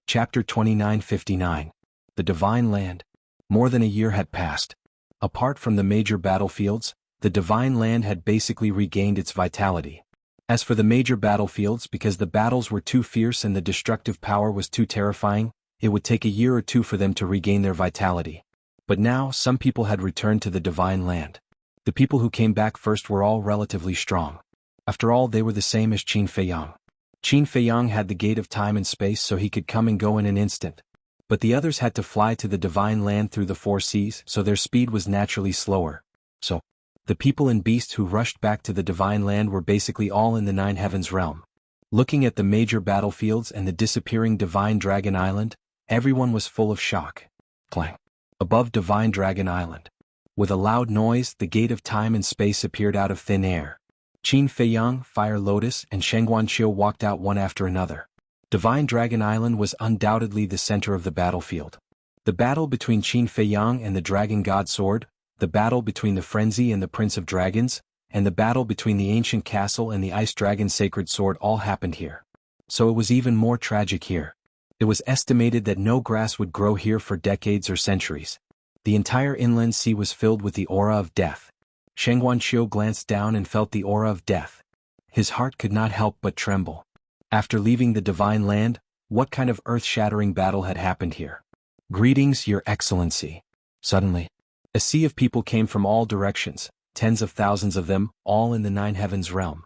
Chapter 2959. The Divine Land. More than a year had passed. Apart from the major battlefields, the Divine Land had basically regained its vitality. As for the major battlefields, because the battles were too fierce and the destructive power was too terrifying, it would take a year or two for them to regain their vitality. But now, some people had returned to the Divine Land. The people who came back first were all relatively strong. After all, they were the same as Qin Feiyang. Qin Feiyang had the gate of time and space, so he could come and go in an instant. But the others had to fly to the Divine Land through the four seas, so their speed was naturally slower. So, the people and beasts who rushed back to the Divine Land were basically all in the Nine Heavens realm. Looking at the major battlefields and the disappearing Divine Dragon Island, everyone was full of shock. Clang. Above Divine Dragon Island. With a loud noise, the gate of time and space appeared out of thin air. Qin Feiyang, Fire Lotus, and Shengguanqiu walked out one after another. Divine Dragon Island was undoubtedly the center of the battlefield. The battle between Qin Feiyang and the Dragon God Sword, the battle between the Frenzy and the Prince of Dragons, and the battle between the Ancient Castle and the Ice Dragon Sacred Sword all happened here. So it was even more tragic here. It was estimated that no grass would grow here for decades or centuries. The entire inland sea was filled with the aura of death. Shengguanqiu glanced down and felt the aura of death. His heart could not help but tremble. After leaving the Divine Land, what kind of earth-shattering battle had happened here? Greetings, Your Excellency. Suddenly, a sea of people came from all directions, tens of thousands of them, all in the Nine Heavens realm.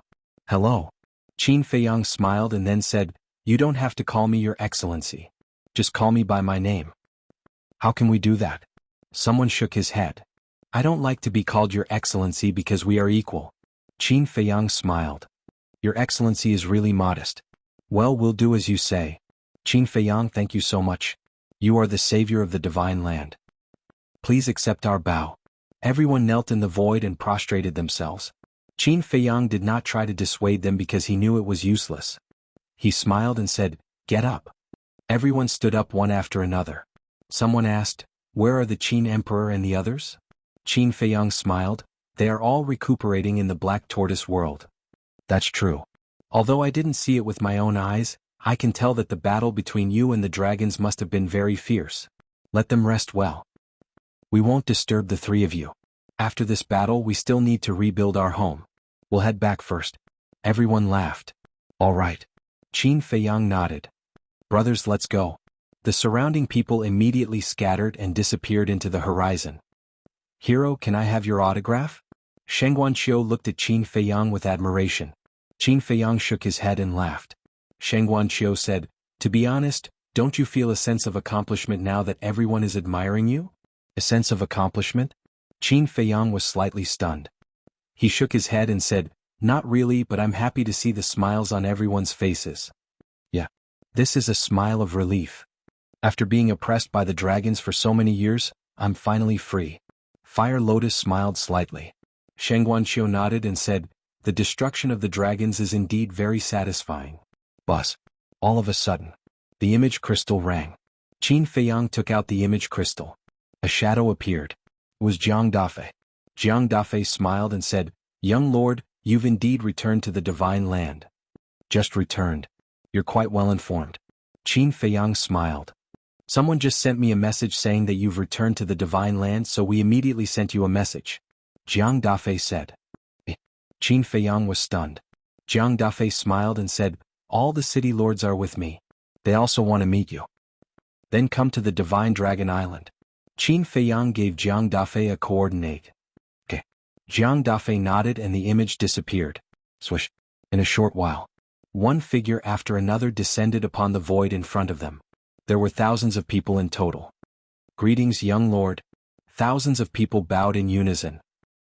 Hello. Qin Feiyang smiled and then said, "You don't have to call me Your Excellency. Just call me by my name." How can we do that? Someone shook his head. I don't like to be called Your Excellency because we are equal. Qin Feiyang smiled. Your Excellency is really modest. Well, we'll do as you say. Qin Feiyang, thank you so much. You are the savior of the Divine Land. Please accept our bow. Everyone knelt in the void and prostrated themselves. Qin Feiyang did not try to dissuade them because he knew it was useless. He smiled and said, "Get up." Everyone stood up one after another. Someone asked, "Where are the Qin Emperor and the others?" Qin Feiyang smiled, "They are all recuperating in the Black Tortoise world." That's true. Although I didn't see it with my own eyes, I can tell that the battle between you and the dragons must have been very fierce. Let them rest well. We won't disturb the three of you. After this battle, we still need to rebuild our home. We'll head back first. Everyone laughed. All right. Qin Feiyang nodded. Brothers, let's go. The surrounding people immediately scattered and disappeared into the horizon. Hero, can I have your autograph? Shengguanqiu looked at Qin Feiyang with admiration. Qin Feiyang shook his head and laughed. Shengguanqiu said, "To be honest, don't you feel a sense of accomplishment now that everyone is admiring you?" A sense of accomplishment? Qin Feiyang was slightly stunned. He shook his head and said, "Not really, but I'm happy to see the smiles on everyone's faces." Yeah. This is a smile of relief. After being oppressed by the dragons for so many years, I'm finally free. Fire Lotus smiled slightly. Shengguanqiu nodded and said, "The destruction of the dragons is indeed very satisfying." Buzz. All of a sudden, the image crystal rang. Qin Feiyang took out the image crystal. A shadow appeared. It was Jiang Dafei. Jiang Dafei smiled and said, "Young lord, you've indeed returned to the Divine Land." Just returned. You're quite well informed. Qin Feiyang smiled. Someone just sent me a message saying that you've returned to the Divine Land, so we immediately sent you a message. Jiang Dafei said. Qin Feiyang was stunned. Jiang Dafei smiled and said, "All the city lords are with me. They also want to meet you. Then come to the Divine Dragon Island." Qin Feiyang gave Jiang Dafei a coordinate. Okay. Jiang Dafei nodded and the image disappeared. Swish. In a short while, one figure after another descended upon the void in front of them. There were thousands of people in total. Greetings, young lord. Thousands of people bowed in unison.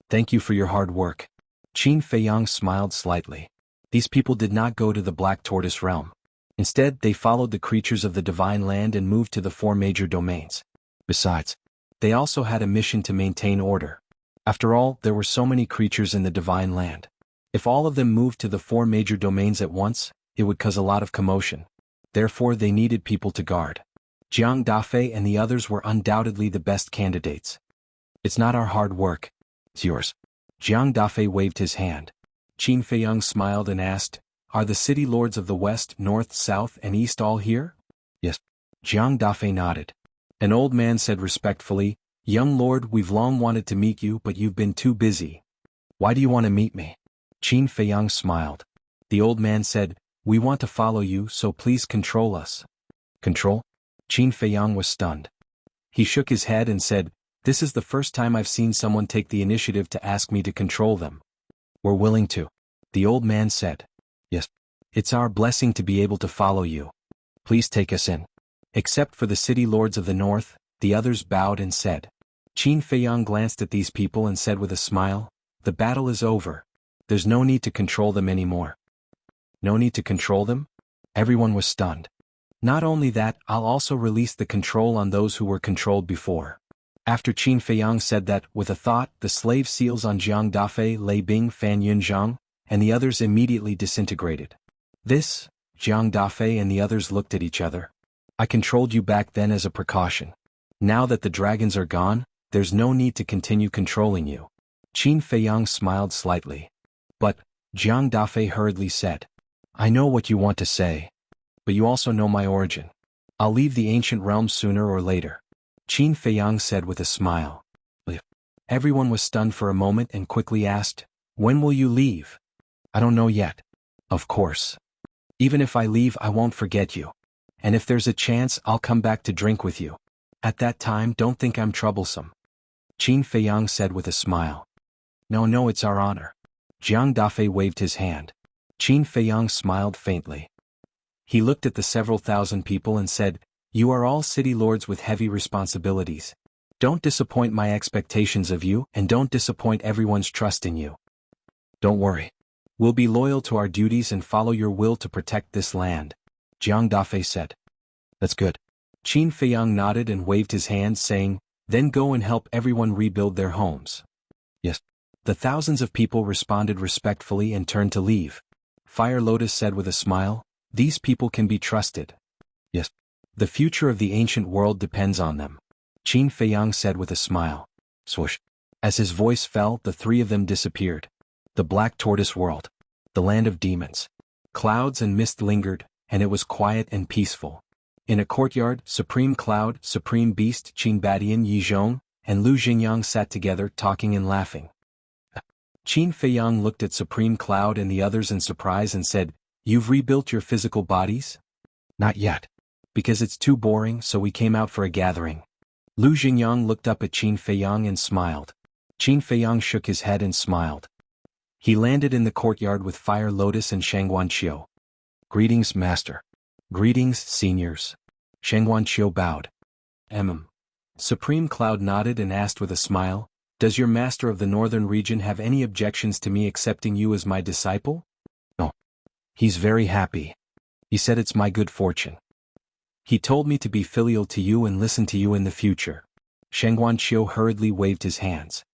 Thank you for your hard work. Qin Feiyang smiled slightly. These people did not go to the Black Tortoise realm. Instead, they followed the creatures of the Divine Land and moved to the four major domains. Besides, they also had a mission to maintain order. After all, there were so many creatures in the Divine Land. If all of them moved to the four major domains at once, it would cause a lot of commotion. Therefore, they needed people to guard. Jiang Dafei and the others were undoubtedly the best candidates. It's not our hard work. It's yours. Jiang Dafei waved his hand. Qin Feiyang smiled and asked, "Are the city lords of the west, north, south, and east all here?" "Yes. Jiang Dafei nodded. An old man said respectfully, "Young lord, we've long wanted to meet you but you've been too busy. Why do you want to meet me?" Qin Feiyang smiled. The old man said, "We want to follow you, so please control us." Control? Qin Feiyang was stunned. He shook his head and said, "This is the first time I've seen someone take the initiative to ask me to control them." "We're willing to," the old man said. "Yes. It's our blessing to be able to follow you. Please take us in." Except for the city lords of the north, the others bowed and said. Qin Feiyang glanced at these people and said with a smile, "The battle is over. There's no need to control them anymore." No need to control them? Everyone was stunned. "Not only that, I'll also release the control on those who were controlled before." After Qin Feiyang said that, with a thought, the slave seals on Jiang Dafei, Lei Bing, Fan Yunzhang, and the others immediately disintegrated. This, Jiang Dafei and the others looked at each other. "I controlled you back then as a precaution. Now that the dragons are gone, there's no need to continue controlling you." Qin Feiyang smiled slightly. "But," Jiang Dafei hurriedly said, "I know what you want to say. But you also know my origin. I'll leave the ancient realm sooner or later." Qin Feiyang said with a smile. Everyone was stunned for a moment and quickly asked, "When will you leave?" "I don't know yet." "Of course. Even if I leave, I won't forget you. And if there's a chance, I'll come back to drink with you. At that time, don't think I'm troublesome." Qin Feiyang said with a smile. No, it's our honor." Jiang Dafei waved his hand. Qin Feiyang smiled faintly. He looked at the several thousand people and said, "You are all city lords with heavy responsibilities. Don't disappoint my expectations of you and don't disappoint everyone's trust in you. Don't worry. We'll be loyal to our duties and follow your will to protect this land," Jiang Dafei said. "That's good." Qin Feiyang nodded and waved his hand saying, "Then go and help everyone rebuild their homes." "Yes." The thousands of people responded respectfully and turned to leave. Fire Lotus said with a smile, "These people can be trusted." "Yes. The future of the ancient world depends on them," Qin Feiyang said with a smile. Swoosh. As his voice fell, the three of them disappeared. The Black Tortoise World. The land of demons. Clouds and mist lingered, and it was quiet and peaceful. In a courtyard, Supreme Cloud, Supreme Beast, Qin Badian Yizhong, and Lu Xingyang sat together talking and laughing. Qin Feiyang looked at Supreme Cloud and the others in surprise and said, "You've rebuilt your physical bodies?" "Not yet. Because it's too boring, so we came out for a gathering." Lu Xingyang looked up at Qin Feiyang and smiled. Qin Feiyang shook his head and smiled. He landed in the courtyard with Fire Lotus and Shangguanqiu. "Greetings, Master." "Greetings, seniors." Shangguanqiu bowed. Supreme Cloud nodded and asked with a smile, "Does your master of the northern region have any objections to me accepting you as my disciple?" "No. He's very happy. He said it's my good fortune. He told me to be filial to you and listen to you in the future." Shangguanqiu hurriedly waved his hands.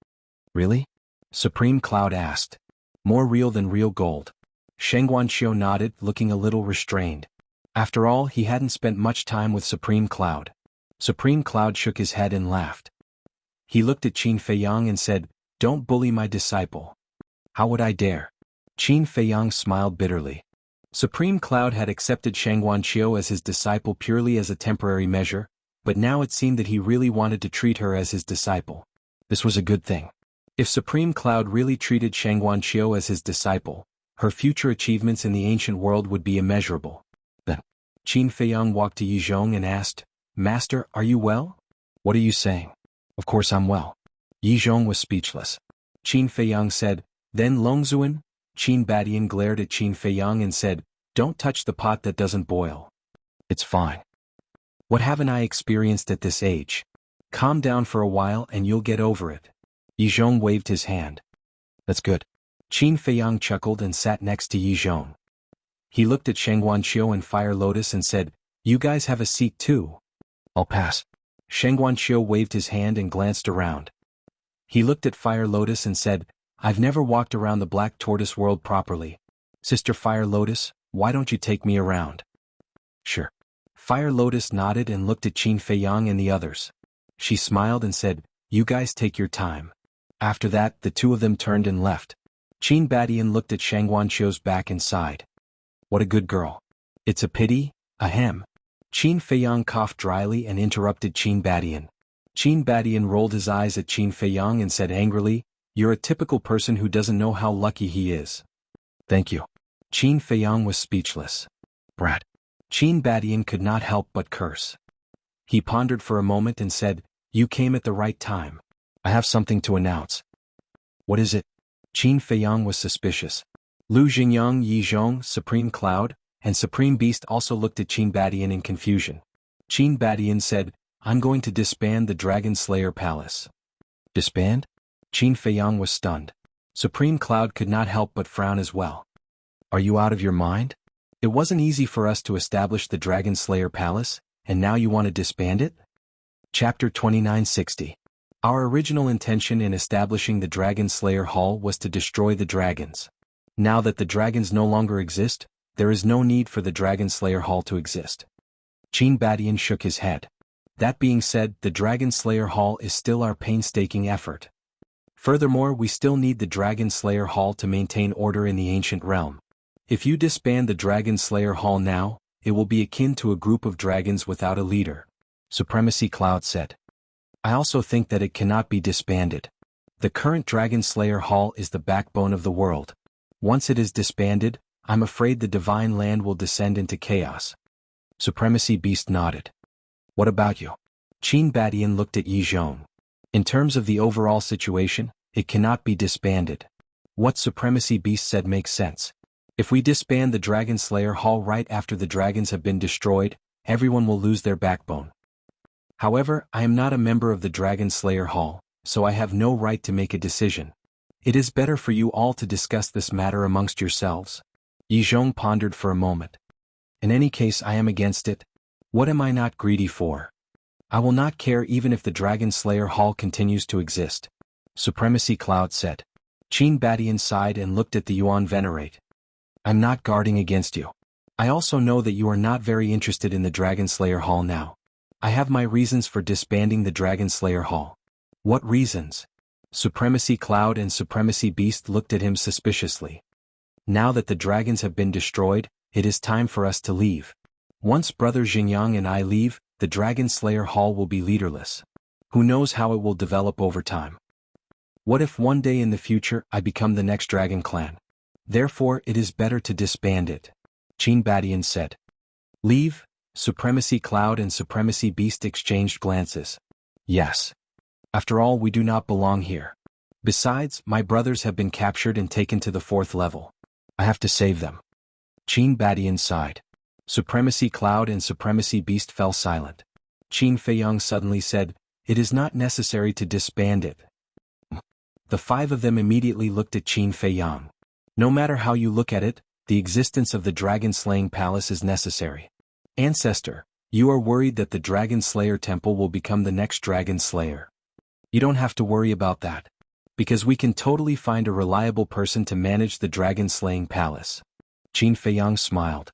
"Really?" Supreme Cloud asked. "More real than real gold." Shangguanqiu nodded, looking a little restrained. After all, he hadn't spent much time with Supreme Cloud. Supreme Cloud shook his head and laughed. He looked at Qin Feiyang and said, "Don't bully my disciple." "How would I dare?" Qin Feiyang smiled bitterly. Supreme Cloud had accepted Shangguanqiu as his disciple purely as a temporary measure, but now it seemed that he really wanted to treat her as his disciple. This was a good thing. If Supreme Cloud really treated Shangguanqiu as his disciple, her future achievements in the ancient world would be immeasurable. Then, Qin Feiyang walked to Yizhong and asked, "Master, are you well?" "What are you saying?" "Of course I'm well." Yizhong was speechless. Qin Feiyang said, "Then Longzuan?" Qin Badian glared at Qin Feiyang and said, "Don't touch the pot that doesn't boil." "It's fine. What haven't I experienced at this age? Calm down for a while and you'll get over it." Yizhong waved his hand. "That's good." Qin Feiyang chuckled and sat next to Yizhong. He looked at Shangguanqiu and Fire Lotus and said, "You guys have a seat too." "I'll pass." Shangguanqiu waved his hand and glanced around. He looked at Fire Lotus and said, "I've never walked around the Black Tortoise World properly. Sister Fire Lotus, why don't you take me around?" "Sure." Fire Lotus nodded and looked at Qin Feiyang and the others. She smiled and said, "You guys take your time." After that, the two of them turned and left. Qin Badian looked at Shangguanqiu's back and sighed. "What a good girl. It's a pity, ahem." Qin Feiyang coughed dryly and interrupted Qin Badian. Qin Badian rolled his eyes at Qin Feiyang and said angrily, "You're a typical person who doesn't know how lucky he is." "Thank you." Qin Feiyang was speechless. "Brat." Qin Badian could not help but curse. He pondered for a moment and said, "You came at the right time. I have something to announce." "What is it?" Qin Feiyang was suspicious. Lu Xingyang, Yi Zhong, Supreme Cloud, and Supreme Beast also looked at Qin Badian in confusion. Qin Badian said, "I'm going to disband the Dragon Slayer Palace." "Disband?" Qin Feiyang was stunned. Supreme Cloud could not help but frown as well. "Are you out of your mind? It wasn't easy for us to establish the Dragon Slayer Palace, and now you want to disband it?" Chapter 2960. Our original intention in establishing the Dragon Slayer Hall was to destroy the dragons. Now that the dragons no longer exist, there is no need for the Dragon Slayer Hall to exist. Qin Badian shook his head. That being said, the Dragon Slayer Hall is still our painstaking effort. Furthermore, we still need the Dragon Slayer Hall to maintain order in the ancient realm. If you disband the Dragon Slayer Hall now, it will be akin to a group of dragons without a leader. Supremacy Cloud said. I also think that it cannot be disbanded. The current Dragon Slayer Hall is the backbone of the world. Once it is disbanded, I'm afraid the Divine Land will descend into chaos. Supremacy Beast nodded. What about you? Qin Badian looked at Yi Zhong. In terms of the overall situation, it cannot be disbanded. What Supremacy Beast said makes sense. If we disband the Dragon Slayer Hall right after the dragons have been destroyed, everyone will lose their backbone. However, I am not a member of the Dragon Slayer Hall, so I have no right to make a decision. It is better for you all to discuss this matter amongst yourselves. Yi Zhong pondered for a moment. In any case, I am against it. What am I not greedy for? I will not care even if the Dragon Slayer Hall continues to exist. Supremacy Cloud said. Qin Badian sighed and looked at the Yuan Venerate. I'm not guarding against you. I also know that you are not very interested in the Dragon Slayer Hall now. I have my reasons for disbanding the Dragon Slayer Hall. What reasons? Supremacy Cloud and Supremacy Beast looked at him suspiciously. Now that the dragons have been destroyed, it is time for us to leave. Once Brother Xingyang and I leave, the Dragon Slayer Hall will be leaderless. Who knows how it will develop over time? What if one day in the future I become the next Dragon Clan? Therefore, it is better to disband it. Qin Badian said. Leave? Supremacy Cloud and Supremacy Beast exchanged glances. Yes. After all, we do not belong here. Besides, my brothers have been captured and taken to the 4th level. I have to save them. Qin Badian sighed. Supremacy Cloud and Supremacy Beast fell silent. Qin Feiyang suddenly said, It is not necessary to disband it. The 5 of them immediately looked at Qin Feiyang. No matter how you look at it, the existence of the dragon-slaying palace is necessary. Ancestor, you are worried that the Dragon Slayer Temple will become the next Dragon Slayer. You don't have to worry about that. Because we can totally find a reliable person to manage the dragon-slaying palace. Qin Feiyang smiled.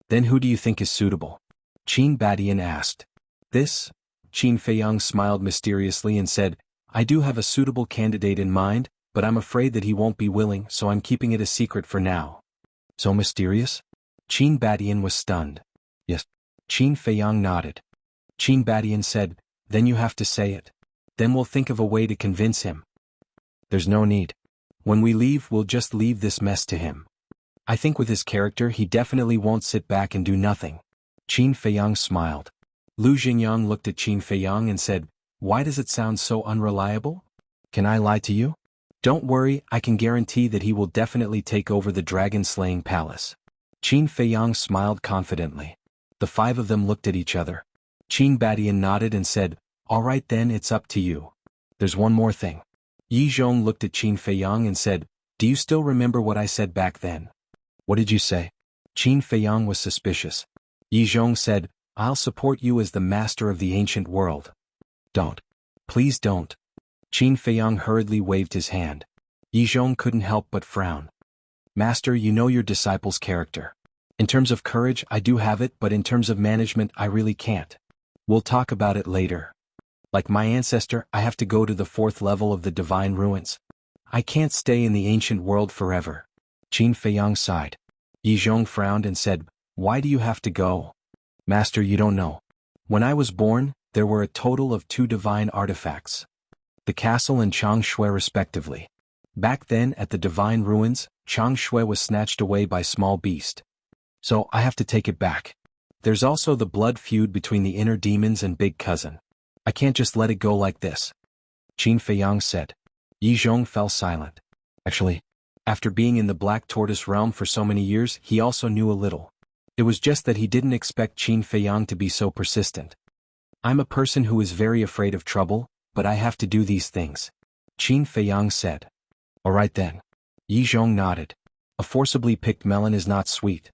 Then who do you think is suitable? Qin Badian asked. This? Qin Feiyang smiled mysteriously and said, I do have a suitable candidate in mind, but I'm afraid that he won't be willing, so I'm keeping it a secret for now. So mysterious? Qin Badian was stunned. Yes. Qin Feiyang nodded. Qin Badian said, Then you have to say it. Then we'll think of a way to convince him. There's no need. When we leave, we'll just leave this mess to him. I think with his character he definitely won't sit back and do nothing. Qin Feiyang smiled. Lu Xingyang looked at Qin Feiyang and said, Why does it sound so unreliable? Can I lie to you? Don't worry, I can guarantee that he will definitely take over the dragon-slaying palace. Qin Feiyang smiled confidently. The 5 of them looked at each other. Qin Badian nodded and said, All right then, it's up to you. There's one more thing. Yi Zhong looked at Qin Feiyang and said, Do you still remember what I said back then? What did you say? Qin Feiyang was suspicious. Yi Zhong said, I'll support you as the master of the ancient world. Don't. Please don't. Qin Feiyang hurriedly waved his hand. Yi Zhong couldn't help but frown. Master, you know your disciple's character. In terms of courage, I do have it, but in terms of management, I really can't. We'll talk about it later. Like my ancestor, I have to go to the 4th level of the divine ruins. I can't stay in the ancient world forever. Qin Feiyang sighed. Yi Zhong frowned and said, Why do you have to go? Master, you don't know. When I was born, there were a total of 2 divine artifacts. The castle and Changshui respectively. Back then at the divine ruins, Changshui was snatched away by small beast. So I have to take it back. There's also the blood feud between the inner demons and big cousin. I can't just let it go like this. Qin Feiyang said. Yi Zhong fell silent. Actually, after being in the Black Tortoise realm for so many years, he also knew a little. It was just that he didn't expect Qin Feiyang to be so persistent. I'm a person who is very afraid of trouble, but I have to do these things. Qin Feiyang said. Alright then. Yi Zhong nodded. A forcibly picked melon is not sweet.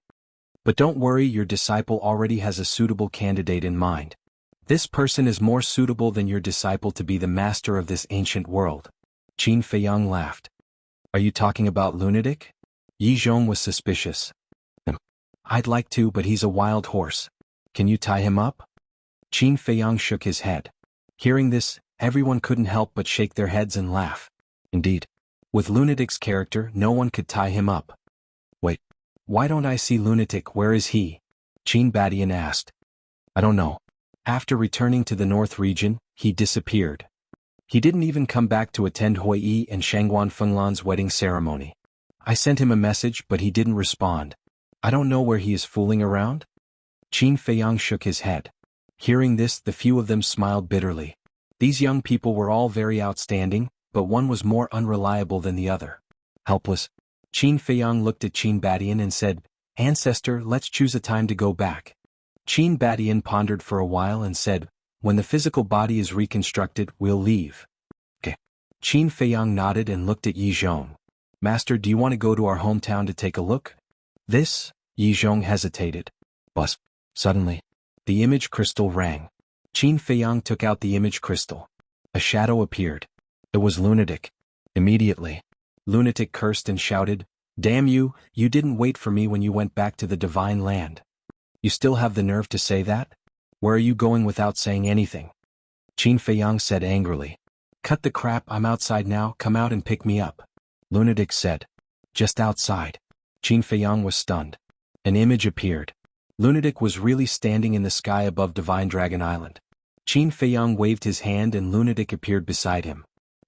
But don't worry, your disciple already has a suitable candidate in mind. This person is more suitable than your disciple to be the master of this ancient world. Qin Feiyang laughed. Are you talking about lunatic? Yi Zhong was suspicious. I'd like to, but he's a wild horse. Can you tie him up? Qin Feiyang shook his head. Hearing this, everyone couldn't help but shake their heads and laugh. Indeed. With lunatic's character, no one could tie him up. Wait. Why don't I see lunatic? Where is he? Qin Badian asked. I don't know. After returning to the North region, he disappeared. He didn't even come back to attend Hui Yi and Shangguan Fenglan's wedding ceremony. I sent him a message, but he didn't respond. I don't know where he is fooling around. Qin Feiyang shook his head. Hearing this, the few of them smiled bitterly. These young people were all very outstanding, but one was more unreliable than the other. Helpless, Qin Feiyang looked at Qin Badian and said, Ancestor, let's choose a time to go back. Qin Badian pondered for a while and said, when the physical body is reconstructed, we'll leave. Okay. Qin Feiyang nodded and looked at Yi Zhong. Master, do you want to go to our hometown to take a look? This? Yi Zhong hesitated. Buzz. Suddenly, the image crystal rang. Qin Feiyang took out the image crystal. A shadow appeared. It was lunatic. Immediately, lunatic cursed and shouted, Damn you, you didn't wait for me when you went back to the divine land. You still have the nerve to say that? Where are you going without saying anything? Qin Feiyang said angrily. Cut the crap, I'm outside now, come out and pick me up. Lunatic said. Just outside. Qin Feiyang was stunned. An image appeared. Lunatic was really standing in the sky above Divine Dragon Island. Qin Feiyang waved his hand and Lunatic appeared beside him.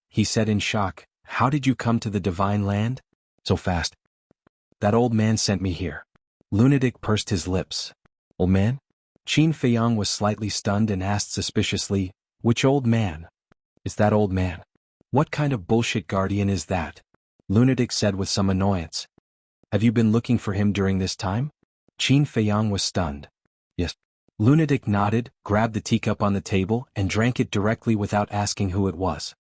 He said in shock, How did you come to the divine land? So fast. That old man sent me here. Lunatic pursed his lips. Old man? Qin Feiyang was slightly stunned and asked suspiciously, Which old man? Is that old man? What kind of bullshit guardian is that? Lunatic said with some annoyance. Have you been looking for him during this time? Qin Feiyang was stunned. Yes. Lunatic nodded, grabbed the teacup on the table, and drank it directly without asking who it was.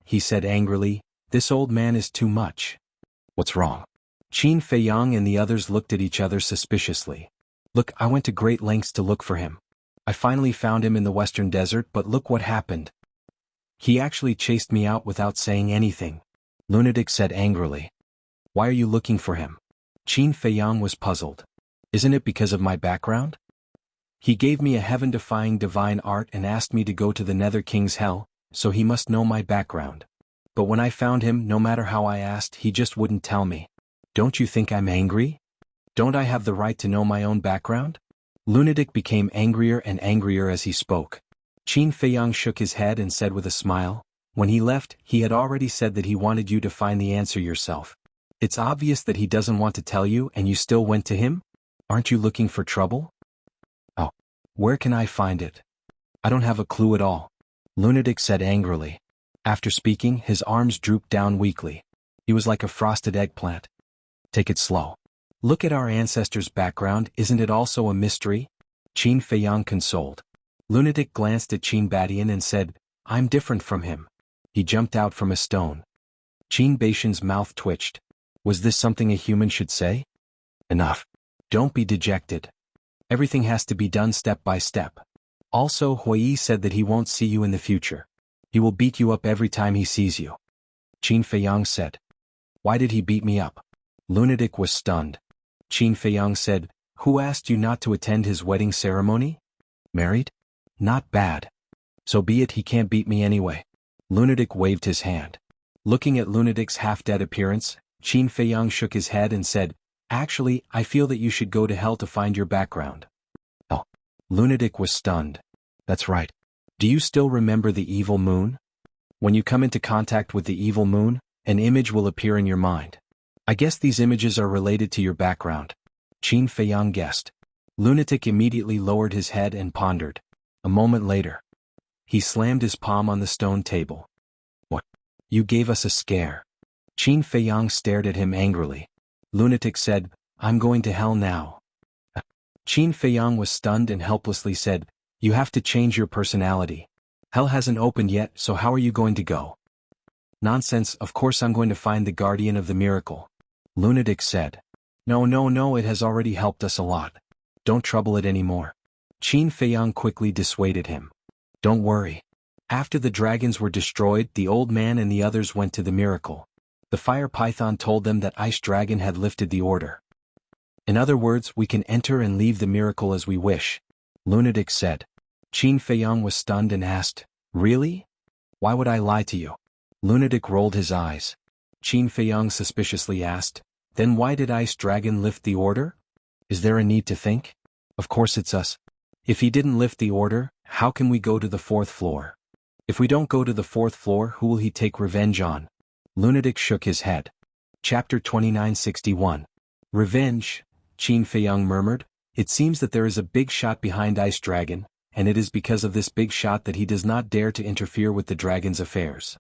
He said angrily, This old man is too much. What's wrong? Qin Feiyang and the others looked at each other suspiciously. Look, I went to great lengths to look for him. I finally found him in the western desert, but look what happened. He actually chased me out without saying anything. Lunatic said angrily. Why are you looking for him? Qin Feiyang was puzzled. Isn't it because of my background? He gave me a heaven-defying divine art and asked me to go to the Nether King's hell, so he must know my background. But when I found him, no matter how I asked, he just wouldn't tell me. Don't you think I'm angry? Don't I have the right to know my own background? Lunatic became angrier and angrier as he spoke. Qin Feiyang shook his head and said with a smile, When he left, he had already said that he wanted you to find the answer yourself. It's obvious that he doesn't want to tell you and you still went to him? Aren't you looking for trouble? Oh, where can I find it? I don't have a clue at all. Lunatic said angrily. After speaking, his arms drooped down weakly. He was like a frosted eggplant. Take it slow. Look at our ancestors' background, isn't it also a mystery? Qin Feiyang consoled. Lunatic glanced at Qin Badian and said, I'm different from him. He jumped out from a stone. Qin Baishan's mouth twitched. Was this something a human should say? Enough. Don't be dejected. Everything has to be done step by step. Also, Hui Yi said that he won't see you in the future. He will beat you up every time he sees you. Qin Feiyang said. Why did he beat me up? Lunatic was stunned. Qin Feiyang said, Who asked you not to attend his wedding ceremony? Married? Not bad. So be it, he can't beat me anyway. Lunatic waved his hand. Looking at Lunatic's half-dead appearance, Qin Feiyang shook his head and said, Actually, I feel that you should go to hell to find your background. Oh. Lunatic was stunned. That's right. Do you still remember the evil moon? When you come into contact with the evil moon, an image will appear in your mind. I guess these images are related to your background. Qin Feiyang guessed. Lunatic immediately lowered his head and pondered. A moment later, he slammed his palm on the stone table. What? You gave us a scare. Qin Feiyang stared at him angrily. Lunatic said, I'm going to hell now. Qin Feiyang was stunned and helplessly said, you have to change your personality. Hell hasn't opened yet, so how are you going to go? Nonsense, of course I'm going to find the guardian of the miracle. Lunatic said. No, it has already helped us a lot. Don't trouble it anymore. Qin Feiyang quickly dissuaded him. Don't worry. After the dragons were destroyed, the old man and the others went to the miracle. The fire python told them that Ice Dragon had lifted the order. In other words, we can enter and leave the miracle as we wish. Lunatic said. Qin Feiyang was stunned and asked, really? Why would I lie to you? Lunatic rolled his eyes. Qin Feiyang suspiciously asked, then why did Ice Dragon lift the order? Is there a need to think? Of course it's us. If he didn't lift the order, how can we go to the 4th floor? If we don't go to the 4th floor, who will he take revenge on? Lunatic shook his head. Chapter 2961. Revenge, Qin Feiyang murmured. It seems that there is a big shot behind Ice Dragon, and it is because of this big shot that he does not dare to interfere with the dragon's affairs.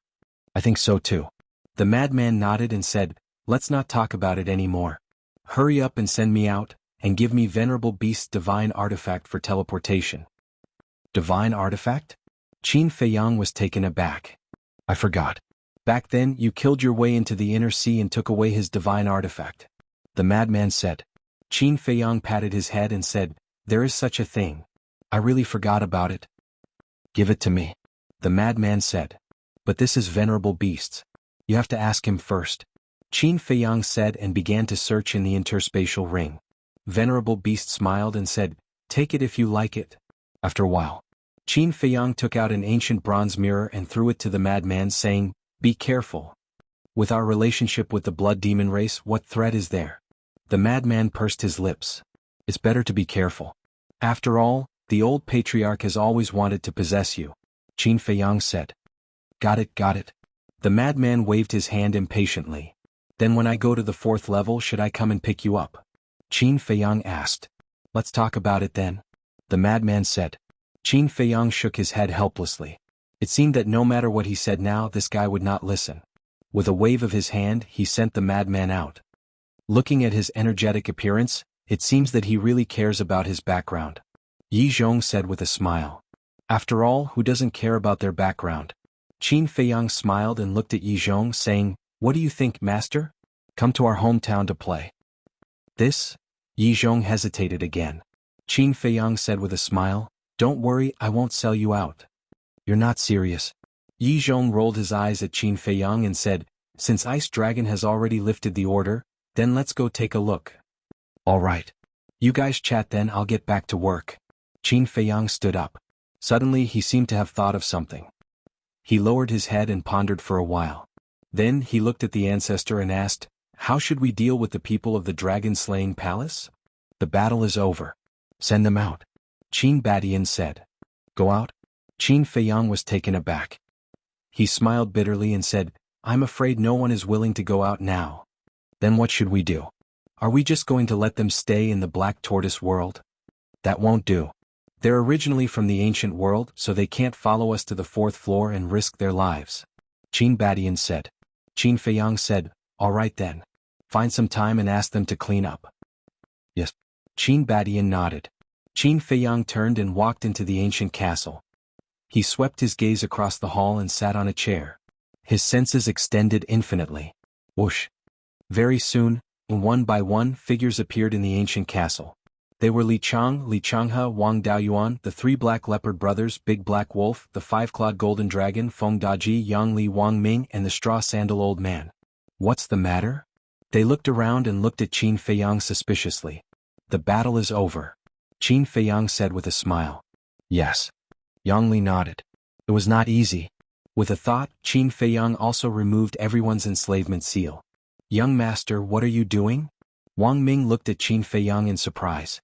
I think so too. The madman nodded and said, let's not talk about it anymore. Hurry up and send me out, and give me Venerable Beast's divine artifact for teleportation. Divine artifact? Qin Feiyang was taken aback. I forgot. Back then, you killed your way into the inner sea and took away his divine artifact. The madman said. Qin Feiyang patted his head and said, there is such a thing. I really forgot about it. Give it to me. The madman said. But this is Venerable Beast's. You have to ask him first. Qin Feiyang said and began to search in the interspatial ring. Venerable Beast smiled and said, take it if you like it. After a while, Qin Feiyang took out an ancient bronze mirror and threw it to the madman, saying, be careful. With our relationship with the blood demon race, what threat is there? The madman pursed his lips. It's better to be careful. After all, the old patriarch has always wanted to possess you. Qin Feiyang said. Got it. The madman waved his hand impatiently. Then when I go to the 4th level, should I come and pick you up? Qin Feiyang asked. Let's talk about it then. The madman said. Qin Feiyang shook his head helplessly. It seemed that no matter what he said now, this guy would not listen. With a wave of his hand, he sent the madman out. Looking at his energetic appearance, it seems that he really cares about his background. Yi Zhong said with a smile. After all, who doesn't care about their background? Qin Feiyang smiled and looked at Yi Zhong, saying, what do you think, master? Come to our hometown to play. This? Yi Zhong hesitated again. Qin Feiyang said with a smile, don't worry, I won't sell you out. You're not serious. Yi Zhong rolled his eyes at Qin Feiyang and said, since Ice Dragon has already lifted the order, then let's go take a look. All right. You guys chat then, I'll get back to work. Qin Feiyang stood up. Suddenly he seemed to have thought of something. He lowered his head and pondered for a while. Then he looked at the ancestor and asked, how should we deal with the people of the dragon-slaying palace? The battle is over. Send them out. Qin Badian said. Go out? Qin Feiyang was taken aback. He smiled bitterly and said, I'm afraid no one is willing to go out now. Then what should we do? Are we just going to let them stay in the Black Tortoise world? That won't do. They're originally from the ancient world, so they can't follow us to the 4th floor and risk their lives. Qin Badian said. Qin Feiyang said, all right then. Find some time and ask them to clean up. Yes. Qin Badian nodded. Qin Feiyang turned and walked into the ancient castle. He swept his gaze across the hall and sat on a chair. His senses extended infinitely. Whoosh. Very soon, one by one, figures appeared in the ancient castle. They were Li Chang, Li Changhe, Wang Daoyuan, the 3 Black Leopard Brothers, Big Black Wolf, the 5-Clawed Golden Dragon, Feng Daji, Yang Li Wang Ming, and the Straw Sandal Old Man. What's the matter? They looked around and looked at Qin Feiyang suspiciously. The battle is over. Qin Feiyang said with a smile. Yes. Yang Li nodded. It was not easy. With a thought, Qin Feiyang also removed everyone's enslavement seal. Young master, what are you doing? Wang Ming looked at Qin Feiyang in surprise.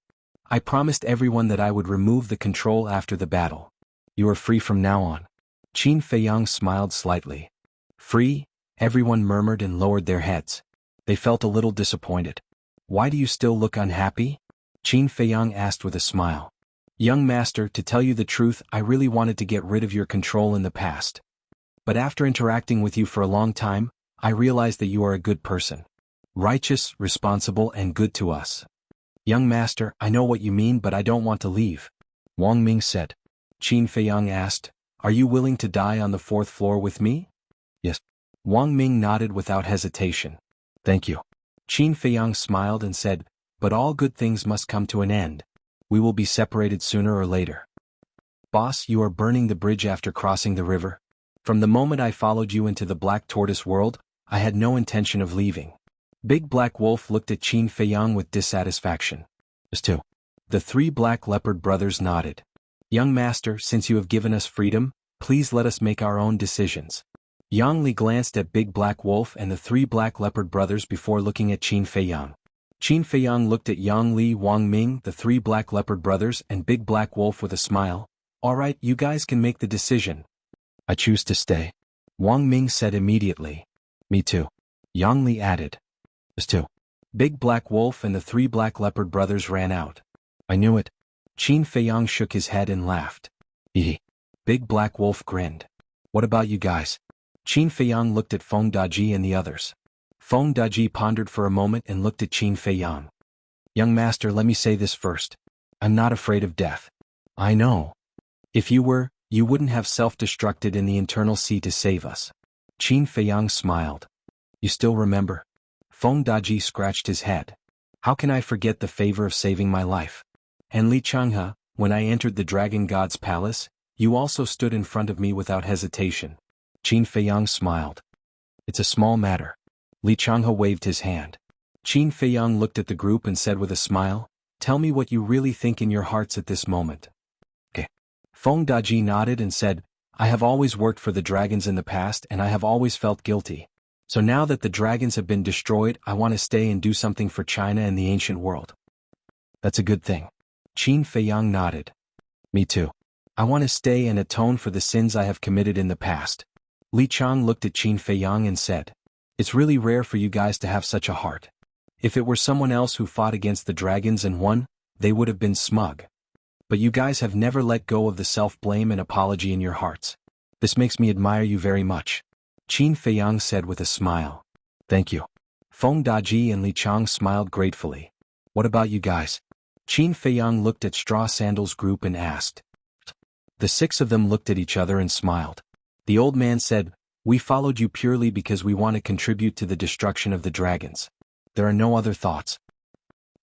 I promised everyone that I would remove the control after the battle. You are free from now on. Qin Feiyang smiled slightly. Free? Everyone murmured and lowered their heads. They felt a little disappointed. Why do you still look unhappy? Qin Feiyang asked with a smile. Young master, to tell you the truth, I really wanted to get rid of your control in the past. But after interacting with you for a long time, I realized that you are a good person. Righteous, responsible, and good to us. Young master, I know what you mean, but I don't want to leave. Wang Ming said. Qin Feiyang asked, Are you willing to die on the 4th floor with me? Yes. Wang Ming nodded without hesitation. Thank you. Qin Feiyang smiled and said, But all good things must come to an end. We will be separated sooner or later. Boss, you are burning the bridge after crossing the river. From the moment I followed you into the Black Tortoise world, I had no intention of leaving. Big Black Wolf looked at Qin Feiyang with dissatisfaction. As to. The 3 Black Leopard brothers nodded. Young master, since you have given us freedom, please let us make our own decisions. Yang Li glanced at Big Black Wolf and the 3 Black Leopard brothers before looking at Qin Feiyang. Qin Feiyang looked at Yang Li, Wang Ming, the 3 Black Leopard brothers, and Big Black Wolf with a smile. All right, you guys can make the decision. I choose to stay. Wang Ming said immediately. Me too. Yang Li added. Us too. Big Black Wolf and the 3 Black Leopard brothers ran out. I knew it. Qin Feiyang shook his head and laughed. Hee. Big Black Wolf grinned. What about you guys? Qin Feiyang looked at Feng Daji and the others. Feng Daji pondered for a moment and looked at Qin Feiyang. Young master, let me say this first. I'm not afraid of death. I know. If you were, you wouldn't have self-destructed in the internal sea to save us. Qin Feiyang smiled. You still remember? Feng Daji scratched his head. How can I forget the favor of saving my life? And Li Changhe, when I entered the Dragon God's palace, you also stood in front of me without hesitation. Qin Feiyang smiled. It's a small matter. Li Changhe waved his hand. Qin Feiyang looked at the group and said with a smile, Tell me what you really think in your hearts at this moment. Okay. Feng Daji nodded and said, I have always worked for the dragons in the past and I have always felt guilty. So now that the dragons have been destroyed, I want to stay and do something for China and the ancient world. That's a good thing. Qin Feiyang nodded. Me too. I want to stay and atone for the sins I have committed in the past. Li Chang looked at Qin Feiyang and said, It's really rare for you guys to have such a heart. If it were someone else who fought against the dragons and won, they would have been smug. But you guys have never let go of the self-blame and apology in your hearts. This makes me admire you very much. Qin Feiyang said with a smile. Thank you. Feng Daji and Li Chang smiled gratefully. What about you guys? Qin Feiyang looked at Straw Sandal's group and asked. The 6 of them looked at each other and smiled. The old man said, We followed you purely because we want to contribute to the destruction of the dragons. There are no other thoughts.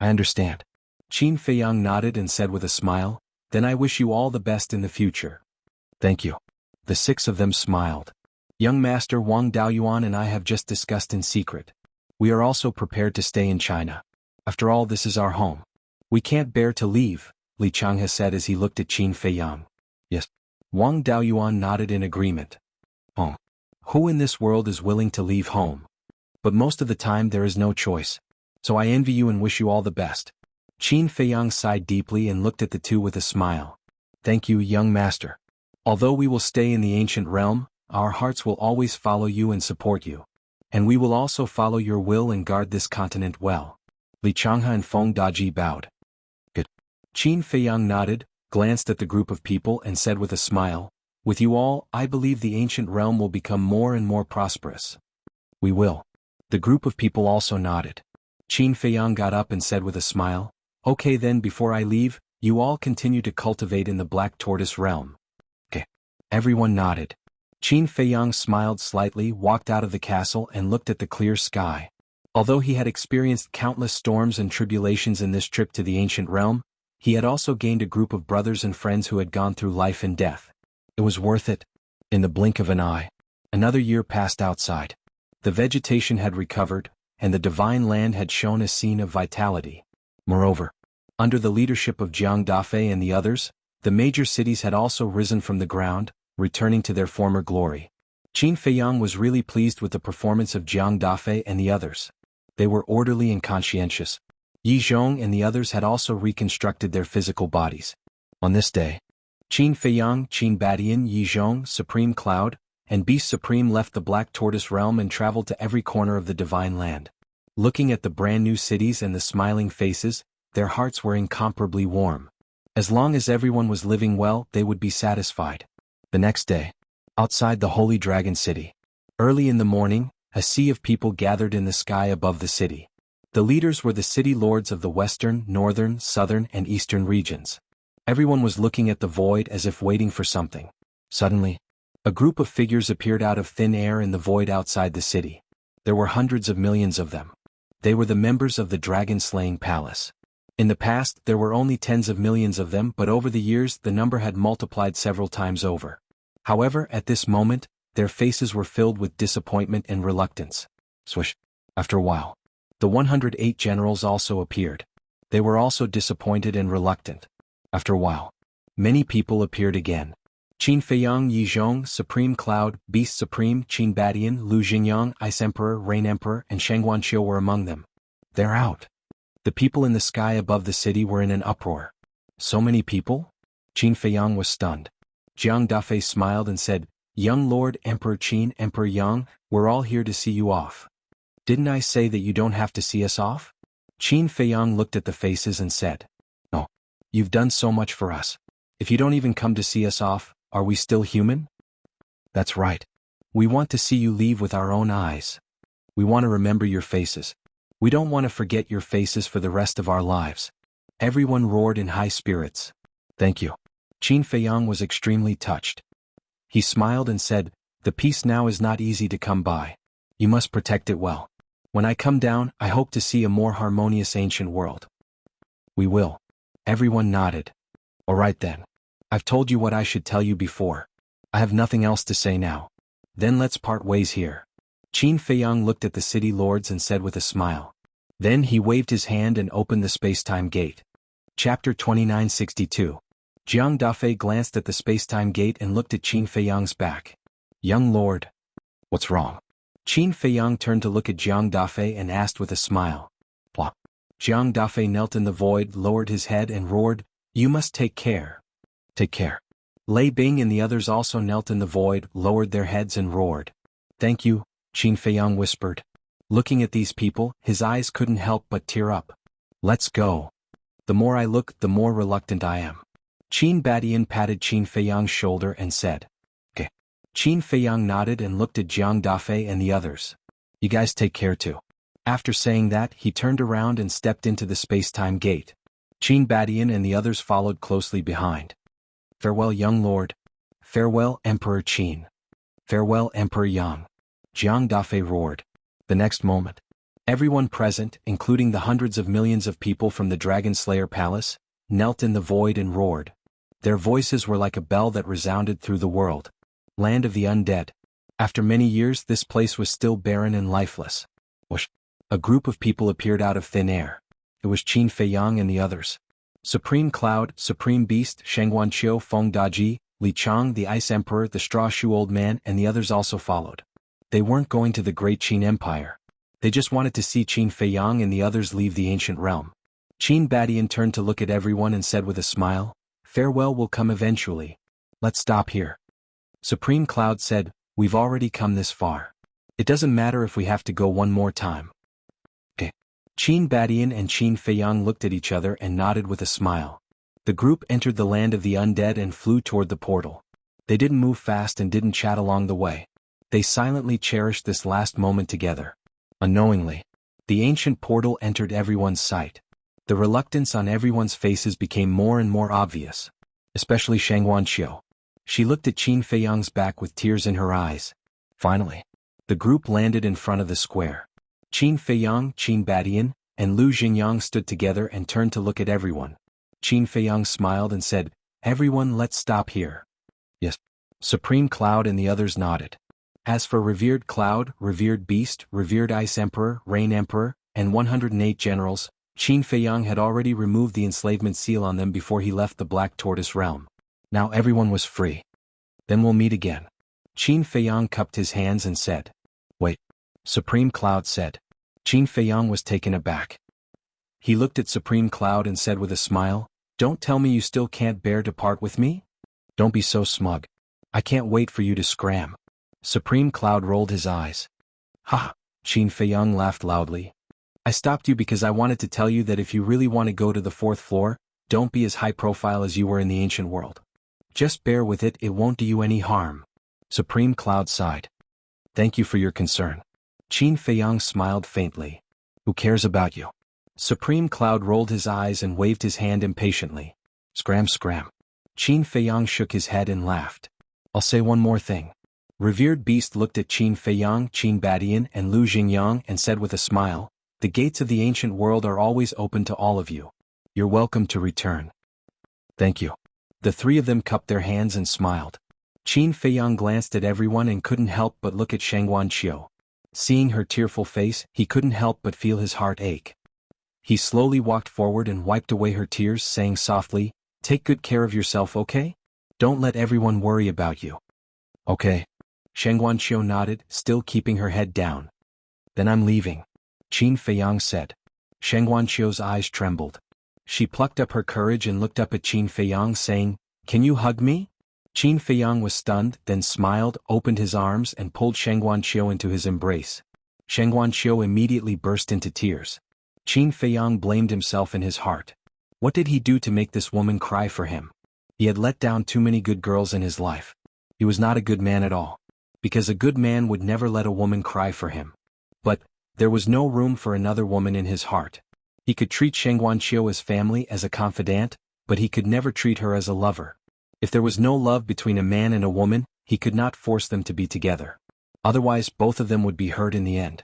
I understand. Qin Feiyang nodded and said with a smile, Then I wish you all the best in the future. Thank you. The 6 of them smiled. Young Master Wang Daoyuan and I have just discussed in secret. We are also prepared to stay in China. After all, this is our home. We can't bear to leave, Li Changhe said as he looked at Qin Feiyang. Yes. Wang Daoyuan nodded in agreement. Home. Who in this world is willing to leave home? But most of the time there is no choice. So I envy you and wish you all the best. Qin Feiyang sighed deeply and looked at the 2 with a smile. Thank you, young master. Although we will stay in the ancient realm, our hearts will always follow you and support you. And we will also follow your will and guard this continent well. Li Changhe and Feng Daji bowed. Good. Qin Feiyang nodded, glanced at the group of people and said with a smile, With you all, I believe the ancient realm will become more and more prosperous. We will. The group of people also nodded. Qin Feiyang got up and said with a smile, Okay then, before I leave, you all continue to cultivate in the Black Tortoise realm. Okay. Everyone nodded. Qin Feiyang smiled slightly, walked out of the castle and looked at the clear sky. Although he had experienced countless storms and tribulations in this trip to the ancient realm, he had also gained a group of brothers and friends who had gone through life and death. It was worth it. In the blink of an eye, another year passed outside. The vegetation had recovered, and the divine land had shown a scene of vitality. Moreover, under the leadership of Jiang Dafei and the others, the major cities had also risen from the ground, returning to their former glory. Qin Feiyang was really pleased with the performance of Jiang Dafei and the others. They were orderly and conscientious. Yi Zhong and the others had also reconstructed their physical bodies. On this day, Qin Feiyang, Qin Badian, Yi Zhong, Supreme Cloud, and Beast Supreme left the Black Tortoise realm and traveled to every corner of the Divine Land. Looking at the brand new cities and the smiling faces, their hearts were incomparably warm. As long as everyone was living well, they would be satisfied. The next day, outside the Holy Dragon City, early in the morning, a sea of people gathered in the sky above the city. The leaders were the city lords of the western, northern, southern, and eastern regions. Everyone was looking at the void as if waiting for something. Suddenly, a group of figures appeared out of thin air in the void outside the city. There were hundreds of millions of them. They were the members of the dragon-slaying palace. In the past, there were only tens of millions of them, but over the years the number had multiplied several times over. However, at this moment, their faces were filled with disappointment and reluctance. Swish. After a while, the 108 generals also appeared. They were also disappointed and reluctant. After a while, many people appeared again. Qin Feiyang, Yi Zhong, Supreme Cloud, Beast Supreme, Qin Badian, Lu Xingyang, Ice Emperor, Rain Emperor, and Shangguanqiu were among them. They're out. The people in the sky above the city were in an uproar. So many people? Qin Feiyang was stunned. Jiang Dafei smiled and said, "Young Lord Emperor Qin, Emperor Yang, we're all here to see you off. Didn't I say that you don't have to see us off?" Qin Feiyang looked at the faces and said, "No. You've done so much for us. If you don't even come to see us off, are we still human?" "That's right. We want to see you leave with our own eyes. We want to remember your faces. We don't want to forget your faces for the rest of our lives." Everyone roared in high spirits. "Thank you." Qin Feiyang was extremely touched. He smiled and said, "The peace now is not easy to come by. You must protect it well. When I come down, I hope to see a more harmonious ancient world." "We will." Everyone nodded. "All right then. I've told you what I should tell you before. I have nothing else to say now. Then let's part ways here." Qin Feiyang looked at the city lords and said with a smile. Then he waved his hand and opened the space-time gate. Chapter 2962. Jiang Dafei glanced at the space-time gate and looked at Qin Feiyang's back. "Young lord." "What's wrong?" Qin Feiyang turned to look at Jiang Dafei and asked with a smile. "Blah." Jiang Dafei knelt in the void, lowered his head and roared, "You must take care." "Take care." Lei Bing and the others also knelt in the void, lowered their heads and roared. "Thank you," Qin Feiyang whispered. Looking at these people, his eyes couldn't help but tear up. "Let's go. The more I look, the more reluctant I am." Qin Badian patted Qin Feiyang's shoulder and said, "Okay." Qin Feiyang nodded and looked at Jiang Dafei and the others. "You guys take care too." After saying that, he turned around and stepped into the space-time gate. Qin Badian and the others followed closely behind. "Farewell, young lord." "Farewell, Emperor Qin." "Farewell, Emperor Yang." Jiang Dafei roared. The next moment, everyone present, including the hundreds of millions of people from the Dragon Slayer Palace, knelt in the void and roared. Their voices were like a bell that resounded through the world. Land of the undead. After many years, this place was still barren and lifeless. Whoosh! A group of people appeared out of thin air. It was Qin Feiyang and the others. Supreme Cloud, Supreme Beast, Shangguanqiu, Feng Daji, Li Chang, the Ice Emperor, the Straw Shoe Old Man, and the others also followed. They weren't going to the great Qin Empire. They just wanted to see Qin Feiyang and the others leave the ancient realm. Qin Badian turned to look at everyone and said with a smile, "Farewell will come eventually. Let's stop here." Supreme Cloud said, "We've already come this far. It doesn't matter if we have to go one more time." Okay. Qin Badian and Qin Feiyang looked at each other and nodded with a smile. The group entered the land of the undead and flew toward the portal. They didn't move fast and didn't chat along the way. They silently cherished this last moment together. Unknowingly, the ancient portal entered everyone's sight. The reluctance on everyone's faces became more and more obvious, especially Shangguanqiu. She looked at Qin Feiyang's back with tears in her eyes. Finally, the group landed in front of the square. Qin Feiyang, Qin Badian, and Lu Xingyang stood together and turned to look at everyone. Qin Feiyang smiled and said, "Everyone, let's stop here." "Yes." Supreme Cloud and the others nodded. As for Revered Cloud, Revered Beast, Revered Ice Emperor, Rain Emperor, and 108 generals, Qin Feiyang had already removed the enslavement seal on them before he left the Black Tortoise realm. Now everyone was free. "Then we'll meet again." Qin Feiyang cupped his hands and said, "Wait." Supreme Cloud said. Qin Feiyang was taken aback. He looked at Supreme Cloud and said with a smile, "Don't tell me you still can't bear to part with me? Don't be so smug. I can't wait for you to scram." Supreme Cloud rolled his eyes. "Ha!" Qin Feiyang laughed loudly. "I stopped you because I wanted to tell you that if you really want to go to the 4th floor, don't be as high profile as you were in the ancient world. Just bear with it, it won't do you any harm." Supreme Cloud sighed. "Thank you for your concern." Qin Feiyang smiled faintly. "Who cares about you?" Supreme Cloud rolled his eyes and waved his hand impatiently. "Scram scram." Qin Feiyang shook his head and laughed. "I'll say one more thing." Revered Beast looked at Qin Feiyang, Qin Badian, and Lu Jingyang and said with a smile, "The gates of the ancient world are always open to all of you. You're welcome to return." "Thank you." The three of them cupped their hands and smiled. Qin Feiyang glanced at everyone and couldn't help but look at Shangguan Qiu. Seeing her tearful face, he couldn't help but feel his heart ache. He slowly walked forward and wiped away her tears, saying softly, "Take good care of yourself, okay? Don't let everyone worry about you." "Okay." Shangguan Qiu nodded, still keeping her head down. "Then I'm leaving," Qin Feiyang said. Shangguan Qiu's eyes trembled. She plucked up her courage and looked up at Qin Feiyang, saying, "Can you hug me?" Qin Feiyang was stunned, then smiled, opened his arms and pulled Shangguan Qiu into his embrace. Shangguan Qiu immediately burst into tears. Qin Feiyang blamed himself in his heart. What did he do to make this woman cry for him? He had let down too many good girls in his life. He was not a good man at all. Because a good man would never let a woman cry for him. But there was no room for another woman in his heart. He could treat Shangguan Qiu as family, as a confidant, but he could never treat her as a lover. If there was no love between a man and a woman, he could not force them to be together. Otherwise both of them would be hurt in the end.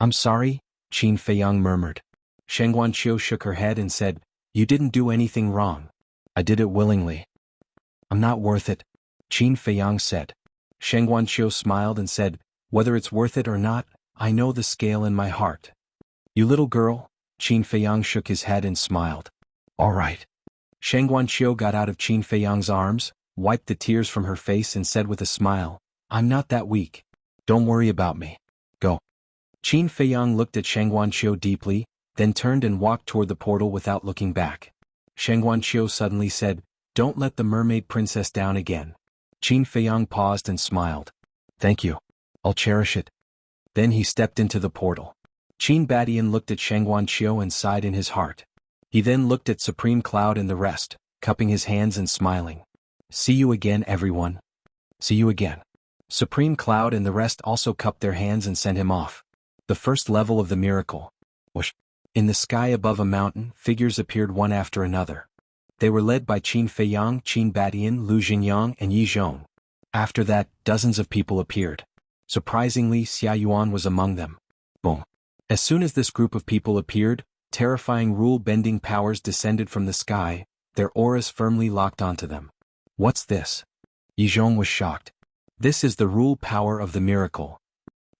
"I'm sorry," Qin Feiyang murmured. Shangguan Qiu shook her head and said, "You didn't do anything wrong. I did it willingly." "I'm not worth it," Qin Feiyang said. Shangguan Qiu smiled and said, "Whether it's worth it or not, I know the scale in my heart." "You little girl," Qin Feiyang shook his head and smiled. "All right." Shangguan Qiu got out of Qin Feiyang's arms, wiped the tears from her face and said with a smile, "I'm not that weak. Don't worry about me. Go." Qin Feiyang looked at Shangguan Qiu deeply, then turned and walked toward the portal without looking back. Shangguan Qiu suddenly said, "Don't let the mermaid princess down again." Qin Feiyang paused and smiled. "Thank you. I'll cherish it." Then he stepped into the portal. Qin Badian looked at Shangguan Qiu and sighed in his heart. He then looked at Supreme Cloud and the rest, cupping his hands and smiling. "See you again, everyone. See you again." Supreme Cloud and the rest also cupped their hands and sent him off. The first level of the miracle. Whoosh. In the sky above a mountain, figures appeared one after another. They were led by Qin Feiyang, Qin Badian, Lu Jingyang, and Yi Zhong. After that, dozens of people appeared. Surprisingly, Xia Yuan was among them. Boom. As soon as this group of people appeared, terrifying rule-bending powers descended from the sky, their auras firmly locked onto them. "What's this?" Yi Zhong was shocked. "This is the rule power of the miracle.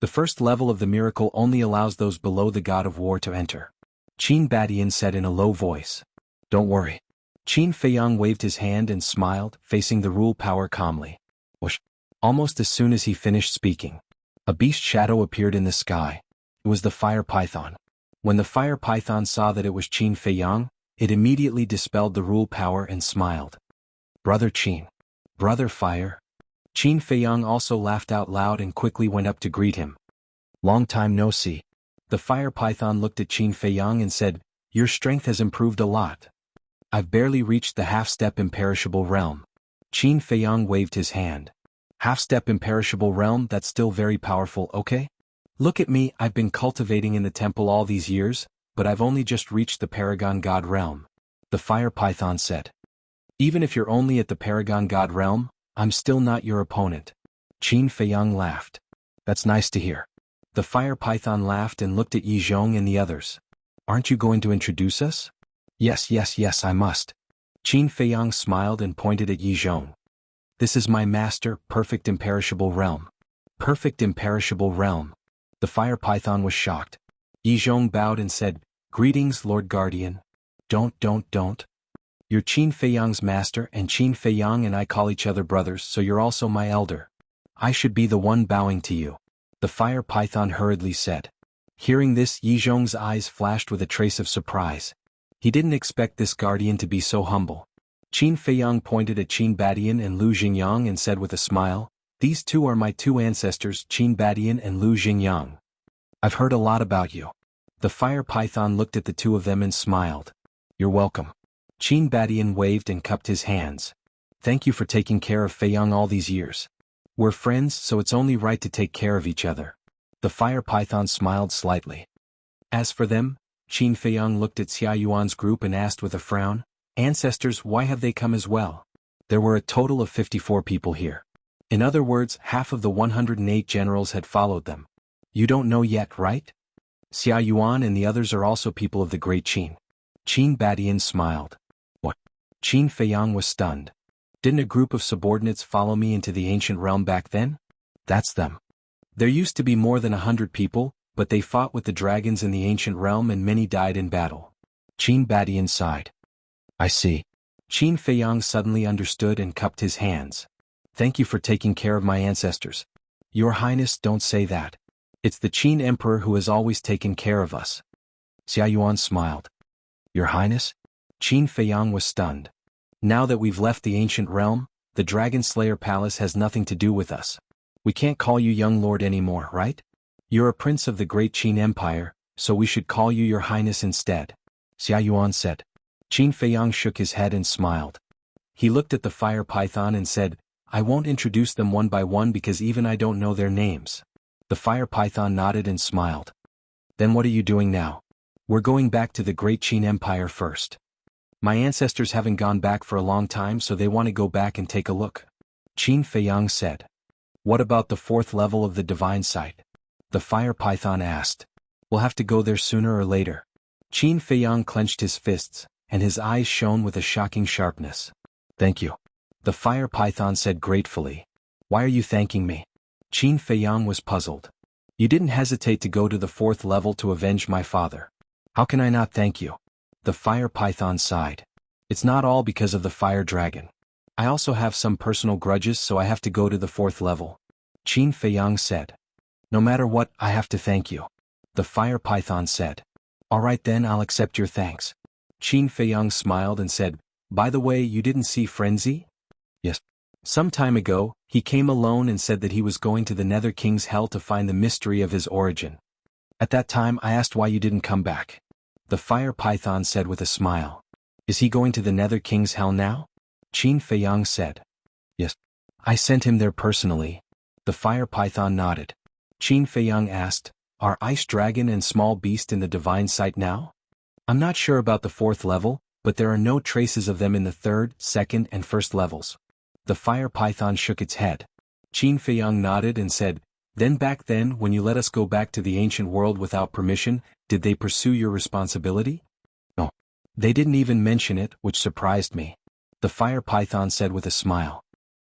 The first level of the miracle only allows those below the god of war to enter." Qin Badian said in a low voice. "Don't worry." Qin Feiyang waved his hand and smiled, facing the rule power calmly. Whoosh. Almost as soon as he finished speaking, a beast shadow appeared in the sky. It was the fire python. When the fire python saw that it was Qin Feiyang, it immediately dispelled the rule power and smiled. "Brother Qin. Brother Fire." Qin Feiyang also laughed out loud and quickly went up to greet him. "Long time no see." The fire python looked at Qin Feiyang and said, "Your strength has improved a lot. I've barely reached the half-step imperishable realm." Qin Feiyang waved his hand. "Half-step imperishable realm, that's still very powerful, okay? Look at me, I've been cultivating in the temple all these years, but I've only just reached the Paragon God realm," the fire python said. "Even if you're only at the Paragon God realm, I'm still not your opponent." Qin Feiyang laughed. "That's nice to hear." The fire python laughed and looked at Yi Zhong and the others. "Aren't you going to introduce us?" Yes, I must." Qin Feiyang smiled and pointed at Yi Zhong. "This is my master, Perfect Imperishable Realm." Perfect Imperishable Realm. The fire python was shocked. Yi Zhong bowed and said, "Greetings, Lord Guardian." Don't. You're Qin Feiyang's master, and Qin Feiyang and I call each other brothers, so you're also my elder. I should be the one bowing to you," the fire python hurriedly said. Hearing this, Yizhong's eyes flashed with a trace of surprise. He didn't expect this guardian to be so humble. Qin Feiyang pointed at Qin Badian and Lu Xingyang and said with a smile, "These two are my two ancestors, Qin Badian and Lu Xingyang. I've heard a lot about you." The fire python looked at the two of them and smiled. "You're welcome." Qin Badian waved and cupped his hands. "Thank you for taking care of Feiyang all these years. We're friends, so it's only right to take care of each other." The fire python smiled slightly. As for them, Qin Feiyang looked at Xia Yuan's group and asked with a frown, "Ancestors, why have they come as well?" There were a total of 54 people here. In other words, half of the 108 generals had followed them. "You don't know yet, right? Xia Yuan and the others are also people of the Great Qin." Qin Badian smiled. "What?" Qin Feiyang was stunned. "Didn't a group of subordinates follow me into the ancient realm back then?" "That's them. There used to be more than 100 people, but they fought with the dragons in the ancient realm and many died in battle." Qin Badian sighed. "I see." Qin Feiyang suddenly understood and cupped his hands. "Thank you for taking care of my ancestors." "Your Highness, don't say that. It's the Qin Emperor who has always taken care of us." Xia Yuan smiled. "Your Highness?" Qin Feiyang was stunned. "Now that we've left the ancient realm, the Dragon Slayer Palace has nothing to do with us. We can't call you young lord anymore, right? You're a prince of the Great Qin Empire, so we should call you your Highness instead," Xia Yuan said. Qin Feiyang shook his head and smiled. He looked at the fire python and said, "I won't introduce them one by one because even I don't know their names." The fire python nodded and smiled. "Then what are you doing now?" "We're going back to the Great Qin Empire first. My ancestors haven't gone back for a long time, so they want to go back and take a look," Qin Feiyang said. "What about the 4th level of the divine site?" the fire python asked. "We'll have to go there sooner or later." Qin Feiyang clenched his fists, and his eyes shone with a shocking sharpness. "Thank you," the fire python said gratefully. "Why are you thanking me?" Qin Feiyang was puzzled. "You didn't hesitate to go to the 4th level to avenge my father. How can I not thank you?" The fire python sighed. "It's not all because of the fire dragon. I also have some personal grudges, so I have to go to the 4th level," Qin Feiyang said. "No matter what, I have to thank you," the fire python said. "All right then, I'll accept your thanks." Qin Feiyang smiled and said, "By the way, you didn't see Frenzy?" "Yes. Some time ago, he came alone and said that he was going to the Nether King's Hell to find the mystery of his origin. At that time I asked why you didn't come back." The fire python said with a smile. "Is he going to the Nether King's Hell now?" Qin Feiyang said. "Yes. I sent him there personally." The fire python nodded. Qin Feiyang asked, "Are Ice Dragon and Small Beast in the divine site now?" "I'm not sure about the 4th level, but there are no traces of them in the 3rd, 2nd and 1st levels." The fire python shook its head. Qin Feiyang nodded and said, "Then back then, when you let us go back to the ancient world without permission, did they pursue your responsibility?" "No. They didn't even mention it, which surprised me," the fire python said with a smile.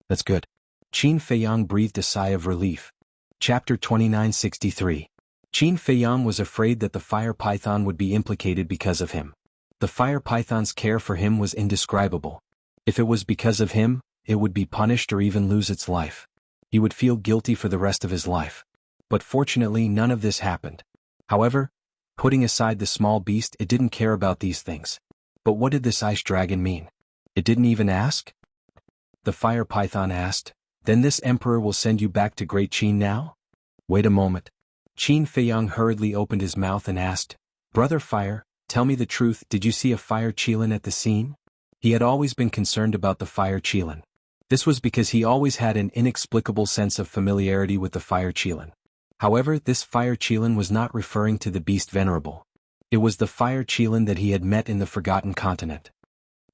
"That's good." Qin Feiyang breathed a sigh of relief. Chapter 2963. Qin Feiyang was afraid that the fire python would be implicated because of him. The fire python's care for him was indescribable. If it was because of him, it would be punished or even lose its life. He would feel guilty for the rest of his life. But fortunately none of this happened. However, putting aside the small beast, it didn't care about these things. But what did this ice dragon mean? It didn't even ask? The fire python asked, "Then this emperor will send you back to Great Qin now?" "Wait a moment." Qin Feiyang hurriedly opened his mouth and asked, "Brother Fire, tell me the truth, did you see a fire Qilin at the scene?" He had always been concerned about the fire Qilin. This was because he always had an inexplicable sense of familiarity with the fire Qilin. However, this fire Qilin was not referring to the beast venerable. It was the fire Qilin that he had met in the Forgotten Continent.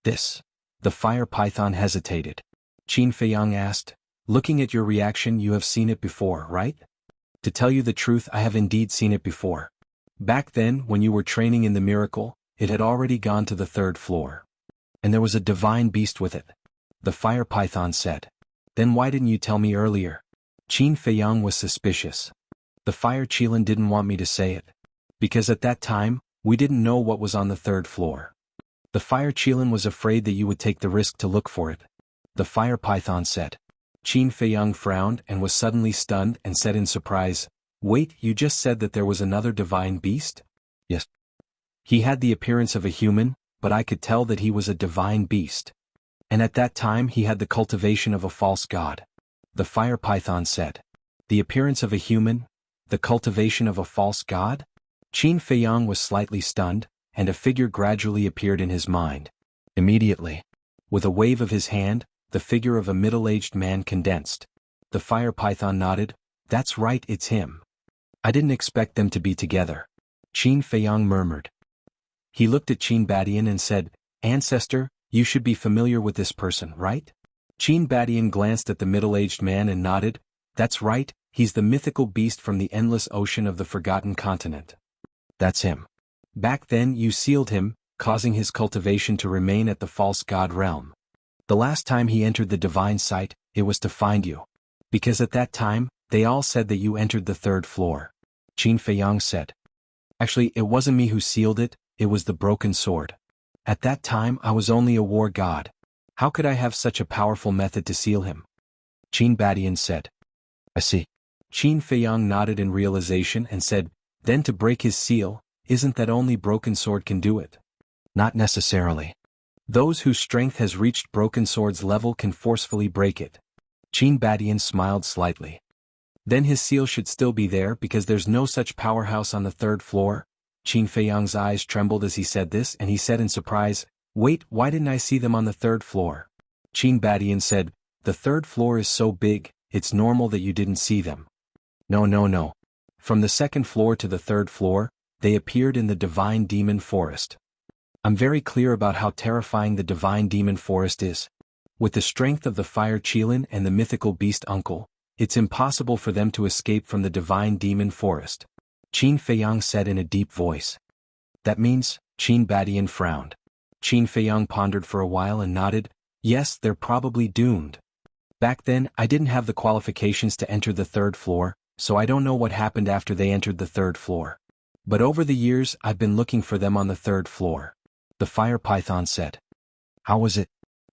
"This?" The fire python hesitated. Qin Feiyang asked, "Looking at your reaction, you have seen it before, right?" "To tell you the truth, I have indeed seen it before. Back then, when you were training in the miracle, it had already gone to the 3rd floor. And there was a divine beast with it," the fire python said. "Then why didn't you tell me earlier?" Qin Feiyang was suspicious. "The fire Qilin didn't want me to say it. Because at that time, we didn't know what was on the 3rd floor. The fire Qilin was afraid that you would take the risk to look for it," the fire python said. Qin Feiyang frowned and was suddenly stunned and said in surprise, Wait, you just said that there was another divine beast? Yes. He had the appearance of a human, but I could tell that he was a divine beast. And at that time he had the cultivation of a false god. The fire python said. The appearance of a human, the cultivation of a false god? Qin Feiyang was slightly stunned, and a figure gradually appeared in his mind. Immediately, with a wave of his hand, the figure of a middle-aged man condensed. The fire python nodded. That's right, it's him. I didn't expect them to be together. Qin Feiyang murmured. He looked at Qin Badian and said, Ancestor, you should be familiar with this person, right? Qin Badian glanced at the middle-aged man and nodded. That's right, he's the mythical beast from the endless ocean of the Forgotten Continent. That's him. Back then you sealed him, causing his cultivation to remain at the false god realm. The last time he entered the divine site, it was to find you. Because at that time, they all said that you entered the 3rd floor. Qin Feiyang said. Actually, it wasn't me who sealed it, it was the broken sword. At that time I was only a war god. How could I have such a powerful method to seal him? Qin Badian said. I see. Qin Feiyang nodded in realization and said, then to break his seal, isn't that only broken sword can do it? Not necessarily. Those whose strength has reached broken sword's level can forcefully break it. Qin Badian smiled slightly. Then his seal should still be there because there's no such powerhouse on the 3rd floor. Qin Feiyang's eyes trembled as he said this and he said in surprise, wait, why didn't I see them on the 3rd floor? Qin Badian said, the 3rd floor is so big, it's normal that you didn't see them. No. From the 2nd floor to the 3rd floor, they appeared in the divine demon forest. I'm very clear about how terrifying the divine demon forest is. With the strength of the fire Qilin and the mythical beast uncle, it's impossible for them to escape from the divine demon forest. Qin Feiyang said in a deep voice. That means, Qin Badian frowned. Qin Feiyang pondered for a while and nodded, yes, they're probably doomed. Back then, I didn't have the qualifications to enter the 3rd floor, so I don't know what happened after they entered the 3rd floor. But over the years, I've been looking for them on the 3rd floor. The fire python said. How was it?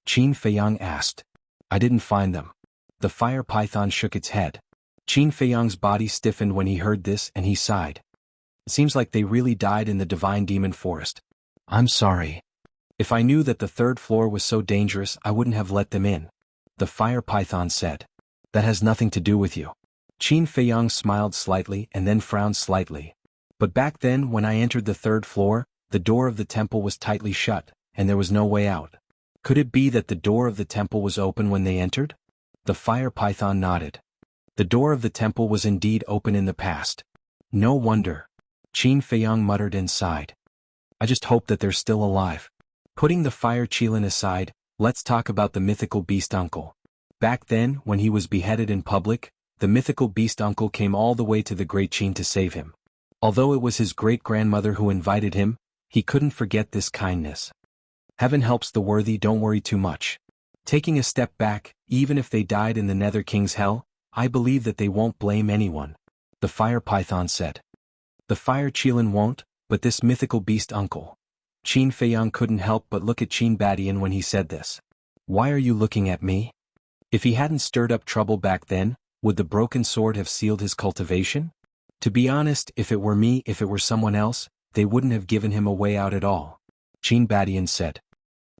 Qin Feiyang asked. I didn't find them. The fire python shook its head. Qin Feiyang's body stiffened when he heard this and he sighed. It seems like they really died in the divine demon forest. I'm sorry. If I knew that the 3rd floor was so dangerous I wouldn't have let them in. The fire python said. That has nothing to do with you. Qin Feiyang smiled slightly and then frowned slightly. But back then when I entered the 3rd floor, the door of the temple was tightly shut, and there was no way out. Could it be that the door of the temple was open when they entered? The fire python nodded. The door of the temple was indeed open in the past. No wonder. Qin Feiyang muttered and sighed. I just hope that they're still alive. Putting the fire Qilin aside, let's talk about the mythical beast uncle. Back then, when he was beheaded in public, the mythical beast uncle came all the way to the Great Qin to save him. Although it was his great-grandmother who invited him, he couldn't forget this kindness. Heaven helps the worthy, don't worry too much. Taking a step back, even if they died in the Nether King's hell, I believe that they won't blame anyone. The fire python said. The fire Qilin won't, but this mythical beast uncle. Qin Feiyang couldn't help but look at Qin Badian when he said this. Why are you looking at me? If he hadn't stirred up trouble back then, would the broken sword have sealed his cultivation? To be honest, if it were me, if it were someone else, they wouldn't have given him a way out at all. Qin Badian said.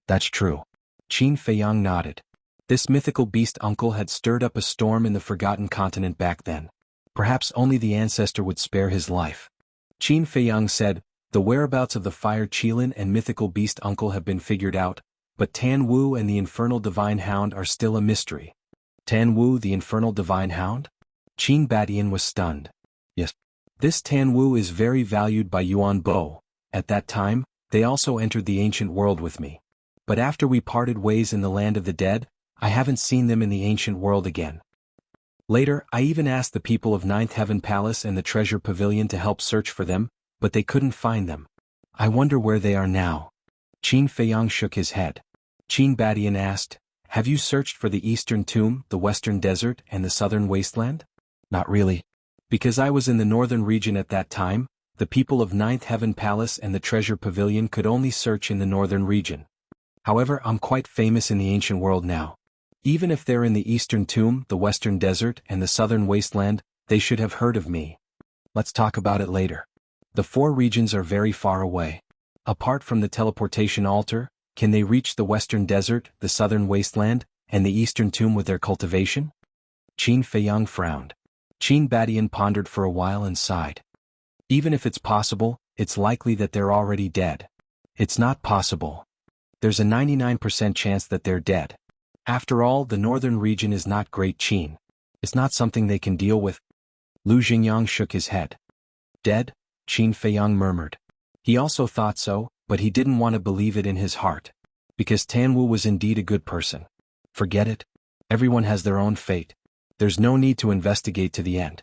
That's true. Qin Feiyang nodded. This mythical beast uncle had stirred up a storm in the Forgotten Continent back then. Perhaps only the ancestor would spare his life. Qin Feiyang said, the whereabouts of the fire Qilin and mythical beast uncle have been figured out, but Tan Wu and the infernal divine hound are still a mystery. Tan Wu, the infernal divine hound? Qin Badian was stunned. Yes. This Tan Wu is very valued by Yuan Bo. At that time, they also entered the ancient world with me. But after we parted ways in the land of the dead, I haven't seen them in the ancient world again. Later, I even asked the people of Ninth Heaven Palace and the Treasure Pavilion to help search for them, but they couldn't find them. I wonder where they are now. Qin Feiyang shook his head. Qin Badian asked, have you searched for the eastern tomb, the western desert, and the southern wasteland? Not really. Because I was in the northern region at that time, the people of Ninth Heaven Palace and the Treasure Pavilion could only search in the northern region. However, I'm quite famous in the ancient world now. Even if they're in the eastern tomb, the western desert, and the southern wasteland, they should have heard of me. Let's talk about it later. The four regions are very far away. Apart from the teleportation altar, can they reach the western desert, the southern wasteland, and the eastern tomb with their cultivation? Qin Feiyang frowned. Qin Badian pondered for a while and sighed. Even if it's possible, it's likely that they're already dead. It's not possible. There's a 99% chance that they're dead. After all, the northern region is not Great Qin. It's not something they can deal with. Lu Xingyang shook his head. Dead? Qin Feiyang murmured. He also thought so, but he didn't want to believe it in his heart. Because Tanwu was indeed a good person. Forget it. Everyone has their own fate. There's no need to investigate to the end.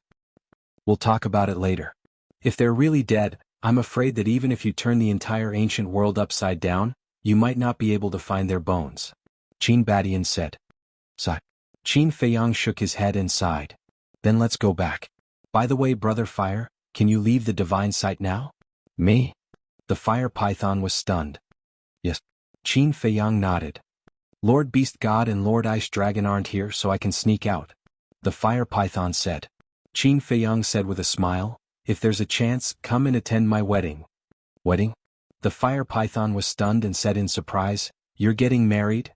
We'll talk about it later. If they're really dead, I'm afraid that even if you turn the entire ancient world upside down, you might not be able to find their bones. Qin Badian said. Sigh. Qin Feiyang shook his head and sighed. Then let's go back. By the way, Brother Fire, can you leave the divine site now? Me? The fire python was stunned. Yes. Qin Feiyang nodded. Lord Beast God and Lord Ice Dragon aren't here, so I can sneak out. The fire python said. Qin Feiyang said with a smile, if there's a chance, come and attend my wedding. Wedding? The fire python was stunned and said in surprise, you're getting married?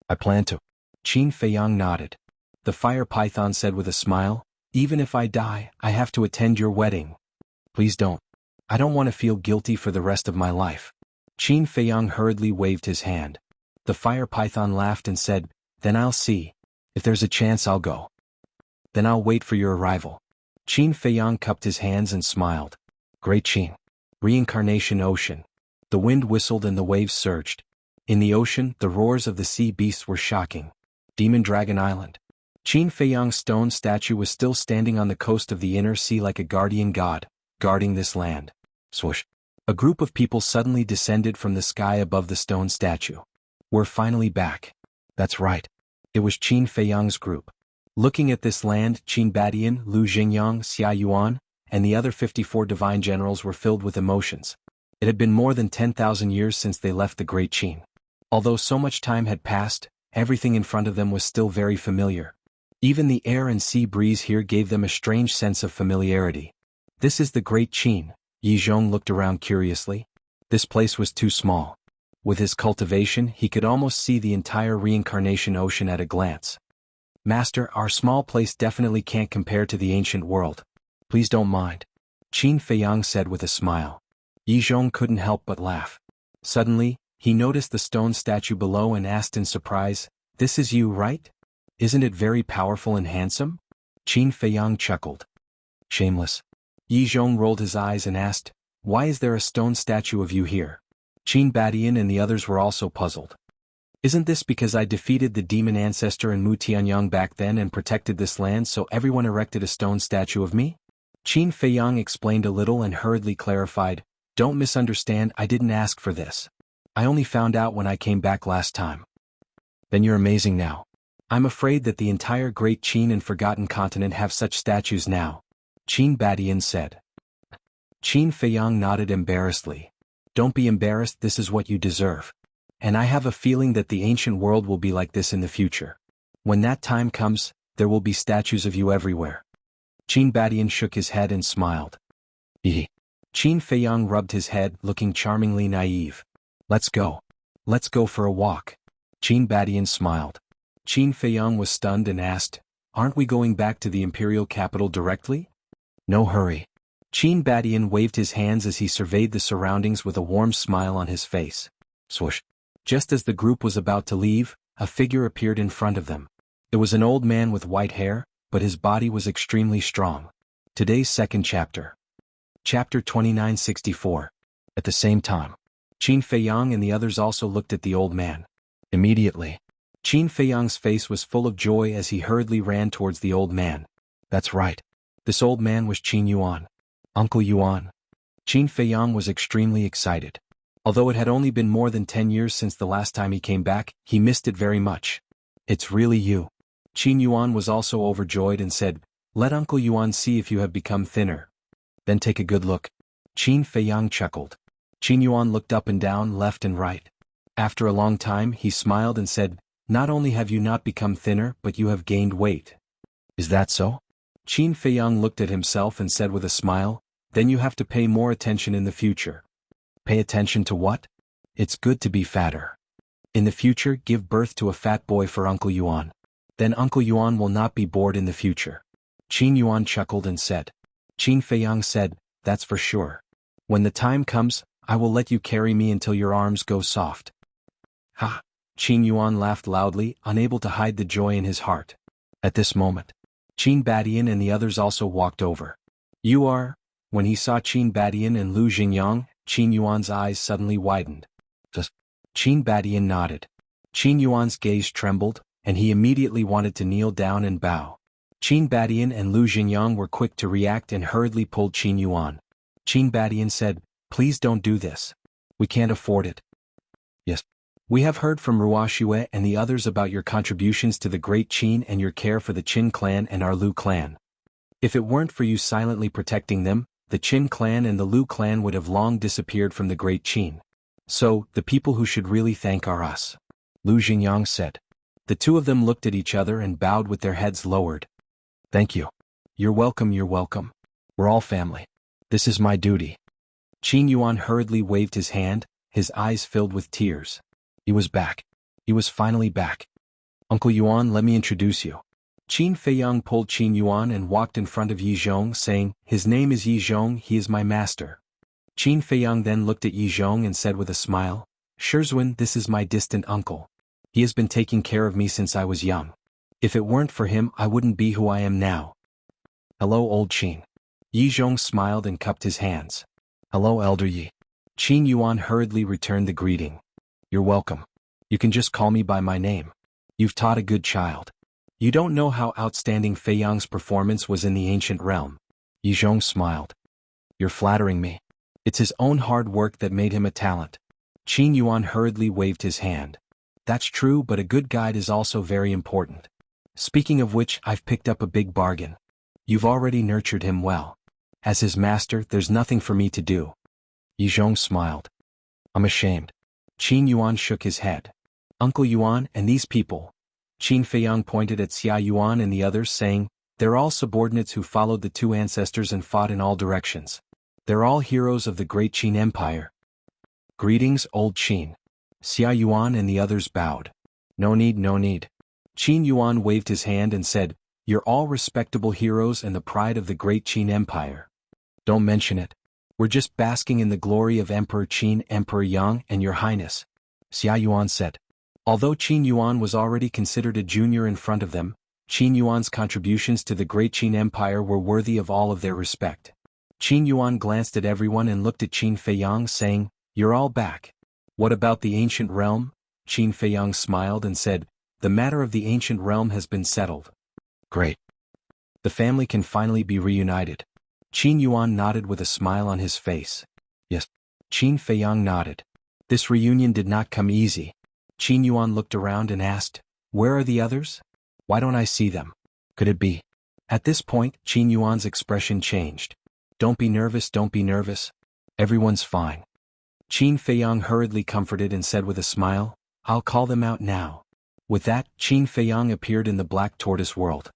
I plan to. Qin Feiyang nodded. The fire python said with a smile, even if I die, I have to attend your wedding. Please don't. I don't want to feel guilty for the rest of my life. Qin Feiyang hurriedly waved his hand. The fire python laughed and said, then I'll see. If there's a chance, I'll go. Then I'll wait for your arrival. Qin Feiyang cupped his hands and smiled. Great Qin. Reincarnation Ocean. The wind whistled and the waves surged. In the ocean, the roars of the sea beasts were shocking. Demon Dragon Island. Qin Feiyang's stone statue was still standing on the coast of the inner sea like a guardian god, guarding this land. Swoosh. A group of people suddenly descended from the sky above the stone statue. We're finally back. That's right. It was Qin Feiyang's group. Looking at this land, Qin Badian, Lu Xingyang, Xia Yuan, and the other 54 divine generals were filled with emotions. It had been more than 10,000 years since they left the Great Qin. Although so much time had passed, everything in front of them was still very familiar. Even the air and sea breeze here gave them a strange sense of familiarity. This is the Great Qin. Yi Zhong looked around curiously. This place was too small. With his cultivation, he could almost see the entire reincarnation ocean at a glance. Master, our small place definitely can't compare to the ancient world. Please don't mind. Qin Feiyang said with a smile. Yi Zhong couldn't help but laugh. Suddenly, he noticed the stone statue below and asked in surprise, this is you, right? Isn't it very powerful and handsome? Qin Feiyang chuckled. Shameless. Yi Zhong rolled his eyes and asked, why is there a stone statue of you here? Qin Badian and the others were also puzzled. Isn't this because I defeated the demon ancestor in Mu Tianyang back then and protected this land, so everyone erected a stone statue of me? Qin Feiyang explained a little and hurriedly clarified, don't misunderstand, I didn't ask for this. I only found out when I came back last time. Then you're amazing now. I'm afraid that the entire Great Qin and Forgotten Continent have such statues now. Qin Badian said. Qin Feiyang nodded embarrassedly. Don't be embarrassed, this is what you deserve. And I have a feeling that the ancient world will be like this in the future. When that time comes, there will be statues of you everywhere. Qin Badian shook his head and smiled. Qin Feiyang rubbed his head, looking charmingly naive. Let's go. Let's go for a walk. Qin Badian smiled. Qin Feiyang was stunned and asked, aren't we going back to the imperial capital directly? No hurry. Qin Badian waved his hands as he surveyed the surroundings with a warm smile on his face. Swoosh. Just as the group was about to leave, a figure appeared in front of them. It was an old man with white hair, but his body was extremely strong. Today's second chapter. Chapter 2964. At the same time, Qin Feiyang and the others also looked at the old man. Immediately, Qin Feiyang's face was full of joy as he hurriedly ran towards the old man. That's right. This old man was Qin Yuan. Uncle Yuan. Qin Feiyang was extremely excited. Although it had only been more than 10 years since the last time he came back, he missed it very much. It's really you. Qin Yuan was also overjoyed and said, let Uncle Yuan see if you have become thinner. Then take a good look. Qin Feiyang chuckled. Qin Yuan looked up and down, left and right. After a long time, he smiled and said, not only have you not become thinner, but you have gained weight. Is that so? Qin Feiyang looked at himself and said with a smile, then you have to pay more attention in the future. Pay attention to what? It's good to be fatter. In the future, give birth to a fat boy for Uncle Yuan. Then Uncle Yuan will not be bored in the future. Qin Yuan chuckled and said. Qin Feiyang said, that's for sure. When the time comes, I will let you carry me until your arms go soft. Ha! Qin Yuan laughed loudly, unable to hide the joy in his heart. At this moment, Qin Badian and the others also walked over. You are? When he saw Qin Badian and Lu Xingyang, Qin Yuan's eyes suddenly widened. Qin Badian nodded. Qin Yuan's gaze trembled, and he immediately wanted to kneel down and bow. Qin Badian and Lu Xingyang were quick to react and hurriedly pulled Qin Yuan. Qin Badian said, please don't do this. We can't afford it. Yes. We have heard from Ruoxue and the others about your contributions to the Great Qin and your care for the Qin clan and our Lu clan. If it weren't for you silently protecting them, the Qin clan and the Lu clan would have long disappeared from the Great Qin. So, the people who should really thank are us. Lu Xingyang said. The two of them looked at each other and bowed with their heads lowered. Thank you. You're welcome, you're welcome. We're all family. This is my duty. Qin Yuan hurriedly waved his hand, his eyes filled with tears. He was back. He was finally back. Uncle Yuan, let me introduce you. Qin Feiyang pulled Qin Yuan and walked in front of Yi Zhong, saying, his name is Yi Zhong, he is my master. Qin Feiyang then looked at Yi Zhong and said with a smile, Swordsman, this is my distant uncle. He has been taking care of me since I was young. If it weren't for him, I wouldn't be who I am now. Hello, old Qin. Yi Zhong smiled and cupped his hands. Hello, Elder Yi. Qin Yuan hurriedly returned the greeting. You're welcome. You can just call me by my name. You've taught a good child. You don't know how outstanding Feiyang's performance was in the ancient realm. Yi Zhong smiled. You're flattering me. It's his own hard work that made him a talent. Qin Yuan hurriedly waved his hand. That's true, but a good guide is also very important. Speaking of which, I've picked up a big bargain. You've already nurtured him well. As his master, there's nothing for me to do. Yi Zhong smiled. I'm ashamed. Qin Yuan shook his head. Uncle Yuan and these people. Qin Feiyang pointed at Xia Yuan and the others, saying, they're all subordinates who followed the two ancestors and fought in all directions. They're all heroes of the Great Qin Empire. Greetings, old Qin. Xia Yuan and the others bowed. No need, no need. Qin Yuan waved his hand and said, you're all respectable heroes and the pride of the Great Qin Empire. Don't mention it. We're just basking in the glory of Emperor Qin, Emperor Yang, and your highness. Xia Yuan said. Although Qin Yuan was already considered a junior in front of them, Qin Yuan's contributions to the Great Qin Empire were worthy of all of their respect. Qin Yuan glanced at everyone and looked at Qin Feiyang, saying, you're all back. What about the ancient realm? Qin Feiyang smiled and said, the matter of the ancient realm has been settled. Great. The family can finally be reunited. Qin Yuan nodded with a smile on his face. Yes. Qin Feiyang nodded. This reunion did not come easy. Qin Yuan looked around and asked, where are the others? Why don't I see them? Could it be? At this point, Qin Yuan's expression changed. Don't be nervous, don't be nervous. Everyone's fine. Qin Feiyang hurriedly comforted and said with a smile, I'll call them out now. With that, Qin Feiyang appeared in the black tortoise world.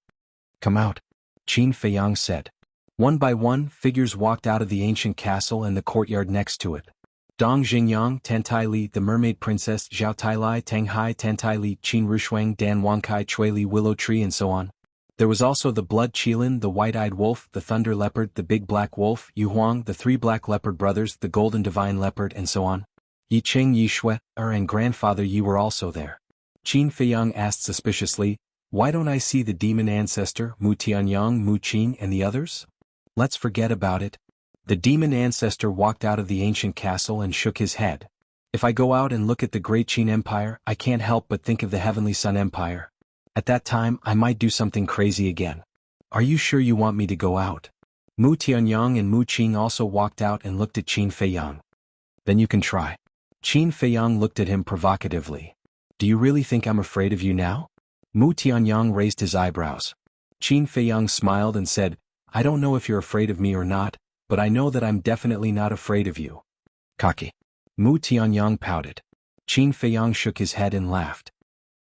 Come out. Qin Feiyang said. One by one, figures walked out of the ancient castle and the courtyard next to it. Dong Xingyang, Tentai Li, the mermaid princess, Zhao Tailai, Tang Hai, Tentai Li, Qin Rushuang, Dan Wangkai, Chui Li, Willow Tree, and so on. There was also the blood Qilin, the white-eyed wolf, the thunder leopard, the big black wolf, Yu Huang, the three black leopard brothers, the golden divine leopard, and so on. Yi Qing, Yi Shui, and grandfather Yi were also there. Qin Feiyang asked suspiciously, why don't I see the demon ancestor, Mu Tianyang, Mu Qing, and the others? Let's forget about it. The demon ancestor walked out of the ancient castle and shook his head. If I go out and look at the Great Qin Empire, I can't help but think of the Heavenly Sun Empire. At that time, I might do something crazy again. Are you sure you want me to go out? Mu Tianyang and Mu Qing also walked out and looked at Qin Feiyang. Then you can try. Qin Feiyang looked at him provocatively. Do you really think I'm afraid of you now? Mu Tianyang raised his eyebrows. Qin Feiyang smiled and said, I don't know if you're afraid of me or not, but I know that I'm definitely not afraid of you. Cocky. Mu Tianyang pouted. Qin Feiyang shook his head and laughed.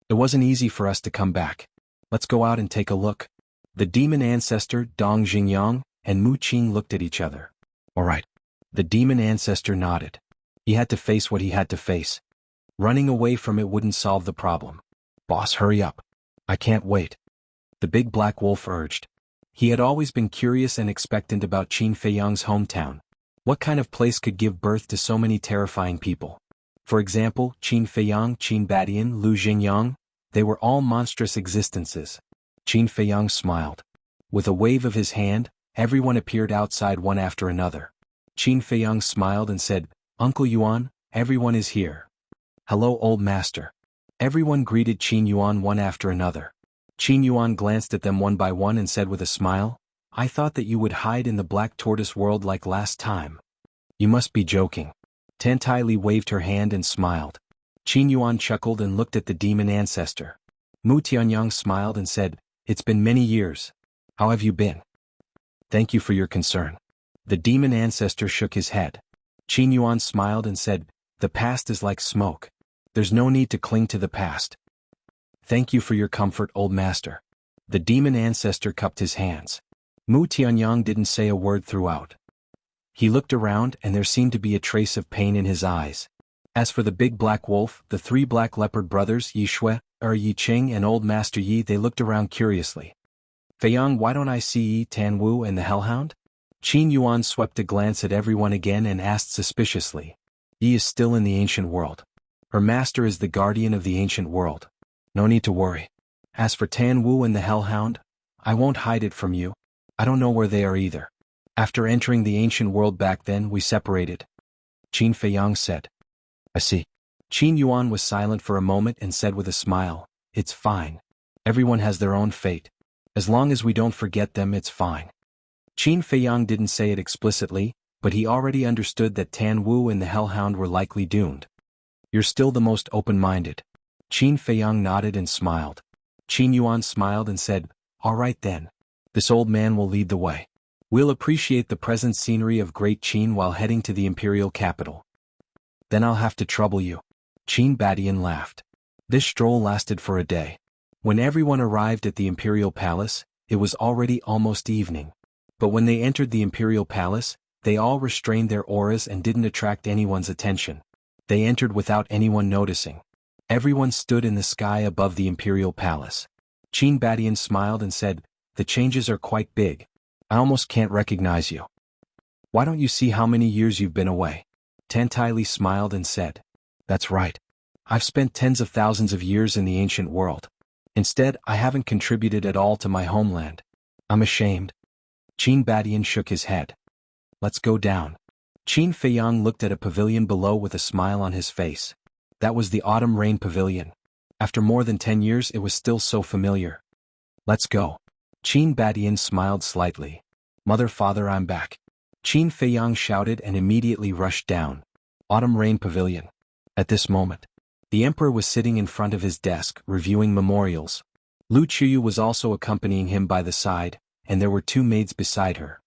It wasn't easy for us to come back. Let's go out and take a look. The demon ancestor, Dong Xingyang, and Mu Qing looked at each other. All right. The demon ancestor nodded. He had to face what he had to face. Running away from it wouldn't solve the problem. Boss, hurry up. I can't wait. The big black wolf urged. He had always been curious and expectant about Qin Feiyang's hometown. What kind of place could give birth to so many terrifying people? For example, Qin Feiyang, Qin Badian, Lu Jingyang, they were all monstrous existences. Qin Feiyang smiled. With a wave of his hand, everyone appeared outside one after another. Qin Feiyang smiled and said, Uncle Yuan, everyone is here. Hello, old master. Everyone greeted Qin Yuan one after another. Qin Yuan glanced at them one by one and said with a smile, I thought that you would hide in the black tortoise world like last time. You must be joking. Tan Tai Li waved her hand and smiled. Qin Yuan chuckled and looked at the demon ancestor. Mu Tianyang smiled and said, It's been many years. How have you been? Thank you for your concern. The demon ancestor shook his head. Qin Yuan smiled and said, The past is like smoke. There's no need to cling to the past. Thank you for your comfort, old master. The demon ancestor cupped his hands. Mu Tianyang didn't say a word throughout. He looked around and there seemed to be a trace of pain in his eyes. As for the big black wolf, the three black leopard brothers, Yi Shui, Yi Qing and old master Yi, they looked around curiously. Feiyang, why don't I see Yi Tan Wu and the hellhound? Qin Yuan swept a glance at everyone again and asked suspiciously. Yi is still in the ancient world. Her master is the guardian of the ancient world. No need to worry. As for Tan Wu and the hellhound, I won't hide it from you. I don't know where they are either. After entering the ancient world back then, we separated. Qin Feiyang said. I see. Qin Yuan was silent for a moment and said with a smile, It's fine. Everyone has their own fate. As long as we don't forget them, it's fine. Qin Feiyang didn't say it explicitly, but he already understood that Tan Wu and the hellhound were likely doomed. You're still the most open-minded. Qin Feiyang nodded and smiled. Qin Yuan smiled and said, All right then. This old man will lead the way. We'll appreciate the present scenery of Great Qin while heading to the imperial capital. Then I'll have to trouble you. Qin Badian laughed. This stroll lasted for a day. When everyone arrived at the imperial palace, it was already almost evening. But when they entered the imperial palace, they all restrained their auras and didn't attract anyone's attention. They entered without anyone noticing. Everyone stood in the sky above the imperial palace. Qin Badian smiled and said, The changes are quite big. I almost can't recognize you. Why don't you see how many years you've been away? Tan Tai Li smiled and said, That's right. I've spent tens of thousands of years in the ancient world. Instead, I haven't contributed at all to my homeland. I'm ashamed. Qin Badian shook his head. Let's go down. Qin Feiyang looked at a pavilion below with a smile on his face. That was the Autumn Rain Pavilion. After more than 10 years, it was still so familiar. Let's go. Qin Badian smiled slightly. Mother, father, I'm back. Qin Feiyang shouted and immediately rushed down. Autumn Rain Pavilion. At this moment, the emperor was sitting in front of his desk, reviewing memorials. Lu Qiyu was also accompanying him by the side, and there were two maids beside her.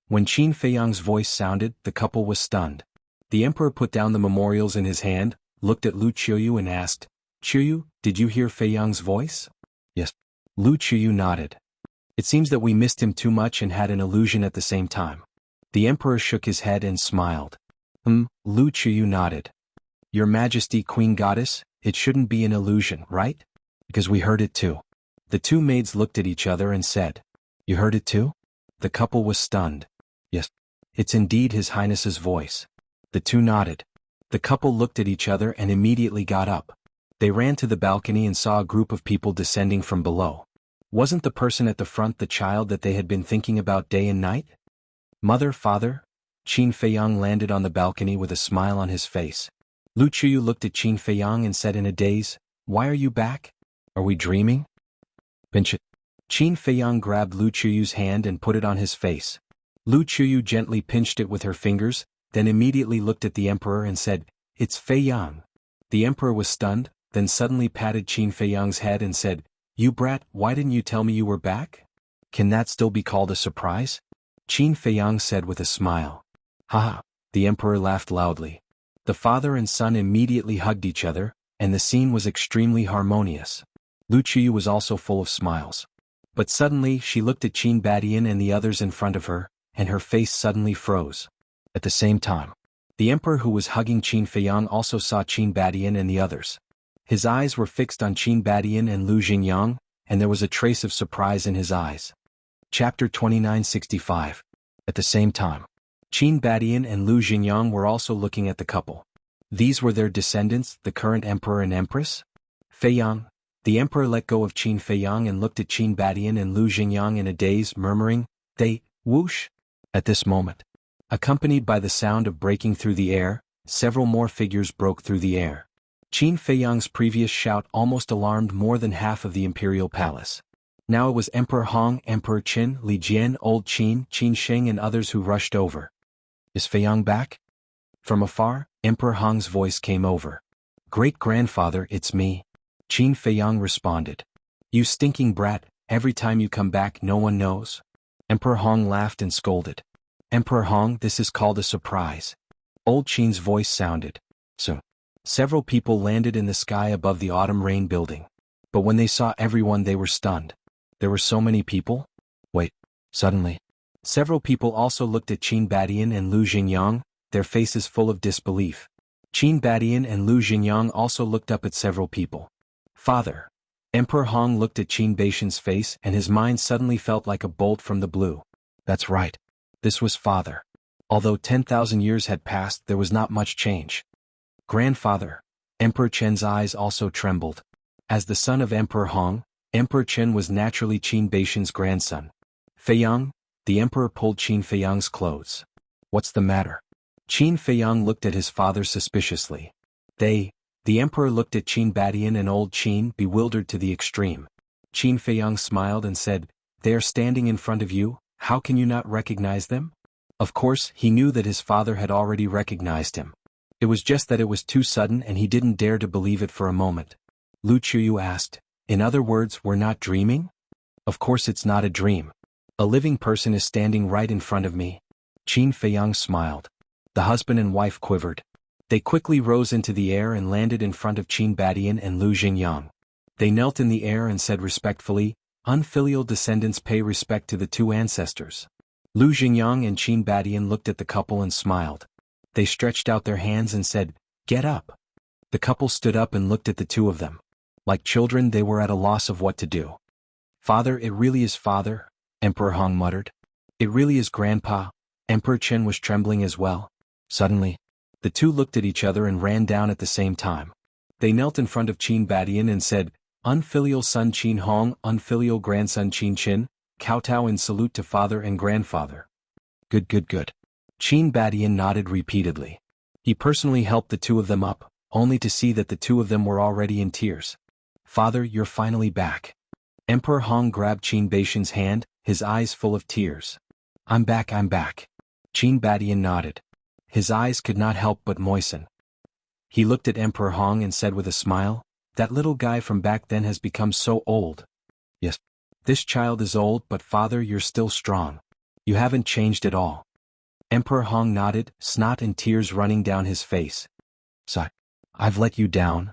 When Qin Feiyang's voice sounded, the couple was stunned. The emperor put down the memorials in his hand, looked at Lu Qiyu and asked, Qiyu, did you hear Feiyang's voice? Yes. Lu Qiyu nodded. It seems that we missed him too much and had an illusion at the same time. The emperor shook his head and smiled. Lu Qiyu nodded. Your Majesty, Queen Goddess, it shouldn't be an illusion, right? Because we heard it too. The two maids looked at each other and said, You heard it too? The couple was stunned. Yes. It's indeed His Highness's voice. The two nodded. The couple looked at each other and immediately got up. They ran to the balcony and saw a group of people descending from below. Wasn't the person at the front the child that they had been thinking about day and night? Mother, father? Qin Feiyang landed on the balcony with a smile on his face. Lu Qiyu looked at Qin Feiyang and said in a daze, Why are you back? Are we dreaming? Pinch it. Qin Feiyang grabbed Lu Qiyu's hand and put it on his face. Lu Qiyu gently pinched it with her fingers, then immediately looked at the emperor and said, It's Feiyang. The emperor was stunned, then suddenly patted Qin Feiyang's head and said, You brat, why didn't you tell me you were back? Can that still be called a surprise? Qin Feiyang said with a smile. Haha, the emperor laughed loudly. The father and son immediately hugged each other, and the scene was extremely harmonious. Lu Qiyu was also full of smiles. But suddenly she looked at Qin Badian and the others in front of her, and her face suddenly froze. At the same time, the emperor who was hugging Qin Feiyang also saw Qin Badian and the others. His eyes were fixed on Qin Badian and Lu Xingyang, and there was a trace of surprise in his eyes. Chapter 2965. At the same time, Qin Badian and Lu Xingyang were also looking at the couple. These were their descendants, the current emperor and empress? Feiyang. The emperor let go of Qin Feiyang and looked at Qin Badian and Lu Xingyang in a daze, murmuring, "They, whoosh." At this moment, accompanied by the sound of breaking through the air, several more figures broke through the air. Qin Feiyang's previous shout almost alarmed more than half of the imperial palace. Now it was Emperor Hong, Emperor Qin, Li Jian, Old Qin, Qin Sheng and others who rushed over. "Is Feiyang back?" From afar, Emperor Hong's voice came over. "Great-grandfather, it's me." Qin Feiyang responded. "You stinking brat, every time you come back no one knows?" Emperor Hong laughed and scolded. "Emperor Hong, this is called a surprise." Old Qin's voice sounded. So, several people landed in the sky above the autumn rain building. But when they saw everyone they were stunned. There were so many people? Wait. Suddenly, several people also looked at Qin Badian and Lu Xingyang, their faces full of disbelief. Qin Badian and Lu Xingyang also looked up at several people. "Father." Emperor Hong looked at Qin Baishan's face and his mind suddenly felt like a bolt from the blue. That's right. This was father. Although 10,000 years had passed, there was not much change. "Grandfather." Emperor Chen's eyes also trembled. As the son of Emperor Hong, Emperor Chen was naturally Qin Baishan's grandson. "Feiyang?" The emperor pulled Qin Feiyang's clothes. "What's the matter?" Qin Feiyang looked at his father suspiciously. The emperor looked at Qin Badian and Old Qin, bewildered to the extreme. Qin Feiyang smiled and said, "They are standing in front of you, how can you not recognize them?" Of course, he knew that his father had already recognized him. It was just that it was too sudden and he didn't dare to believe it for a moment. Lu Chuyu asked, "In other words, we're not dreaming?" "Of course it's not a dream. A living person is standing right in front of me." Qin Feiyang smiled. The husband and wife quivered. They quickly rose into the air and landed in front of Qin Badian and Lu Xingyang. They knelt in the air and said respectfully, "Unfilial descendants pay respect to the two ancestors." Lu Xingyang and Qin Badian looked at the couple and smiled. They stretched out their hands and said, "Get up." The couple stood up and looked at the two of them. Like children, they were at a loss of what to do. "Father, it really is father," Emperor Hong muttered. "It really is grandpa." Emperor Chen was trembling as well. Suddenly, the two looked at each other and ran down at the same time. They knelt in front of Qin Badian and said, "Unfilial son Qin Hong, unfilial grandson Qin Qin, kowtow in salute to father and grandfather." Good. Qin Badian nodded repeatedly. He personally helped the two of them up, only to see that the two of them were already in tears. "Father, you're finally back." Emperor Hong grabbed Qin Baishan's hand, his eyes full of tears. I'm back." Qin Badian nodded. His eyes could not help but moisten. He looked at Emperor Hong and said with a smile, "That little guy from back then has become so old." "Yes. This child is old, but father, you're still strong. You haven't changed at all." Emperor Hong nodded, snot and tears running down his face. "So, I've let you down.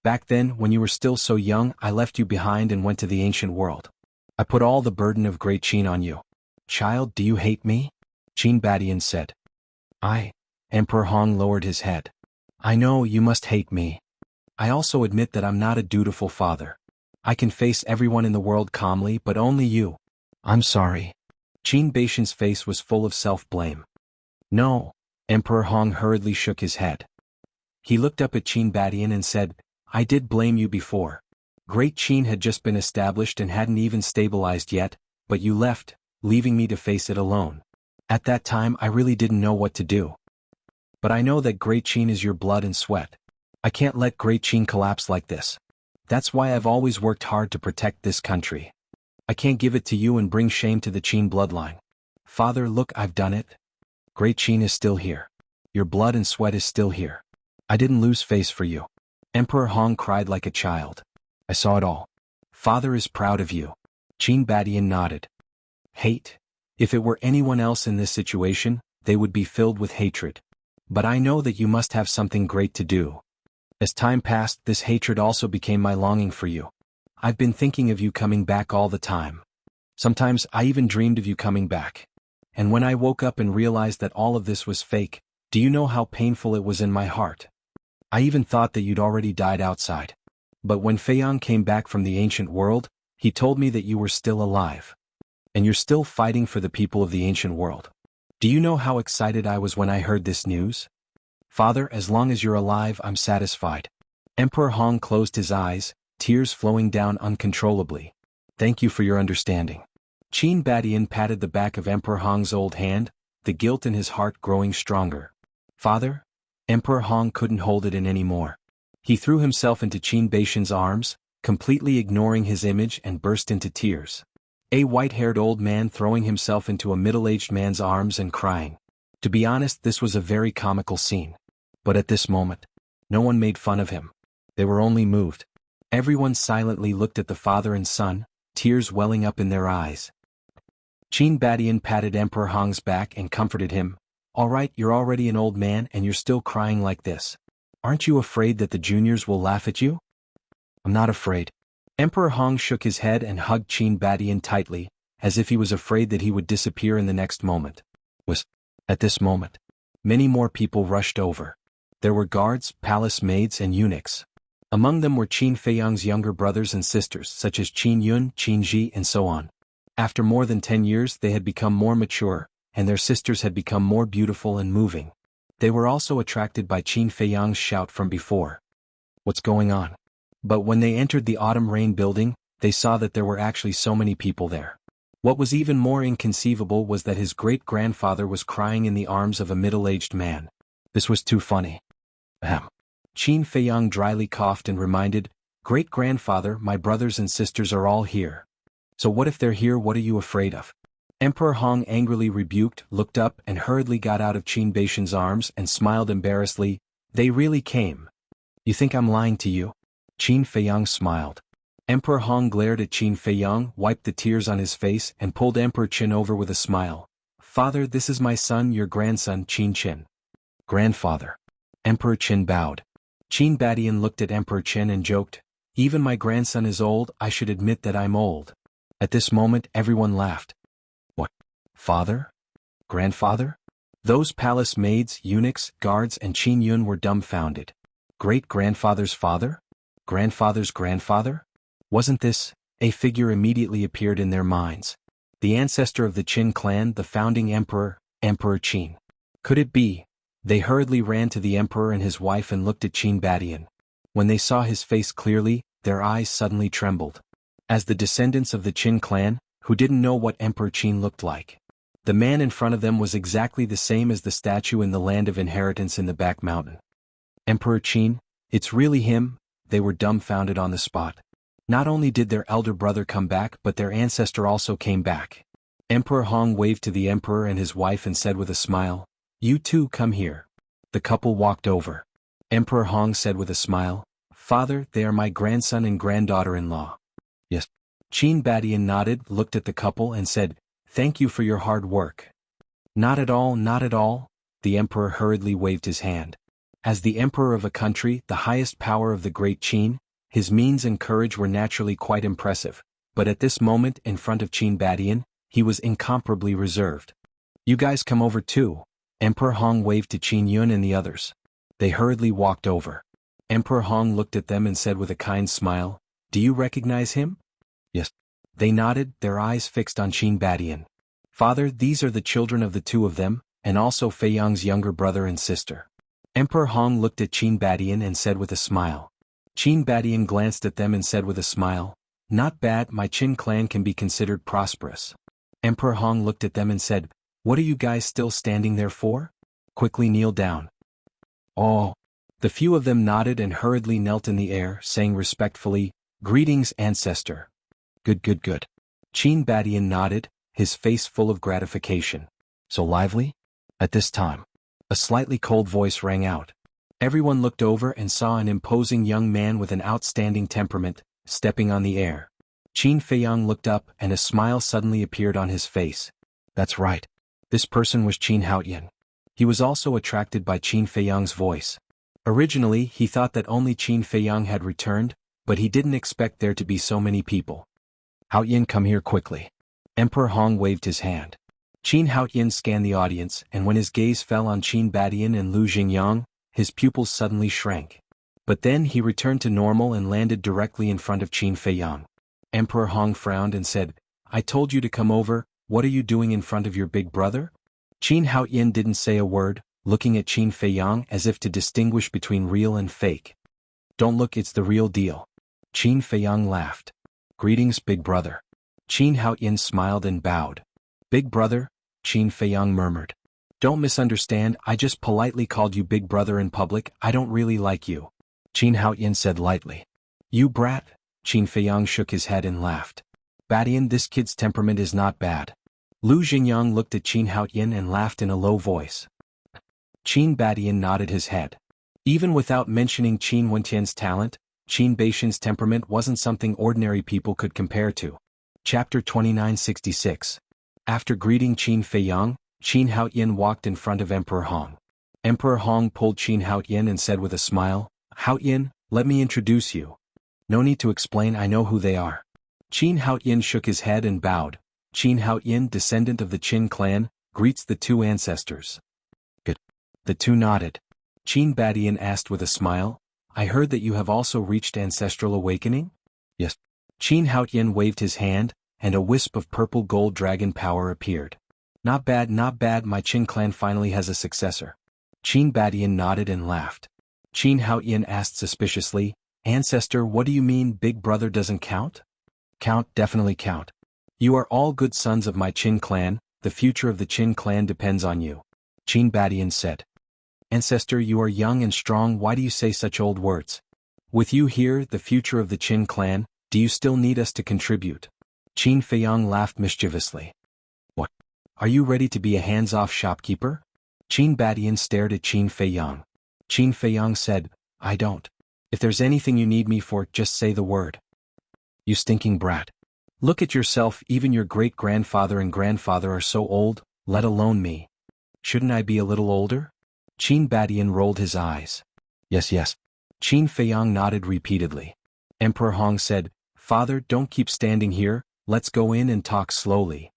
Back then, when you were still so young, I left you behind and went to the ancient world. I put all the burden of Great Qin on you. Child, do you hate me?" Qin Badian said. Emperor Hong lowered his head. "I know you must hate me. I also admit that I'm not a dutiful father. I can face everyone in the world calmly, but only you. I'm sorry." Qin Baishan's face was full of self-blame. "No." Emperor Hong hurriedly shook his head. He looked up at Qin Badian and said, "I did blame you before. Great Qin had just been established and hadn't even stabilized yet, but you left, leaving me to face it alone. At that time I really didn't know what to do. But I know that Great Qin is your blood and sweat. I can't let Great Qin collapse like this. That's why I've always worked hard to protect this country. I can't give it to you and bring shame to the Qin bloodline. Father, look, I've done it. Great Qin is still here. Your blood and sweat is still here. I didn't lose face for you." Emperor Hong cried like a child. "I saw it all. Father is proud of you." Qin Badian nodded. "Hate? If it were anyone else in this situation, they would be filled with hatred. But I know that you must have something great to do." As time passed, this hatred also became my longing for you. I've been thinking of you coming back all the time. Sometimes I even dreamed of you coming back. and when I woke up and realized that all of this was fake, do you know how painful it was in my heart? I even thought that you'd already died outside. But when Feiyang came back from the ancient world, he told me that you were still alive. And you're still fighting for the people of the ancient world. Do you know how excited I was when I heard this news? Father, as long as you're alive, I'm satisfied. Emperor Hong closed his eyes, tears flowing down uncontrollably. Thank you for your understanding. Qin Badian patted the back of Emperor Hong's old hand, the guilt in his heart growing stronger. Father? Emperor Hong couldn't hold it in anymore. He threw himself into Qin Baishan's arms, completely ignoring his image, and burst into tears. A white-haired old man throwing himself into a middle-aged man's arms and crying. To be honest, this was a very comical scene. But at this moment, no one made fun of him. They were only moved. Everyone silently looked at the father and son, tears welling up in their eyes. Qin Badian patted Emperor Hong's back and comforted him. All right, you're already an old man and you're still crying like this. Aren't you afraid that the juniors will laugh at you? I'm not afraid. Emperor Hong shook his head and hugged Qin Badian tightly, as if he was afraid that he would disappear in the next moment. At this moment, many more people rushed over. There were guards, palace maids, and eunuchs. Among them were Qin Feiyang's younger brothers and sisters, such as Qin Yun, Qin Ji, and so on. After more than 10 years, they had become more mature, and their sisters had become more beautiful and moving. They were also attracted by Qin Feiyang's shout from before. What's going on? But when they entered the Autumn Rain building, they saw that there were actually so many people there. What was even more inconceivable was that his great-grandfather was crying in the arms of a middle-aged man. This was too funny. Ahem. Qin Feiyang dryly coughed and reminded, Great-grandfather, my brothers and sisters are all here. So what if they're here? What are you afraid of? Emperor Hong angrily rebuked, looked up, and hurriedly got out of Qin Baishan's arms and smiled embarrassedly. They really came. You think I'm lying to you? Qin Feiyang smiled. Emperor Hong glared at Qin Feiyang, wiped the tears on his face, and pulled Emperor Qin over with a smile. Father, this is my son, your grandson, Qin Qin. Grandfather. Emperor Qin bowed. Qin Badian looked at Emperor Qin and joked, Even my grandson is old, I should admit that I'm old. At this moment, everyone laughed. What? Father? Grandfather? Those palace maids, eunuchs, guards, and Qin Yun were dumbfounded. Great-grandfather's father? Grandfather's grandfather? Wasn't this? A figure immediately appeared in their minds. The ancestor of the Qin clan, the founding emperor, Emperor Qin. Could it be? They hurriedly ran to the emperor and his wife and looked at Qin Badian. When they saw his face clearly, their eyes suddenly trembled. As the descendants of the Qin clan, who didn't know what Emperor Qin looked like. The man in front of them was exactly the same as the statue in the land of inheritance in the back mountain. Emperor Qin, it's really him? They were dumbfounded on the spot. Not only did their elder brother come back, but their ancestor also came back. Emperor Hong waved to the emperor and his wife and said with a smile, You too come here. The couple walked over. Emperor Hong said with a smile, Father, they are my grandson and granddaughter-in-law. Yes. Qin Badian nodded, looked at the couple and said, Thank you for your hard work. Not at all, not at all. The emperor hurriedly waved his hand. As the emperor of a country, the highest power of the great Qin, his means and courage were naturally quite impressive, but at this moment in front of Qin Badian, he was incomparably reserved. You guys come over too. Emperor Hong waved to Qin Yun and the others. They hurriedly walked over. Emperor Hong looked at them and said with a kind smile, Do you recognize him? Yes. They nodded, their eyes fixed on Qin Badian. Father, these are the children of the two of them, and also Feiyang's younger brother and sister. Emperor Hong looked at Qin Badian and said with a smile. Qin Badian glanced at them and said with a smile, Not bad, my Qin clan can be considered prosperous. Emperor Hong looked at them and said, What are you guys still standing there for? Quickly kneel down. Oh. The few of them nodded and hurriedly knelt in the air, saying respectfully, Greetings, ancestor. Good. Qin Badian nodded, his face full of gratification. So lively? At this time, a slightly cold voice rang out. Everyone looked over and saw an imposing young man with an outstanding temperament, stepping on the air. Qin Feiyang looked up and a smile suddenly appeared on his face. That's right. This person was Qin Haotian. He was also attracted by Qin Feiyang's voice. Originally, he thought that only Qin Feiyang had returned, but he didn't expect there to be so many people. Haotian, come here quickly. Emperor Hong waved his hand. Qin Haotian scanned the audience, and when his gaze fell on Qin Badian and Lu Jingyang, his pupils suddenly shrank. But then he returned to normal and landed directly in front of Qin Feiyang. Emperor Hong frowned and said, "I told you to come over, what are you doing in front of your big brother?" Qin Haotian didn't say a word, looking at Qin Feiyang as if to distinguish between real and fake. "Don't look, it's the real deal." Qin Feiyang laughed. "Greetings, big brother." Qin Haotian smiled and bowed. "Big brother?" Qin Feiyang murmured. "Don't misunderstand, I just politely called you big brother in public, I don't really like you." Qin Haotian said lightly. "You brat?" Qin Feiyang shook his head and laughed. "Badian, this kid's temperament is not bad." Lu Jingyang looked at Qin Haotian and laughed in a low voice. Qin Badian nodded his head. Even without mentioning Qin Wentian's talent, Qin Baishan's temperament wasn't something ordinary people could compare to. Chapter 2966. After greeting Qin Feiyang, Qin Haotian walked in front of Emperor Hong. Emperor Hong pulled Qin Haotian and said with a smile, "Haotian, let me introduce you." "No need to explain, I know who they are." Qin Haotian shook his head and bowed. Qin Haotian, descendant of the Qin clan, greets the two ancestors. "Good." The two nodded. Qin Badian asked with a smile, "I heard that you have also reached ancestral awakening?" "Yes." Qin Haotian waved his hand, and a wisp of purple gold dragon power appeared. Not bad, my Qin clan finally has a successor." Qin Badian nodded and laughed. Qin Haotian asked suspiciously, "Ancestor, what do you mean big brother doesn't count?" "Count, definitely count. You are all good sons of my Qin clan, the future of the Qin clan depends on you," Qin Badian said. "Ancestor, you are young and strong, why do you say such old words? With you here, the future of the Qin clan, do you still need us to contribute?" Qin Feiyang laughed mischievously. "What? Are you ready to be a hands-off shopkeeper?" Qin Badian stared at Qin Feiyang. Qin Feiyang said, "I don't. If there's anything you need me for, just say the word." "You stinking brat. Look at yourself, even your great-grandfather and grandfather are so old, let alone me. Shouldn't I be a little older?" Qin Badian rolled his eyes. Yes. Qin Feiyang nodded repeatedly. Emperor Hong said, "Father, don't keep standing here, let's go in and talk slowly.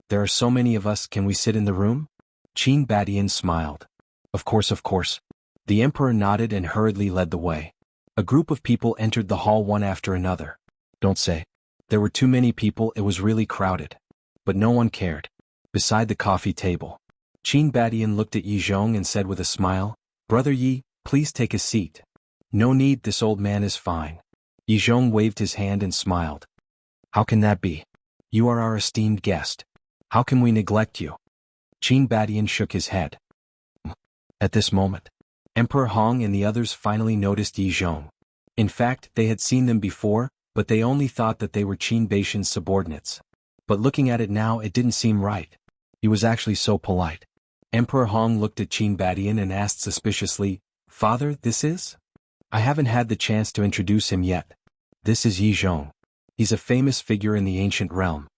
There are so many of us, can we sit in the room?" Qin Badian smiled. Of course. The emperor nodded and hurriedly led the way. A group of people entered the hall one after another. Don't say. There were too many people, it was really crowded. But no one cared. Beside the coffee table, Qin Badian looked at Yi Zhong and said with a smile, "Brother Yi, please take a seat." "No need, this old man is fine." Yi Zhong waved his hand and smiled. "How can that be? You are our esteemed guest. How can we neglect you?" Qin Badian shook his head. At this moment, Emperor Hong and the others finally noticed Yi Zhong. In fact, they had seen them before, but they only thought that they were Qin Baishan's subordinates. But looking at it now, it didn't seem right. He was actually so polite. Emperor Hong looked at Qin Badian and asked suspiciously, "Father, this is?" "I haven't had the chance to introduce him yet. This is Yi Zhong. He's a famous figure in the ancient realm.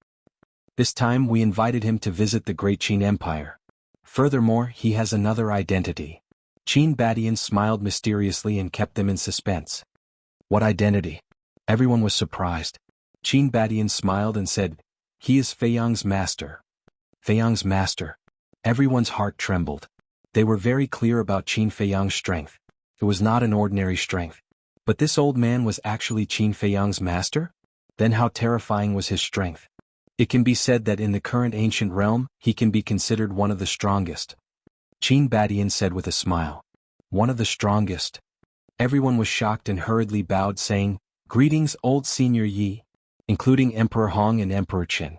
This time we invited him to visit the great Qin Empire. Furthermore, he has another identity." Qin Badian smiled mysteriously and kept them in suspense. "What identity?" Everyone was surprised. Qin Badian smiled and said, "He is Feiyang's master." Feiyang's master. Everyone's heart trembled. They were very clear about Qin Feiyang's strength. It was not an ordinary strength. But this old man was actually Qin Feiyang's master? Then how terrifying was his strength? It can be said that in the current ancient realm, he can be considered one of the strongest. Qin Badian said with a smile. One of the strongest. Everyone was shocked and hurriedly bowed, saying, "Greetings, old Senior Yi," including Emperor Hong and Emperor Qin.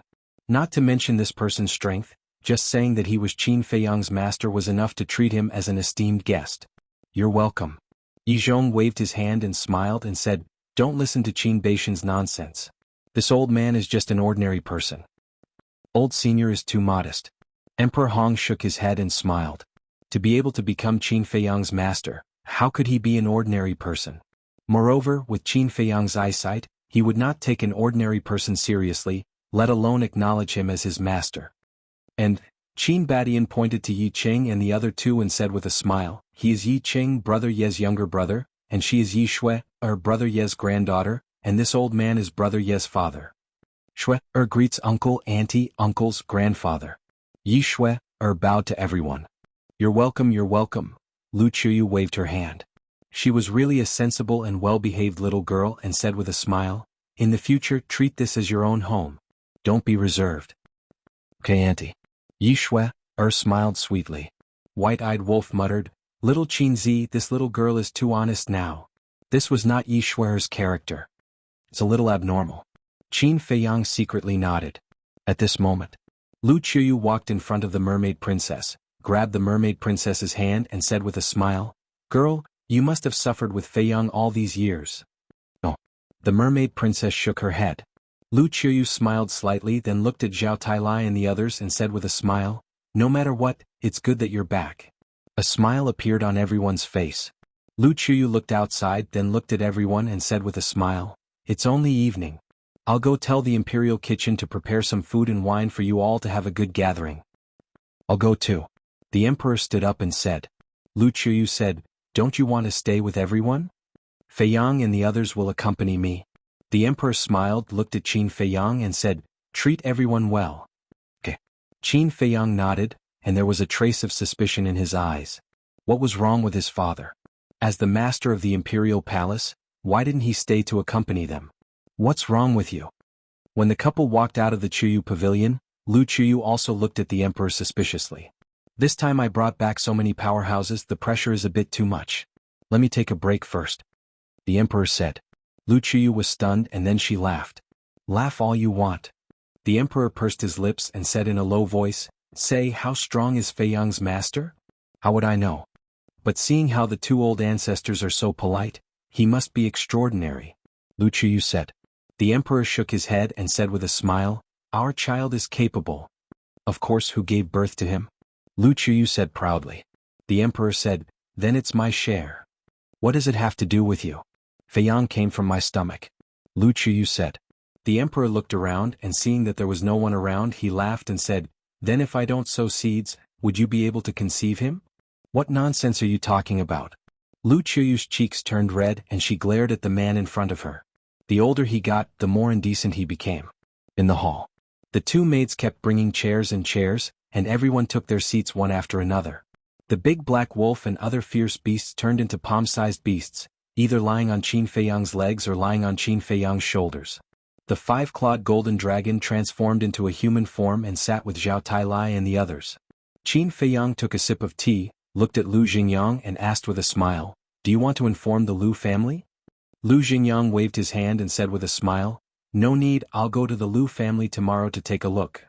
Not to mention this person's strength, just saying that he was Qin Feiyang's master was enough to treat him as an esteemed guest. "You're welcome." Yi Zhong waved his hand and smiled and said, "Don't listen to Qin Baishan's nonsense. This old man is just an ordinary person. Old Senior is too modest." Emperor Hong shook his head and smiled. To be able to become Qin Feiyang's master, how could he be an ordinary person? Moreover, with Qin Feiyang's eyesight, he would not take an ordinary person seriously, let alone acknowledge him as his master. And, Qin Badian pointed to Yi Qing and the other two and said with a smile, "He is Yi Qing, Brother Ye's younger brother, and she is Yi Shui, Brother Ye's granddaughter, and this old man is Brother Ye's father." Shui, greets uncle, auntie, uncle's grandfather. Yi Shui bowed to everyone. You're welcome, you're welcome. Lu Chuyu waved her hand. She was really a sensible and well-behaved little girl and said with a smile, in the future treat this as your own home. Don't be reserved. Okay, auntie. Yi Shui smiled sweetly. White-eyed Wolf muttered, Little Qinzi, this little girl is too honest now. This was not Yi Shui's character. It's a little abnormal. Qin Feiyang secretly nodded. At this moment, Lu Chuyu walked in front of the mermaid princess, grabbed the mermaid princess's hand and said with a smile, Girl, you must have suffered with Feiyang all these years. No. The mermaid princess shook her head. Lu Chuyu smiled slightly, then looked at Zhao Tailai and the others and said with a smile, No matter what, it's good that you're back. A smile appeared on everyone's face. Lu Chuyu looked outside, then looked at everyone and said with a smile, It's only evening. I'll go tell the Imperial Kitchen to prepare some food and wine for you all to have a good gathering. I'll go too. The Emperor stood up and said. Lu Chuyu said, Don't you want to stay with everyone? Feiyang and the others will accompany me. The Emperor smiled, looked at Qin Feiyang and said, Treat everyone well. Okay. Qin Feiyang nodded, and there was a trace of suspicion in his eyes. What was wrong with his father? As the master of the Imperial Palace, why didn't he stay to accompany them? What's wrong with you? When the couple walked out of the Chuyu pavilion, Lu Chuyu also looked at the Emperor suspiciously. This time I brought back so many powerhouses, the pressure is a bit too much. Let me take a break first. The Emperor said. Lu Chuyu was stunned and then she laughed. Laugh all you want. The Emperor pursed his lips and said in a low voice, Say, how strong is Feiyang's master? How would I know? But seeing how the two old ancestors are so polite, he must be extraordinary. Lu Chuyu said. The Emperor shook his head and said with a smile, Our child is capable. Of course, who gave birth to him? Lu Chuyu said proudly. The Emperor said, Then it's my share. What does it have to do with you? Feiyang came from my stomach. Lu Chuyu said. The Emperor looked around and seeing that there was no one around he laughed and said, Then if I don't sow seeds, would you be able to conceive him? What nonsense are you talking about? Lu Chuyu's cheeks turned red and she glared at the man in front of her. The older he got, the more indecent he became. In the hall, the two maids kept bringing chairs, and everyone took their seats one after another. The big black wolf and other fierce beasts turned into palm-sized beasts, either lying on Qin Feiyang's legs or lying on Qin Feiyang's shoulders. The five-clawed golden dragon transformed into a human form and sat with Zhao Tailai and the others. Qin Feiyang took a sip of tea, looked at Lu Xingyang and asked with a smile, Do you want to inform the Lu family? Lu Xingyang waved his hand and said with a smile, No need, I'll go to the Lu family tomorrow to take a look.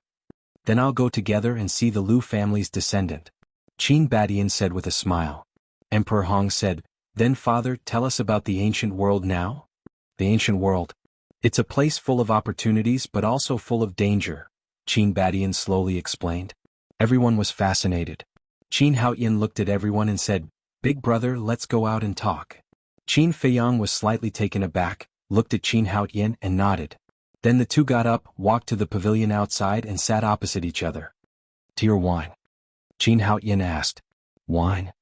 Then I'll go together and see the Lu family's descendant. Qin Badian said with a smile. Emperor Hong said, Then father, tell us about the ancient world now? The ancient world. It's a place full of opportunities but also full of danger, Qin Badian slowly explained. Everyone was fascinated. Qin Haoyan looked at everyone and said, Big brother, let's go out and talk. Qin Feiyang was slightly taken aback, looked at Qin Haoyan and nodded. Then the two got up, walked to the pavilion outside and sat opposite each other. Tea or wine? Qin Haoyan asked. Wine?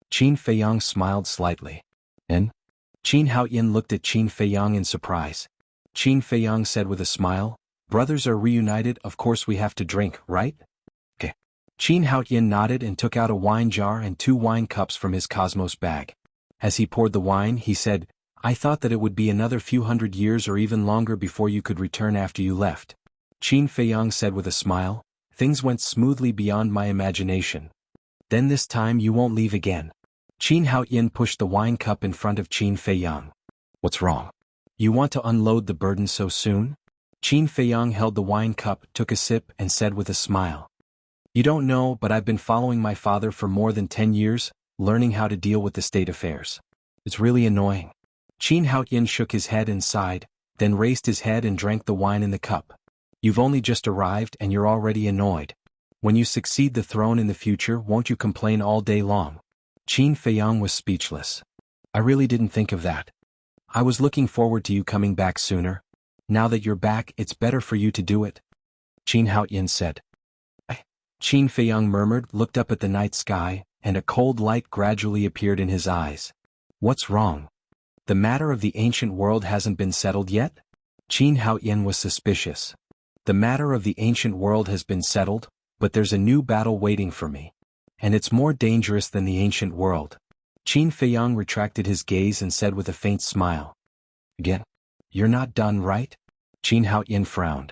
Qin Feiyang smiled slightly. And? Qin Haoyan looked at Qin Feiyang in surprise. Qin Feiyang said with a smile, Brothers are reunited, of course we have to drink, right? Okay. Qin Haoyan nodded and took out a wine jar and 2 wine cups from his Cosmos bag. As he poured the wine, he said, I thought that it would be another few hundred years or even longer before you could return after you left. Qin Feiyang said with a smile, Things went smoothly beyond my imagination. Then this time you won't leave again. Qin Haoyan pushed the wine cup in front of Qin Feiyang. What's wrong? You want to unload the burden so soon? Qin Feiyang held the wine cup, took a sip and said with a smile. You don't know, but I've been following my father for more than 10 years, learning how to deal with the state affairs. It's really annoying. Qin Haoyan shook his head and sighed, then raised his head and drank the wine in the cup. You've only just arrived and you're already annoyed. When you succeed the throne in the future, won't you complain all day long? Qin Feiyang was speechless. I really didn't think of that. I was looking forward to you coming back sooner. Now that you're back, it's better for you to do it. Qin Haoyan said. Qin Feiyang murmured, looked up at the night sky, and a cold light gradually appeared in his eyes. What's wrong? The matter of the ancient world hasn't been settled yet? Qin Haoyan was suspicious. The matter of the ancient world has been settled, but But there's a new battle waiting for me. And it's more dangerous than the ancient world. Qin Feiyang retracted his gaze and said with a faint smile. Again? You're not done, right? Qin Haoyin frowned.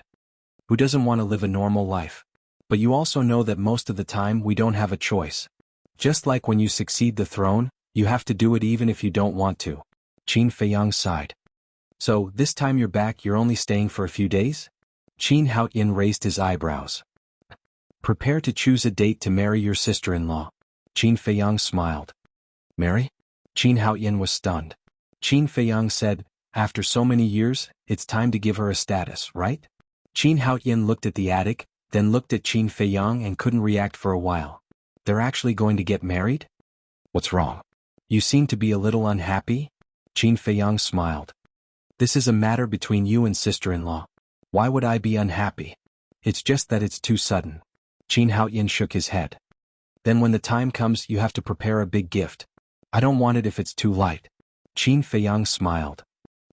Who doesn't want to live a normal life? But you also know that most of the time we don't have a choice. Just like when you succeed the throne, you have to do it even if you don't want to. Qin Feiyang sighed. So, this time you're back, you're only staying for a few days? Qin Haoyin raised his eyebrows. Prepare to choose a date to marry your sister-in-law. Qin Feiyang smiled. Marry? Qin Haoyin was stunned. Qin Feiyang said, after so many years, it's time to give her a status, right? Qin Haoyin looked at the attic, then looked at Qin Feiyang and couldn't react for a while. They're actually going to get married? What's wrong? You seem to be a little unhappy? Qin Feiyang smiled. This is a matter between you and sister-in-law. Why would I be unhappy? It's just that it's too sudden. Qin Haoyin shook his head. Then when the time comes you have to prepare a big gift. I don't want it if it's too light. Qin Feiyang smiled.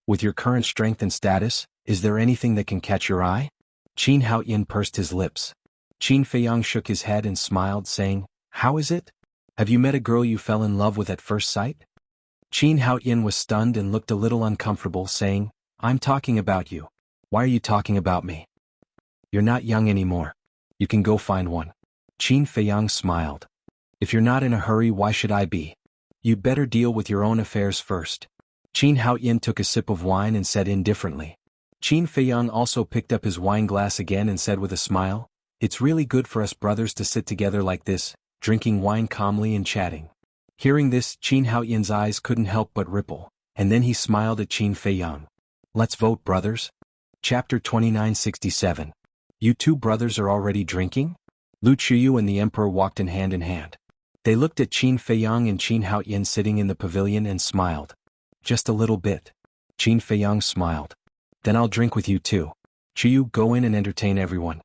With your current strength and status, is there anything that can catch your eye? Qin Haoyin pursed his lips. Qin Feiyang shook his head and smiled, saying, How is it? Have you met a girl you fell in love with at first sight? Qin Haoyin was stunned and looked a little uncomfortable, saying, I'm talking about you. Why are you talking about me? You're not young anymore. You can go find one. Qin Feiyang smiled. If you're not in a hurry, why should I be? You'd better deal with your own affairs first. Qin Haoyin took a sip of wine and said indifferently. Qin Feiyang also picked up his wine glass again and said with a smile, It's really good for us brothers to sit together like this, drinking wine calmly and chatting. Hearing this, Qin Haoyin's eyes couldn't help but ripple, and then he smiled at Qin Feiyang. Let's vote, brothers. Chapter 2967. You two brothers are already drinking? Lu Qiyu and the emperor walked in hand. They looked at Qin Feiyang and Qin Haoyin sitting in the pavilion and smiled. Just a little bit. Qin Feiyang smiled. Then I'll drink with you too. Qiyu, go in and entertain everyone.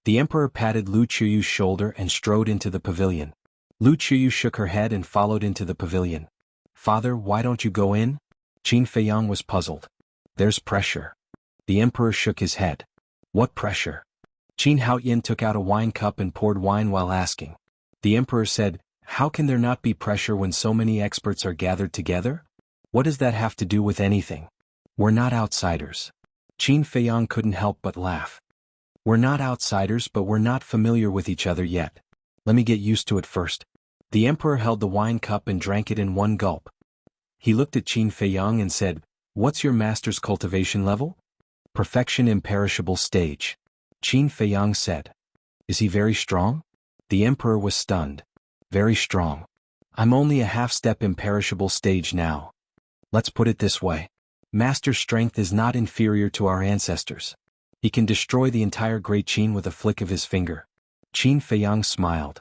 The emperor patted Lu Qiyu's shoulder and strode into the pavilion. Lu Qiyu shook her head and followed into the pavilion. Father, why don't you go in? Qin Feiyang was puzzled. There's pressure. The emperor shook his head. What pressure? Qin Haoyin took out a wine cup and poured wine while asking. The emperor said, How can there not be pressure when so many experts are gathered together? What does that have to do with anything? We're not outsiders. Qin Feiyang couldn't help but laugh. We're not outsiders, but we're not familiar with each other yet. Let me get used to it first. The emperor held the wine cup and drank it in one gulp. He looked at Qin Feiyang and said, What's your master's cultivation level? Perfection imperishable stage. Qin Feiyang said. Is he very strong? The emperor was stunned. Very strong. I'm only a half-step imperishable stage now. Let's put it this way. Master's strength is not inferior to our ancestors. He can destroy the entire Great Qin with a flick of his finger. Qin Feiyang smiled.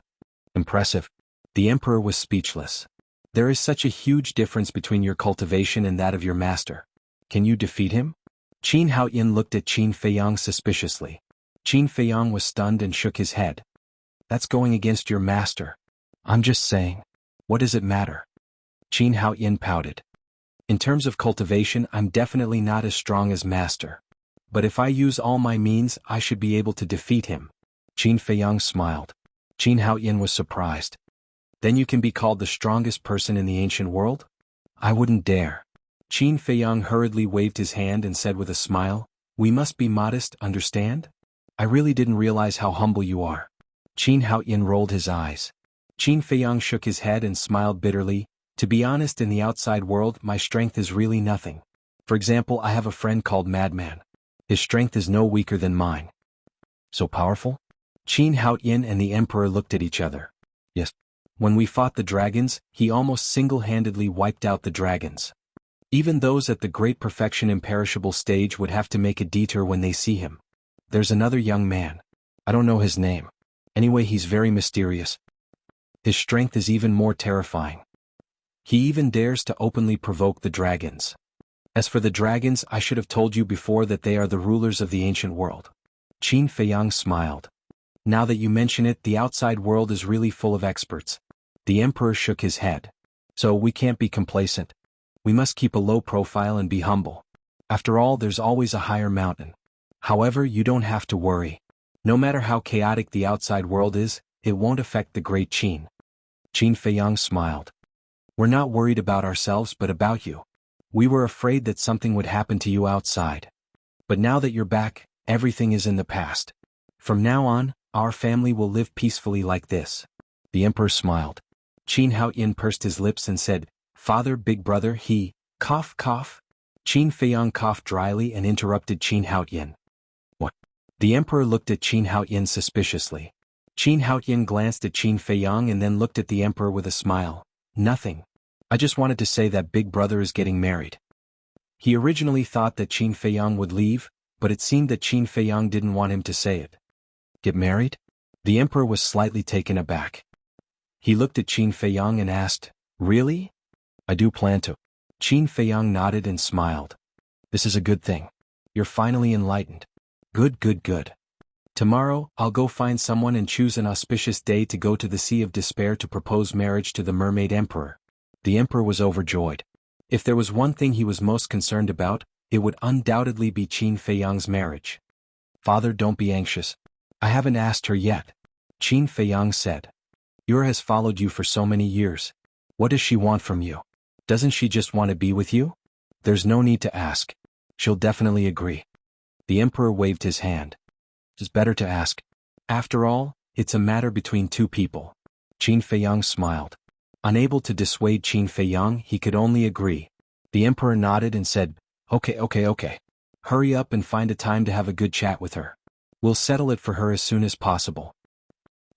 Impressive. The emperor was speechless. There is such a huge difference between your cultivation and that of your master. Can you defeat him? Qin Haoyin looked at Qin Feiyang suspiciously. Qin Feiyang was stunned and shook his head. That's going against your master. I'm just saying. What does it matter? Qin Haoyin pouted. In terms of cultivation, I'm definitely not as strong as master. But if I use all my means, I should be able to defeat him. Qin Feiyang smiled. Qin Haoyin was surprised. Then you can be called the strongest person in the ancient world? I wouldn't dare. Qin Feiyang hurriedly waved his hand and said with a smile, We must be modest, understand? I really didn't realize how humble you are. Qin Haoyin rolled his eyes. Qin Feiyang shook his head and smiled bitterly. To be honest, in the outside world, my strength is really nothing. For example, I have a friend called Madman. His strength is no weaker than mine. So powerful? Qin Haoyin and the emperor looked at each other. Yes. When we fought the dragons, he almost single-handedly wiped out the dragons. Even those at the great perfection imperishable stage would have to make a detour when they see him. There's another young man. I don't know his name. Anyway, he's very mysterious. His strength is even more terrifying. He even dares to openly provoke the dragons. As for the dragons, I should have told you before that they are the rulers of the ancient world. Qin Feiyang smiled. Now that you mention it, the outside world is really full of experts. The emperor shook his head. So we can't be complacent. We must keep a low profile and be humble. After all, there's always a higher mountain. However, you don't have to worry. No matter how chaotic the outside world is, it won't affect the great Qin. Qin Feiyang smiled. We're not worried about ourselves but about you. We were afraid that something would happen to you outside. But now that you're back, everything is in the past. From now on, our family will live peacefully like this. The emperor smiled. Qin Haoyin pursed his lips and said, Father, big brother, he, cough, cough. Qin Feiyang coughed dryly and interrupted Qin Haoyin. What? The emperor looked at Qin Haoyin suspiciously. Qin Haoyin glanced at Qin Feiyang and then looked at the emperor with a smile. Nothing. I just wanted to say that big brother is getting married. He originally thought that Qin Feiyang would leave, but it seemed that Qin Feiyang didn't want him to say it. Get married? The emperor was slightly taken aback. He looked at Qin Feiyang and asked, Really? I do plan to. Qin Feiyang nodded and smiled. This is a good thing. You're finally enlightened. Good, good, good. Tomorrow, I'll go find someone and choose an auspicious day to go to the Sea of Despair to propose marriage to the Mermaid Emperor. The emperor was overjoyed. If there was one thing he was most concerned about, it would undoubtedly be Qin Feiyang's marriage. Father, don't be anxious. I haven't asked her yet. Qin Feiyang said. Yura has followed you for so many years. What does she want from you? Doesn't she just want to be with you? There's no need to ask. She'll definitely agree. The emperor waved his hand. It's better to ask. After all, it's a matter between two people. Qin Feiyang smiled. Unable to dissuade Qin Feiyang, he could only agree. The emperor nodded and said, Okay. Hurry up and find a time to have a good chat with her. We'll settle it for her as soon as possible.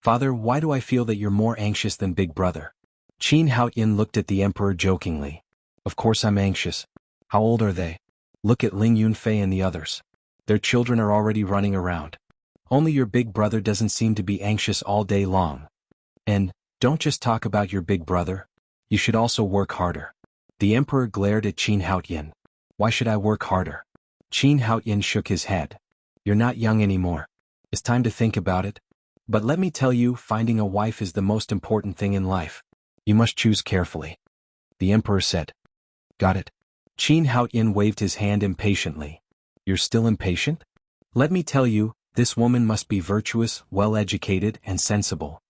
Father, why do I feel that you're more anxious than big brother? Qin Haoyin looked at the emperor jokingly. Of course I'm anxious. How old are they? Look at Ling Yunfei and the others. Their children are already running around. Only your big brother doesn't seem to be anxious all day long. And, don't just talk about your big brother. You should also work harder. The emperor glared at Qin Haoyin. Why should I work harder? Qin Haoyin shook his head. You're not young anymore. It's time to think about it. But let me tell you, finding a wife is the most important thing in life. You must choose carefully. The emperor said. Got it. Qin Haoyin waved his hand impatiently. You're still impatient? Let me tell you, this woman must be virtuous, well-educated, and sensible.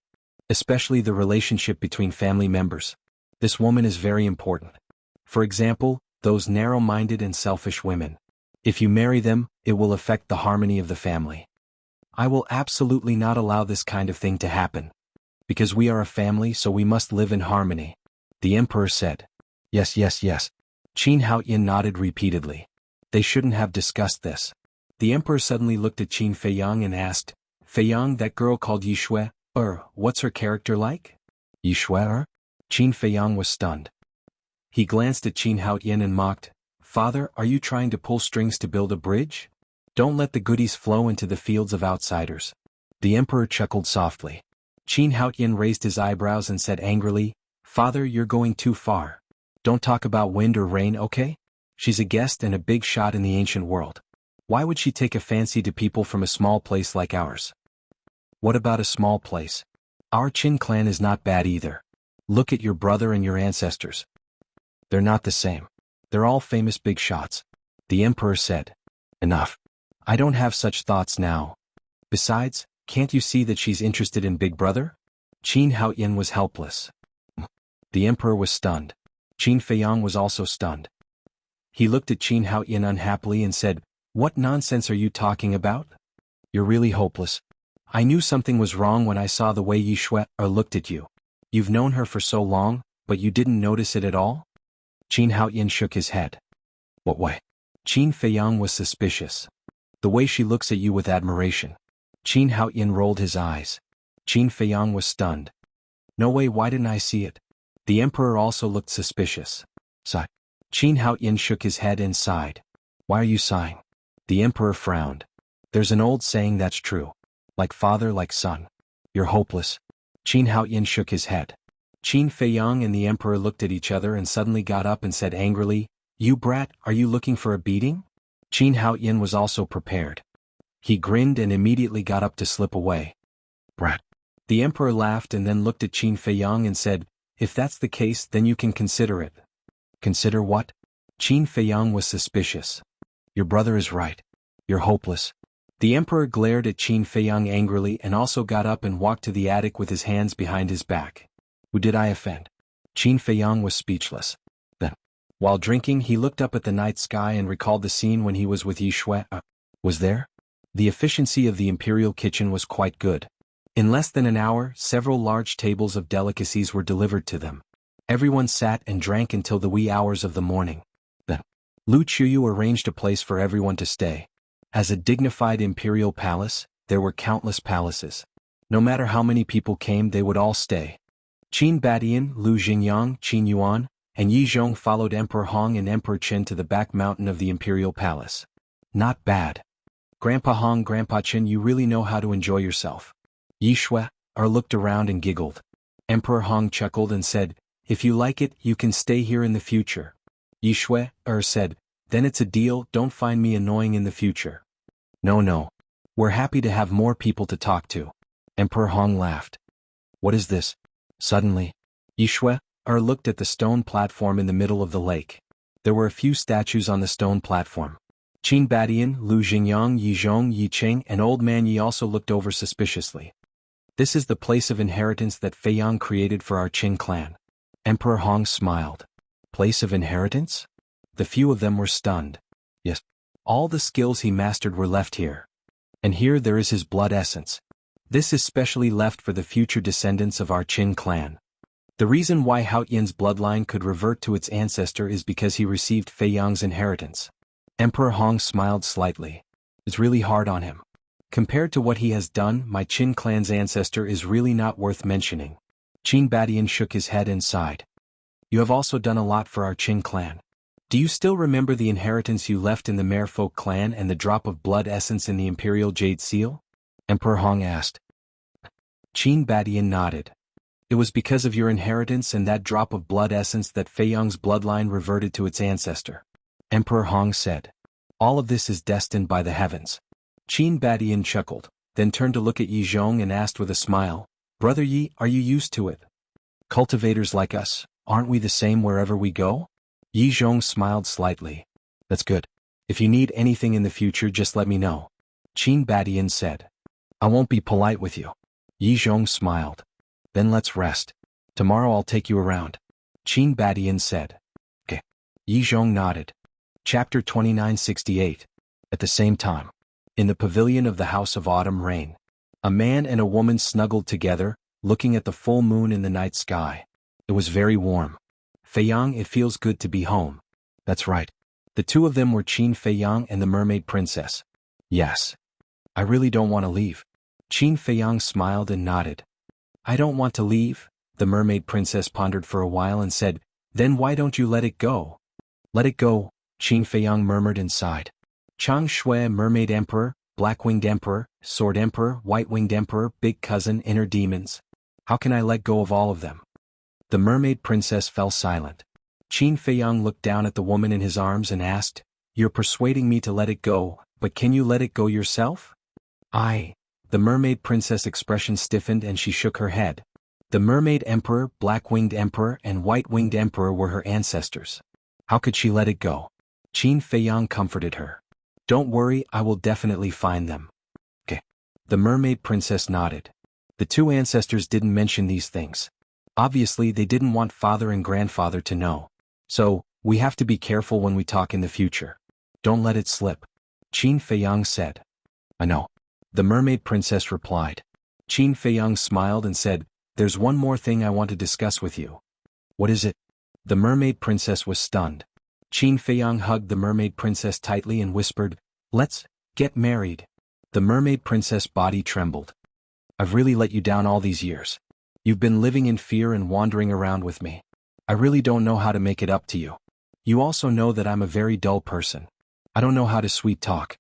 Especially the relationship between family members. This woman is very important. For example, those narrow-minded and selfish women. If you marry them, it will affect the harmony of the family. I will absolutely not allow this kind of thing to happen. Because we are a family, so we must live in harmony. The emperor said. Yes. Qin Haoyin nodded repeatedly. They shouldn't have discussed this. The emperor suddenly looked at Qin Feiyang and asked, Feiyang, that girl called Yishui, what's her character like? Yishui? Qin Feiyang was stunned. He glanced at Qin Haoyin and mocked, Father, are you trying to pull strings to build a bridge? Don't let the goodies flow into the fields of outsiders. The emperor chuckled softly. Qin Haoyin raised his eyebrows and said angrily, Father, you're going too far. Don't talk about wind or rain, okay? She's a guest and a big shot in the ancient world. Why would she take a fancy to people from a small place like ours? What about a small place? Our Qin clan is not bad either. Look at your brother and your ancestors. They're not the same. They're all famous big shots. The emperor said. Enough. I don't have such thoughts now. Besides, can't you see that she's interested in big brother? Qin Haoyin was helpless. The emperor was stunned. Qin Feiyang was also stunned. He looked at Qin Haoyin unhappily and said, What nonsense are you talking about? You're really hopeless. I knew something was wrong when I saw the way Yishui looked at you. You've known her for so long, but you didn't notice it at all? Qin Haoyin shook his head. What way? Qin Feiyang was suspicious. The way she looks at you with admiration. Qin Haoyin rolled his eyes. Qin Feiyang was stunned. No way, why didn't I see it? The emperor also looked suspicious. Sigh. Qin Haoyin shook his head and sighed. Why are you sighing? The emperor frowned. There's an old saying that's true. Like father, like son. You're hopeless. Qin Haoyin shook his head. Qin Feiyang and the emperor looked at each other and suddenly got up and said angrily, You brat, are you looking for a beating? Qin Haoyin was also prepared. He grinned and immediately got up to slip away. Brat. The emperor laughed and then looked at Qin Feiyang and said, If that's the case, then you can consider it. Consider what? Qin Feiyang was suspicious. Your brother is right. You're hopeless. The emperor glared at Qin Feiyang angrily and also got up and walked to the attic with his hands behind his back. Who did I offend? Qin Feiyang was speechless. Then, while drinking, he looked up at the night sky and recalled the scene when he was with Yi Shui. Was there? The efficiency of the imperial kitchen was quite good. In less than an hour, several large tables of delicacies were delivered to them. Everyone sat and drank until the wee hours of the morning. Then, Lu Chuyu arranged a place for everyone to stay. As a dignified imperial palace, there were countless palaces. No matter how many people came, they would all stay. Qin Badian, Lu Xingyang, Qin Yuan, and Yi Zhong followed Emperor Hong and Emperor Qin to the back mountain of the imperial palace. Not bad. Grandpa Hong, Grandpa Qin, you really know how to enjoy yourself. Yi Shui looked around and giggled. Emperor Hong chuckled and said, if you like it, you can stay here in the future. Yi Shui said, then it's a deal, don't find me annoying in the future. No. We're happy to have more people to talk to. Emperor Hong laughed. What is this? Suddenly, Yi Shui looked at the stone platform in the middle of the lake. There were a few statues on the stone platform. Qin Badian, Lu Xingyang, Yi Zhong, Yi Qing, and Old Man Yi also looked over suspiciously. This is the place of inheritance that Feiyang created for our Qin clan. Emperor Hong smiled. Place of inheritance? The few of them were stunned. Yes. All the skills he mastered were left here. And here there is his blood essence. This is specially left for the future descendants of our Qin clan. The reason why Haotian's bloodline could revert to its ancestor is because he received Feiyang's inheritance. Emperor Hong smiled slightly. It's really hard on him. Compared to what he has done, my Qin clan's ancestor is really not worth mentioning. Qin Badian shook his head and sighed. You have also done a lot for our Qin clan. Do you still remember the inheritance you left in the Merfolk clan and the drop of blood essence in the Imperial Jade Seal? Emperor Hong asked. Qin Badian nodded. It was because of your inheritance and that drop of blood essence that Feiyang's bloodline reverted to its ancestor. Emperor Hong said. All of this is destined by the heavens. Qin Badian chuckled, then turned to look at Yi Zhong and asked with a smile, Brother Yi, are you used to it? Cultivators like us, aren't we the same wherever we go? Yi Zhong smiled slightly. That's good. If you need anything in the future, just let me know. Qin Badian said. I won't be polite with you. Yi Zhong smiled. Then let's rest. Tomorrow I'll take you around. Qin Badian said. Okay. Yi Zhong nodded. Chapter 2968. At the same time. In the pavilion of the House of Autumn Rain. A man and a woman snuggled together, looking at the full moon in the night sky. It was very warm. Feiyang, it feels good to be home. That's right. The two of them were Qin Feiyang and the Mermaid Princess. Yes. I really don't want to leave. Qin Feiyang smiled and nodded. I don't want to leave, the Mermaid Princess pondered for a while and said, then why don't you let it go? Let it go, Qin Feiyang murmured and sighed. Chang Shui, Mermaid Emperor, Black-Winged Emperor, Sword Emperor, White-Winged Emperor, Big Cousin, Inner Demons. How can I let go of all of them? The Mermaid Princess fell silent. Qin Feiyang looked down at the woman in his arms and asked, You're persuading me to let it go, but can you let it go yourself? The Mermaid Princess' expression stiffened and she shook her head. The Mermaid Emperor, Black-Winged Emperor, and White-Winged Emperor were her ancestors. How could she let it go? Qin Feiyang comforted her. Don't worry, I will definitely find them. Okay. The Mermaid Princess nodded. The two ancestors didn't mention these things. Obviously, they didn't want father and grandfather to know. So, we have to be careful when we talk in the future. Don't let it slip. Qin Feiyang said. I know. The Mermaid Princess replied. Qin Feiyang smiled and said, There's one more thing I want to discuss with you. What is it? The Mermaid Princess was stunned. Qin Feiyang hugged the Mermaid Princess tightly and whispered, Let's get married. The Mermaid Princess' body trembled. I've really let you down all these years. You've been living in fear and wandering around with me. I really don't know how to make it up to you. You also know that I'm a very dull person. I don't know how to sweet talk.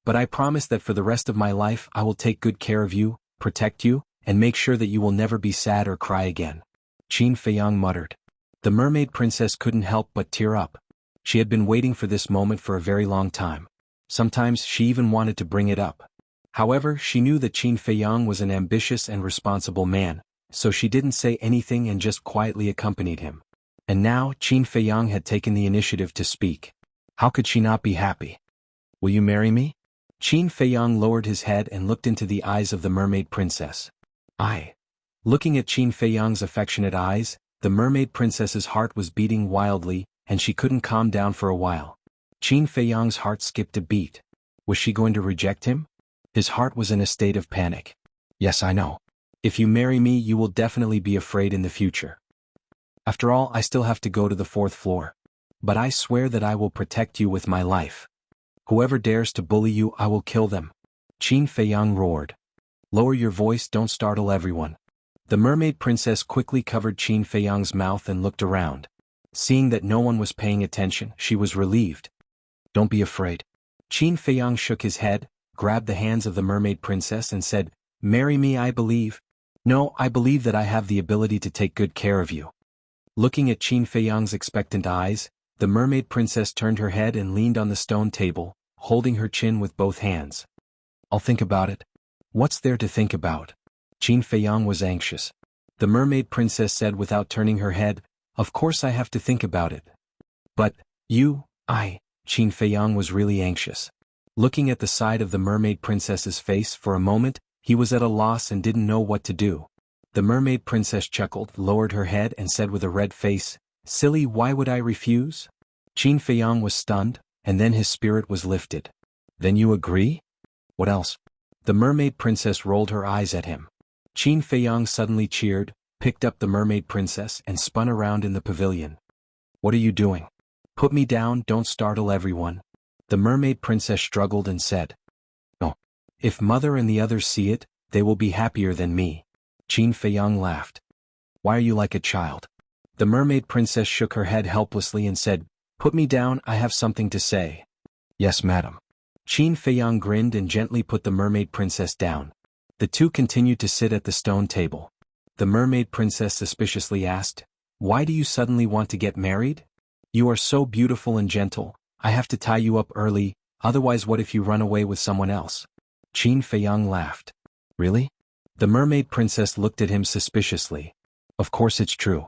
But I promise that for the rest of my life I will take good care of you, protect you, and make sure that you will never be sad or cry again. Qin Feiyang muttered. The Mermaid Princess couldn't help but tear up. She had been waiting for this moment for a very long time. Sometimes she even wanted to bring it up. However, she knew that Qin Feiyang was an ambitious and responsible man, so she didn't say anything and just quietly accompanied him. And now Qin Feiyang had taken the initiative to speak. How could she not be happy? Will you marry me? Qin Feiyang lowered his head and looked into the eyes of the mermaid princess. Looking at Qin Feiyang's affectionate eyes, the mermaid princess's heart was beating wildly, and she couldn't calm down for a while. Qin Feiyang's heart skipped a beat. Was she going to reject him? His heart was in a state of panic. Yes, I know. If you marry me, you will definitely be afraid in the future. After all, I still have to go to the 4th floor. But I swear that I will protect you with my life. Whoever dares to bully you, I will kill them. Qin Feiyang roared. Lower your voice, don't startle everyone. The mermaid princess quickly covered Qin Feiyang's mouth and looked around. Seeing that no one was paying attention, she was relieved. Don't be afraid. Qin Feiyang shook his head, grabbed the hands of the mermaid princess and said, Marry me, I believe. No, I believe that I have the ability to take good care of you. Looking at Qin Feiyang's expectant eyes, the mermaid princess turned her head and leaned on the stone table, holding her chin with both hands. I'll think about it. What's there to think about? Qin Feiyang was anxious. The mermaid princess said without turning her head, Of course I have to think about it. But, Qin Feiyang was really anxious. Looking at the side of the mermaid princess's face for a moment, he was at a loss and didn't know what to do. The mermaid princess chuckled, lowered her head and said with a red face, Silly, why would I refuse? Qin Feiyang was stunned, and then his spirit was lifted. Then you agree? What else? The mermaid princess rolled her eyes at him. Qin Feiyang suddenly cheered, picked up the mermaid princess and spun around in the pavilion. What are you doing? Put me down, don't startle everyone. The mermaid princess struggled and said. No. If mother and the others see it, they will be happier than me. Qin Feiyang laughed. Why are you like a child? The mermaid princess shook her head helplessly and said, Put me down, I have something to say. Yes, madam. Qin Feiyang grinned and gently put the mermaid princess down. The two continued to sit at the stone table. The mermaid princess suspiciously asked, Why do you suddenly want to get married? You are so beautiful and gentle, I have to tie you up early, otherwise what if you run away with someone else? Qin Feiyang laughed. Really? The mermaid princess looked at him suspiciously. Of course it's true.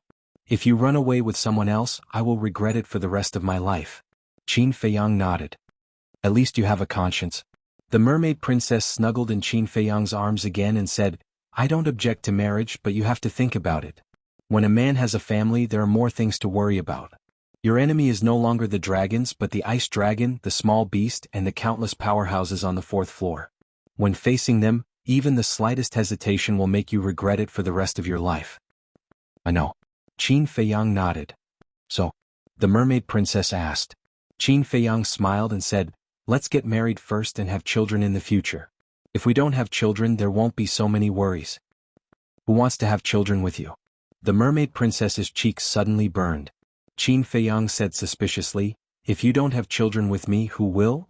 If you run away with someone else, I will regret it for the rest of my life. Qin Feiyang nodded. At least you have a conscience. The mermaid princess snuggled in Qin Feiyang's arms again and said, I don't object to marriage, but you have to think about it. When a man has a family, there are more things to worry about. Your enemy is no longer the dragons but the ice dragon, the small beast and the countless powerhouses on the 4th floor. When facing them, even the slightest hesitation will make you regret it for the rest of your life. I know. Qin Feiyang nodded. So? The mermaid princess asked. Qin Feiyang smiled and said, Let's get married first and have children in the future. If we don't have children, there won't be so many worries. Who wants to have children with you? The mermaid princess's cheeks suddenly burned. Qin Feiyang said suspiciously, If you don't have children with me, who will?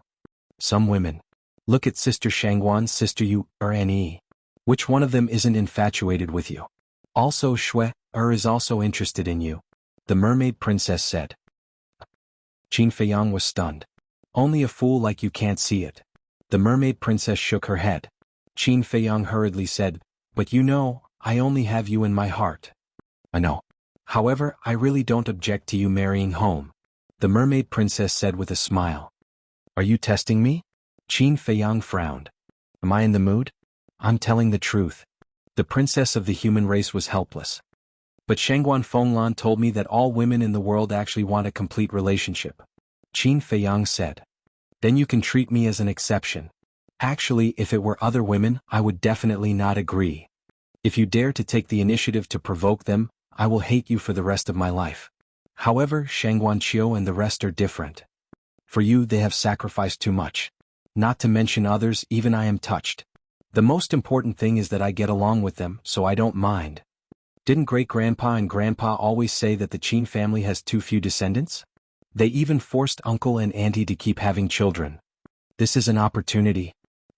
Some women. Look at Sister Shangguan's sister Yu Er. Which one of them isn't infatuated with you? Also Shui is also interested in you. The mermaid princess said. Qin Feiyang was stunned. Only a fool like you can't see it. The mermaid princess shook her head. Qin Feiyang hurriedly said, But you know, I only have you in my heart. I know. However, I really don't object to you marrying home. The mermaid princess said with a smile. Are you testing me? Qin Feiyang frowned. Am I in the mood? I'm telling the truth. The princess of the human race was helpless. But Shangguan Fenglan told me that all women in the world actually want a complete relationship. Qin Feiyang said. Then you can treat me as an exception. Actually, if it were other women, I would definitely not agree. If you dare to take the initiative to provoke them, I will hate you for the rest of my life. However, Shangguan Qiu and the rest are different. For you, they have sacrificed too much. Not to mention others, even I am touched. The most important thing is that I get along with them, so I don't mind. Didn't great-grandpa and grandpa always say that the Qin family has too few descendants? They even forced uncle and auntie to keep having children. This is an opportunity.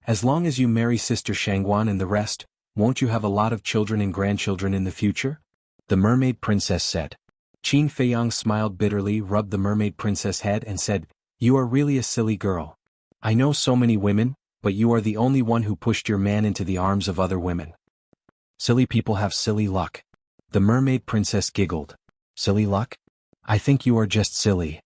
As long as you marry Sister Shangguan and the rest, won't you have a lot of children and grandchildren in the future? The mermaid princess said. Qin Feiyang smiled bitterly, rubbed the mermaid princess' head and said, You are really a silly girl. I know so many women, but you are the only one who pushed your man into the arms of other women. Silly people have silly luck. The mermaid princess giggled. Silly luck? I think you are just silly.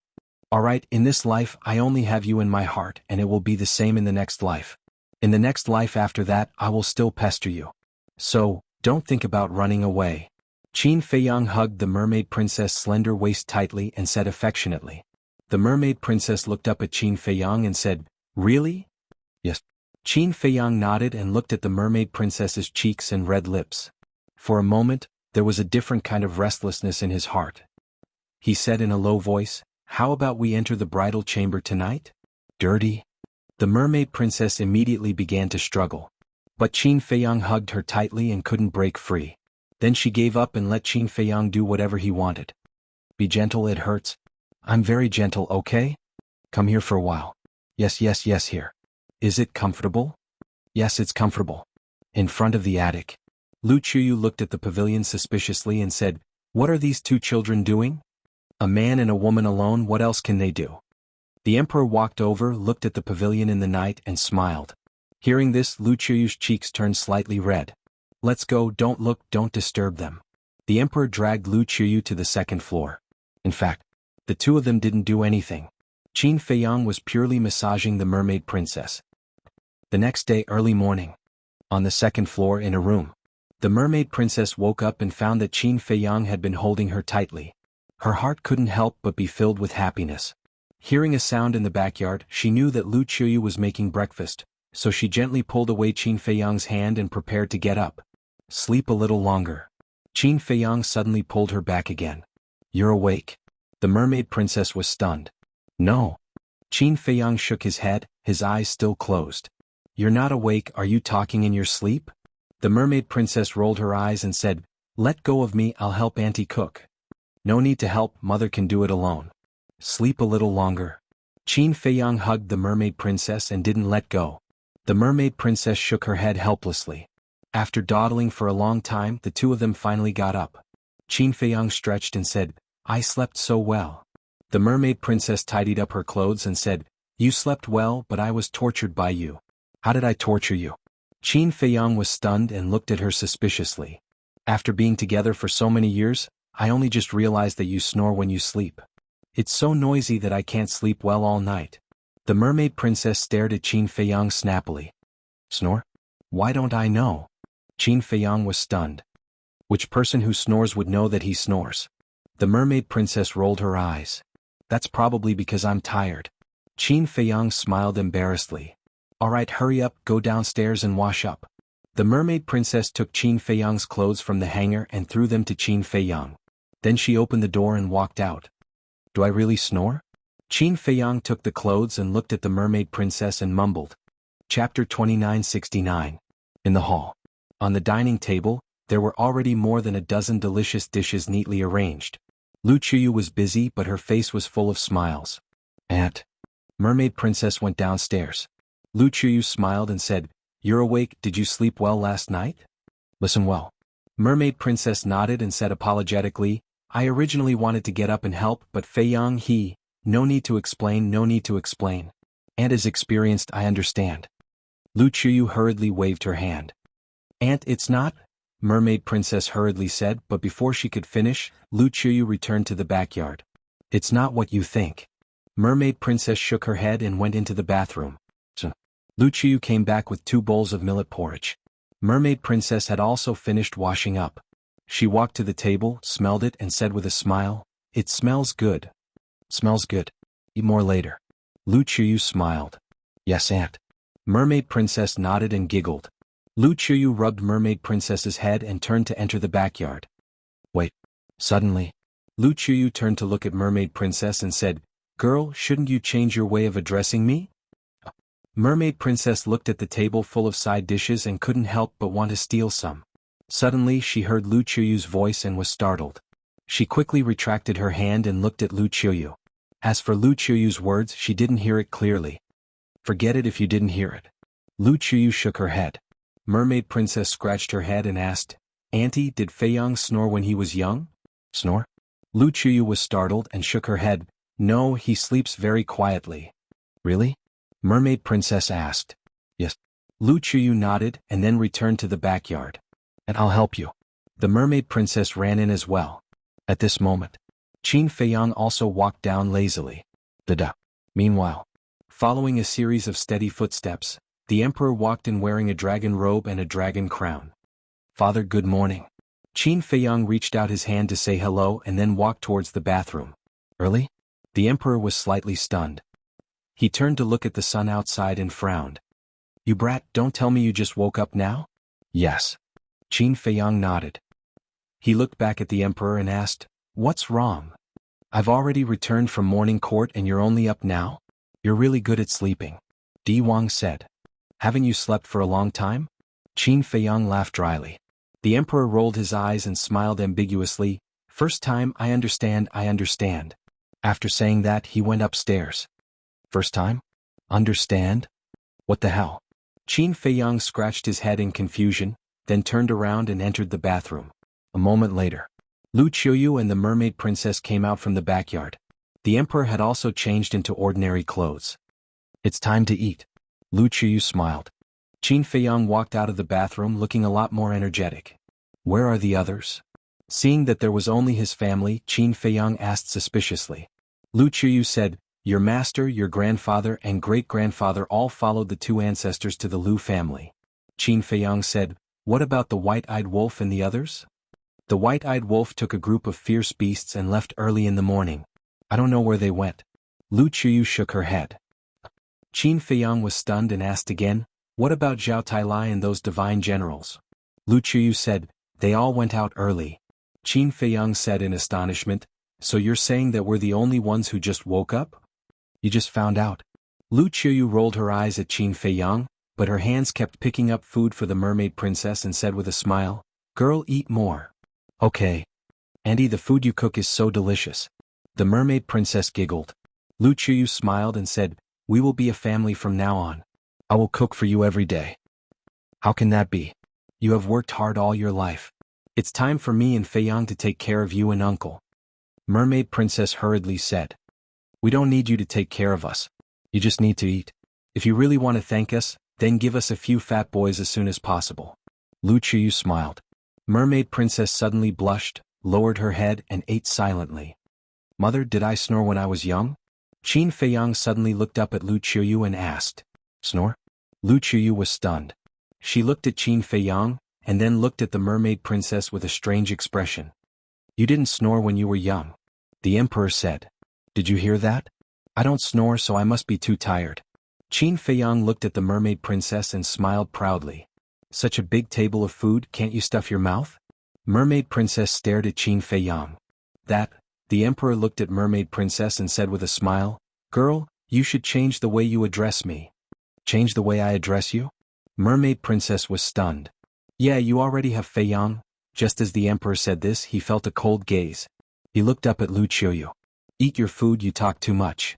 Alright, in this life I only have you in my heart and it will be the same in the next life. In the next life after that I will still pester you. So, don't think about running away. Qin Feiyang hugged the mermaid princess' slender waist tightly and said affectionately. The mermaid princess looked up at Qin Feiyang and said, "Really?" "Yes." Qin Feiyang nodded and looked at the mermaid princess's cheeks and red lips. For a moment, there was a different kind of restlessness in his heart. He said in a low voice, "How about we enter the bridal chamber tonight?" "Dirty." The mermaid princess immediately began to struggle. But Qin Feiyang hugged her tightly and couldn't break free. Then she gave up and let Qin Feiyang do whatever he wanted. "Be gentle, it hurts." "I'm very gentle, okay? Come here for a while." Yes, here." "Is it comfortable?" "Yes, it's comfortable." In front of the attic. Lu Chuyu looked at the pavilion suspiciously and said, "What are these two children doing? A man and a woman alone, what else can they do?" The emperor walked over, looked at the pavilion in the night and smiled. Hearing this, Lu Chuyu's cheeks turned slightly red. "Let's go, don't look, don't disturb them." The emperor dragged Lu Chuyu to the second floor. In fact, the two of them didn't do anything. Qin Feiyang was purely massaging the mermaid princess. The next day early morning. On the second floor in a room. The mermaid princess woke up and found that Qin Feiyang had been holding her tightly. Her heart couldn't help but be filled with happiness. Hearing a sound in the backyard, she knew that Lu Chuyu was making breakfast, so she gently pulled away Qin Feiyang's hand and prepared to get up. "Sleep a little longer." Qin Feiyang suddenly pulled her back again. "You're awake." The mermaid princess was stunned. "No." Qin Feiyang shook his head, his eyes still closed. "You're not awake, are you talking in your sleep?" The mermaid princess rolled her eyes and said, "Let go of me, I'll help Auntie cook." "No need to help, mother can do it alone." "Sleep a little longer." Qin Feiyang hugged the mermaid princess and didn't let go. The mermaid princess shook her head helplessly. After dawdling for a long time, the two of them finally got up. Qin Feiyang stretched and said, "I slept so well." The mermaid princess tidied up her clothes and said, "You slept well, but I was tortured by you." "How did I torture you?" Qin Feiyang was stunned and looked at her suspiciously. "After being together for so many years, I only just realized that you snore when you sleep. It's so noisy that I can't sleep well all night." The mermaid princess stared at Qin Feiyang snappily. "Snore? Why don't I know?" Qin Feiyang was stunned. Which person who snores would know that he snores? The mermaid princess rolled her eyes. "That's probably because I'm tired." Qin Feiyang smiled embarrassedly. "Alright, hurry up, go downstairs and wash up." The mermaid princess took Qin Feiyang's clothes from the hanger and threw them to Qin Feiyang. Then she opened the door and walked out. "Do I really snore?" Qin Feiyang took the clothes and looked at the mermaid princess and mumbled. Chapter 2969. In the hall. On the dining table, there were already more than a dozen delicious dishes neatly arranged. Lu Chuyu was busy but her face was full of smiles. "Aunt." Mermaid princess went downstairs. Lu Chuyu smiled and said, "You're awake, did you sleep well last night?" "Listen well." Mermaid princess nodded and said apologetically, "I originally wanted to get up and help, but Feiyang no need to explain, no need to explain. Aunt is experienced, I understand." Lu Chuyu hurriedly waved her hand. "Aunt, it's not," Mermaid princess hurriedly said, but before she could finish, Lu Chuyu returned to the backyard. "It's not what you think." Mermaid princess shook her head and went into the bathroom. Lu Chuyu came back with 2 bowls of millet porridge. Mermaid princess had also finished washing up. She walked to the table, smelled it and said with a smile, "It smells good." "Smells good. Eat more later." Lu Chuyu smiled. "Yes, aunt." Mermaid princess nodded and giggled. Lu Chuyu rubbed Mermaid princess's head and turned to enter the backyard. "Wait." Suddenly, Lu Chuyu turned to look at Mermaid princess and said, "Girl, shouldn't you change your way of addressing me?" Mermaid princess looked at the table full of side dishes and couldn't help but want to steal some. Suddenly she heard Lu Chuyu's voice and was startled. She quickly retracted her hand and looked at Lu Chuyu. As for Lu Chuyu's words, she didn't hear it clearly. "Forget it if you didn't hear it." Lu Chuyu shook her head. Mermaid princess scratched her head and asked, "Auntie, did Feiyang snore when he was young?" "Snore?" Lu Chuyu was startled and shook her head. "No, he sleeps very quietly." "Really?" Mermaid princess asked. "Yes." Lu Chuyu nodded and then returned to the backyard. "And I'll help you." The mermaid princess ran in as well. At this moment, Qin Feiyang also walked down lazily. Da. Meanwhile, following a series of steady footsteps, the emperor walked in wearing a dragon robe and a dragon crown. Father, good morning. Qin Feiyang reached out his hand to say hello and then walked towards the bathroom. Early? The emperor was slightly stunned. He turned to look at the sun outside and frowned. You brat, don't tell me you just woke up now? Yes. Qin Feiyang nodded. He looked back at the emperor and asked, What's wrong? I've already returned from morning court and you're only up now? You're really good at sleeping. Di Wang said. Haven't you slept for a long time? Qin Feiyang laughed dryly. The emperor rolled his eyes and smiled ambiguously. First time, I understand. After saying that, he went upstairs. First time? Understand? What the hell? Qin Feiyang scratched his head in confusion, then turned around and entered the bathroom. A moment later, Lu Qiuyu and the mermaid princess came out from the backyard. The emperor had also changed into ordinary clothes. It's time to eat. Lu Qiuyu smiled. Qin Feiyang walked out of the bathroom looking a lot more energetic. Where are the others? Seeing that there was only his family, Qin Feiyang asked suspiciously. Lu Qiuyu said, Your master, your grandfather, and great-grandfather all followed the two ancestors to the Lu family. Qin Feiyang said, What about the white-eyed wolf and the others? The white-eyed wolf took a group of fierce beasts and left early in the morning. I don't know where they went. Lu Qiuyu shook her head. Qin Feiyang was stunned and asked again, What about Zhao Tailai and those divine generals? Lu Qiuyu said, They all went out early. Qin Feiyang said in astonishment, So you're saying that we're the only ones who just woke up? You just found out. Lu Qiuyu rolled her eyes at Qin Feiyang, but her hands kept picking up food for the mermaid princess and said with a smile, Girl, eat more. Okay. Auntie, the food you cook is so delicious. The mermaid princess giggled. Lu Qiuyu smiled and said, We will be a family from now on. I will cook for you every day. How can that be? You have worked hard all your life. It's time for me and Feiyang to take care of you and uncle. Mermaid princess hurriedly said. We don't need you to take care of us. You just need to eat. If you really want to thank us, then give us a few fat boys as soon as possible. Lu Qiuyu smiled. Mermaid princess suddenly blushed, lowered her head and ate silently. Mother, did I snore when I was young? Qin Feiyang suddenly looked up at Lu Qiuyu and asked. Snore? Lu Qiuyu was stunned. She looked at Qin Feiyang, and then looked at the mermaid princess with a strange expression. You didn't snore when you were young. The emperor said. Did you hear that? I don't snore, so I must be too tired. Qin Feiyang looked at the mermaid princess and smiled proudly. Such a big table of food, can't you stuff your mouth? Mermaid princess stared at Qin Feiyang. The emperor looked at mermaid princess and said with a smile, Girl, you should change the way you address me. Change the way I address you? Mermaid princess was stunned. Yeah, you already have Feiyang. Just as the emperor said this, he felt a cold gaze. He looked up at Lu Qiuyu. Eat your food, you talk too much.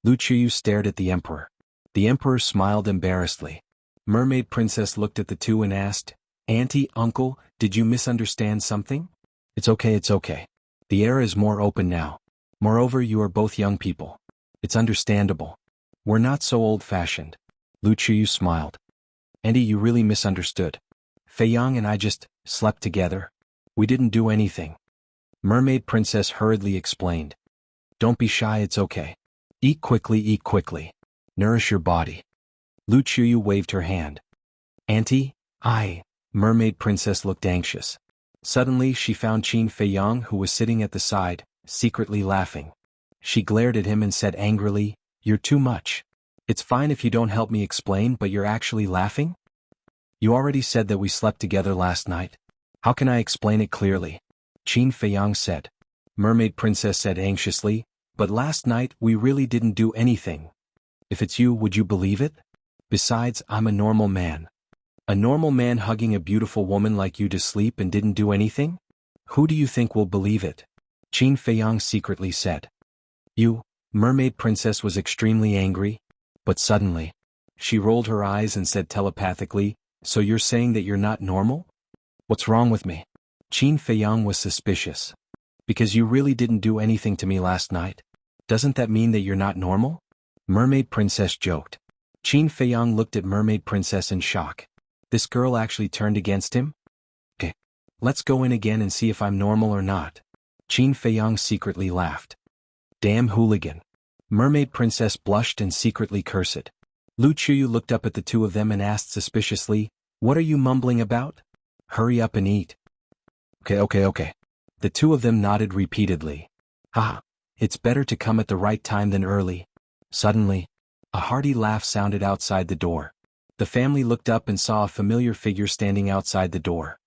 Lu Qiuyu stared at the emperor. The emperor smiled embarrassedly. Mermaid princess looked at the two and asked, Auntie, uncle, did you misunderstand something? It's okay. The air is more open now. Moreover, you are both young people. It's understandable. We're not so old-fashioned. Lu Qiuyu smiled. Auntie, you really misunderstood. Feiyang and I just slept together. We didn't do anything. Mermaid princess hurriedly explained. Don't be shy, it's okay. Eat quickly. Nourish your body. Lu Qiuyu waved her hand. Auntie, Mermaid princess looked anxious. Suddenly she found Qin Feiyang, who was sitting at the side, secretly laughing. She glared at him and said angrily, You're too much. It's fine if you don't help me explain, but you're actually laughing? You already said that we slept together last night. How can I explain it clearly? Qin Feiyang said. Mermaid princess said anxiously, But last night we really didn't do anything. If it's you, would you believe it? Besides, I'm a normal man. A normal man hugging a beautiful woman like you to sleep and didn't do anything? Who do you think will believe it? Qin Feiyang secretly said. You, Mermaid princess was extremely angry, but suddenly, she rolled her eyes and said telepathically, So you're saying that you're not normal? What's wrong with me? Qin Feiyang was suspicious. Because you really didn't do anything to me last night. Doesn't that mean that you're not normal? Mermaid princess joked. Qin Feiyang looked at Mermaid princess in shock. This girl actually turned against him? Okay. Let's go in again and see if I'm normal or not. Qin Feiyang secretly laughed. Damn hooligan. Mermaid Princess blushed and secretly cursed. Lu Chuyu looked up at the two of them and asked suspiciously, "What are you mumbling about? Hurry up and eat." Okay. The two of them nodded repeatedly. Haha, it's better to come at the right time than early. Suddenly, a hearty laugh sounded outside the door. The family looked up and saw a familiar figure standing outside the door.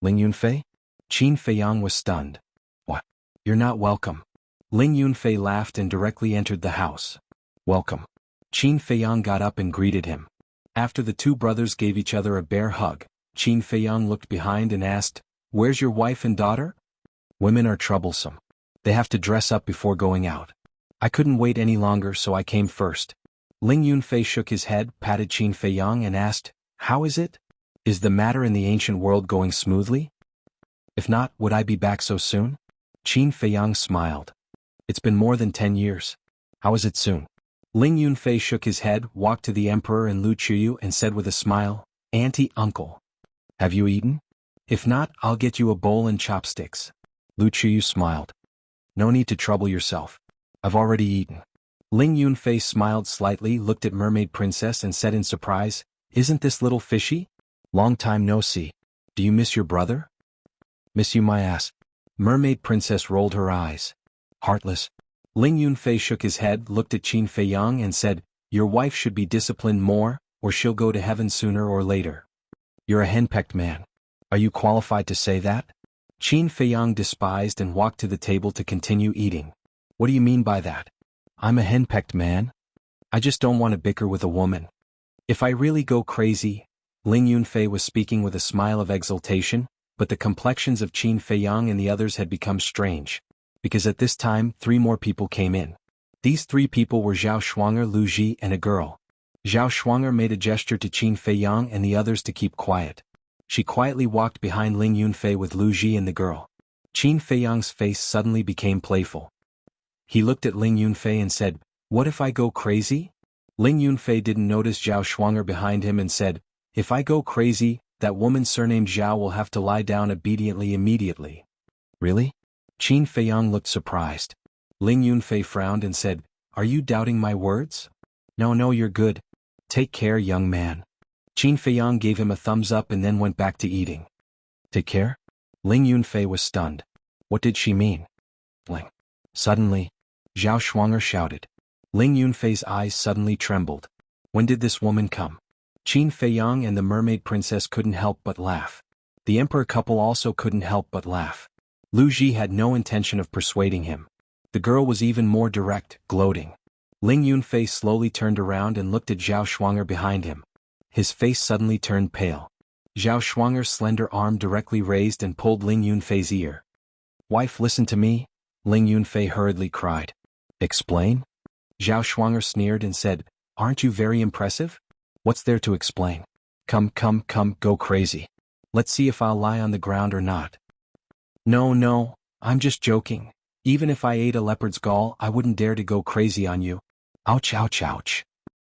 Ling Yunfei? Qin Feiyang was stunned. What? You're not welcome. Ling Yunfei laughed and directly entered the house. Welcome. Qin Feiyang got up and greeted him. After the two brothers gave each other a bear hug, Qin Feiyang looked behind and asked, "Where's your wife and daughter?" "Women are troublesome. They have to dress up before going out. I couldn't wait any longer, so I came first." Ling Yunfei shook his head, patted Qin Feiyang and asked, "How is it? Is the matter in the ancient world going smoothly? If not, would I be back so soon?" Qin Feiyang smiled. "It's been more than 10 years. How is it soon?" Ling Yunfei shook his head, walked to the emperor and Lu Chuyu and said with a smile, "Auntie, uncle. Have you eaten? If not, I'll get you a bowl and chopsticks." Lu Chuyu smiled. "No need to trouble yourself. I've already eaten." Ling Yunfei smiled slightly, looked at Mermaid Princess and said in surprise, "Isn't this little fishy? Long time no see. Do you miss your brother?" "Miss you my ass." Mermaid Princess rolled her eyes. "Heartless." Ling Yunfei shook his head, looked at Qin Feiyang and said, "Your wife should be disciplined more, or she'll go to heaven sooner or later." "You're a henpecked man. Are you qualified to say that?" Qin Feiyang despised and walked to the table to continue eating. "What do you mean by that? I'm a henpecked man? I just don't want to bicker with a woman. If I really go crazy..." Ling Yunfei was speaking with a smile of exultation, but the complexions of Qin Feiyang and the others had become strange. Because at this time 3 more people came in. These 3 people were Zhao Shuanger, Lu Ji and a girl. Zhao Shuanger made a gesture to Qin Feiyang and the others to keep quiet. She quietly walked behind Ling Yunfei with Lu Ji and the girl. Qin Feiyang's face suddenly became playful. He looked at Ling Yunfei and said, "What if I go crazy?" Ling Yunfei didn't notice Zhao Shuanger behind him and said, "If I go crazy, that woman surnamed Zhao will have to lie down obediently immediately." "Really?" Qin Feiyang looked surprised. Ling Yunfei frowned and said, "Are you doubting my words?" No, you're good. Take care, young man." Qin Feiyang gave him a thumbs up and then went back to eating. "Take care?" Ling Yunfei was stunned. What did she mean? Ling. Suddenly, Zhao Shuanger shouted. Ling Yunfei's eyes suddenly trembled. When did this woman come? Qin Feiyang and the mermaid princess couldn't help but laugh. The emperor couple also couldn't help but laugh. Lu Ji had no intention of persuading him. The girl was even more direct, gloating. Ling Yunfei slowly turned around and looked at Zhao Shuanger behind him. His face suddenly turned pale. Zhao Shuanger's slender arm directly raised and pulled Ling Yunfei's ear. "Wife, listen to me," Ling Yunfei hurriedly cried. "Explain?" Zhao Shuanger sneered and said, "Aren't you very impressive? What's there to explain? Come, go crazy. Let's see if I'll lie on the ground or not." No, I'm just joking. Even if I ate a leopard's gall, I wouldn't dare to go crazy on you. Ouch.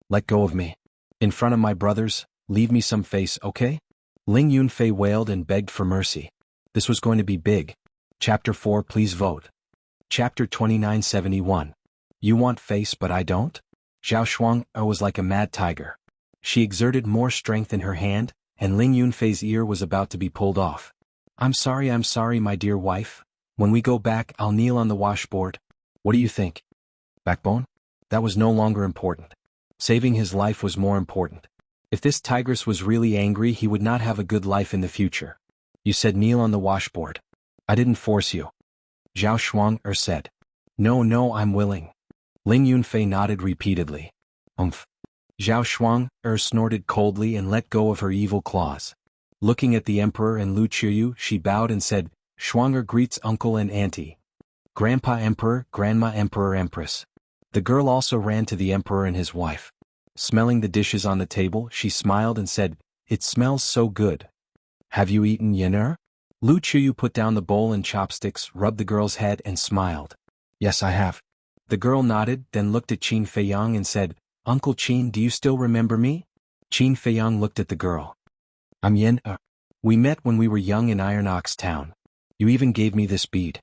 Let go of me. In front of my brothers, leave me some face, okay? Ling Yunfei wailed and begged for mercy. This was going to be big. Chapter 4, please vote. Chapter 2971. You want face but I don't? Zhao Shuanger was like a mad tiger. She exerted more strength in her hand, and Ling Yunfei's ear was about to be pulled off. I'm sorry, my dear wife. When we go back, I'll kneel on the washboard. What do you think? Backbone? That was no longer important. Saving his life was more important. If this tigress was really angry, he would not have a good life in the future. You said kneel on the washboard. I didn't force you. Zhao Shuanger said. No, I'm willing. Ling Yunfei nodded repeatedly. Zhao Shuanger snorted coldly and let go of her evil claws. Looking at the emperor and Lu Chuyu, she bowed and said, Shuanger greets uncle and auntie. Grandpa emperor, grandma emperor empress. The girl also ran to the emperor and his wife. Smelling the dishes on the table, she smiled and said, It smells so good. Have you eaten yener? Lu Chuyu put down the bowl and chopsticks, rubbed the girl's head and smiled. Yes, I have. The girl nodded, then looked at Qin Feiyang and said, Uncle Qin, do you still remember me? Qin Feiyang looked at the girl. I'm Yen. We met when we were young in Iron Ox Town. You even gave me this bead.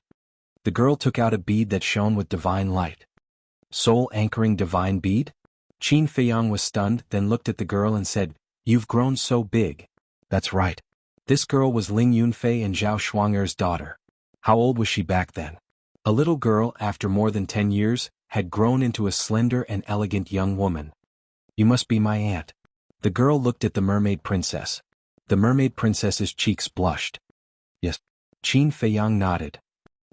The girl took out a bead that shone with divine light. Soul anchoring divine bead? Qin Feiyang was stunned, then looked at the girl and said, "You've grown so big." That's right. This girl was Ling Yunfei and Zhao Shuang'er's daughter. How old was she back then? A little girl, after more than 10 years, had grown into a slender and elegant young woman. You must be my aunt. The girl looked at the mermaid princess. The mermaid princess's cheeks blushed. Yes. Qin Feiyang nodded.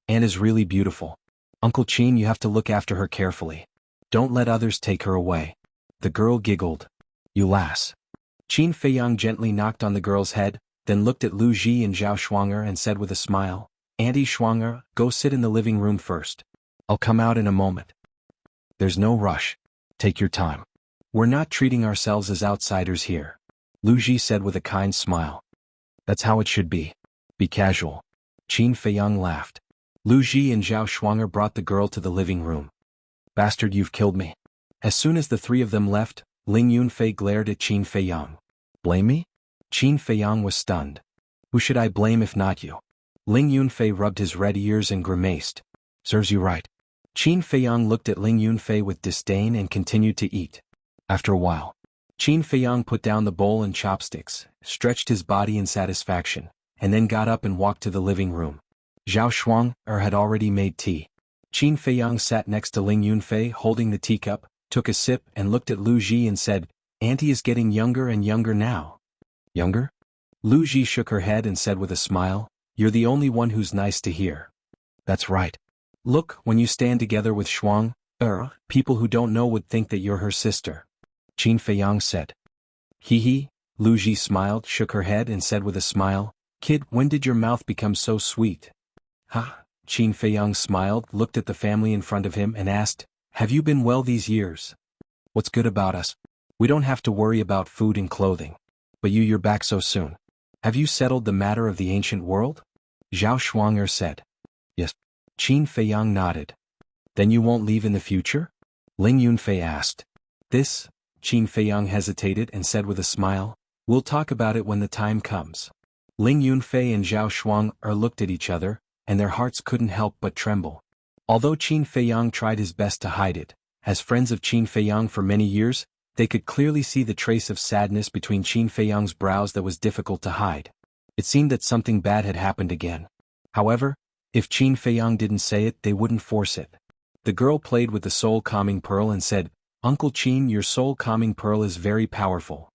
Aunt is really beautiful. Uncle Qin, you have to look after her carefully. Don't let others take her away. The girl giggled. You lass. Qin Feiyang gently knocked on the girl's head, then looked at Lu Ji and Zhao Shuang'er and said with a smile, Auntie Shuang'er, go sit in the living room first. I'll come out in a moment. There's no rush. Take your time. We're not treating ourselves as outsiders here. Lu Ji said with a kind smile. That's how it should be. Be casual. Qin Feiyang laughed. Lu Ji and Zhao Shuang'er brought the girl to the living room. Bastard, you've killed me. As soon as the three of them left, Ling Yunfei glared at Qin Feiyang. Blame me? Qin Feiyang was stunned. Who should I blame if not you? Ling Yunfei rubbed his red ears and grimaced. Serves you right. Qin Feiyang looked at Ling Yunfei with disdain and continued to eat. After a while, Qin Feiyang put down the bowl and chopsticks, stretched his body in satisfaction, and then got up and walked to the living room. Zhao Shuang'er had already made tea. Qin Feiyang sat next to Ling Yunfei holding the teacup, took a sip and looked at Lu Ji and said, Auntie is getting younger and younger now. Younger? Lu Ji shook her head and said with a smile, You're the only one who's nice to hear. That's right. Look, when you stand together with Shuang'er, people who don't know would think that you're her sister. Qin Feiyang said. Hee. Lu Ji smiled, shook her head and said with a smile, Kid, when did your mouth become so sweet? Ha! Qin Feiyang smiled, looked at the family in front of him and asked, Have you been well these years? What's good about us? We don't have to worry about food and clothing. But you're back so soon. Have you settled the matter of the ancient world? Zhao Shuang'er said. Yes. Qin Feiyang nodded. Then you won't leave in the future? Ling Yunfei asked. This? Qin Feiyang hesitated and said with a smile, We'll talk about it when the time comes. Ling Yunfei and Zhao Shuang'er looked at each other, and their hearts couldn't help but tremble. Although Qin Feiyang tried his best to hide it, as friends of Qin Feiyang for many years, they could clearly see the trace of sadness between Qin Feiyang's brows that was difficult to hide. It seemed that something bad had happened again. However, if Qin Feiyang didn't say it, they wouldn't force it. The girl played with the soul-calming pearl and said, Uncle Qin, your soul-calming pearl is very powerful.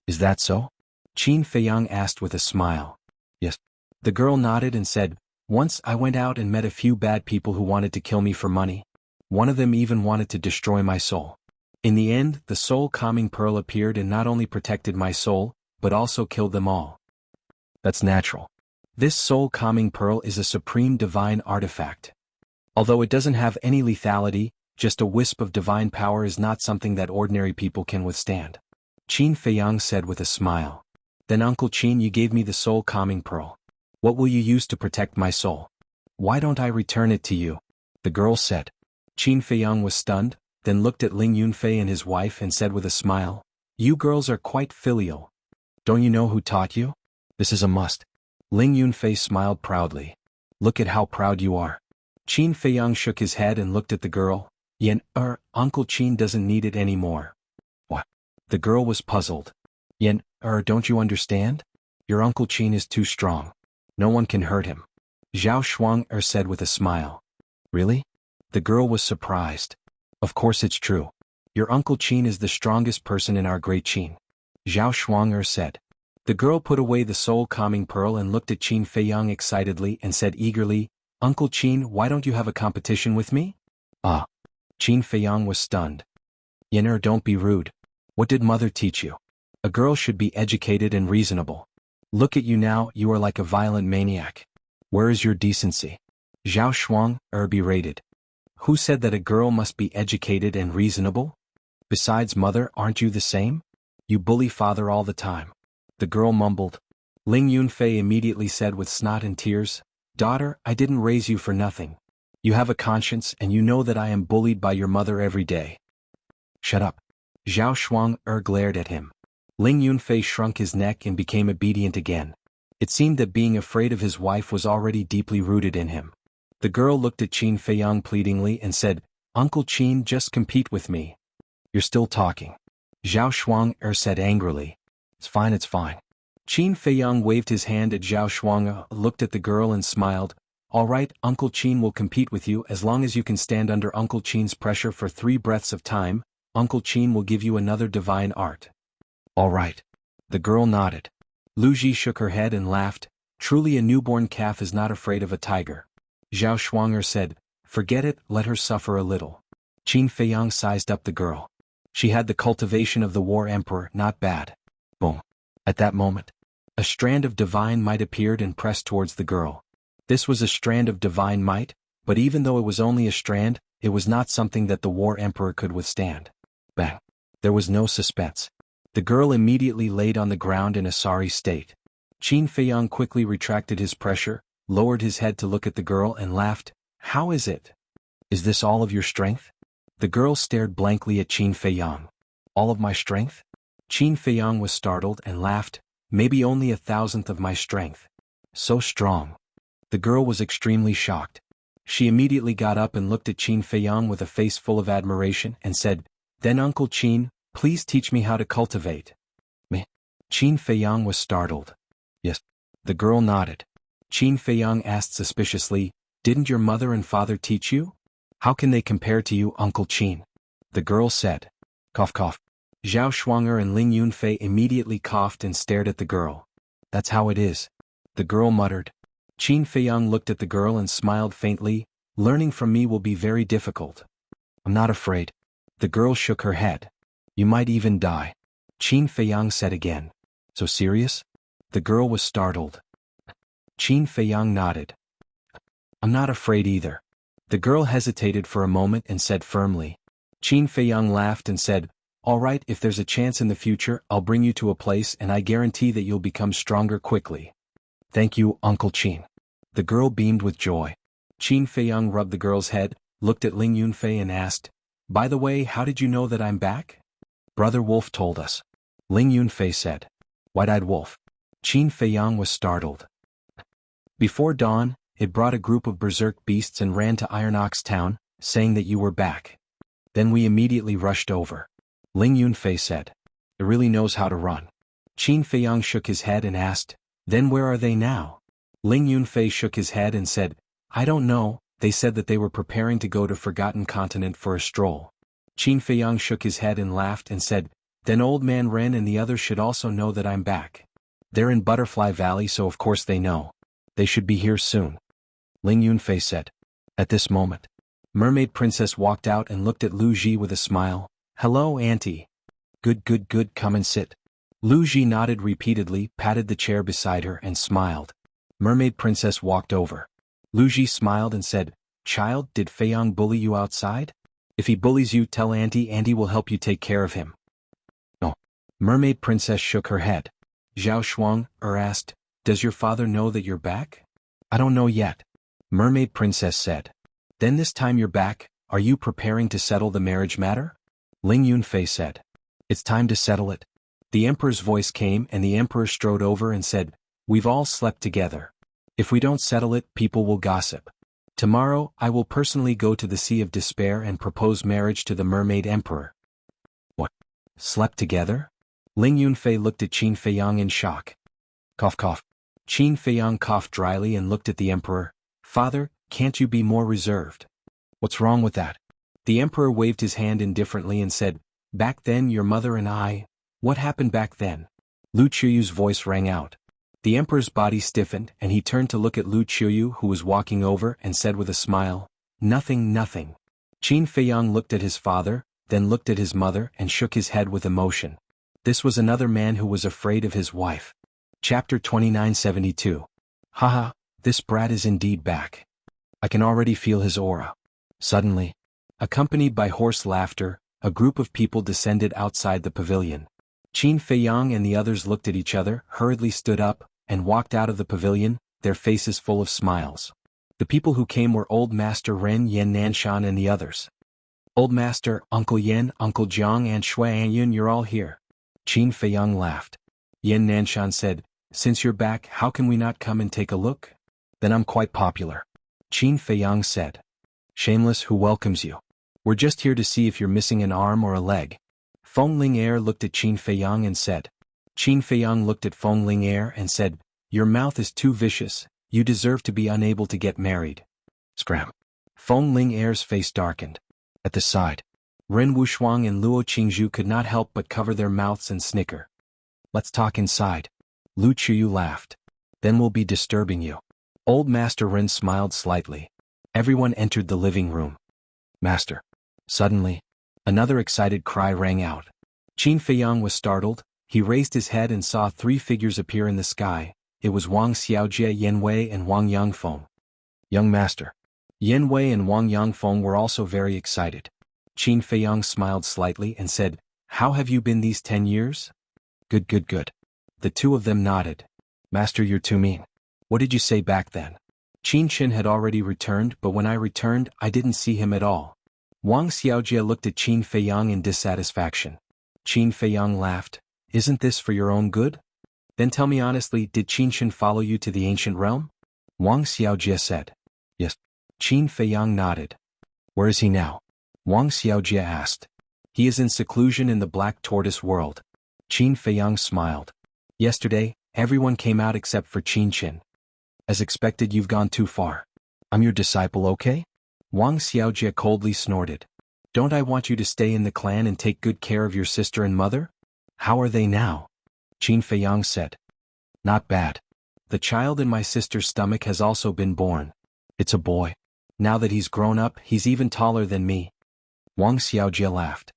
Is that so? Qin Feiyang asked with a smile. Yes. The girl nodded and said, Once I went out and met a few bad people who wanted to kill me for money. One of them even wanted to destroy my soul. In the end, the soul-calming pearl appeared and not only protected my soul, but also killed them all. That's natural. This soul-calming pearl is a supreme divine artifact. Although it doesn't have any lethality, just a wisp of divine power is not something that ordinary people can withstand. Qin Feiyang said with a smile. Then Uncle Qin, you gave me the soul-calming pearl. What will you use to protect my soul? Why don't I return it to you? The girl said. Qin Feiyang was stunned, then looked at Ling Yunfei and his wife and said with a smile, You girls are quite filial. Don't you know who taught you? This is a must. Ling Yunfei smiled proudly. Look at how proud you are. Qin Feiyang shook his head and looked at the girl. Uncle Qin doesn't need it anymore. What? The girl was puzzled. Don't you understand? Your Uncle Qin is too strong. No one can hurt him. Zhao Shuang'er said with a smile. Really? The girl was surprised. Of course it's true. Your Uncle Qin is the strongest person in our great Qin. Zhao Shuang'er said. The girl put away the soul-calming pearl and looked at Qin Feiyang excitedly and said eagerly, Uncle Qin, why don't you have a competition with me? Ah. Qin Feiyang was stunned. Don't be rude. What did mother teach you? A girl should be educated and reasonable. Look at you now, you are like a violent maniac. Where is your decency? Zhao Shuang'er berated. Who said that a girl must be educated and reasonable? Besides, mother, aren't you the same? You bully father all the time. The girl mumbled. Ling Yunfei immediately said with snot and tears, Daughter, I didn't raise you for nothing. You have a conscience and you know that I am bullied by your mother every day. Shut up. Zhao Shuang'er glared at him. Ling Yunfei shrunk his neck and became obedient again. It seemed that being afraid of his wife was already deeply rooted in him. The girl looked at Qin Feiyang pleadingly and said, Uncle Qin, just compete with me. You're still talking. Zhao Shuang said angrily. It's fine, it's fine. Qin Feiyang waved his hand at Zhao Shuang, looked at the girl and smiled. All right, Uncle Qin will compete with you as long as you can stand under Uncle Qin's pressure for 3 breaths of time. Uncle Qin will give you another divine art. All right. The girl nodded. Lu Ji shook her head and laughed. Truly a newborn calf is not afraid of a tiger. Zhao Shuang said, forget it, let her suffer a little. Qin Feiyang sized up the girl. She had the cultivation of the War Emperor, not bad. Boom. At that moment, a strand of divine might appeared and pressed towards the girl. This was a strand of divine might, but even though it was only a strand, it was not something that the War Emperor could withstand. Bang. There was no suspense. The girl immediately laid on the ground in a sorry state. Qin Feiyang quickly retracted his pressure, lowered his head to look at the girl and laughed. How is it? Is this all of your strength? The girl stared blankly at Qin Feiyang. All of my strength? Qin Feiyang was startled and laughed. Maybe only 1,000th of my strength. So strong. The girl was extremely shocked. She immediately got up and looked at Qin Feiyang with a face full of admiration and said, then Uncle Qin, please teach me how to cultivate. Me? Qin Feiyang was startled. Yes. The girl nodded. Qin Feiyang asked suspiciously, didn't your mother and father teach you? How can they compare to you, Uncle Qin? The girl said. Cough cough. Zhao Shuang and Ling Yunfei immediately coughed and stared at the girl. That's how it is. The girl muttered. Qin Feiyang looked at the girl and smiled faintly. Learning from me will be very difficult. I'm not afraid. The girl shook her head. You might even die. Qin Feiyang said again. So serious? The girl was startled. Qin Feiyang nodded. I'm not afraid either. The girl hesitated for a moment and said firmly. Qin Feiyang laughed and said, all right, if there's a chance in the future, I'll bring you to a place and I guarantee that you'll become stronger quickly. Thank you, Uncle Qin. The girl beamed with joy. Qin Feiyang rubbed the girl's head, looked at Ling Yunfei and asked, by the way, how did you know that I'm back? Brother Wolf told us. Ling Yunfei said. White-eyed wolf. Qin Feiyang was startled. Before dawn, it brought a group of berserk beasts and ran to Iron Ox Town, saying that you were back. Then we immediately rushed over. Ling Yunfei said. It really knows how to run. Qin Feiyang shook his head and asked, then where are they now? Ling Yunfei shook his head and said, I don't know, they said that they were preparing to go to Forgotten Continent for a stroll. Qin Feiyang shook his head and laughed and said, then Old Man Ren and the others should also know that I'm back. They're in Butterfly Valley, so of course they know. They should be here soon. Ling Yunfei said. At this moment, Mermaid Princess walked out and looked at Lu Ji with a smile. Hello, Auntie. Good, come and sit. Lu Ji nodded repeatedly, patted the chair beside her and smiled. Mermaid Princess walked over. Lu Ji smiled and said, child, did Feiyang bully you outside? If he bullies you, tell Auntie. Auntie will help you take care of him. No. Mermaid Princess shook her head. Zhao Shuang asked, does your father know that you're back? I don't know yet. Mermaid Princess said. Then this time you're back, are you preparing to settle the marriage matter? Ling Yunfei said. It's time to settle it. The Emperor's voice came and the Emperor strode over and said, we've all slept together. If we don't settle it, people will gossip. Tomorrow, I will personally go to the Sea of Despair and propose marriage to the Mermaid Emperor. What? Slept together? Ling Yunfei looked at Qin Feiyang in shock. Cough cough. Qin Feiyang coughed dryly and looked at the Emperor. Father, can't you be more reserved? What's wrong with that? The Emperor waved his hand indifferently and said, back then your mother and I. What happened back then? Lu Qiuyu's voice rang out. The Emperor's body stiffened and he turned to look at Lu Qiuyu who was walking over and said with a smile, nothing. Qin Feiyang looked at his father, then looked at his mother and shook his head with emotion. This was another man who was afraid of his wife. Chapter 2972. Haha, this brat is indeed back. I can already feel his aura. Suddenly, accompanied by hoarse laughter, a group of people descended outside the pavilion. Qin Feiyang and the others looked at each other, hurriedly stood up, and walked out of the pavilion, their faces full of smiles. The people who came were Old Master Ren Yen Nanshan and the others. Old Master, Uncle Yen, Uncle Jiang and Shui Anyun, you're all here. Qin Feiyang laughed. Yen Nanshan said, since you're back, how can we not come and take a look? Then I'm quite popular. Qin Feiyang said. Shameless, who welcomes you? We're just here to see if you're missing an arm or a leg. Feng Ling'er looked at Qin Feiyang and said. Qin Feiyang looked at Feng Ling'er and said, your mouth is too vicious, you deserve to be unable to get married. Scram. Feng Ling'er's face darkened. At the side, Ren Wushuang and Luo Qingzhu could not help but cover their mouths and snicker. Let's talk inside. Lu Qiyu laughed. Then we'll be disturbing you. Old Master Ren smiled slightly. Everyone entered the living room. Master. Suddenly, another excited cry rang out. Qin Feiyang was startled. He raised his head and saw 3 figures appear in the sky. It was Wang Xiaojie, Yan Wei and Wang Yangfeng. Young Master. Yan Wei and Wang Yangfeng were also very excited. Qin Feiyang smiled slightly and said, how have you been these 10 years? Good. The 2 of them nodded. Master, you're too mean. What did you say back then? Qin Shin had already returned, but when I returned, I didn't see him at all. Wang Xiaojie looked at Qin Feiyang in dissatisfaction. Qin Feiyang laughed. Isn't this for your own good? Then tell me honestly, did Qin Shin follow you to the ancient realm? Wang Xiaojie said. Yes. Qin Feiyang nodded. Where is he now? Wang Xiaojie asked. He is in seclusion in the Black Tortoise world. Qin Feiyang smiled. Yesterday, everyone came out except for Qin Shin. As expected, you've gone too far. I'm your disciple, okay? Wang Xiaojie coldly snorted. Don't I want you to stay in the clan and take good care of your sister and mother? How are they now? Qin Feiyang said. Not bad. The child in my sister's stomach has also been born. It's a boy. Now that he's grown up, he's even taller than me. Wang Xiaojie laughed.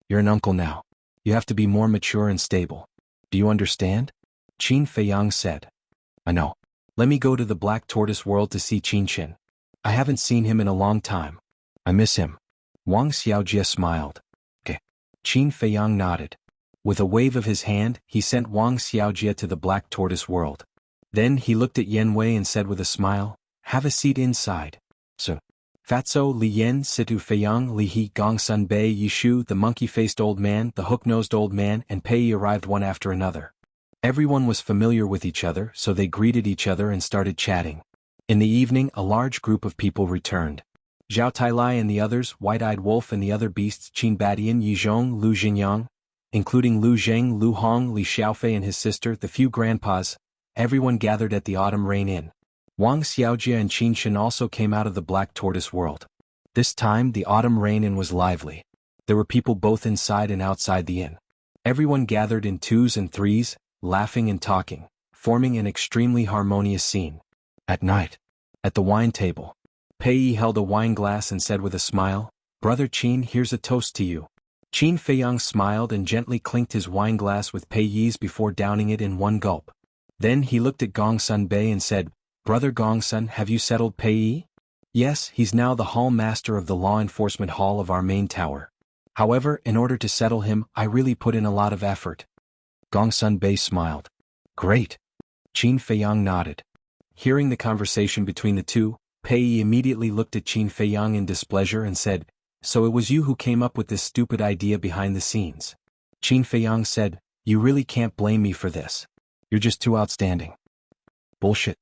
You're an uncle now. You have to be more mature and stable. Do you understand? Qin Feiyang said. I know. Let me go to the Black Tortoise world to see Qin Shin. I haven't seen him in a long time. I miss him. Wang Xiaojie smiled. Okay. Qin Feiyang nodded. With a wave of his hand, he sent Wang Xiaojie to the Black Tortoise world. Then he looked at Yan Wei and said with a smile, have a seat inside. So, Fatso, Li Yen, Situ Feiyang, Li He, Gong Sun Bei, Yishu, the monkey-faced old man, the hook-nosed old man, and Pei arrived one after another. Everyone was familiar with each other, so they greeted each other and started chatting. In the evening, a large group of people returned. Zhao Tailai and the others, White-Eyed Wolf and the other beasts, Qin Badian, Yizhong, Lu Jinyang, including Lu Zheng, Lu Hong, Li Xiaofei and his sister, the few grandpas, everyone gathered at the Autumn Rain Inn. Wang Xiaojie and Qin Shin also came out of the Black Tortoise world. This time, the Autumn Rain Inn was lively. There were people both inside and outside the inn. Everyone gathered in 2s and 3s, laughing and talking, forming an extremely harmonious scene. At night, at the wine table, Pei Yi held a wine glass and said with a smile, Brother Qin, here's a toast to you. Qin Feiyang smiled and gently clinked his wine glass with Pei Yi's before downing it in one gulp. Then he looked at Gong Sun Bei and said, Brother Gongsun, have you settled Pei Yi? Yes, he's now the hall master of the law enforcement hall of our main tower. However, in order to settle him, I really put in a lot of effort. Gongsun Bei smiled. Great. Qin Feiyang nodded. Hearing the conversation between the two, Pei Yi immediately looked at Qin Feiyang in displeasure and said, So it was you who came up with this stupid idea behind the scenes. Qin Feiyang said, You really can't blame me for this. You're just too outstanding. Bullshit.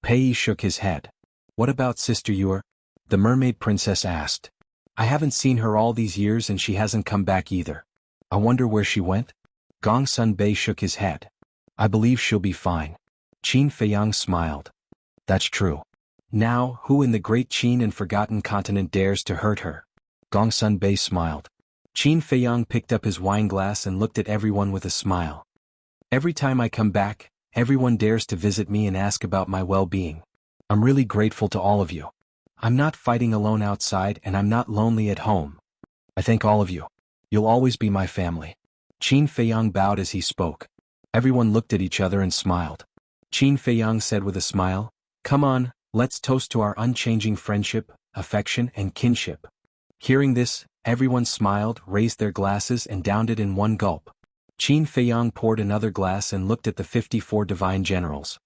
Pei Yi shook his head. What about Sister Yuer? The mermaid princess asked. I haven't seen her all these years and she hasn't come back either. I wonder where she went? Gong Sun Bei shook his head. I believe she'll be fine. Qin Feiyang smiled. That's true. Now, who in the great Qin and forgotten continent dares to hurt her? Gong Sun Bei smiled. Qin Feiyang picked up his wine glass and looked at everyone with a smile. Every time I come back, everyone dares to visit me and ask about my well-being. I'm really grateful to all of you. I'm not fighting alone outside and I'm not lonely at home. I thank all of you. You'll always be my family. Qin Feiyang bowed as he spoke. Everyone looked at each other and smiled. Qin Feiyang said with a smile, Come on, let's toast to our unchanging friendship, affection and kinship. Hearing this, everyone smiled, raised their glasses and downed it in one gulp. Qin Feiyang poured another glass and looked at the 54 divine generals.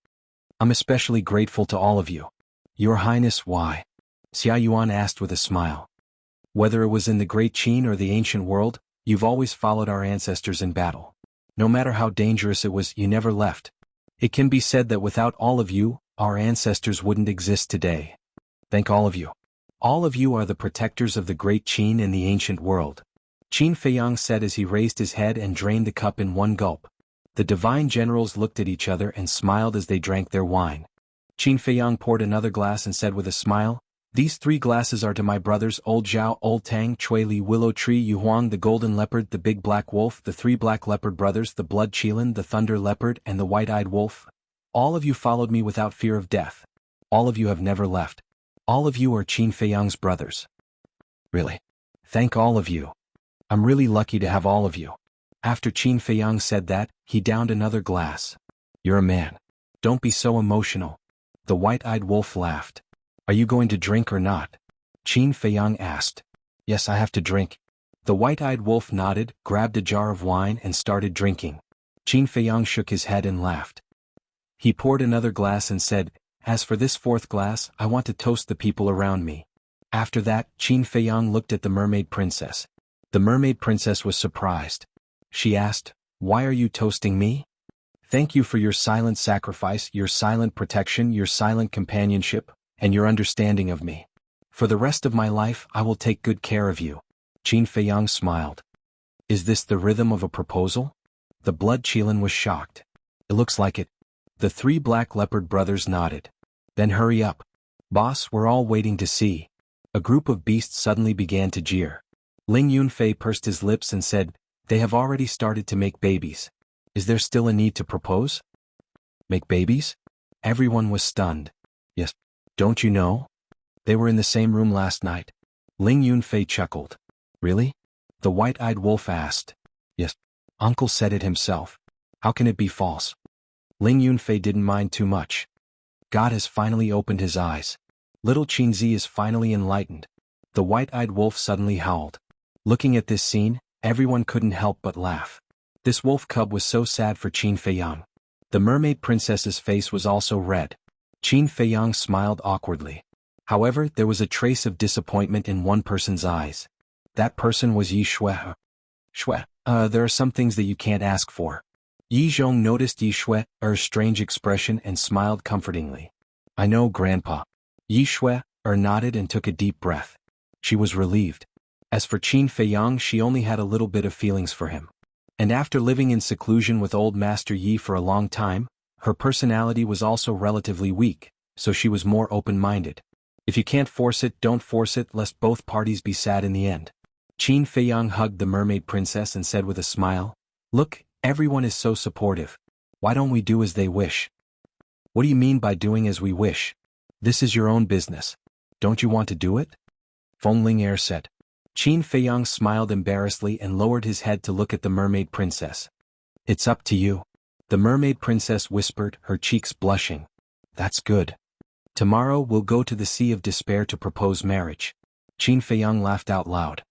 I'm especially grateful to all of you. Your Highness, why? Xia Yuan asked with a smile. Whether it was in the great Qin or the ancient world, you've always followed our ancestors in battle. No matter how dangerous it was, you never left. It can be said that without all of you, our ancestors wouldn't exist today. Thank all of you. All of you are the protectors of the great Qin and the ancient world. Qin Feiyang said as he raised his head and drained the cup in one gulp. The divine generals looked at each other and smiled as they drank their wine. Qin Feiyang poured another glass and said with a smile, "These 3 glasses are to my brothers Old Zhao, Old Tang, Chui Li, Willow Tree, Yu Huang, the Golden Leopard, the Big Black Wolf, the 3 Black Leopard brothers, the Blood Qilin, the Thunder Leopard, and the White-Eyed Wolf. All of you followed me without fear of death. All of you have never left. All of you are Qin Feiyang's brothers." "Really? Thank all of you. I'm really lucky to have all of you." After Qin Feiyang said that, he downed another glass. "You're a man. Don't be so emotional." The White-Eyed Wolf laughed. "Are you going to drink or not?" Qin Feiyang asked. "Yes, I have to drink." The White-Eyed Wolf nodded, grabbed a jar of wine and started drinking. Qin Feiyang shook his head and laughed. He poured another glass and said, "As for this 4th glass, I want to toast the people around me." After that, Qin Feiyang looked at the Mermaid Princess. The Mermaid Princess was surprised. She asked, "Why are you toasting me?" "Thank you for your silent sacrifice, your silent protection, your silent companionship, and your understanding of me. For the rest of my life I will take good care of you." Qin Feiyang smiled. "Is this the rhythm of a proposal?" The Blood Qilin was shocked. "It looks like it." The 3 Black Leopard brothers nodded. "Then hurry up. Boss, we're all waiting to see." A group of beasts suddenly began to jeer. Ling Yunfei pursed his lips and said, "They have already started to make babies. Is there still a need to propose?" "Make babies?" Everyone was stunned. "Yes. Don't you know? They were in the same room last night." Ling Yunfei chuckled. "Really?" The White-Eyed Wolf asked. "Yes. Uncle said it himself. How can it be false?" Ling Yunfei didn't mind too much. God has finally opened his eyes. Little Qinzi is finally enlightened. The White-Eyed Wolf suddenly howled. Looking at this scene, everyone couldn't help but laugh. This wolf cub was so sad for Qin Feiyang. The Mermaid Princess's face was also red. Qin Feiyang smiled awkwardly. However, there was a trace of disappointment in one person's eyes. That person was Yi Shui. There are some things that you can't ask for." Yi Zhong noticed Yi Shui's strange expression and smiled comfortingly. "I know, Grandpa." Yi Shui nodded and took a deep breath. She was relieved. As for Qin Feiyang, she only had a little bit of feelings for him. And after living in seclusion with old Master Yi for a long time, her personality was also relatively weak, so she was more open-minded. If you can't force it, don't force it, lest both parties be sad in the end. Qin Feiyang hugged the Mermaid Princess and said with a smile, "Look, everyone is so supportive. Why don't we do as they wish?" "What do you mean by doing as we wish? This is your own business. Don't you want to do it?" Feng Ling'er said. Qin Feiyang smiled embarrassedly and lowered his head to look at the Mermaid Princess. "It's up to you." The Mermaid Princess whispered, her cheeks blushing. "That's good. Tomorrow we'll go to the Sea of Despair to propose marriage." Qin Feiyang laughed out loud.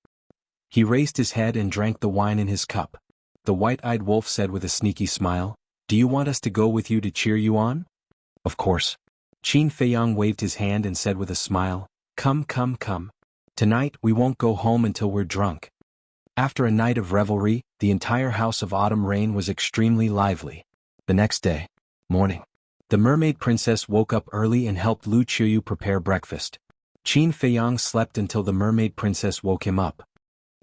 He raised his head and drank the wine in his cup. The White-Eyed Wolf said with a sneaky smile, "Do you want us to go with you to cheer you on?" "Of course." Qin Feiyang waved his hand and said with a smile, "Come, come, come. Tonight we won't go home until we're drunk." After a night of revelry, the entire house of Autumn Rain was extremely lively. The next day, morning, the Mermaid Princess woke up early and helped Lu Qiyu prepare breakfast. Qin Feiyang slept until the Mermaid Princess woke him up.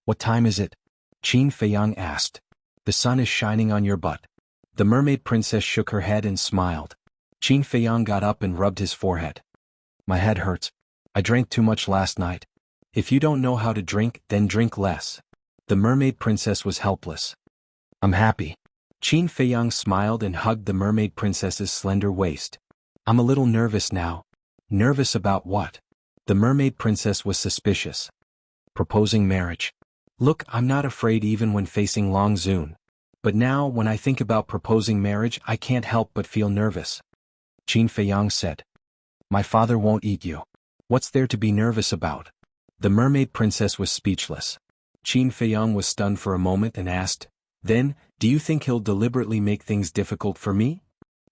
"What time is it?" Qin Feiyang asked. "The sun is shining on your butt." The Mermaid Princess shook her head and smiled. Qin Feiyang got up and rubbed his forehead. "My head hurts. I drank too much last night." "If you don't know how to drink, then drink less." The Mermaid Princess was helpless. "I'm happy." Qin Feiyang smiled and hugged the Mermaid Princess's slender waist. "I'm a little nervous now." "Nervous about what?" The Mermaid Princess was suspicious. "Proposing marriage." "Look, I'm not afraid even when facing Long Zun. But now, when I think about proposing marriage, I can't help but feel nervous." Qin Feiyang said. "My father won't eat you. What's there to be nervous about?" The Mermaid Princess was speechless. Qin Feiyang was stunned for a moment and asked, "Then, do you think he'll deliberately make things difficult for me?"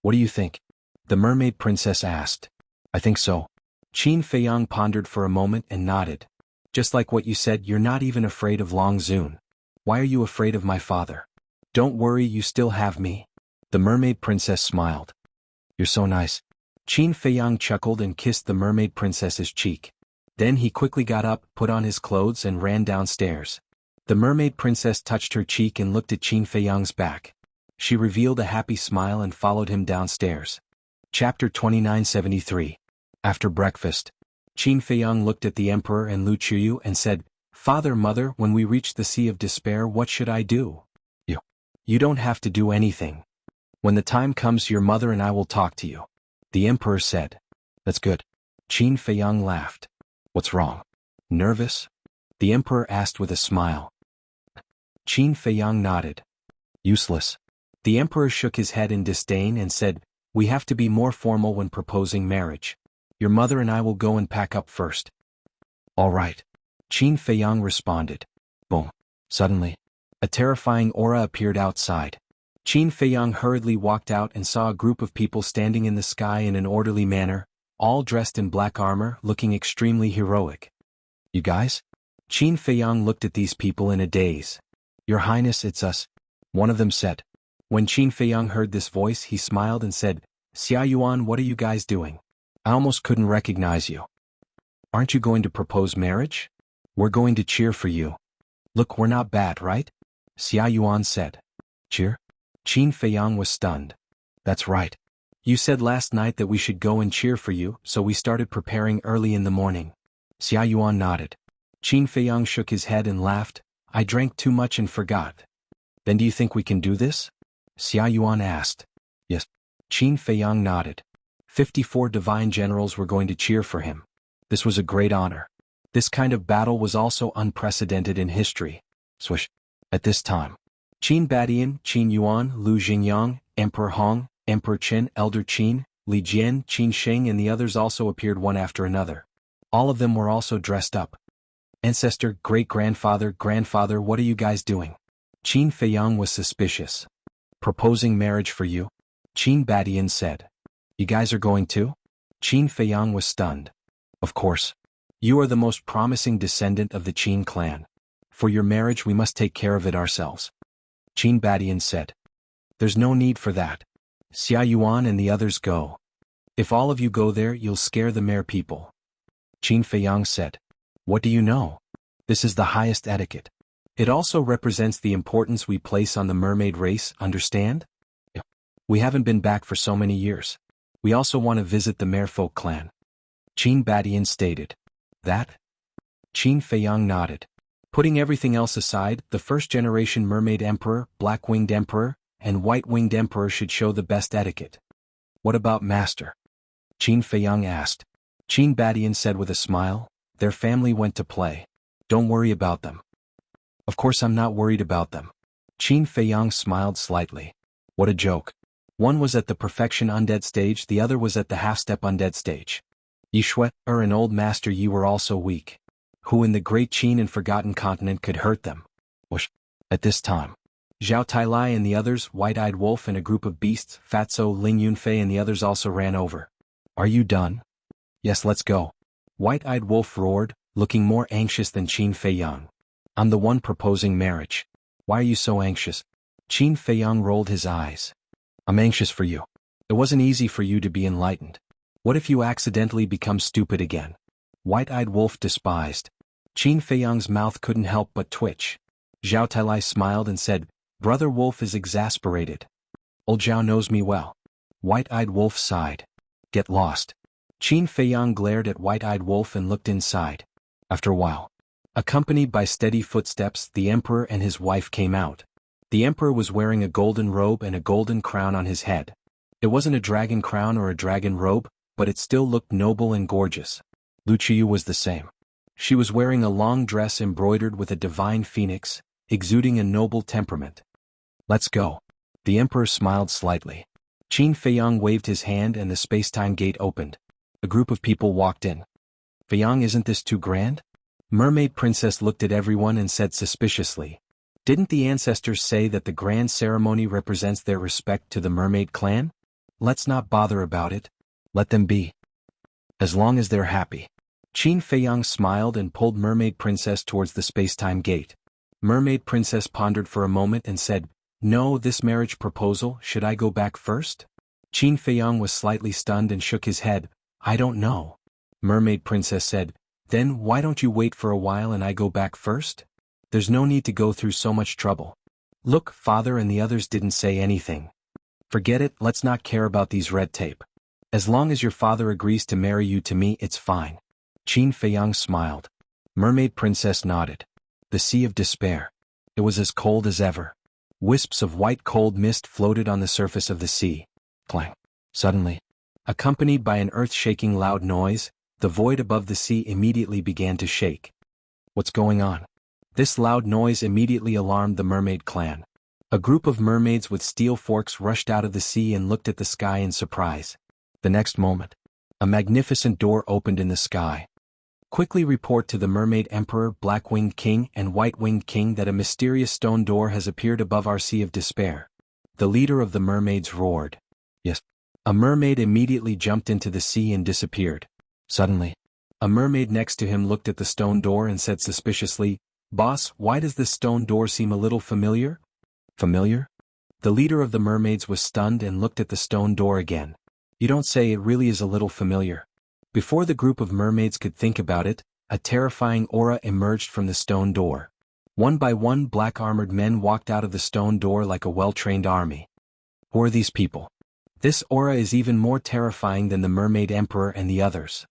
"What do you think?" the Mermaid Princess asked. "I think so." Qin Feiyang pondered for a moment and nodded. "Just like what you said, you're not even afraid of Long Zun. Why are you afraid of my father?" "Don't worry, you still have me." The Mermaid Princess smiled. "You're so nice." Qin Feiyang chuckled and kissed the Mermaid Princess's cheek. Then he quickly got up, put on his clothes and ran downstairs. The mermaid princess touched her cheek and looked at Qin Feiyang's back. She revealed a happy smile and followed him downstairs. Chapter 2973. After breakfast, Qin Feiyang looked at the emperor and Lu Qiyu and said, "Father, Mother, when we reach the Sea of Despair, what should I do?" You don't have to do anything. When the time comes, your mother and I will talk to you," the emperor said. "That's good." Qin Feiyang laughed. "What's wrong? Nervous?" the emperor asked with a smile. Qin Feiyang nodded. "Useless." The emperor shook his head in disdain and said, "We have to be more formal when proposing marriage. Your mother and I will go and pack up first." "All right," Qin Feiyang responded. Boom. Suddenly, a terrifying aura appeared outside. Qin Feiyang hurriedly walked out and saw a group of people standing in the sky in an orderly manner, all dressed in black armor, looking extremely heroic. "You guys?" Qin Feiyang looked at these people in a daze. "Your Highness, it's us," one of them said. When Qin Feiyang heard this voice, he smiled and said, "Xia Yuan, what are you guys doing? I almost couldn't recognize you. Aren't you going to propose marriage? We're going to cheer for you. Look, we're not bad, right?" Xia Yuan said. "Cheer?" Qin Feiyang was stunned. "That's right. You said last night that we should go and cheer for you, so we started preparing early in the morning." Xia Yuan nodded. Qin Feiyang shook his head and laughed. "I drank too much and forgot." "Then do you think we can do this?" Xia Yuan asked. "Yes." Qin Feiyang nodded. 54 divine generals were going to cheer for him. This was a great honor. This kind of battle was also unprecedented in history. Swish. At this time, Qin Badian, Qin Yuan, Lu Xingyang, Emperor Hong, Emperor Qin, Elder Qin, Li Jian, Qin Sheng and the others also appeared one after another. All of them were also dressed up. "Ancestor, great-grandfather, grandfather, what are you guys doing?" Qin Feiyang was suspicious. "Proposing marriage for you," Qin Badian said. "You guys are going too?" Qin Feiyang was stunned. "Of course. You are the most promising descendant of the Qin clan. For your marriage we must take care of it ourselves," Qin Badian said. "There's no need for that. Xia Yuan and the others go. If all of you go there, you'll scare the mere people," Qin Feiyang said. "What do you know? This is the highest etiquette. It also represents the importance we place on the mermaid race, understand? We haven't been back for so many years. We also want to visit the Merfolk clan," Qin Badian stated. "That?" Qin Feiyang nodded. Putting everything else aside, the first-generation mermaid emperor, black-winged emperor, and white-winged emperor should show the best etiquette. "What about master?" Qin Feiyang asked. Qin Badian said with a smile, "Their family went to play. Don't worry about them." "Of course I'm not worried about them." Qin Feiyang smiled slightly. What a joke. One was at the perfection undead stage, the other was at the half-step undead stage. Yi Shui, and old master Yi were also weak. Who in the great Qin and forgotten continent could hurt them? Whoosh. At this time, Zhao Tailai and the others, White-Eyed Wolf and a group of beasts, Fatso, Ling Yunfei and the others also ran over. "Are you done?" "Yes, let's go." White-Eyed Wolf roared, looking more anxious than Qin Feiyang. "I'm the one proposing marriage. Why are you so anxious?" Qin Feiyang rolled his eyes. "I'm anxious for you. It wasn't easy for you to be enlightened. What if you accidentally become stupid again?" White-Eyed Wolf despised. Qin Feiyang's mouth couldn't help but twitch. Zhao Tailai smiled and said, "Brother Wolf is exasperated. Old Zhao knows me well." White-Eyed Wolf sighed. "Get lost." Qin Feiyang glared at White-Eyed Wolf and looked inside. After a while, accompanied by steady footsteps, the emperor and his wife came out. The emperor was wearing a golden robe and a golden crown on his head. It wasn't a dragon crown or a dragon robe, but it still looked noble and gorgeous. Lu Qiyu was the same. She was wearing a long dress embroidered with a divine phoenix, exuding a noble temperament. "Let's go." The emperor smiled slightly. Qin Feiyang waved his hand and the space-time gate opened. A group of people walked in. "Feiyang, isn't this too grand?" Mermaid Princess looked at everyone and said suspiciously, "Didn't the ancestors say that the grand ceremony represents their respect to the mermaid clan? Let's not bother about it. Let them be. As long as they're happy." Qin Feiyang smiled and pulled Mermaid Princess towards the space-time gate. Mermaid Princess pondered for a moment and said, "No, this marriage proposal, should I go back first?" Qin Feiyang was slightly stunned and shook his head. "I don't know." Mermaid Princess said, Then why don't you wait for a while and I go back first? There's no need to go through so much trouble. Look, father and the others didn't say anything. Forget it, let's not care about these red tape. As long as your father agrees to marry you to me, it's fine. Qin Feiyang smiled. Mermaid Princess nodded. The Sea of Despair. It was as cold as ever. Wisps of white cold mist floated on the surface of the sea. Clang. Suddenly, accompanied by an earth-shaking loud noise, the void above the sea immediately began to shake. What's going on? This loud noise immediately alarmed the mermaid clan. A group of mermaids with steel forks rushed out of the sea and looked at the sky in surprise. The next moment, a magnificent door opened in the sky. Quickly report to the Mermaid Emperor, Black-Winged King, and White-Winged King that a mysterious stone door has appeared above our Sea of Despair. The leader of the mermaids roared. Yes. A mermaid immediately jumped into the sea and disappeared. Suddenly, a mermaid next to him looked at the stone door and said suspiciously, "Boss, why does this stone door seem a little familiar?" Familiar? The leader of the mermaids was stunned and looked at the stone door again. You don't say, it really is a little familiar. Before the group of mermaids could think about it, a terrifying aura emerged from the stone door. One by one, black-armored men walked out of the stone door like a well-trained army. Who are these people? This aura is even more terrifying than the Mermaid Emperor and the others.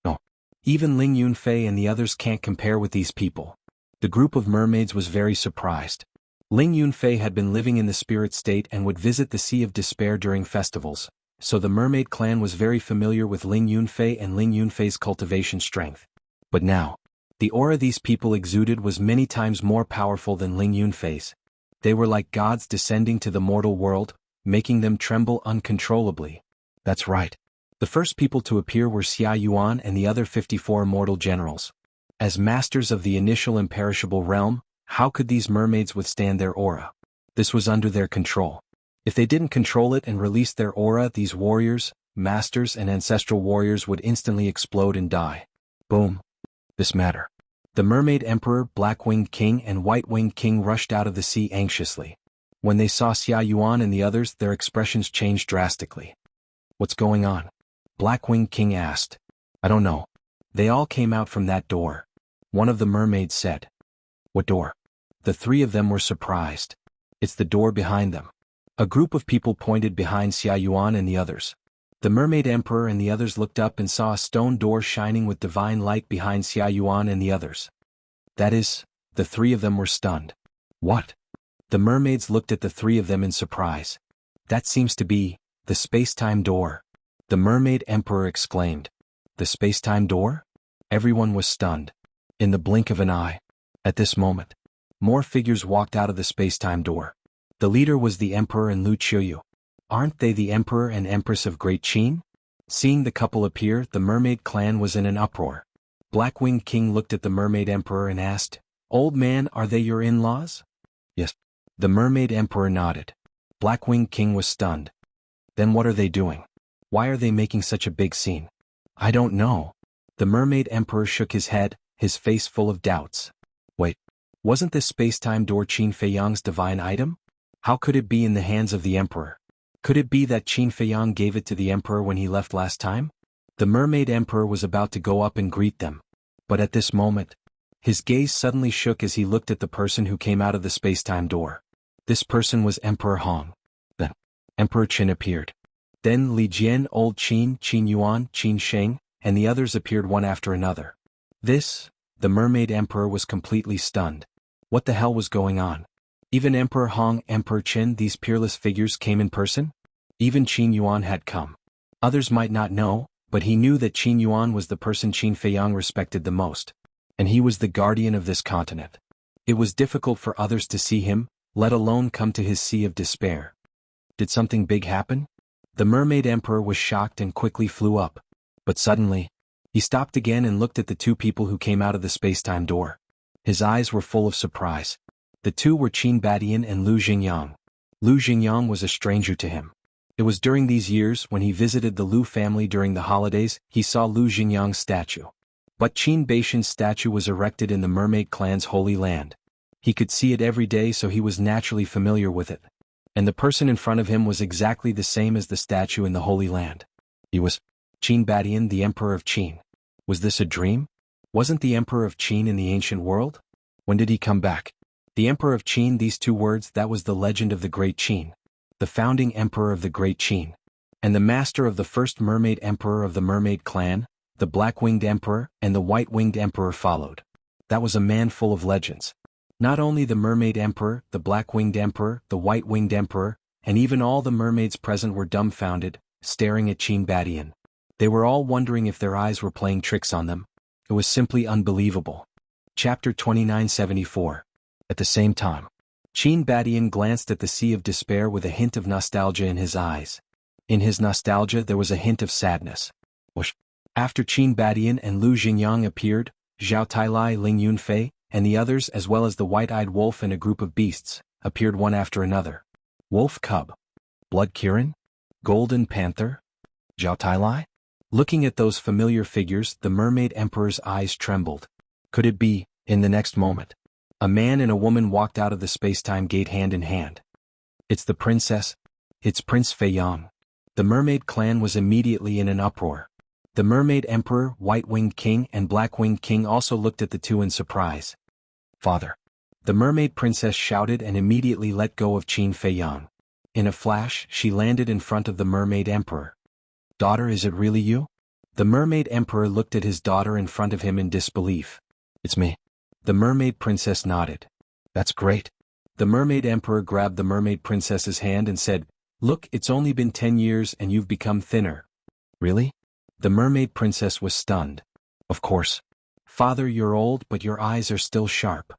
No. Even Ling Yunfei and the others can't compare with these people. The group of mermaids was very surprised. Ling Yunfei had been living in the spirit state and would visit the Sea of Despair during festivals, so the mermaid clan was very familiar with Ling Yunfei and Ling Yunfei's cultivation strength. But now, the aura these people exuded was many times more powerful than Ling Yunfei's. They were like gods descending to the mortal world, making them tremble uncontrollably. That's right. The first people to appear were Xia Yuan and the other 54 immortal generals. As masters of the initial imperishable realm, how could these mermaids withstand their aura? This was under their control. If they didn't control it and release their aura, these warriors, masters and ancestral warriors would instantly explode and die. Boom. This matter. The Mermaid Emperor, Black-Winged King and White-Winged King rushed out of the sea anxiously. When they saw Xia Yuan and the others, their expressions changed drastically. What's going on? Black-Winged King asked. I don't know. They all came out from that door. One of the mermaids said. What door? The three of them were surprised. It's the door behind them. A group of people pointed behind Xia Yuan and the others. The Mermaid Emperor and the others looked up and saw a stone door shining with divine light behind Xia Yuan and the others. That is, the three of them were stunned. What? The mermaids looked at the three of them in surprise. That seems to be the space-time door. The Mermaid Emperor exclaimed. The space-time door? Everyone was stunned. In the blink of an eye. At this moment, more figures walked out of the space-time door. The leader was the Emperor and Lu Qiyu. Aren't they the Emperor and Empress of Great Qin? Seeing the couple appear, the mermaid clan was in an uproar. Black-Winged King looked at the Mermaid Emperor and asked, Old man, are they your in-laws? Yes. The Mermaid Emperor nodded. Black-Winged King was stunned. Then what are they doing? Why are they making such a big scene? I don't know. The Mermaid Emperor shook his head, his face full of doubts. Wait, wasn't this space-time door Qin Feiyang's divine item? How could it be in the hands of the Emperor? Could it be that Qin Feiyang gave it to the Emperor when he left last time? The Mermaid Emperor was about to go up and greet them. But at this moment, his gaze suddenly shook as he looked at the person who came out of the space-time door. This person was Emperor Hong. Then, Emperor Qin appeared. Then Li Jian, Old Qin, Qin Yuan, Qin Sheng, and the others appeared one after another. The Mermaid Emperor was completely stunned. What the hell was going on? Even Emperor Hong, Emperor Qin, these peerless figures came in person? Even Qin Yuan had come. Others might not know, but he knew that Qin Yuan was the person Qin Feiyang respected the most. And he was the guardian of this continent. It was difficult for others to see him, let alone come to his Sea of Despair. Did something big happen? The Mermaid Emperor was shocked and quickly flew up. But suddenly, he stopped again and looked at the two people who came out of the space-time door. His eyes were full of surprise. The two were Qin Badian and Lu Jingyang. Lu Jingyang was a stranger to him. It was during these years when he visited the Lu family during the holidays, he saw Lu Jingyang's statue. But Qin Baishan's statue was erected in the Mermaid clan's holy land. He could see it every day, so he was naturally familiar with it. And the person in front of him was exactly the same as the statue in the Holy Land. He was Qin Badian, the Emperor of Qin. Was this a dream? Wasn't the Emperor of Qin in the ancient world? When did he come back? The Emperor of Qin, these two words, that was the legend of the Great Qin. The founding emperor of the Great Qin. And the master of the first mermaid emperor of the mermaid clan, the black-winged emperor and the white-winged emperor followed. That was a man full of legends. Not only the mermaid emperor, the black-winged emperor, the white-winged emperor, and even all the mermaids present were dumbfounded, staring at Qin Badian. They were all wondering if their eyes were playing tricks on them. It was simply unbelievable. Chapter 2974. At the same time, Qin Badian glanced at the sea of despair with a hint of nostalgia in his eyes. In his nostalgia there was a hint of sadness. Whoosh. After Qin Badian and Lu Xingyang appeared, Zhao Tailai, Ling Yunfei, and the others, as well as the white-eyed wolf and a group of beasts, appeared one after another. Wolf cub. Blood Kirin? Golden panther? Zhao Tailai? Looking at those familiar figures, the mermaid emperor's eyes trembled. Could it be? In the next moment, a man and a woman walked out of the space-time gate hand in hand. It's the princess. It's Prince Feiyang. The mermaid clan was immediately in an uproar. The mermaid emperor, white-winged king, and black-winged king also looked at the two in surprise. Father. The mermaid princess shouted and immediately let go of Qin Feiyang. In a flash, she landed in front of the mermaid emperor. Daughter, is it really you? The mermaid emperor looked at his daughter in front of him in disbelief. It's me. The mermaid princess nodded. That's great. The mermaid emperor grabbed the mermaid princess's hand and said, Look, it's only been 10 years and you've become thinner. Really? The mermaid princess was stunned. Of course. Father, you're old but your eyes are still sharp.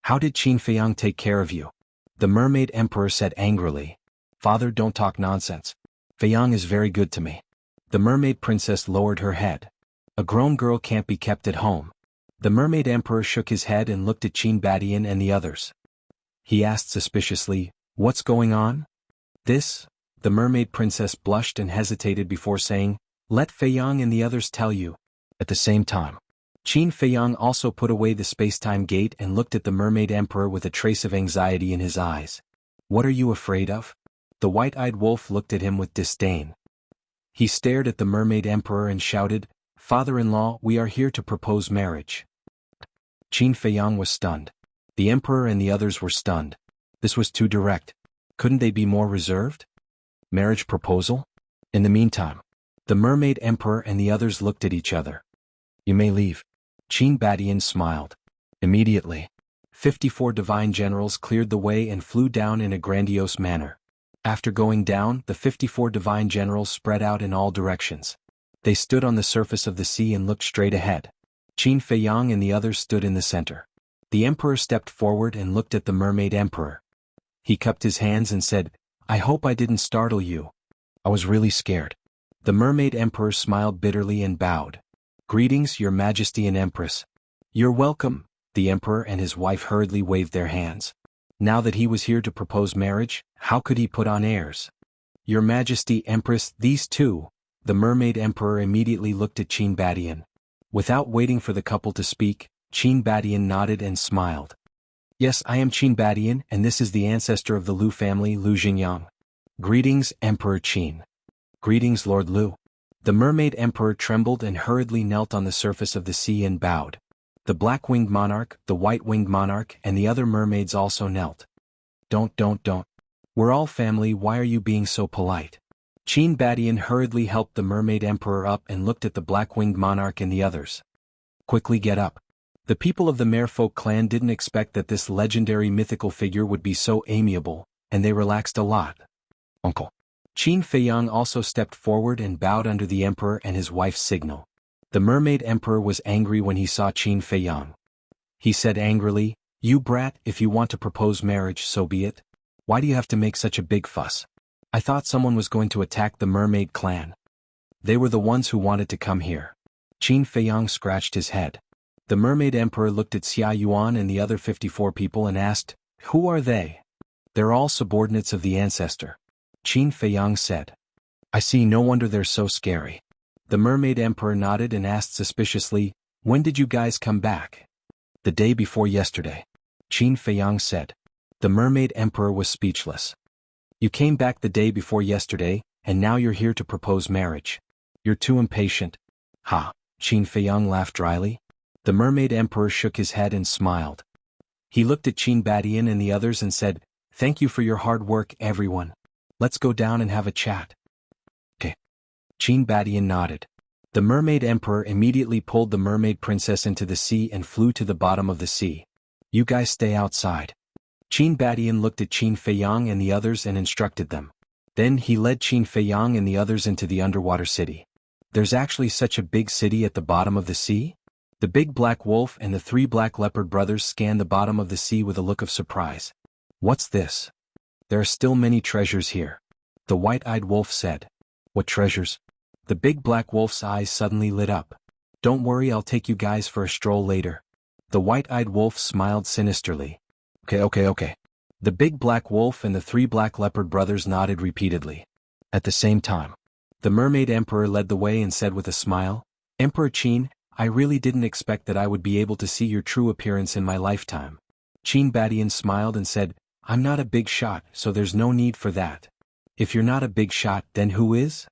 How did Qin Feiyang take care of you? The mermaid emperor said angrily. Father, don't talk nonsense. Feiyang is very good to me. The mermaid princess lowered her head. A grown girl can't be kept at home. The mermaid emperor shook his head and looked at Qin Badian and the others. He asked suspiciously, What's going on? This? The mermaid princess blushed and hesitated before saying, Let Feiyang and the others tell you. At the same time, Qin Feiyang also put away the space-time gate and looked at the mermaid emperor with a trace of anxiety in his eyes. What are you afraid of? The white-eyed wolf looked at him with disdain. He stared at the mermaid emperor and shouted, Father-in-law, we are here to propose marriage. Qin Feiyang was stunned. The emperor and the others were stunned. This was too direct. Couldn't they be more reserved? Marriage proposal? In the meantime, the mermaid emperor and the others looked at each other. You may leave. Qin Badian smiled. Immediately, 54 divine generals cleared the way and flew down in a grandiose manner. After going down, the 54 divine generals spread out in all directions. They stood on the surface of the sea and looked straight ahead. Qin Feiyang and the others stood in the center. The emperor stepped forward and looked at the mermaid emperor. He cupped his hands and said, I hope I didn't startle you. I was really scared. The mermaid emperor smiled bitterly and bowed. Greetings, your majesty and empress. You're welcome. The emperor and his wife hurriedly waved their hands. Now that he was here to propose marriage, how could he put on airs? Your majesty, empress, these two. The mermaid emperor immediately looked at Qin Badian. Without waiting for the couple to speak, Qin Badian nodded and smiled. Yes, I am Qin Badian, and this is the ancestor of the Lu family, Lu Xingyang. Greetings, Emperor Qin. Greetings, Lord Lu. The mermaid emperor trembled and hurriedly knelt on the surface of the sea and bowed. The black-winged monarch, the white-winged monarch, and the other mermaids also knelt. Don't. We're all family, why are you being so polite? Qin Badian hurriedly helped the mermaid emperor up and looked at the black-winged monarch and the others. Quickly get up. The people of the Merfolk clan didn't expect that this legendary mythical figure would be so amiable, and they relaxed a lot. Uncle. Qin Feiyang also stepped forward and bowed under the emperor and his wife's signal. The mermaid emperor was angry when he saw Qin Feiyang. He said angrily, You brat, if you want to propose marriage, so be it. Why do you have to make such a big fuss? I thought someone was going to attack the mermaid clan. They were the ones who wanted to come here. Qin Feiyang scratched his head. The mermaid emperor looked at Xia Yuan and the other 54 people and asked, Who are they? They're all subordinates of the ancestor. Qin Feiyang said. I see, no wonder they're so scary. The mermaid emperor nodded and asked suspiciously, When did you guys come back? The day before yesterday. Qin Feiyang said. The mermaid emperor was speechless. You came back the day before yesterday, and now you're here to propose marriage. You're too impatient. Ha, Qin Feiyang laughed dryly. The Mermaid Emperor shook his head and smiled. He looked at Qin Badian and the others and said, "Thank you for your hard work, everyone. Let's go down and have a chat." Okay. Qin Badian nodded. The Mermaid Emperor immediately pulled the Mermaid Princess into the sea and flew to the bottom of the sea. "You guys stay outside." Qin Badian looked at Qin Feiyang and the others and instructed them. Then he led Qin Feiyang and the others into the underwater city. "There's actually such a big city at the bottom of the sea?" The big black wolf and the 3 black leopard brothers scanned the bottom of the sea with a look of surprise. "What's this? There are still many treasures here," the white-eyed wolf said. "What treasures?" The big black wolf's eyes suddenly lit up. "Don't worry, I'll take you guys for a stroll later." The white-eyed wolf smiled sinisterly. Okay. The big black wolf and the 3 black leopard brothers nodded repeatedly. At the same time, the Mermaid Emperor led the way and said with a smile, "Emperor Qin, I really didn't expect that I would be able to see your true appearance in my lifetime." Qin Badian smiled and said, "I'm not a big shot, so there's no need for that." "If you're not a big shot, then who is?"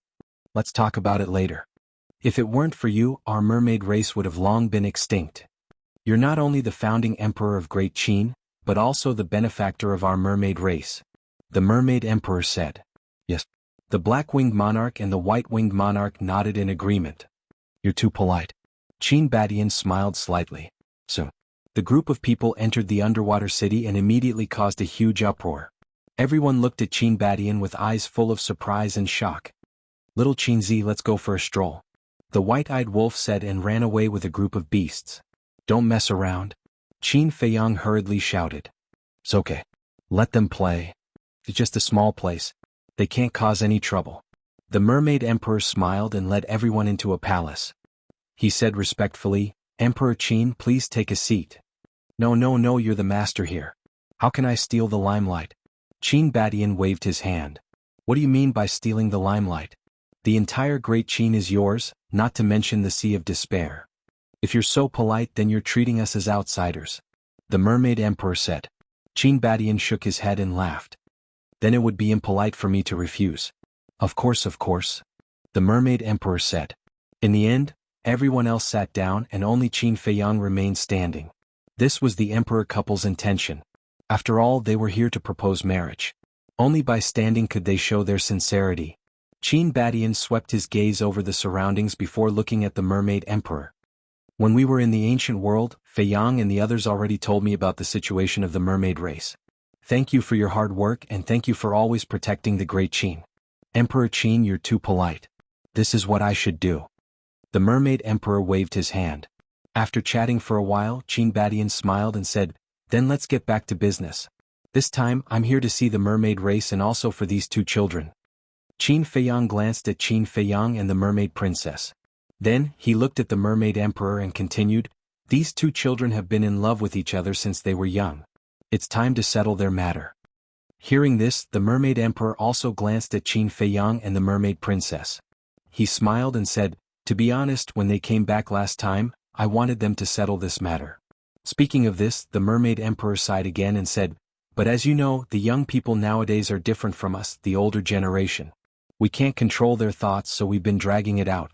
"Let's talk about it later. If it weren't for you, our mermaid race would have long been extinct. You're not only the founding emperor of Great Qin, but also the benefactor of our mermaid race," the Mermaid Emperor said. "Yes." The black-winged monarch and the white-winged monarch nodded in agreement. "You're too polite." Qin Badian smiled slightly. So, the group of people entered the underwater city and immediately caused a huge uproar. Everyone looked at Qin Badian with eyes full of surprise and shock. "Little Qinzi, let's go for a stroll," the white-eyed wolf said and ran away with a group of beasts. "Don't mess around," Qin Feiyang hurriedly shouted. "It's okay. Let them play. It's just a small place. They can't cause any trouble." The Mermaid Emperor smiled and led everyone into a palace. He said respectfully, "Emperor Qin, please take a seat." No, you're the master here. How can I steal the limelight?" Qin Badian waved his hand. "What do you mean by stealing the limelight? The entire Great Qin is yours, not to mention the Sea of Despair. If you're so polite, then you're treating us as outsiders," the Mermaid Emperor said. Qin Badian shook his head and laughed. "Then it would be impolite for me to refuse." Of course," the Mermaid Emperor said. In the end, everyone else sat down and only Qin Feiyang remained standing. This was the emperor couple's intention. After all, they were here to propose marriage. Only by standing could they show their sincerity. Qin Badian swept his gaze over the surroundings before looking at the Mermaid Emperor. "When we were in the ancient world, Feiyang and the others already told me about the situation of the mermaid race. Thank you for your hard work and thank you for always protecting the Great Qin. Emperor Qin, you're too polite. This is what I should do." The Mermaid Emperor waved his hand. After chatting for a while, Qin Badian smiled and said, "Then let's get back to business. This time, I'm here to see the mermaid race and also for these 2 children." Qin Feiyang glanced at Qin Feiyang and the Mermaid Princess. Then, he looked at the Mermaid Emperor and continued, "These 2 children have been in love with each other since they were young. It's time to settle their matter." Hearing this, the Mermaid Emperor also glanced at Qin Feiyang and the Mermaid Princess. He smiled and said, "To be honest, when they came back last time, I wanted them to settle this matter." Speaking of this, the Mermaid Emperor sighed again and said, "But as you know, the young people nowadays are different from us, the older generation. We can't control their thoughts, so we've been dragging it out."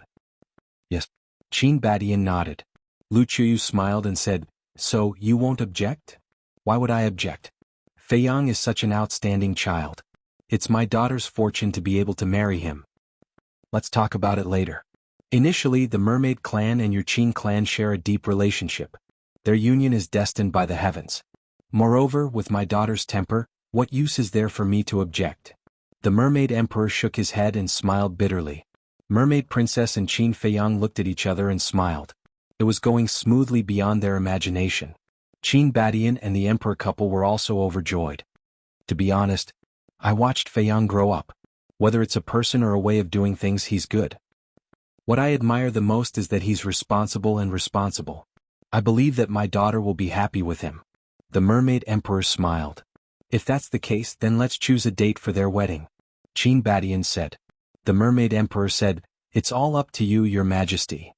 "Yes." Qin Badian nodded. Lu Chuyu smiled and said, "So, you won't object?" "Why would I object? Feiyang is such an outstanding child. It's my daughter's fortune to be able to marry him." "Let's talk about it later. Initially, the Mermaid clan and your Qin clan share a deep relationship. Their union is destined by the heavens. Moreover, with my daughter's temper, what use is there for me to object?" The Mermaid Emperor shook his head and smiled bitterly. Mermaid Princess and Qin Feiyang looked at each other and smiled. It was going smoothly beyond their imagination. Qin Badian and the Emperor couple were also overjoyed. "To be honest, I watched Feiyang grow up. Whether it's a person or a way of doing things, he's good. What I admire the most is that he's responsible. I believe that my daughter will be happy with him." The Mermaid Emperor smiled. "If that's the case, then let's choose a date for their wedding," Qin Badian said. The Mermaid Emperor said, "It's all up to you, Your Majesty.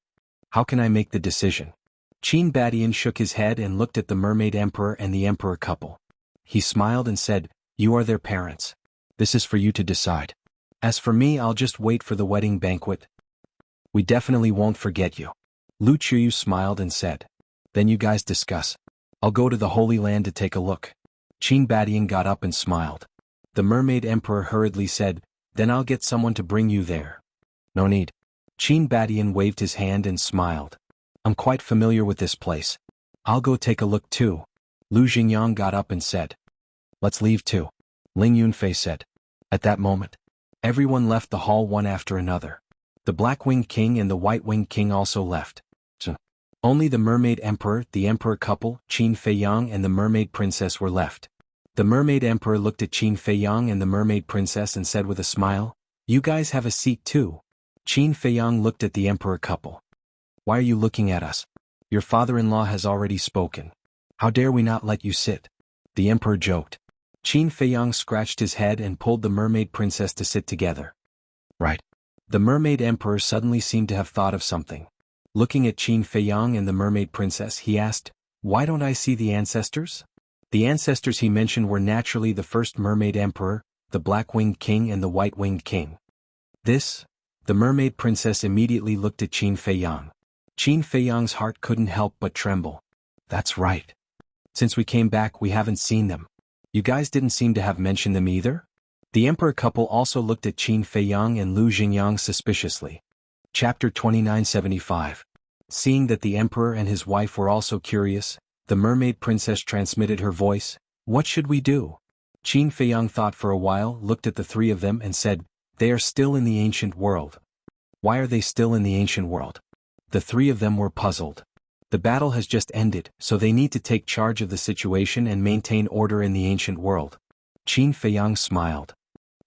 How can I make the decision?" Qin Badian shook his head and looked at the Mermaid Emperor and the Emperor couple. He smiled and said, "You are their parents. This is for you to decide. As for me, I'll just wait for the wedding banquet." "We definitely won't forget you," Lu Chuyu smiled and said. Then you guys discuss. I'll go to the Holy Land to take a look. Qin Badian got up and smiled. The Mermaid Emperor hurriedly said, then I'll get someone to bring you there. No need. Qin Badian waved his hand and smiled. I'm quite familiar with this place. I'll go take a look too. Lu Xingyang got up and said. Let's leave too. Ling Yunfei said. At that moment, everyone left the hall one after another. The Black-Winged King and the White-Winged King also left. Only the Mermaid Emperor, the Emperor couple, Qin Feiyang and the Mermaid Princess were left. The Mermaid Emperor looked at Qin Feiyang and the Mermaid Princess and said with a smile, you guys have a seat too. Qin Feiyang looked at the Emperor couple. Why are you looking at us? Your father-in-law has already spoken. How dare we not let you sit? The Emperor joked. Qin Feiyang scratched his head and pulled the Mermaid Princess to sit together. Right. The Mermaid Emperor suddenly seemed to have thought of something. Looking at Qin Feiyang and the Mermaid Princess, he asked, why don't I see the ancestors? The ancestors he mentioned were naturally the first Mermaid Emperor, the Black-Winged King and the White-Winged King. The Mermaid Princess immediately looked at Qin Feiyang. Qin Feiyang's heart couldn't help but tremble. That's right. Since we came back we haven't seen them. You guys didn't seem to have mentioned them either? The Emperor couple also looked at Qin Feiyang and Lu Xingyang suspiciously. Chapter 2975. Seeing that the Emperor and his wife were also curious, the Mermaid Princess transmitted her voice, what should we do? Qin Feiyang thought for a while, looked at the three of them and said, they are still in the ancient world. Why are they still in the ancient world? The three of them were puzzled. The battle has just ended, so they need to take charge of the situation and maintain order in the ancient world. Qin Feiyang smiled.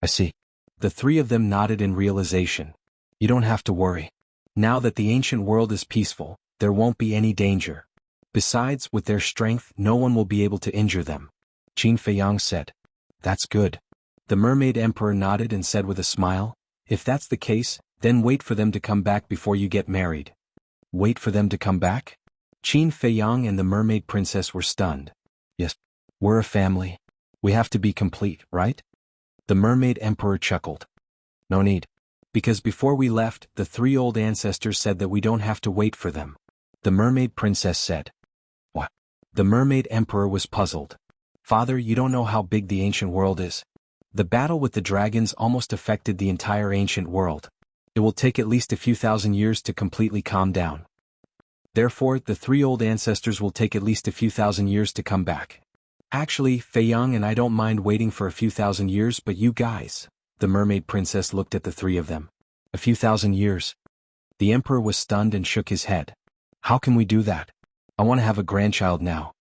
I see. The three of them nodded in realization. You don't have to worry. Now that the ancient world is peaceful, there won't be any danger. Besides, with their strength, no one will be able to injure them. Qin Feiyang said. That's good. The Mermaid Emperor nodded and said with a smile, if that's the case, then wait for them to come back before you get married. Wait for them to come back? Qin Feiyang and the Mermaid Princess were stunned. Yes. We're a family. We have to be complete, right? The Mermaid Emperor chuckled. No need. Because before we left, the three old ancestors said that we don't have to wait for them. The Mermaid Princess said. What? The Mermaid Emperor was puzzled. Father, you don't know how big the ancient world is. The battle with the dragons almost affected the entire ancient world. It will take at least a few thousand years to completely calm down. Therefore, the three old ancestors will take at least a few thousand years to come back. Actually, Feiyang and I don't mind waiting for a few thousand years, but you guys. The Mermaid Princess looked at the three of them. A few thousand years. The Emperor was stunned and shook his head. How can we do that? I want to have a grandchild now.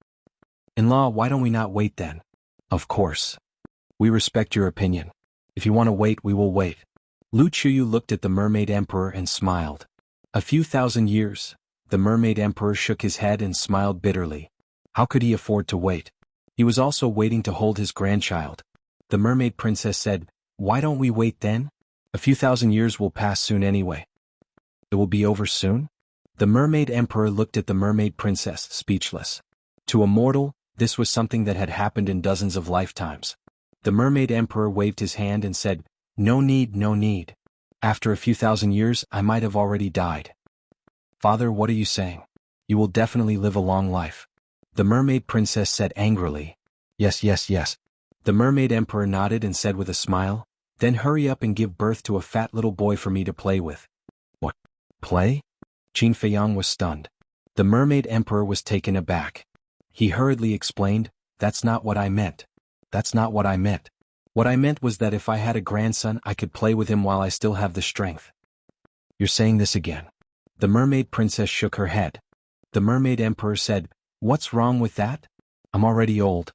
In-law, why don't we not wait then? Of course. We respect your opinion. If you want to wait, we will wait. Lu Chuyu looked at the Mermaid Emperor and smiled. A few thousand years. The Mermaid Emperor shook his head and smiled bitterly. How could he afford to wait? He was also waiting to hold his grandchild. The Mermaid Princess said, why don't we wait then? A few thousand years will pass soon anyway. It will be over soon? The Mermaid Emperor looked at the Mermaid Princess, speechless. To a mortal, this was something that had happened in dozens of lifetimes. The Mermaid Emperor waved his hand and said, no need, no need. After a few thousand years, I might have already died. Father, what are you saying? You will definitely live a long life. The Mermaid Princess said angrily. Yes, yes, yes. The Mermaid Emperor nodded and said with a smile, then hurry up and give birth to a fat little boy for me to play with. What? Play? Qin Feiyang was stunned. The Mermaid Emperor was taken aback. He hurriedly explained, that's not what I meant. That's not what I meant. What I meant was that if I had a grandson I could play with him while I still have the strength. You're saying this again. The Mermaid Princess shook her head. The Mermaid Emperor said, what's wrong with that? I'm already old.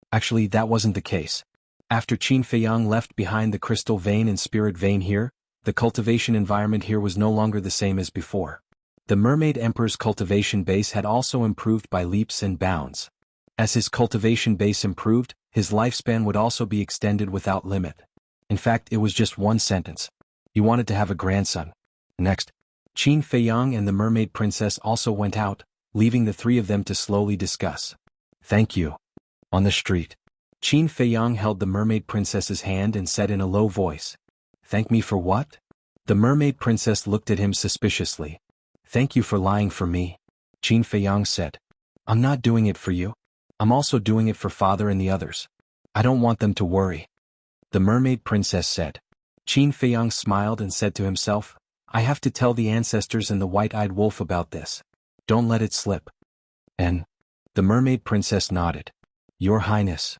Actually, that wasn't the case. After Qin Feiyang left behind the crystal vein and spirit vein here, the cultivation environment here was no longer the same as before. The Mermaid Emperor's cultivation base had also improved by leaps and bounds. As his cultivation base improved, his lifespan would also be extended without limit. In fact, it was just one sentence. He wanted to have a grandson. Next, Qin Feiyang and the Mermaid Princess also went out, leaving the three of them to slowly discuss. Thank you. On the street, Qin Feiyang held the Mermaid Princess's hand and said in a low voice, thank me for what? The Mermaid Princess looked at him suspiciously. Thank you for lying for me. Qin Feiyang said. I'm not doing it for you. I'm also doing it for father and the others. I don't want them to worry. The mermaid princess said. Qin Feiyang smiled and said to himself, I have to tell the ancestors and the white-eyed wolf about this. Don't let it slip. And the mermaid princess nodded. Your Highness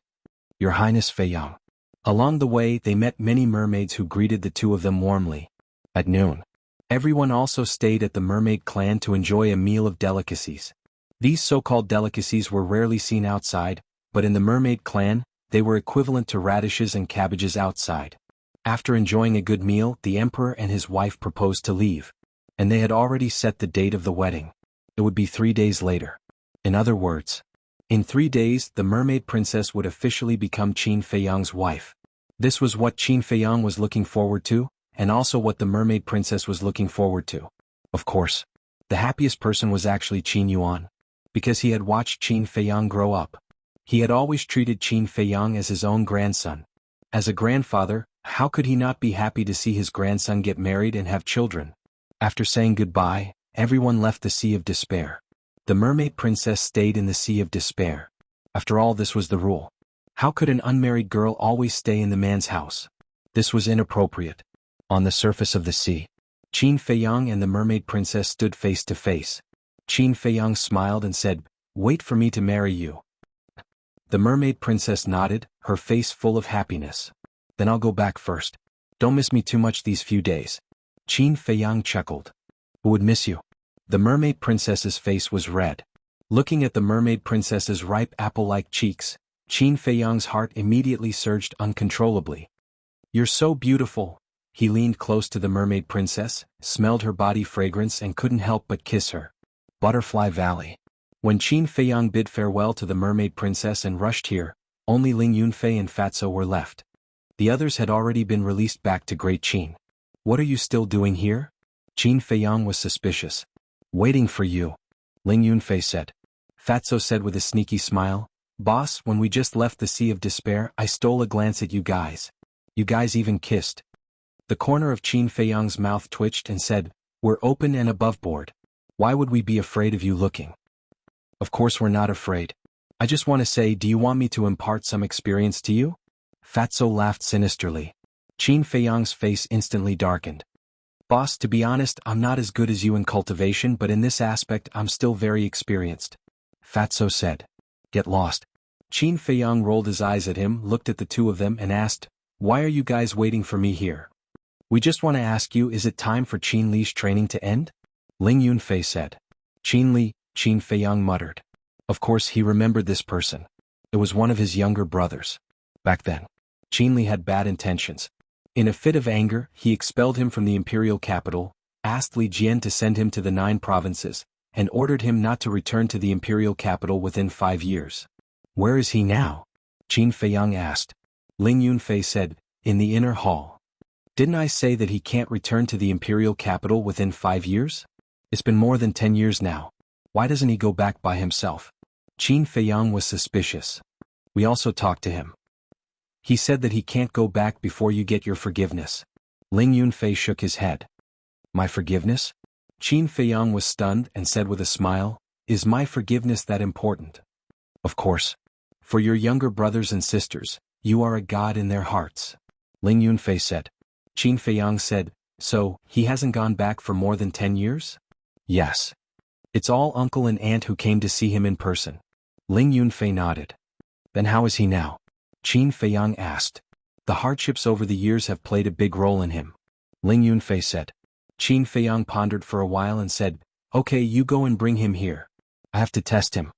Feiyang. Along the way they met many mermaids who greeted the two of them warmly. At noon, everyone also stayed at the mermaid clan to enjoy a meal of delicacies. These so-called delicacies were rarely seen outside, but in the mermaid clan, they were equivalent to radishes and cabbages outside. After enjoying a good meal, the emperor and his wife proposed to leave. And they had already set the date of the wedding. It would be 3 days later. In other words, in 3 days the mermaid princess would officially become Qin Feiyang's wife. This was what Qin Feiyang was looking forward to, and also what the mermaid princess was looking forward to. Of course, the happiest person was actually Qin Yuan, because he had watched Qin Feiyang grow up. He had always treated Qin Feiyang as his own grandson. As a grandfather, how could he not be happy to see his grandson get married and have children? After saying goodbye, everyone left the Sea of Despair. The mermaid princess stayed in the Sea of Despair. After all, this was the rule. How could an unmarried girl always stay in the man's house? This was inappropriate. On the surface of the sea, Qin Feiyang and the mermaid princess stood face to face. Qin Feiyang smiled and said, Wait for me to marry you. The mermaid princess nodded, her face full of happiness. Then I'll go back first. Don't miss me too much these few days. Qin Feiyang chuckled. Who would miss you? The mermaid princess's face was red. Looking at the mermaid princess's ripe apple-like cheeks, Qin Feiyang's heart immediately surged uncontrollably. You're so beautiful. He leaned close to the mermaid princess, smelled her body fragrance and couldn't help but kiss her. Butterfly Valley. When Qin Feiyang bid farewell to the mermaid princess and rushed here, only Ling Yunfei and Fatso were left. The others had already been released back to Great Qin. What are you still doing here? Qin Feiyang was suspicious. Waiting for you, Ling Yunfei said. Fatso said with a sneaky smile, Boss, when we just left the Sea of Despair, I stole a glance at you guys. You guys even kissed. The corner of Qin Feiyang's mouth twitched and said, We're open and above board. Why would we be afraid of you looking? Of course we're not afraid. I just want to say, do you want me to impart some experience to you? Fatso laughed sinisterly. Qin Feiyang's face instantly darkened. Boss, to be honest, I'm not as good as you in cultivation, but in this aspect I'm still very experienced. Fatso said. Get lost. Qin Feiyang rolled his eyes at him, looked at the two of them and asked, Why are you guys waiting for me here? We just want to ask you, is it time for Qin Li's training to end? Ling Yunfei said. Qin Li, Qin Feiyang muttered. Of course he remembered this person. It was one of his younger brothers. Back then, Qin Li had bad intentions. In a fit of anger, he expelled him from the imperial capital, asked Li Jian to send him to the 9 provinces, and ordered him not to return to the imperial capital within 5 years. Where is he now? Qin Feiyang asked. Ling Yunfei said, In the inner hall. Didn't I say that he can't return to the imperial capital within 5 years? It's been more than 10 years now. Why doesn't he go back by himself? Qin Feiyang was suspicious. We also talked to him. He said that he can't go back before you get your forgiveness. Ling Yunfei shook his head. My forgiveness? Qin Feiyang was stunned and said with a smile, Is my forgiveness that important? Of course. For your younger brothers and sisters, you are a god in their hearts. Ling Yunfei said. Qin Feiyang said, So, he hasn't gone back for more than 10 years? Yes. It's all uncle and aunt who came to see him in person. Ling Yunfei nodded. Then how is he now? Qin Feiyang asked. The hardships over the years have played a big role in him. Ling Yunfei said. Qin Feiyang pondered for a while and said, Okay, you go and bring him here. I have to test him.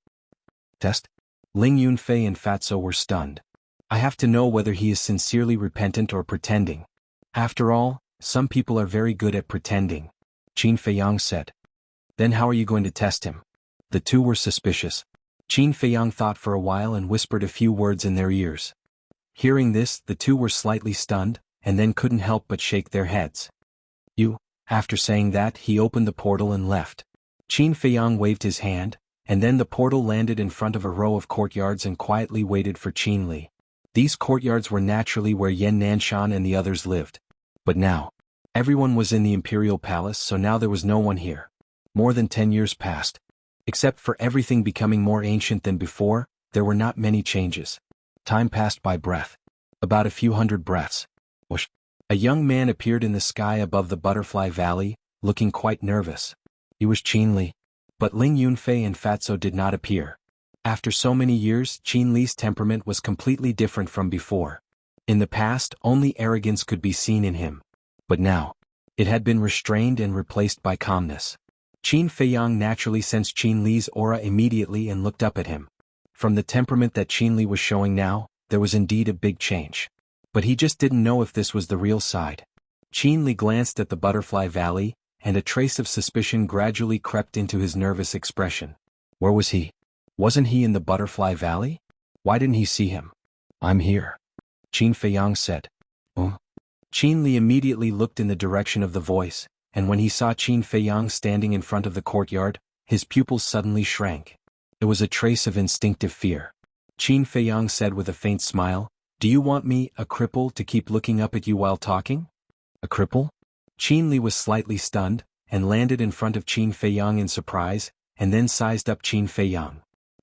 Test? Ling Yunfei and Fatso were stunned. I have to know whether he is sincerely repentant or pretending. After all, some people are very good at pretending. Qin Feiyang said. Then how are you going to test him? The two were suspicious. Qin Feiyang thought for a while and whispered a few words in their ears. Hearing this, the two were slightly stunned, and then couldn't help but shake their heads. You. After saying that, he opened the portal and left. Qin Feiyang waved his hand, and then the portal landed in front of a row of courtyards and quietly waited for Qin Li. These courtyards were naturally where Yan Nanshan and the others lived. But now, everyone was in the imperial palace, so now there was no one here. More than 10 years passed. Except for everything becoming more ancient than before, there were not many changes. Time passed by breath. About a few hundred breaths. Whoosh. A young man appeared in the sky above the Butterfly Valley, looking quite nervous. He was Qin Li. But Ling Yunfei and Fatso did not appear. After so many years, Qin Li's temperament was completely different from before. In the past, only arrogance could be seen in him. But now, it had been restrained and replaced by calmness. Qin Feiyang naturally sensed Qin Li's aura immediately and looked up at him. From the temperament that Qin Li was showing now, there was indeed a big change. But he just didn't know if this was the real side. Qin Li glanced at the Butterfly Valley, and a trace of suspicion gradually crept into his nervous expression. Where was he? Wasn't he in the Butterfly Valley? Why didn't he see him? I'm here, Qin Feiyang said. Oh. Qin Li immediately looked in the direction of the voice, and when he saw Qin Feiyang standing in front of the courtyard, his pupils suddenly shrank. It was a trace of instinctive fear. Qin Feiyang said with a faint smile, Do you want me, a cripple, to keep looking up at you while talking? A cripple? Qin Li was slightly stunned, and landed in front of Qin Feiyang in surprise, and then sized up Qin Feiyang.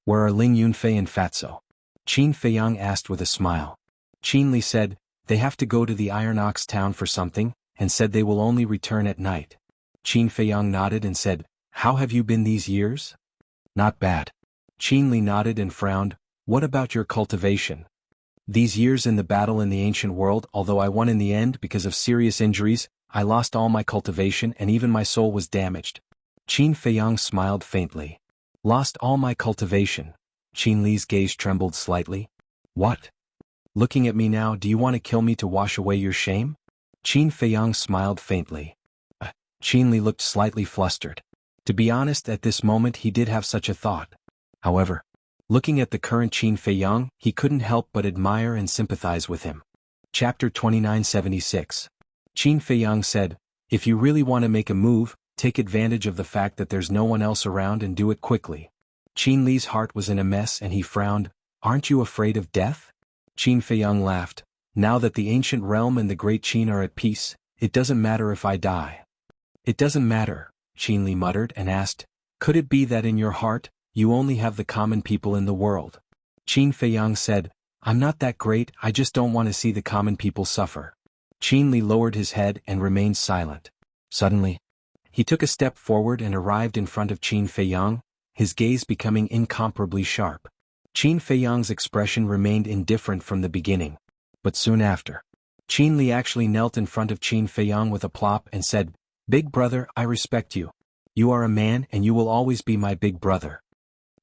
Where are Ling Yunfei and Fatso? Qin Feiyang asked with a smile. Qin Li said, They have to go to the Iron Ox town for something, and said they will only return at night. Qin Feiyang nodded and said, How have you been these years? Not bad. Qin Li nodded and frowned. What about your cultivation? These years in the battle in the ancient world, although I won in the end because of serious injuries, I lost all my cultivation and even my soul was damaged. Qin Feiyang smiled faintly. Lost all my cultivation. Qin Li's gaze trembled slightly. What? Looking at me now, do you want to kill me to wash away your shame? Qin Feiyang smiled faintly. Qin Li looked slightly flustered. To be honest, at this moment he did have such a thought. However, looking at the current Qin Feiyang, he couldn't help but admire and sympathize with him. Chapter 2976. Qin Feiyang said, If you really want to make a move, take advantage of the fact that there's no one else around and do it quickly. Qin Li's heart was in a mess and he frowned. Aren't you afraid of death? Qin Feiyang laughed. Now that the ancient realm and the great Qin are at peace, it doesn't matter if I die. It doesn't matter, Qin Li muttered and asked, Could it be that in your heart, you only have the common people in the world? Qin Feiyang said, I'm not that great, I just don't want to see the common people suffer. Qin Li lowered his head and remained silent. Suddenly, he took a step forward and arrived in front of Qin Feiyang, his gaze becoming incomparably sharp. Qin Feiyang's expression remained indifferent from the beginning. But soon after, Qin Li actually knelt in front of Qin Feiyang with a plop and said, Big brother, I respect you. You are a man and you will always be my big brother.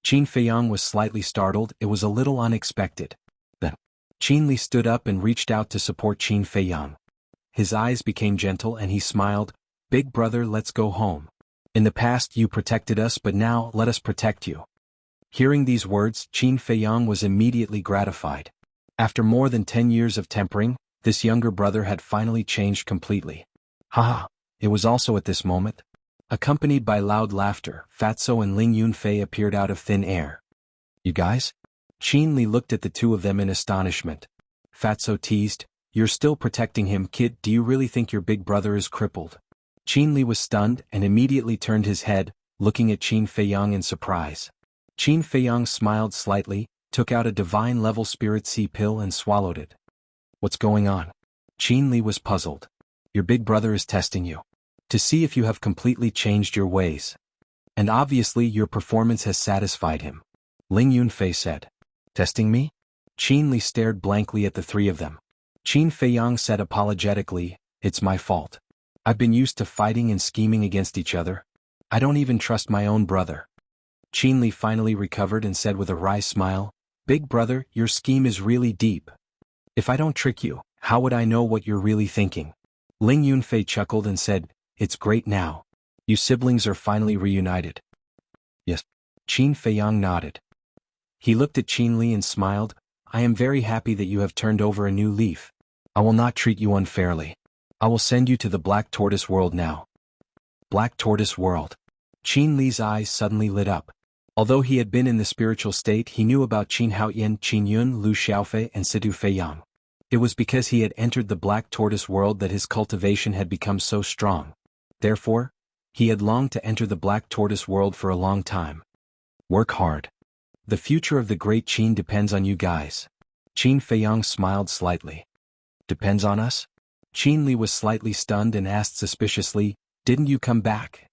Qin Feiyang was slightly startled, it was a little unexpected. Then, Qin Li stood up and reached out to support Qin Feiyang. His eyes became gentle and he smiled, Big brother, let's go home. In the past you protected us, but now let us protect you. Hearing these words, Qin Feiyang was immediately gratified. After more than 10 years of tempering, this younger brother had finally changed completely. Haha, it was also at this moment. Accompanied by loud laughter, Fatso and Ling Yunfei appeared out of thin air. You guys? Qin Li looked at the two of them in astonishment. Fatso teased, You're still protecting him, kid, do you really think your big brother is crippled? Qin Li was stunned and immediately turned his head, looking at Qin Feiyang in surprise. Qin Feiyang smiled slightly, took out a divine-level spirit sea pill and swallowed it. What's going on? Qin Li was puzzled. Your big brother is testing you. To see if you have completely changed your ways. And obviously your performance has satisfied him. Ling Yunfei said. Testing me? Qin Li stared blankly at the three of them. Qin Feiyang said apologetically, It's my fault. I've been used to fighting and scheming against each other. I don't even trust my own brother. Qin Li finally recovered and said with a wry smile, Big brother, your scheme is really deep. If I don't trick you, how would I know what you're really thinking? Ling Yunfei chuckled and said, It's great now. You siblings are finally reunited. Yes. Qin Feiyang nodded. He looked at Qin Li and smiled, I am very happy that you have turned over a new leaf. I will not treat you unfairly. I will send you to the Black Tortoise World now. Black Tortoise World. Qin Li's eyes suddenly lit up. Although he had been in the spiritual state, he knew about Qin Haoyan, Qin Yun, Lu Xiaofei and Sidu Feiyang. It was because he had entered the Black Tortoise World that his cultivation had become so strong. Therefore, he had longed to enter the Black Tortoise World for a long time. Work hard. The future of the great Qin depends on you guys. Qin Feiyang smiled slightly. Depends on us? Qin Li was slightly stunned and asked suspiciously, didn't you come back?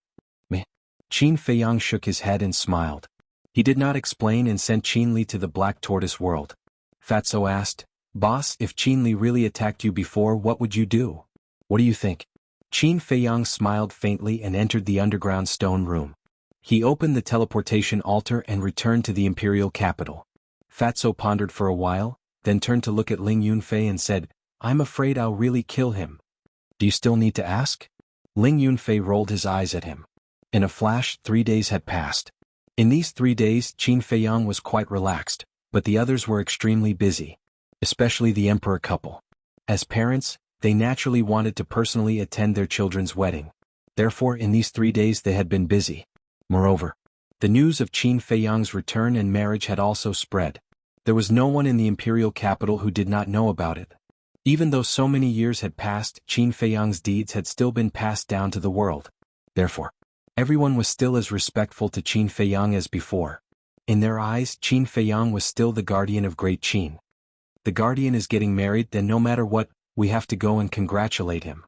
Meh. Qin Feiyang shook his head and smiled. He did not explain and sent Qin Li to the Black Tortoise world. Fatso asked, Boss, if Qin Li really attacked you before, what would you do? What do you think? Qin Feiyang smiled faintly and entered the underground stone room. He opened the teleportation altar and returned to the imperial capital. Fatso pondered for a while, then turned to look at Ling Yunfei and said, I'm afraid I'll really kill him. Do you still need to ask? Ling Yunfei rolled his eyes at him. In a flash, 3 days had passed. In these 3 days, Qin Feiyang was quite relaxed, but the others were extremely busy. Especially the emperor couple. As parents, they naturally wanted to personally attend their children's wedding. Therefore, in these 3 days they had been busy. Moreover, the news of Qin Feiyang's return and marriage had also spread. There was no one in the imperial capital who did not know about it. Even though so many years had passed, Qin Feiyang's deeds had still been passed down to the world. Therefore, everyone was still as respectful to Qin Feiyang as before. In their eyes, Qin Feiyang was still the guardian of Great Qin. The guardian is getting married, then no matter what, we have to go and congratulate him.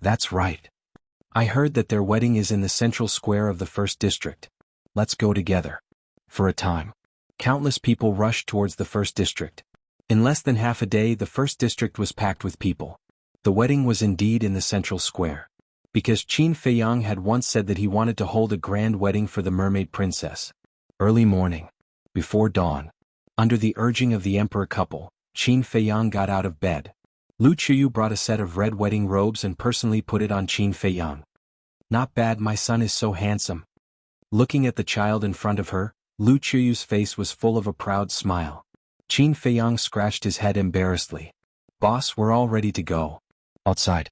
That's right. I heard that their wedding is in the central square of the first district. Let's go together. For a time, countless people rushed towards the first district. In less than half a day, the first district was packed with people. The wedding was indeed in the central square. Because Qin Feiyang had once said that he wanted to hold a grand wedding for the mermaid princess. Early morning, before dawn, under the urging of the emperor couple, Qin Feiyang got out of bed. Lu Chuyu brought a set of red wedding robes and personally put it on Qin Feiyang. Not bad, my son is so handsome. Looking at the child in front of her, Lu Chuyu's face was full of a proud smile. Qin Feiyang scratched his head embarrassedly. Boss, we're all ready to go. Outside.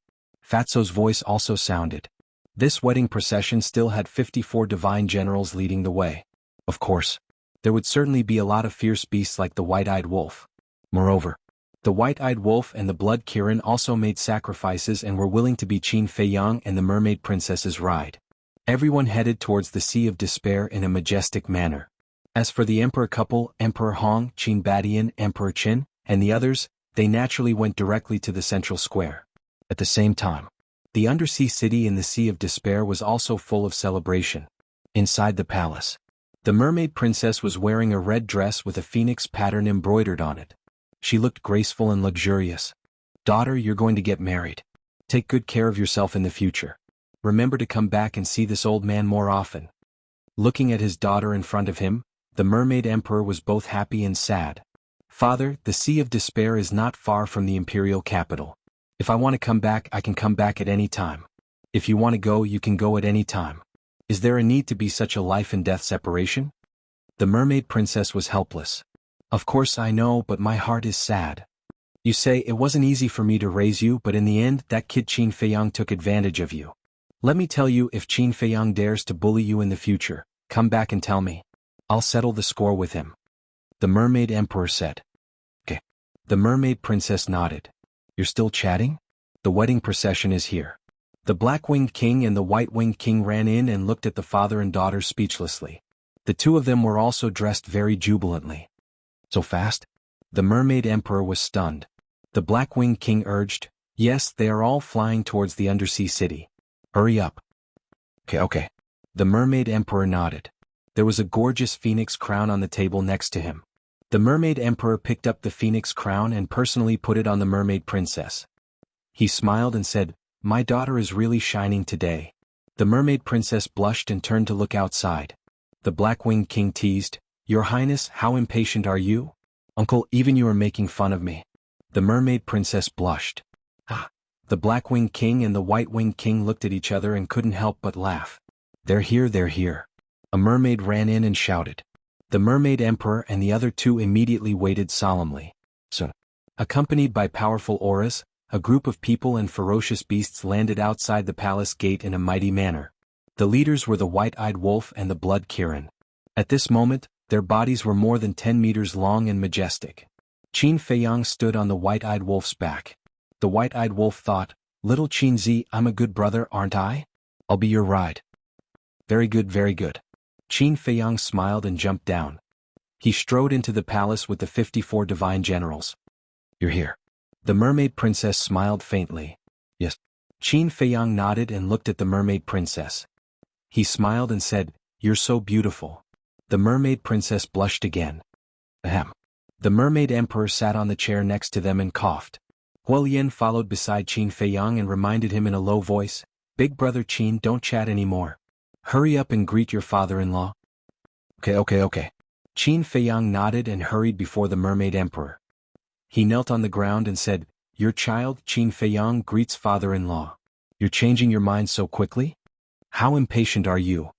Fatso's voice also sounded. This wedding procession still had 54 divine generals leading the way. Of course, there would certainly be a lot of fierce beasts like the white-eyed wolf. Moreover, the white-eyed wolf and the blood Kirin also made sacrifices and were willing to be Qin Feiyang and the mermaid princess's ride. Everyone headed towards the Sea of Despair in a majestic manner. As for the emperor couple, Emperor Hong, Qin Badian, Emperor Qin, and the others, they naturally went directly to the central square. At the same time, the undersea city in the Sea of Despair was also full of celebration. Inside the palace, the mermaid princess was wearing a red dress with a phoenix pattern embroidered on it. She looked graceful and luxurious. Daughter, you're going to get married. Take good care of yourself in the future. Remember to come back and see this old man more often. Looking at his daughter in front of him, the mermaid emperor was both happy and sad. Father, the Sea of Despair is not far from the imperial capital. If I want to come back, I can come back at any time. If you want to go, you can go at any time. Is there a need to be such a life and death separation? The mermaid princess was helpless. Of course I know, but my heart is sad. You say it wasn't easy for me to raise you, but in the end, that kid Qin Feiyang took advantage of you. Let me tell you, if Qin Feiyang dares to bully you in the future, come back and tell me. I'll settle the score with him. The mermaid emperor said. Okay. The mermaid princess nodded. You're still chatting? The wedding procession is here. The black-winged king and the white-winged king ran in and looked at the father and daughter speechlessly. The two of them were also dressed very jubilantly. So fast? The mermaid emperor was stunned. The black-winged king urged, yes, they are all flying towards the undersea city. Hurry up. Okay. The mermaid emperor nodded. There was a gorgeous phoenix crown on the table next to him. The mermaid emperor picked up the phoenix crown and personally put it on the mermaid princess. He smiled and said, my daughter is really shining today. The mermaid princess blushed and turned to look outside. The black-winged king teased, Your Highness, how impatient are you? Uncle, even you are making fun of me. The mermaid princess blushed. Ah! The black-winged king and the white-winged king looked at each other and couldn't help but laugh. They're here. A mermaid ran in and shouted. The mermaid emperor and the other two immediately waited solemnly. Soon, accompanied by powerful auras, a group of people and ferocious beasts landed outside the palace gate in a mighty manner. The leaders were the white-eyed wolf and the blood Kirin. At this moment, their bodies were more than 10 meters long and majestic. Qin Feiyang stood on the white-eyed wolf's back. The white-eyed wolf thought, Little Qin Zi, I'm a good brother, aren't I? I'll be your ride. Very good. Qin Feiyang smiled and jumped down. He strode into the palace with the 54 divine generals. You're here. The mermaid princess smiled faintly. Yes. Qin Feiyang nodded and looked at the mermaid princess. He smiled and said, You're so beautiful. The mermaid princess blushed again. Ahem. The mermaid emperor sat on the chair next to them and coughed. Huo Yin followed beside Qin Feiyang and reminded him in a low voice, Big brother Qin, don't chat anymore. Hurry up and greet your father-in-law. Okay. Qin Feiyang nodded and hurried before the mermaid emperor. He knelt on the ground and said, Your child Qin Feiyang greets father-in-law. You're changing your mind so quickly? How impatient are you?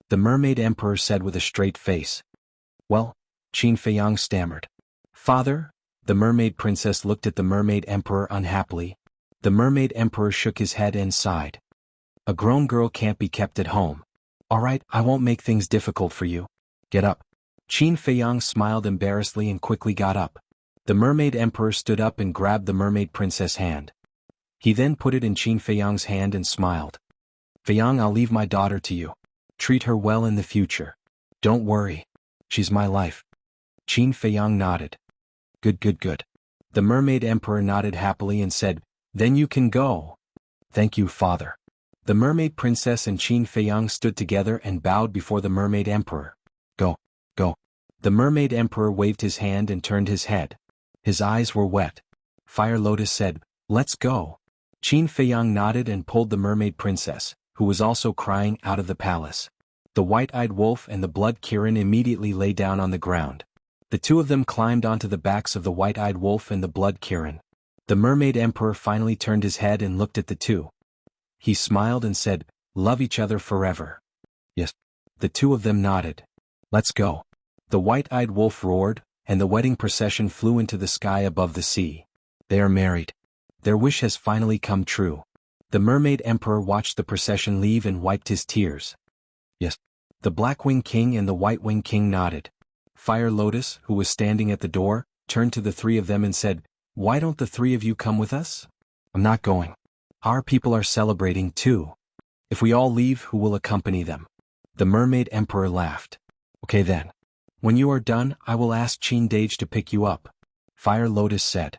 The mermaid emperor said with a straight face. Well, Qin Feiyang stammered. Father? The mermaid princess looked at the mermaid emperor unhappily. The mermaid emperor shook his head and sighed. A grown girl can't be kept at home. All right, I won't make things difficult for you. Get up. Qin Feiyang smiled embarrassedly and quickly got up. The mermaid emperor stood up and grabbed the mermaid princess' hand. He then put it in Qin Feiyang's hand and smiled. Feiyang, I'll leave my daughter to you. Treat her well in the future. Don't worry. She's my life. Qin Feiyang nodded. Good. The mermaid emperor nodded happily and said, Then you can go. Thank you, father. The mermaid princess and Qin Feiyang stood together and bowed before the mermaid emperor. Go. The mermaid emperor waved his hand and turned his head. His eyes were wet. Fire Lotus said, Let's go. Qin Feiyang nodded and pulled the mermaid princess, who was also crying, out of the palace. The white-eyed wolf and the blood Kirin immediately lay down on the ground. The two of them climbed onto the backs of the white-eyed wolf and the blood Kirin. The mermaid emperor finally turned his head and looked at the two. He smiled and said, Love each other forever. Yes. The two of them nodded. Let's go. The white-eyed wolf roared, and the wedding procession flew into the sky above the sea. They are married. Their wish has finally come true. The mermaid emperor watched the procession leave and wiped his tears. Yes. The Black-Winged King and the White-Winged King nodded. Fire Lotus, who was standing at the door, turned to the three of them and said, Why don't the three of you come with us? I'm not going. Our people are celebrating too. If we all leave, who will accompany them? The mermaid emperor laughed. Okay then. When you are done, I will ask Qin Dage to pick you up. Fire Lotus said.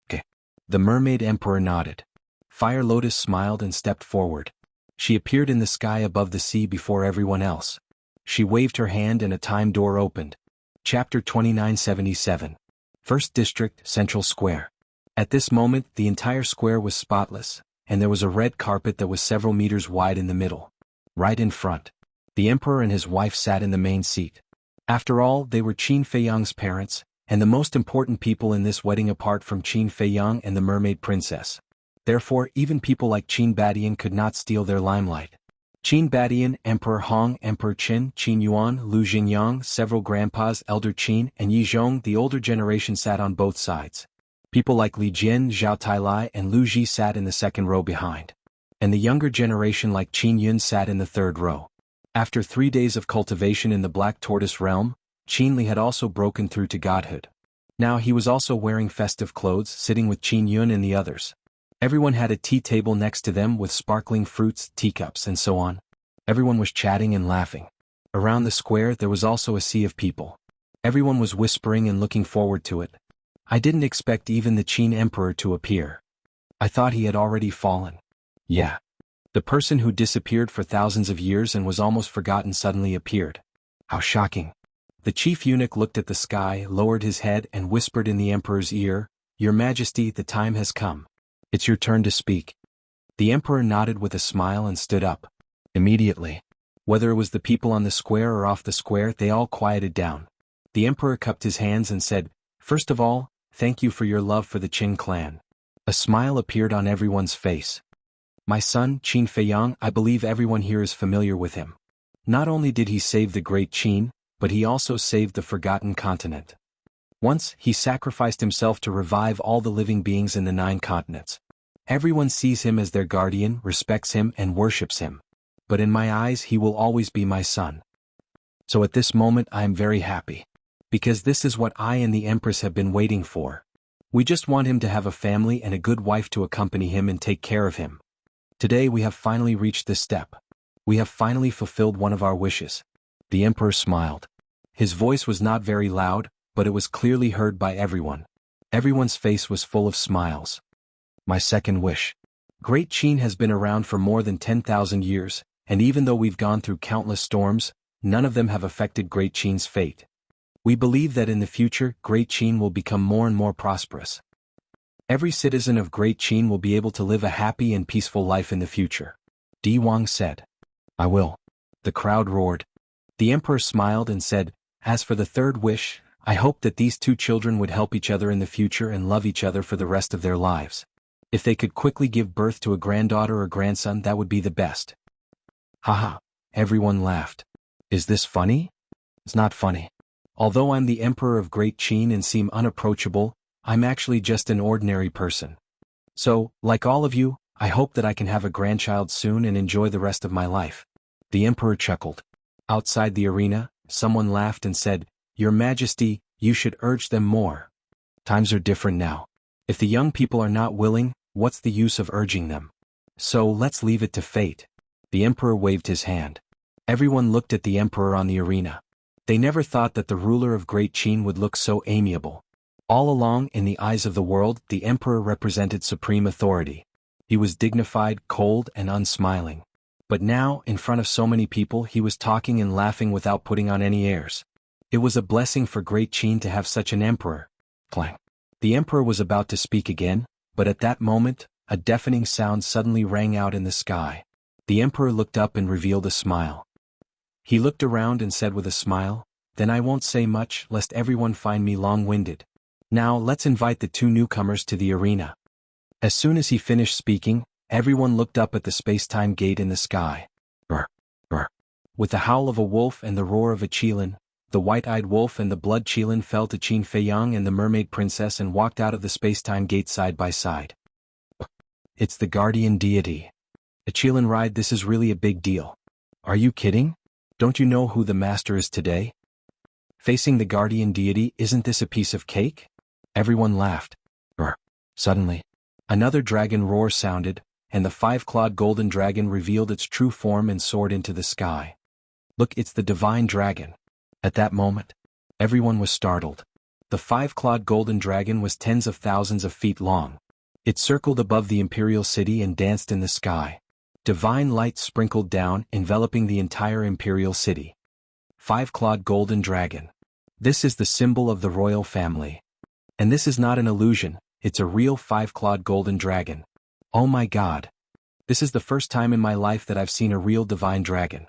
Okay. The mermaid emperor nodded. Fire Lotus smiled and stepped forward. She appeared in the sky above the sea before everyone else. She waved her hand and a time door opened. Chapter 2977. First District, Central Square. At this moment, the entire square was spotless, and there was a red carpet that was several meters wide in the middle. Right in front. The emperor and his wife sat in the main seat. After all, they were Qin Feiyang's parents, and the most important people in this wedding apart from Qin Feiyang and the mermaid princess. Therefore, even people like Qin Badian could not steal their limelight. Qin Badian, Emperor Hong, Emperor Qin, Qin Yuan, Lu Xingyang, several grandpas, Elder Qin, and Yi Zhong, the older generation sat on both sides. People like Li Jian, Zhao Tailai, and Lu Ji sat in the second row behind. And the younger generation like Qin Yun sat in the third row. After 3 days of cultivation in the Black Tortoise realm, Qin Li had also broken through to godhood. Now he was also wearing festive clothes, sitting with Qin Yun and the others. Everyone had a tea table next to them with sparkling fruits, teacups, and so on. Everyone was chatting and laughing. Around the square there was also a sea of people. Everyone was whispering and looking forward to it. I didn't expect even the Qin Emperor to appear. I thought he had already fallen. Yeah. The person who disappeared for thousands of years and was almost forgotten suddenly appeared. How shocking. The chief eunuch looked at the sky, lowered his head and whispered in the emperor's ear, Your Majesty, the time has come. It's your turn to speak. The emperor nodded with a smile and stood up. Immediately. Whether it was the people on the square or off the square, they all quieted down. The emperor cupped his hands and said, First of all, thank you for your love for the Qin clan. A smile appeared on everyone's face. My son, Qin Feiyang, I believe everyone here is familiar with him. Not only did he save the great Qin, but he also saved the forgotten continent. Once, he sacrificed himself to revive all the living beings in the 9 continents. Everyone sees him as their guardian, respects him, and worships him. But in my eyes he will always be my son. So at this moment I am very happy. Because this is what I and the Empress have been waiting for. We just want him to have a family and a good wife to accompany him and take care of him. Today we have finally reached this step. We have finally fulfilled one of our wishes. The emperor smiled. His voice was not very loud, but it was clearly heard by everyone. Everyone's face was full of smiles. My second wish. Great Qin has been around for more than 10,000 years, and even though we've gone through countless storms, none of them have affected Great Qin's fate. We believe that in the future, Great Qin will become more and more prosperous. Every citizen of Great Qin will be able to live a happy and peaceful life in the future. Di Wang said. I will. The crowd roared. The emperor smiled and said, as for the third wish, I hope that these two children would help each other in the future and love each other for the rest of their lives. If they could quickly give birth to a granddaughter or grandson, that would be the best. Haha, everyone laughed. Is this funny? It's not funny. Although I'm the emperor of Great Qin and seem unapproachable, I'm actually just an ordinary person. So, like all of you, I hope that I can have a grandchild soon and enjoy the rest of my life. The emperor chuckled. Outside the arena, someone laughed and said, Your Majesty, you should urge them more. Times are different now. If the young people are not willing, what's the use of urging them? So let's leave it to fate. The emperor waved his hand. Everyone looked at the emperor on the arena. They never thought that the ruler of Great Qin would look so amiable. All along, in the eyes of the world, the emperor represented supreme authority. He was dignified, cold, and unsmiling. But now, in front of so many people, he was talking and laughing without putting on any airs. It was a blessing for Great Qin to have such an emperor. Clang. The emperor was about to speak again, but at that moment, a deafening sound suddenly rang out in the sky. The emperor looked up and revealed a smile. He looked around and said with a smile, Then I won't say much, lest everyone find me long-winded. Now let's invite the two newcomers to the arena. As soon as he finished speaking, everyone looked up at the space-time gate in the sky. Brr, brr. With the howl of a wolf and the roar of a qilin, the white-eyed wolf and the blood qilin fell to Qin Feiyang and the mermaid princess and walked out of the space-time gate side by side. It's the guardian deity. A qilin ride, this is really a big deal. Are you kidding? Don't you know who the master is today? Facing the guardian deity, isn't this a piece of cake? Everyone laughed. Brr. Suddenly, another dragon roar sounded, and the five-clawed golden dragon revealed its true form and soared into the sky. Look, it's the divine dragon. At that moment, everyone was startled. The five-clawed golden dragon was tens of thousands of feet long. It circled above the imperial city and danced in the sky. Divine light sprinkled down, enveloping the entire imperial city. Five-clawed golden dragon. This is the symbol of the royal family. And this is not an illusion, it's a real five-clawed golden dragon. Oh my God. This is the first time in my life that I've seen a real divine dragon.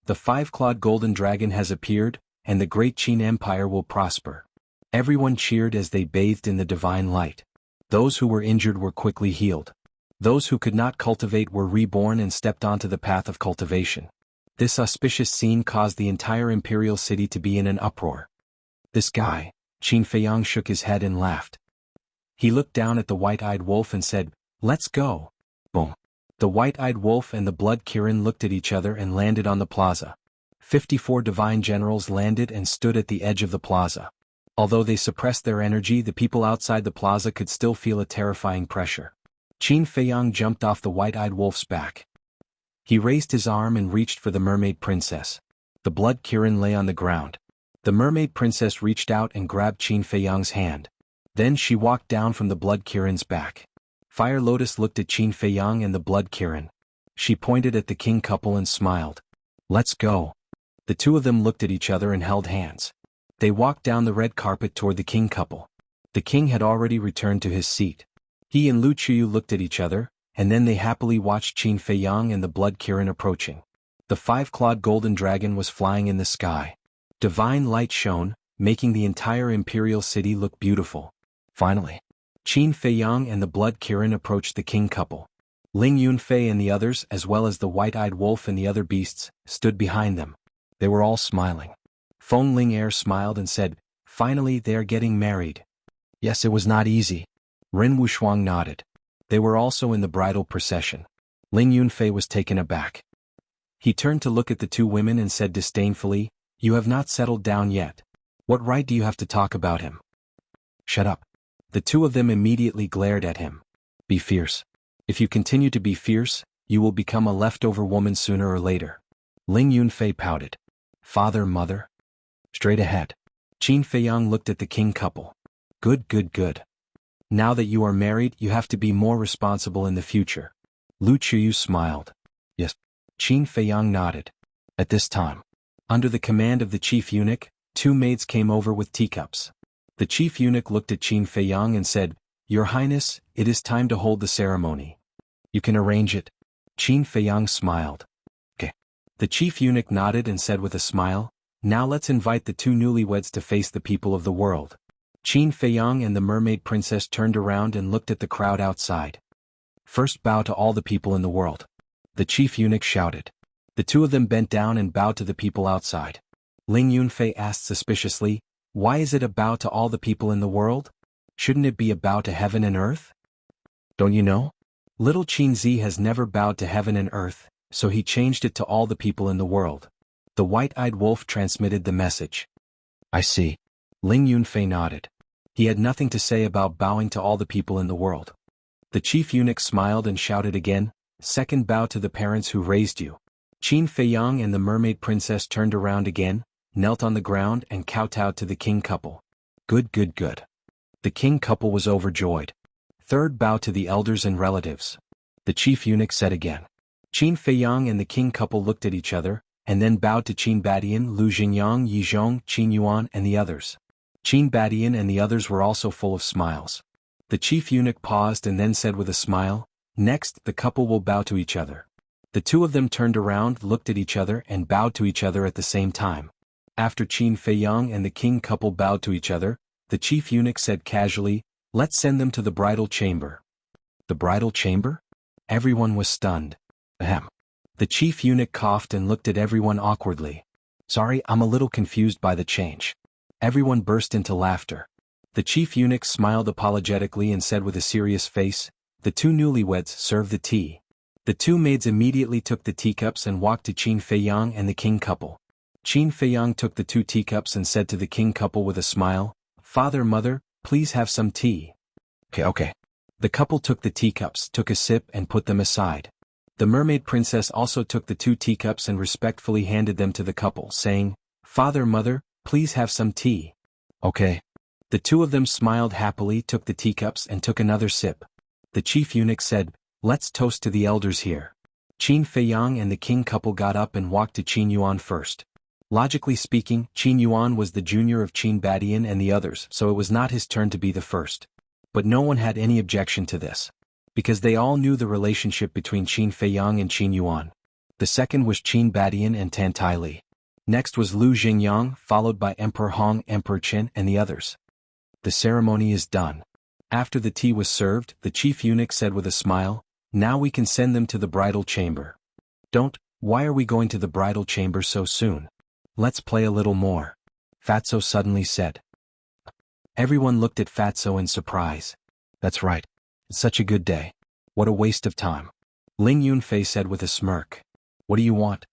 The five-clawed golden dragon has appeared, and the Great Qin Empire will prosper. Everyone cheered as they bathed in the divine light. Those who were injured were quickly healed. Those who could not cultivate were reborn and stepped onto the path of cultivation. This auspicious scene caused the entire imperial city to be in an uproar. This guy, Qin Feiyang, shook his head and laughed. He looked down at the white-eyed wolf and said, Let's go. Boom. The white-eyed wolf and the blood Kirin looked at each other and landed on the plaza. 54 divine generals landed and stood at the edge of the plaza. Although they suppressed their energy, the people outside the plaza could still feel a terrifying pressure. Qin Feiyang jumped off the white-eyed wolf's back. He raised his arm and reached for the mermaid princess. The blood Kirin lay on the ground. The mermaid princess reached out and grabbed Qin Feiyang's hand. Then she walked down from the blood Kirin's back. Fire Lotus looked at Qin Feiyang and the blood Kirin. She pointed at the king couple and smiled. Let's go. The two of them looked at each other and held hands. They walked down the red carpet toward the king couple. The king had already returned to his seat. He and Lu Qiyu looked at each other, and then they happily watched Qin Feiyang and the blood Kirin approaching. The five-clawed golden dragon was flying in the sky. Divine light shone, making the entire imperial city look beautiful. Finally, Qin Feiyang and the blood Kirin approached the king couple. Ling Yunfei and the others, as well as the white-eyed wolf and the other beasts, stood behind them. They were all smiling. Feng Ling smiled and said, Finally they are getting married. Yes, it was not easy. Ren Wushuang nodded. They were also in the bridal procession. Ling Yunfei was taken aback. He turned to look at the two women and said disdainfully, You have not settled down yet. What right do you have to talk about him? Shut up. The two of them immediately glared at him. Be fierce. If you continue to be fierce, you will become a leftover woman sooner or later. Ling Yunfei pouted. Father, mother? Straight ahead. Qin Feiyang looked at the king couple. Good, good, good. Now that you are married, you have to be more responsible in the future. Lu Qiyu smiled. Yes. Qin Feiyang nodded. At this time, under the command of the chief eunuch, 2 maids came over with teacups. The chief eunuch looked at Qin Feiyang and said, Your Highness, it is time to hold the ceremony. You can arrange it. Qin Feiyang smiled. Okay. The chief eunuch nodded and said with a smile, Now let's invite the 2 newlyweds to face the people of the world. Qin Feiyang and the mermaid princess turned around and looked at the crowd outside. First bow to all the people in the world. The chief eunuch shouted. The 2 of them bent down and bowed to the people outside. Ling Yunfei asked suspiciously, Why is it a bow to all the people in the world? Shouldn't it be a bow to heaven and earth? Don't you know? Little Qin Zi has never bowed to heaven and earth, so he changed it to all the people in the world. The white-eyed wolf transmitted the message. I see. Ling Yunfei nodded. He had nothing to say about bowing to all the people in the world. The chief eunuch smiled and shouted again, Second bow to the parents who raised you. Qin Feiyang and the mermaid princess turned around again, knelt on the ground and kowtowed to the king couple. Good, good, good. The king couple was overjoyed. Third bow to the elders and relatives. The chief eunuch said again. Qin Feiyang and the king couple looked at each other, and then bowed to Qin Badian, Lu Xingyang, Yi Zhong, Qin Yuan and the others. Qin Badian and the others were also full of smiles. The chief eunuch paused and then said with a smile, Next, the couple will bow to each other. The 2 of them turned around, looked at each other and bowed to each other at the same time. After Qin Feiyang and the king couple bowed to each other, the chief eunuch said casually, Let's send them to the bridal chamber. The bridal chamber? Everyone was stunned. Ahem. The chief eunuch coughed and looked at everyone awkwardly. Sorry, I'm a little confused by the change. Everyone burst into laughter. The chief eunuch smiled apologetically and said with a serious face, The 2 newlyweds serve the tea. The 2 maids immediately took the teacups and walked to Qin Feiyang and the king couple. Qin Feiyang took the 2 teacups and said to the king couple with a smile, Father, mother, please have some tea. Okay. The couple took the teacups, took a sip and put them aside. The mermaid princess also took the 2 teacups and respectfully handed them to the couple, saying, Father, mother, please have some tea. Okay. The 2 of them smiled happily, took the teacups and took another sip. The chief eunuch said, Let's toast to the elders here. Qin Feiyang and the king couple got up and walked to Qin Yuan first. Logically speaking, Qin Yuan was the junior of Qin Badian and the others, so it was not his turn to be the first. But no one had any objection to this, because they all knew the relationship between Qin Feiyang and Qin Yuan. The second was Qin Badian and Tan Tai Li. Next was Lu Xingyang, followed by Emperor Hong, Emperor Qin and the others. The ceremony is done. After the tea was served, the chief eunuch said with a smile, Now we can send them to the bridal chamber. Why are we going to the bridal chamber so soon? Let's play a little more. Fatso suddenly said. Everyone looked at Fatso in surprise. That's right. It's such a good day. What a waste of time. Ling Yunfei said with a smirk. What do you want?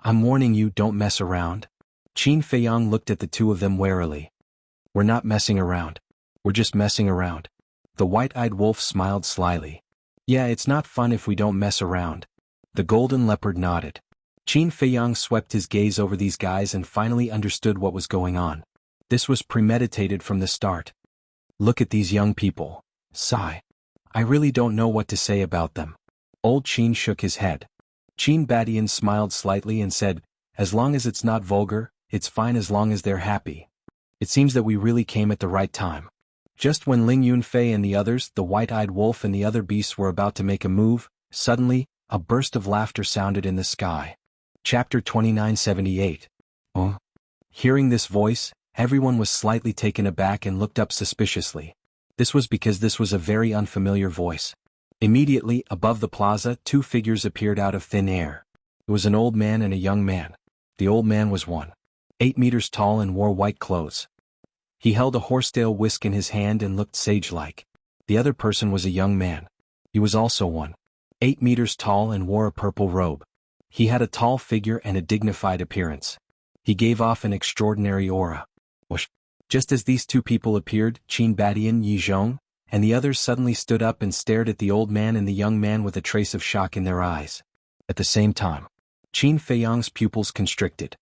I'm warning you, don't mess around. Qin Feiyang looked at the 2 of them warily. We're not messing around. We're just messing around. The white-eyed wolf smiled slyly. Yeah, it's not fun if we don't mess around. The golden leopard nodded. Qin Feiyang swept his gaze over these guys and finally understood what was going on. This was premeditated from the start. Look at these young people. Sigh. I really don't know what to say about them. Old Qin shook his head. Qin Badian smiled slightly and said, As long as it's not vulgar, it's fine as long as they're happy. It seems that we really came at the right time. Just when Ling Yunfei and the others, the white-eyed wolf and the other beasts were about to make a move, suddenly, a burst of laughter sounded in the sky. Chapter 2978. Oh? Hearing this voice, everyone was slightly taken aback and looked up suspiciously. This was because this was a very unfamiliar voice. Immediately, above the plaza, 2 figures appeared out of thin air. It was an old man and a young man. The old man was 8 meters tall and wore white clothes. He held a horsetail whisk in his hand and looked sage-like. The other person was a young man. He was also 8 meters tall and wore a purple robe. He had a tall figure and a dignified appearance. He gave off an extraordinary aura. Whoosh. Just as these 2 people appeared, Qin Badian, Yi Zhong, and the others suddenly stood up and stared at the old man and the young man with a trace of shock in their eyes. At the same time, Qin Feiyang's pupils constricted.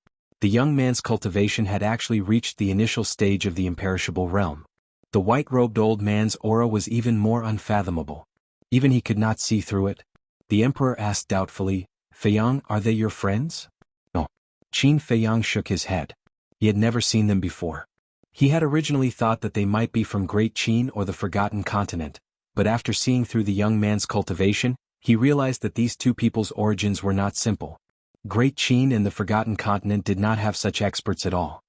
The young man's cultivation had actually reached the initial stage of the imperishable realm. The white-robed old man's aura was even more unfathomable. Even he could not see through it. The emperor asked doubtfully, "Feiyang, are they your friends?" "No." Qin Feiyang shook his head. He had never seen them before. He had originally thought that they might be from Great Qin or the Forgotten Continent, but after seeing through the young man's cultivation, he realized that these two people's origins were not simple. Great Qin and the Forgotten Continent did not have such experts at all.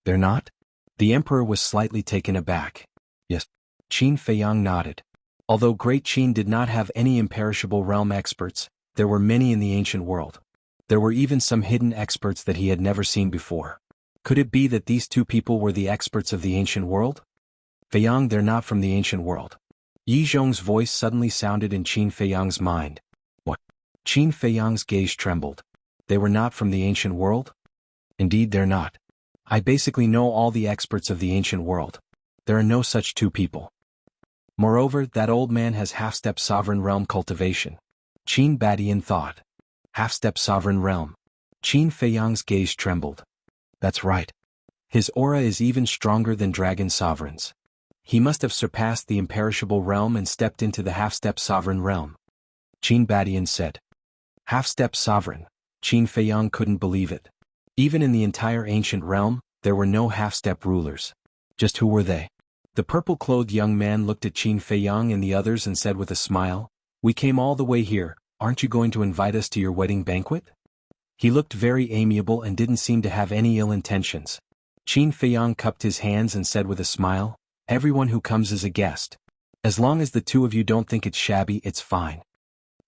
"They're not?" The emperor was slightly taken aback. "Yes." Qin Feiyang nodded. Although Great Qin did not have any imperishable realm experts, there were many in the ancient world. There were even some hidden experts that he had never seen before. Could it be that these two people were the experts of the ancient world? "Feiyang, they're not from the ancient world." Yi Zhong's voice suddenly sounded in Qin Feiyang's mind. "What?" Qin Feiyang's gaze trembled. "They were not from the ancient world?" "Indeed they're not. I basically know all the experts of the ancient world. There are no such two people. Moreover, that old man has half-step sovereign realm cultivation." Qin Badian thought. Half-step sovereign realm. Qin Feiyang's gaze trembled. "That's right. His aura is even stronger than dragon sovereigns. He must have surpassed the imperishable realm and stepped into the half-step sovereign realm." Qin Badian said. Half-step sovereign. Qin Feiyang couldn't believe it. Even in the entire ancient realm, there were no half-step rulers. Just who were they? The purple-clothed young man looked at Qin Feiyang and the others and said with a smile, "We came all the way here, aren't you going to invite us to your wedding banquet?" He looked very amiable and didn't seem to have any ill intentions. Qin Feiyang cupped his hands and said with a smile, "Everyone who comes is a guest. As long as the two of you don't think it's shabby, it's fine."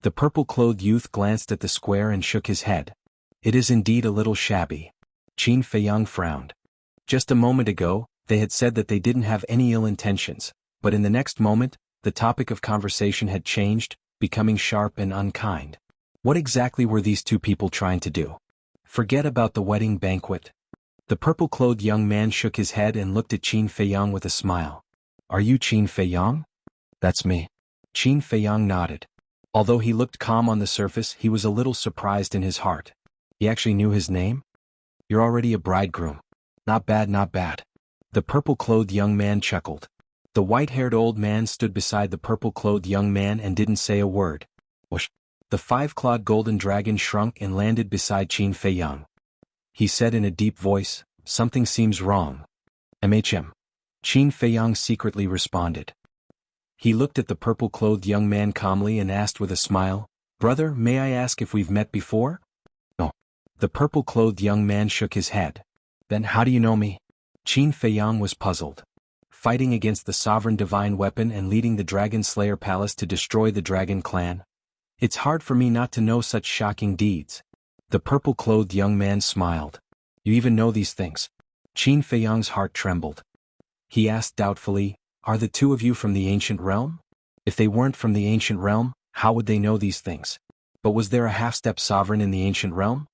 The purple-clothed youth glanced at the square and shook his head. "It is indeed a little shabby." Qin Feiyang frowned. Just a moment ago, they had said that they didn't have any ill intentions, but in the next moment, the topic of conversation had changed, becoming sharp and unkind. What exactly were these two people trying to do? Forget about the wedding banquet. The purple-clothed young man shook his head and looked at Qin Feiyang with a smile. "Are you Qin Feiyang?" "That's me." Qin Feiyang nodded. Although he looked calm on the surface, he was a little surprised in his heart. He actually knew his name? "You're already a bridegroom. Not bad, not bad." The purple-clothed young man chuckled. The white-haired old man stood beside the purple-clothed young man and didn't say a word. Whoosh! The five-clawed golden dragon shrunk and landed beside Qin Feiyang. He said in a deep voice, "Something seems wrong." "MHM." Qin Feiyang secretly responded. He looked at the purple-clothed young man calmly and asked with a smile, "Brother, may I ask if we've met before?" "No." The purple-clothed young man shook his head. "Then how do you know me?" Qin Feiyang was puzzled. Fighting against the sovereign divine weapon and leading the Dragon Slayer Palace to destroy the Dragon Clan? It's hard for me not to know such shocking deeds. The purple-clothed young man smiled. "You even know these things?" Qin Feiyang's heart trembled. He asked doubtfully, "Are the two of you from the ancient realm?" If they weren't from the ancient realm, how would they know these things? But was there a half-step sovereign in the ancient realm?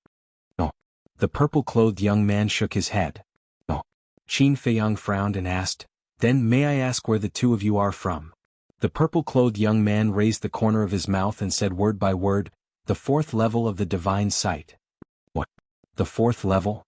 "No." The purple-clothed young man shook his head. "No." Qin Feiyang frowned and asked, "Then may I ask where the two of you are from?" The purple-clothed young man raised the corner of his mouth and said word by word, "The fourth level of the divine sight." "What? The fourth level?"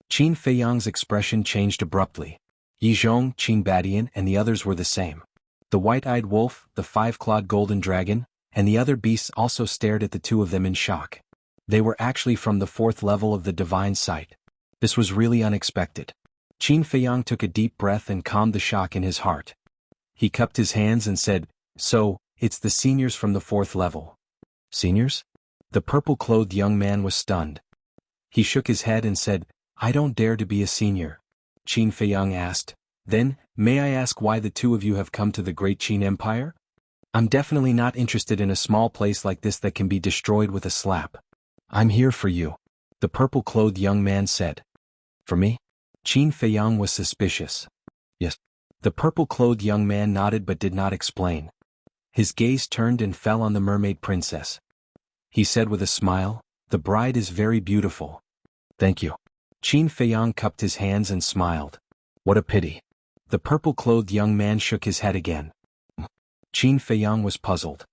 Qin Feiyang's expression changed abruptly. Yi Zhong, Qin Badian and the others were the same. The white-eyed wolf, the five-clawed golden dragon, and the other beasts also stared at the two of them in shock. They were actually from the fourth level of the divine sight. This was really unexpected. Qin Feiyang took a deep breath and calmed the shock in his heart. He cupped his hands and said, "So, it's the seniors from the fourth level." "Seniors?" The purple-clothed young man was stunned. He shook his head and said, "I don't dare to be a senior." Qin Feiyang asked, "Then, may I ask why the two of you have come to the Great Qin Empire?" "I'm definitely not interested in a small place like this that can be destroyed with a slap. I'm here for you," the purple-clothed young man said. "For me?" Qin Feiyang was suspicious. "Yes." The purple-clothed young man nodded but did not explain. His gaze turned and fell on the mermaid princess. He said with a smile, "The bride is very beautiful." "Thank you." Qin Feiyang cupped his hands and smiled. "What a pity." The purple-clothed young man shook his head again. Qin Feiyang was puzzled.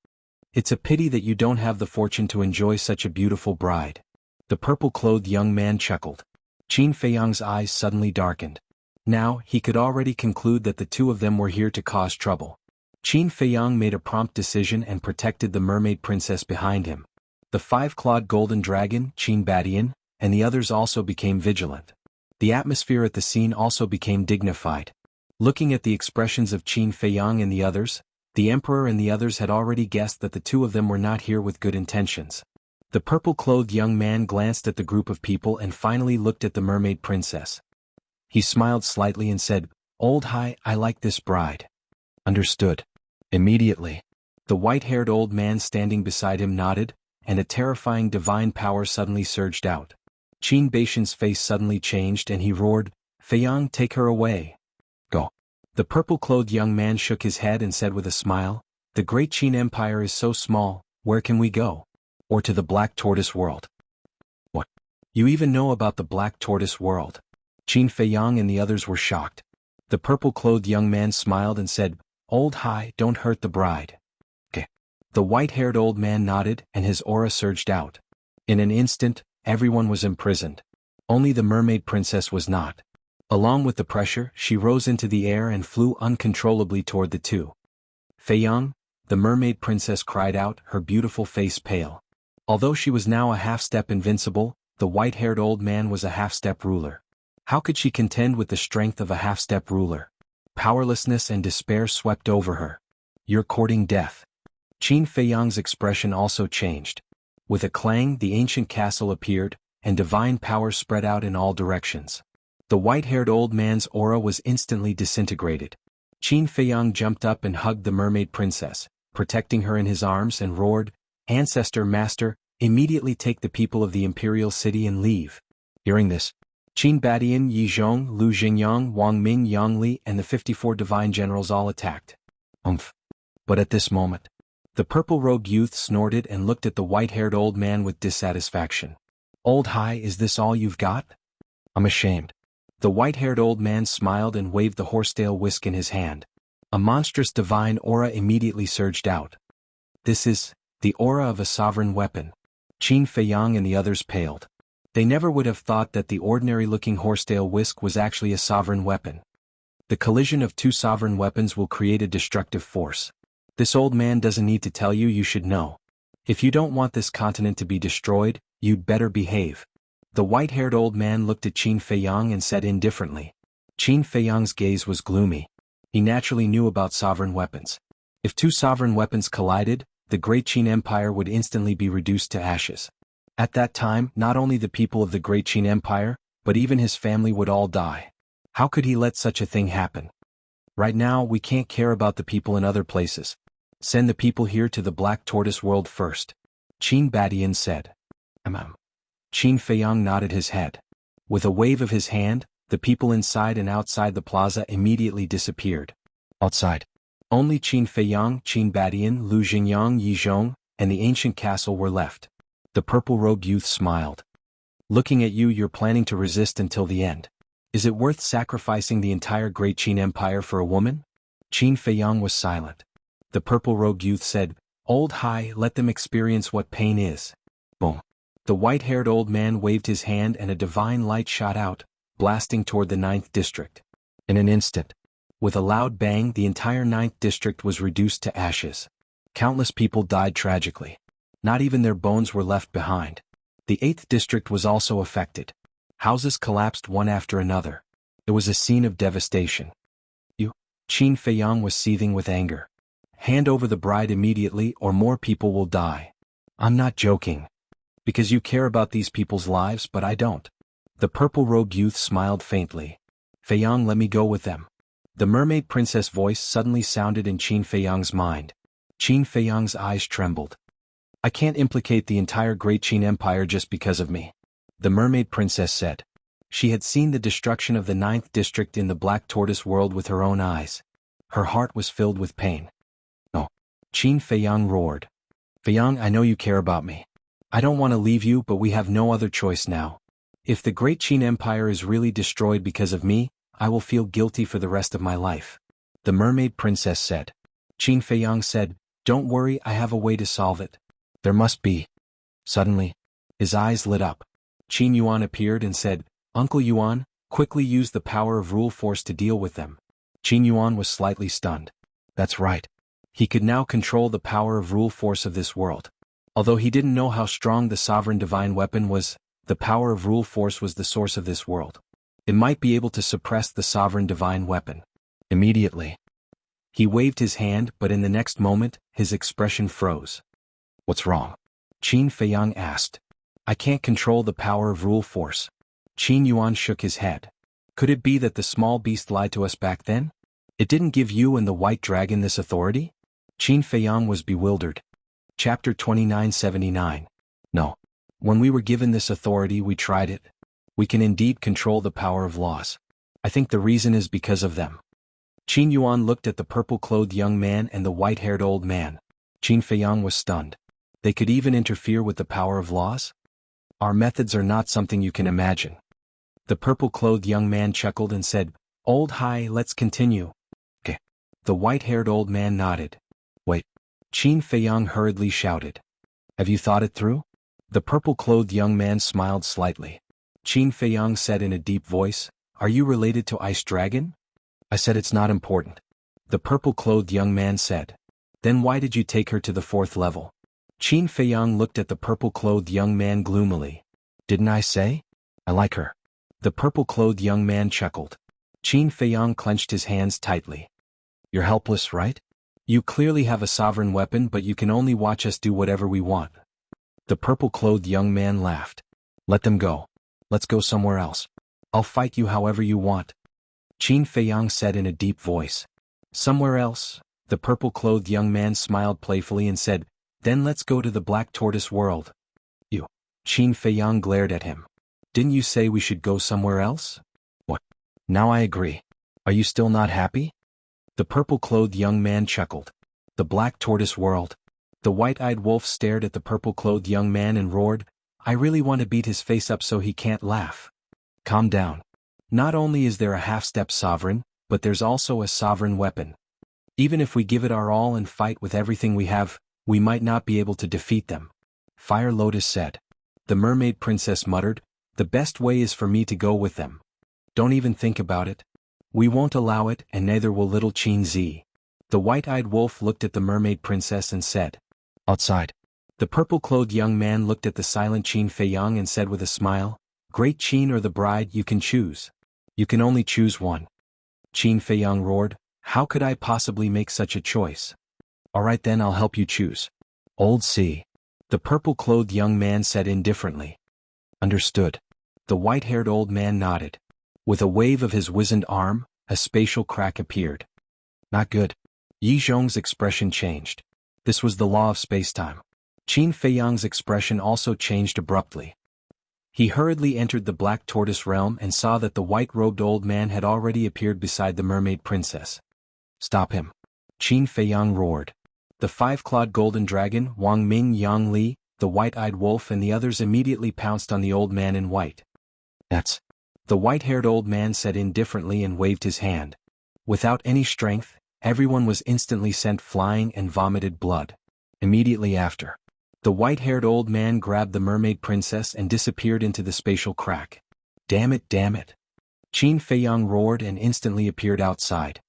"It's a pity that you don't have the fortune to enjoy such a beautiful bride." The purple-clothed young man chuckled. Qin Feiyang's eyes suddenly darkened. Now, he could already conclude that the two of them were here to cause trouble. Qin Feiyang made a prompt decision and protected the mermaid princess behind him. The five-clawed golden dragon, Qin Badian, and the others also became vigilant. The atmosphere at the scene also became dignified. Looking at the expressions of Qin Feiyang and the others, the emperor and the others had already guessed that the two of them were not here with good intentions. The purple-clothed young man glanced at the group of people and finally looked at the mermaid princess. He smiled slightly and said, "Old Hai, I like this bride." "Understood." Immediately, the white-haired old man standing beside him nodded, and a terrifying divine power suddenly surged out. Qin Baishan's face suddenly changed and he roared, "Feiyang, take her away." "Go." The purple-clothed young man shook his head and said with a smile, "The great Qin Empire is so small, where can we go? Or to the Black Tortoise world." "What? You even know about the Black Tortoise world?" Qin Feiyang and the others were shocked. The purple-clothed young man smiled and said, "Old Hai, don't hurt the bride." "Okay." The white-haired old man nodded and his aura surged out. In an instant, everyone was imprisoned. Only the mermaid princess was not. Along with the pressure, she rose into the air and flew uncontrollably toward the two. "Feiyang," the mermaid princess cried out, her beautiful face pale. Although she was now a half-step invincible, the white-haired old man was a half-step ruler. How could she contend with the strength of a half-step ruler? Powerlessness and despair swept over her. "You're courting death." Qin Feiyang's expression also changed. With a clang, the ancient castle appeared, and divine power spread out in all directions. The white-haired old man's aura was instantly disintegrated. Qin Feiyang jumped up and hugged the mermaid princess, protecting her in his arms, and roared, "Ancestor, master, immediately take the people of the imperial city and leave." Hearing this, Qin Badian, Yi Zhong, Lu Jingyang, Wang Ming, Yang Li, and the 54 divine generals all attacked. But at this moment, the purple-robed youth snorted and looked at the white-haired old man with dissatisfaction. "Old Hai, is this all you've got?" "I'm ashamed." The white-haired old man smiled and waved the horsetail whisk in his hand. A monstrous divine aura immediately surged out. "This is the aura of a sovereign weapon." Qin Feiyang and the others paled. They never would have thought that the ordinary-looking horsetail whisk was actually a sovereign weapon. The collision of two sovereign weapons will create a destructive force. This old man doesn't need to tell you, you should know. If you don't want this continent to be destroyed, you'd better behave. The white-haired old man looked at Qin Feiyang and said indifferently. Qin Feiyang's gaze was gloomy. He naturally knew about sovereign weapons. If two sovereign weapons collided, the great Qin Empire would instantly be reduced to ashes. At that time, not only the people of the great Qin Empire, but even his family would all die. How could he let such a thing happen? "Right now, we can't care about the people in other places. Send the people here to the Black Tortoise world first," Qin Badian said. Qin Feiyang nodded his head. With a wave of his hand, the people inside and outside the plaza immediately disappeared. Outside, only Qin Feiyang, Qin Badian, Lu Jingyang, Yi Zhong, and the ancient castle were left. The purple-robed youth smiled. "Looking at you, you're planning to resist until the end. Is it worth sacrificing the entire great Qin Empire for a woman?" Qin Feiyang was silent. The purple-robed youth said, "Old Hai, let them experience what pain is." Boom. The white-haired old man waved his hand and a divine light shot out, blasting toward the 9th district. In an instant, with a loud bang, the entire 9th district was reduced to ashes. Countless people died tragically. Not even their bones were left behind. The 8th district was also affected. Houses collapsed one after another. It was a scene of devastation. Qin Feiyang was seething with anger. "Hand over the bride immediately or more people will die." "I'm not joking. Because you care about these people's lives, but I don't." The purple-robed youth smiled faintly. "Feiyang, let me go with them." The mermaid princess voice suddenly sounded in Qin Feiyang's mind. Qin Feiyang's eyes trembled. "I can't implicate the entire great Qin Empire just because of me," the mermaid princess said. She had seen the destruction of the 9th district in the Black Tortoise world with her own eyes. Her heart was filled with pain. "No." Qin Feiyang roared. "Feiyang, I know you care about me. I don't want to leave you, but we have no other choice now. If the great Qin Empire is really destroyed because of me, I will feel guilty for the rest of my life," the mermaid princess said. Qin Feiyang said, "Don't worry, I have a way to solve it. There must be." Suddenly, his eyes lit up. Qin Yuan appeared and said, Uncle Yuan, quickly use the power of rule force to deal with them. Qin Yuan was slightly stunned. That's right. He could now control the power of rule force of this world. Although he didn't know how strong the sovereign divine weapon was, the power of rule force was the source of this world. It might be able to suppress the sovereign divine weapon. Immediately, he waved his hand, but in the next moment, his expression froze. What's wrong? Qin Feiyang asked. I can't control the power of rule force. Qin Yuan shook his head. Could it be that the small beast lied to us back then? It didn't give you and the white dragon this authority? Qin Feiyang was bewildered. Chapter 2979. No. When we were given this authority, we tried it. We can indeed control the power of laws. I think the reason is because of them. Qin Yuan looked at the purple-clothed young man and the white-haired old man. Qin Feiyang was stunned. They could even interfere with the power of laws? Our methods are not something you can imagine. The purple-clothed young man chuckled and said, Old Hai, let's continue. Okay. The white-haired old man nodded. Wait. Qin Feiyang hurriedly shouted. Have you thought it through? The purple-clothed young man smiled slightly. Qin Feiyang said in a deep voice, Are you related to Ice Dragon? I said it's not important. The purple-clothed young man said. Then why did you take her to the 4th level? Qin Feiyang looked at the purple-clothed young man gloomily. Didn't I say? I like her. The purple-clothed young man chuckled. Qin Feiyang clenched his hands tightly. You're helpless, right? You clearly have a sovereign weapon, but you can only watch us do whatever we want. The purple-clothed young man laughed. Let them go. Let's go somewhere else. I'll fight you however you want. Qin Feiyang said in a deep voice. Somewhere else? The purple-clothed young man smiled playfully and said, Then let's go to the Black Tortoise world. You. Qin Feiyang glared at him. Didn't you say we should go somewhere else? What? Now I agree. Are you still not happy? The purple-clothed young man chuckled. The Black Tortoise world. The white-eyed wolf stared at the purple-clothed young man and roared, I really want to beat his face up so he can't laugh. Calm down. Not only is there a half-step sovereign, but there's also a sovereign weapon. Even if we give it our all and fight with everything we have, we might not be able to defeat them. Fire Lotus said. The mermaid princess muttered, The best way is for me to go with them. Don't even think about it. We won't allow it, and neither will little Qin Zi. The white-eyed wolf looked at the mermaid princess and said, Outside. The purple-clothed young man looked at the silent Qin Feiyang and said with a smile, Great Qin or the bride, you can choose. You can only choose one. Qin Feiyang roared, How could I possibly make such a choice? All right then, I'll help you choose. Old C. The purple-clothed young man said indifferently. Understood. The white-haired old man nodded. With a wave of his wizened arm, a spatial crack appeared. Not good. Yi Zhong's expression changed. This was the law of space-time. Qin Feiyang's expression also changed abruptly. He hurriedly entered the Black Tortoise realm and saw that the white-robed old man had already appeared beside the mermaid princess. Stop him. Qin Feiyang roared. The 5-clawed golden dragon, Wang Ming, Yang Li, the white-eyed wolf and the others immediately pounced on the old man in white. That's. The white-haired old man said indifferently and waved his hand. Without any strength, everyone was instantly sent flying and vomited blood. Immediately after, the white-haired old man grabbed the mermaid princess and disappeared into the spatial crack. Damn it, damn it. Qin Feiyang roared and instantly appeared outside.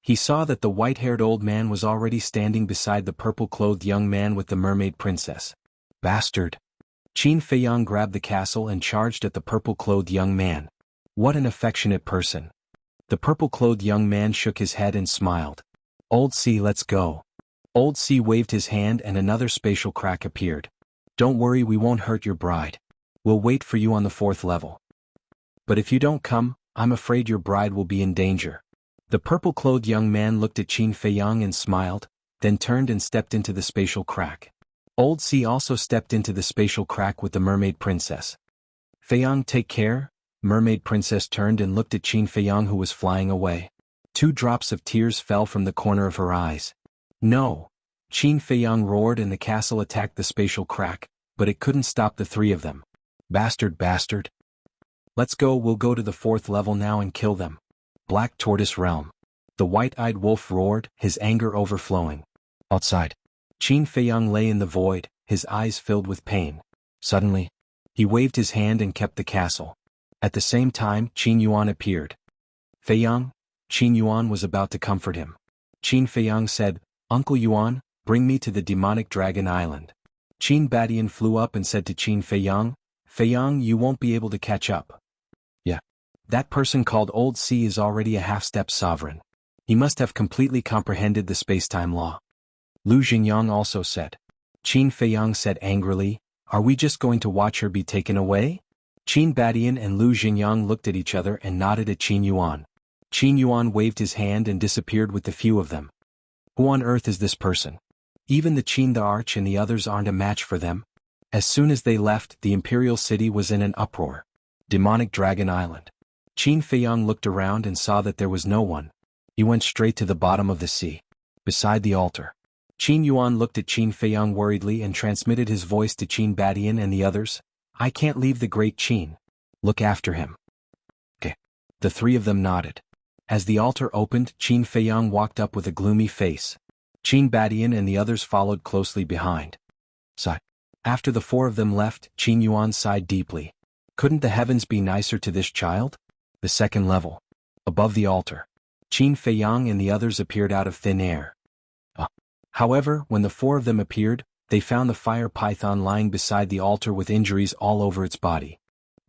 He saw that the white-haired old man was already standing beside the purple-clothed young man with the mermaid princess. Bastard. Qin Feiyang grabbed the castle and charged at the purple-clothed young man. What an affectionate person. The purple-clothed young man shook his head and smiled. Old C, let's go. Old C waved his hand and another spatial crack appeared. Don't worry, we won't hurt your bride. We'll wait for you on the 4th level. But if you don't come, I'm afraid your bride will be in danger. The purple-clothed young man looked at Qin Feiyang and smiled, then turned and stepped into the spatial crack. Old C also stepped into the spatial crack with the mermaid princess. Feiyang, take care. Mermaid princess turned and looked at Qin Feiyang who was flying away. 2 drops of tears fell from the corner of her eyes. No. Qin Feiyang roared and the castle attacked the spatial crack, but it couldn't stop the 3 of them. Bastard, bastard. Let's go, we'll go to the 4th level now and kill them. Black Tortoise realm. The white-eyed wolf roared, his anger overflowing. Outside. Qin Feiyang lay in the void, his eyes filled with pain. Suddenly, he waved his hand and kept the castle. At the same time, Qin Yuan appeared. Feiyang, Qin Yuan was about to comfort him. Qin Feiyang said, Uncle Yuan, bring me to the demonic dragon island. Qin Badian flew up and said to Qin Feiyang, Feiyang, you won't be able to catch up. Yeah. That person called Old C is already a half-step sovereign. He must have completely comprehended the space-time law. Lu Xingyang also said. Qin Feiyang said angrily, are we just going to watch her be taken away? Qin Badian and Lu Xingyang looked at each other and nodded at Qin Yuan. Qin Yuan waved his hand and disappeared with the few of them. Who on earth is this person? Even the Qin the Arch and the others aren't a match for them. As soon as they left, the imperial city was in an uproar. Demonic Dragon Island. Qin Feiyang looked around and saw that there was no one. He went straight to the bottom of the sea. Beside the altar. Qin Yuan looked at Qin Feiyang worriedly and transmitted his voice to Qin Badian and the others. I can't leave the great Qin. Look after him. Okay. The three of them nodded. As the altar opened, Qin Feiyang walked up with a gloomy face. Qin Badian and the others followed closely behind. Sigh. After the four of them left, Qin Yuan sighed deeply. Couldn't the heavens be nicer to this child? The second level. Above the altar. Qin Feiyang and the others appeared out of thin air. However, when the four of them appeared, they found the fire python lying beside the altar with injuries all over its body.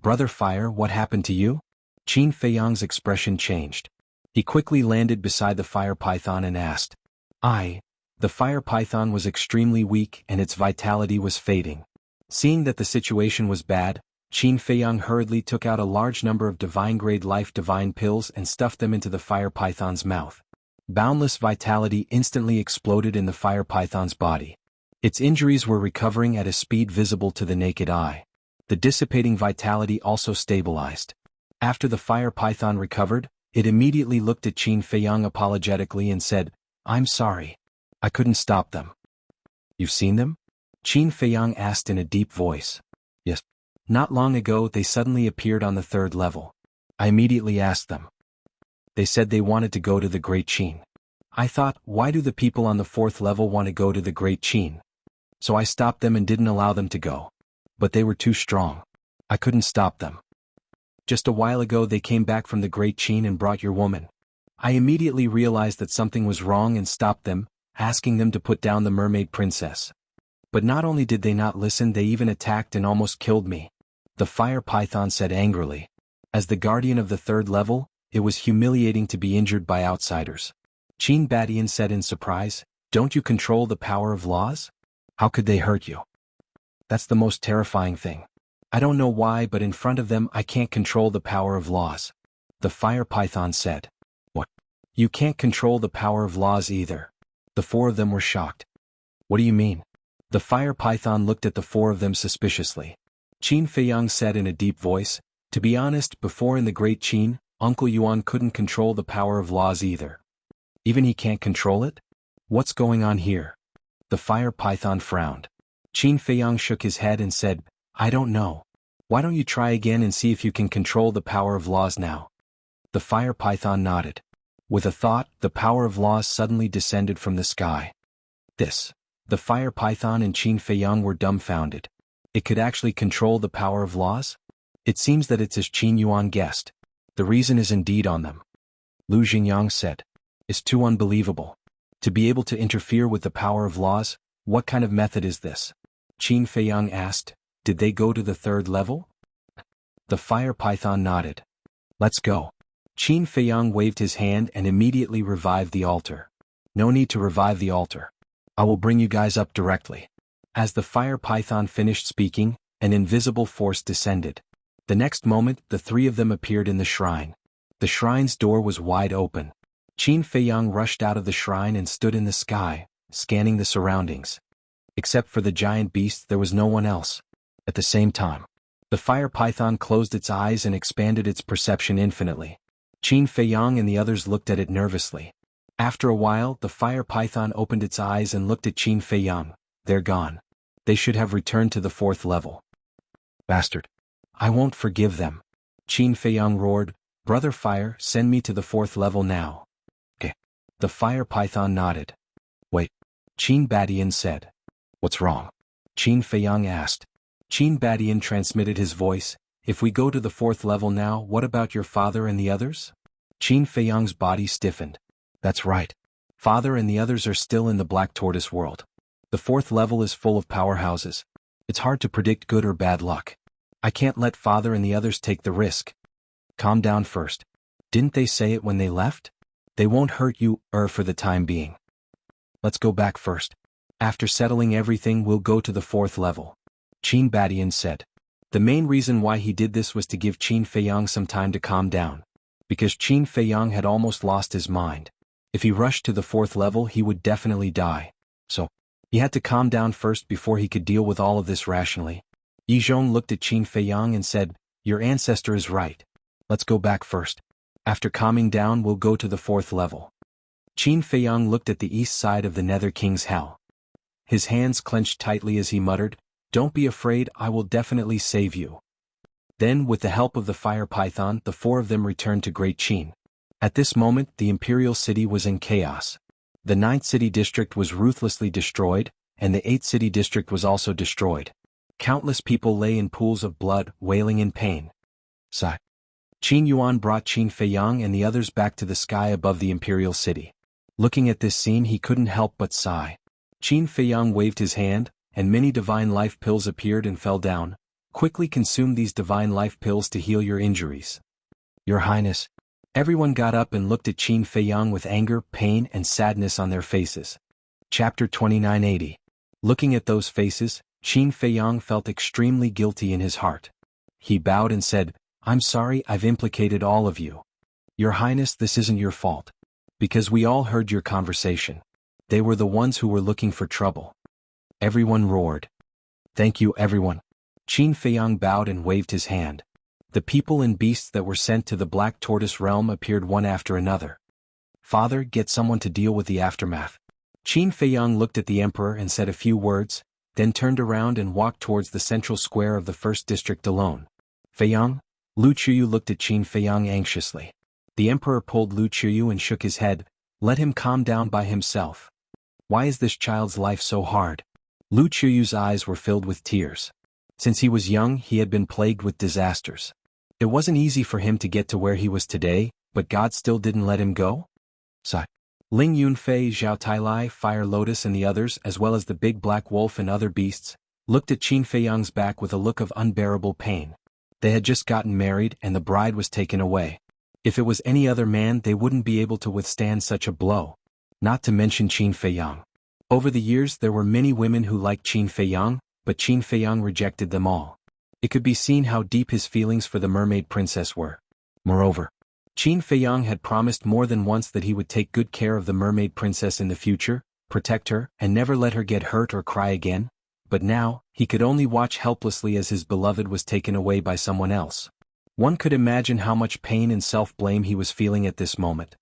Brother Fire, what happened to you? Qin Feiyang's expression changed. He quickly landed beside the fire python and asked. The fire python was extremely weak and its vitality was fading. Seeing that the situation was bad, Qin Feiyang hurriedly took out a large number of divine-grade life divine pills and stuffed them into the fire python's mouth. Boundless vitality instantly exploded in the fire python's body. Its injuries were recovering at a speed visible to the naked eye. The dissipating vitality also stabilized. After the fire python recovered, it immediately looked at Qin Feiyang apologetically and said, I'm sorry. I couldn't stop them. You've seen them? Qin Feiyang asked in a deep voice. Yes. Not long ago they suddenly appeared on the third level. I immediately asked them. They said they wanted to go to the Great Qin. I thought, why do the people on the fourth level want to go to the Great Qin? So I stopped them and didn't allow them to go. But they were too strong. I couldn't stop them. Just a while ago they came back from the Great Qin and brought your woman. I immediately realized that something was wrong and stopped them, asking them to put down the mermaid princess. But not only did they not listen, they even attacked and almost killed me. The fire python said angrily. As the guardian of the third level, it was humiliating to be injured by outsiders. Qin Badian said in surprise, don't you control the power of laws? How could they hurt you? That's the most terrifying thing. I don't know why, but in front of them I can't control the power of laws. The fire python said. What? You can't control the power of laws either. The four of them were shocked. What do you mean? The fire python looked at the four of them suspiciously. Qin Feiyang said in a deep voice, to be honest, before in the Great Qin, Uncle Yuan couldn't control the power of laws either. Even he can't control it? What's going on here? The fire python frowned. Qin Feiyang shook his head and said, I don't know. Why don't you try again and see if you can control the power of laws now? The fire python nodded. With a thought, the power of laws suddenly descended from the sky. The fire python and Qin Feiyang were dumbfounded. It could actually control the power of laws? It seems that it's as Qin Yuan guessed. The reason is indeed on them. Lu Xingyang said. It's too unbelievable. To be able to interfere with the power of laws, what kind of method is this? Qin Feiyang asked, did they go to the third level? The fire python nodded. Let's go. Qin Feiyang waved his hand and immediately revived the altar. No need to revive the altar. I will bring you guys up directly. As the fire python finished speaking, an invisible force descended. The next moment, the three of them appeared in the shrine. The shrine's door was wide open. Qin Feiyang rushed out of the shrine and stood in the sky, scanning the surroundings. Except for the giant beast, there was no one else. At the same time, the fire python closed its eyes and expanded its perception infinitely. Qin Feiyang and the others looked at it nervously. After a while, the fire python opened its eyes and looked at Qin Feiyang. They're gone. They should have returned to the fourth level. Bastard. I won't forgive them. Qin Feiyang roared, Brother Fire, send me to the fourth level now. Okay. The fire python nodded. Wait. Qin Badian said. What's wrong? Qin Feiyang asked. Qin Badian transmitted his voice. if we go to the 4th level now, what about your father and the others? Qin Feiyang's body stiffened. That's right. Father and the others are still in the Black Tortoise world. The 4th level is full of powerhouses. It's hard to predict good or bad luck. I can't let father and the others take the risk. Calm down first. Didn't they say it when they left? They won't hurt you, for the time being. Let's go back first. After settling everything, we'll go to the 4th level. Qin Badian said. The main reason why he did this was to give Qin Feiyang some time to calm down. Because Qin Feiyang had almost lost his mind. If he rushed to the 4th level, he would definitely die. So, he had to calm down first before he could deal with all of this rationally. Yi Zhong looked at Qin Feiyang and said, your ancestor is right. Let's go back first. After calming down, we'll go to the 4th level. Qin Feiyang looked at the east side of the Nether King's hell. His hands clenched tightly as he muttered, don't be afraid, I will definitely save you. Then, with the help of the fire python, the 4 of them returned to Great Qin. At this moment, the imperial city was in chaos. The 9th city district was ruthlessly destroyed, and the 8th city district was also destroyed. Countless people lay in pools of blood, wailing in pain. Sigh. Qin Yuan brought Qin Feiyang and the others back to the sky above the imperial city. Looking at this scene, he couldn't help but sigh. Qin Feiyang waved his hand, and many divine life pills appeared and fell down. Quickly consume these divine life pills to heal your injuries. Your Highness. Everyone got up and looked at Qin Feiyang with anger, pain, and sadness on their faces. Chapter 2980. Looking at those faces, Qin Feiyang felt extremely guilty in his heart. He bowed and said, I'm sorry I've implicated all of you. Your Highness, this isn't your fault. Because we all heard your conversation. They were the ones who were looking for trouble. Everyone roared. Thank you, everyone. Qin Feiyang bowed and waved his hand. The people and beasts that were sent to the Black Tortoise realm appeared one after another. Father, get someone to deal with the aftermath. Qin Feiyang looked at the emperor and said a few words, then turned around and walked towards the central square of the 1st district alone. Feiyang? Lu Chuyu looked at Qin Feiyang anxiously. The emperor pulled Lu Chuyu and shook his head. Let him calm down by himself. Why is this child's life so hard? Lu Chuyu's eyes were filled with tears. Since he was young, he had been plagued with disasters. It wasn't easy for him to get to where he was today, but God still didn't let him go? Sigh. Ling Yunfei, Zhao Tailai, Fire Lotus and the others, as well as the big black wolf and other beasts, looked at Qin Feiyang's back with a look of unbearable pain. They had just gotten married and the bride was taken away. If it was any other man, they wouldn't be able to withstand such a blow. Not to mention Qin Feiyang. Over the years, there were many women who liked Qin Feiyang, but Qin Feiyang rejected them all. It could be seen how deep his feelings for the mermaid princess were. Moreover, Qin Feiyang had promised more than once that he would take good care of the mermaid princess in the future, protect her, and never let her get hurt or cry again. But now, he could only watch helplessly as his beloved was taken away by someone else. One could imagine how much pain and self-blame he was feeling at this moment.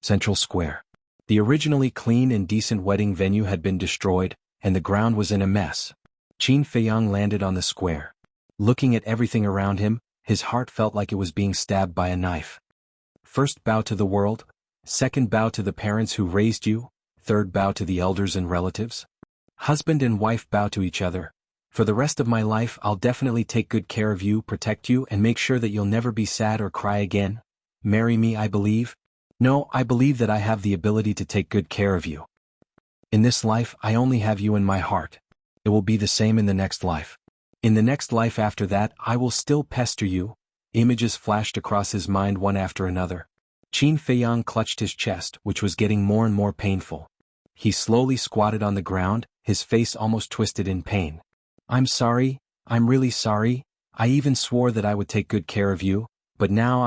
Central Square. The originally clean and decent wedding venue had been destroyed, and the ground was in a mess. Qin Feiyang landed on the square. Looking at everything around him, his heart felt like it was being stabbed by a knife. First bow to the world, second bow to the parents who raised you, third bow to the elders and relatives. Husband and wife bow to each other. For the rest of my life, I'll definitely take good care of you, protect you, and make sure that you'll never be sad or cry again. Marry me, I believe. No, I believe that I have the ability to take good care of you. In this life, I only have you in my heart. It will be the same in the next life. In the next life after that, I will still pester you. Images flashed across his mind one after another. Qin Feiyang clutched his chest, which was getting more and more painful. He slowly squatted on the ground, his face almost twisted in pain. I'm sorry, I'm really sorry. I even swore that I would take good care of you, but now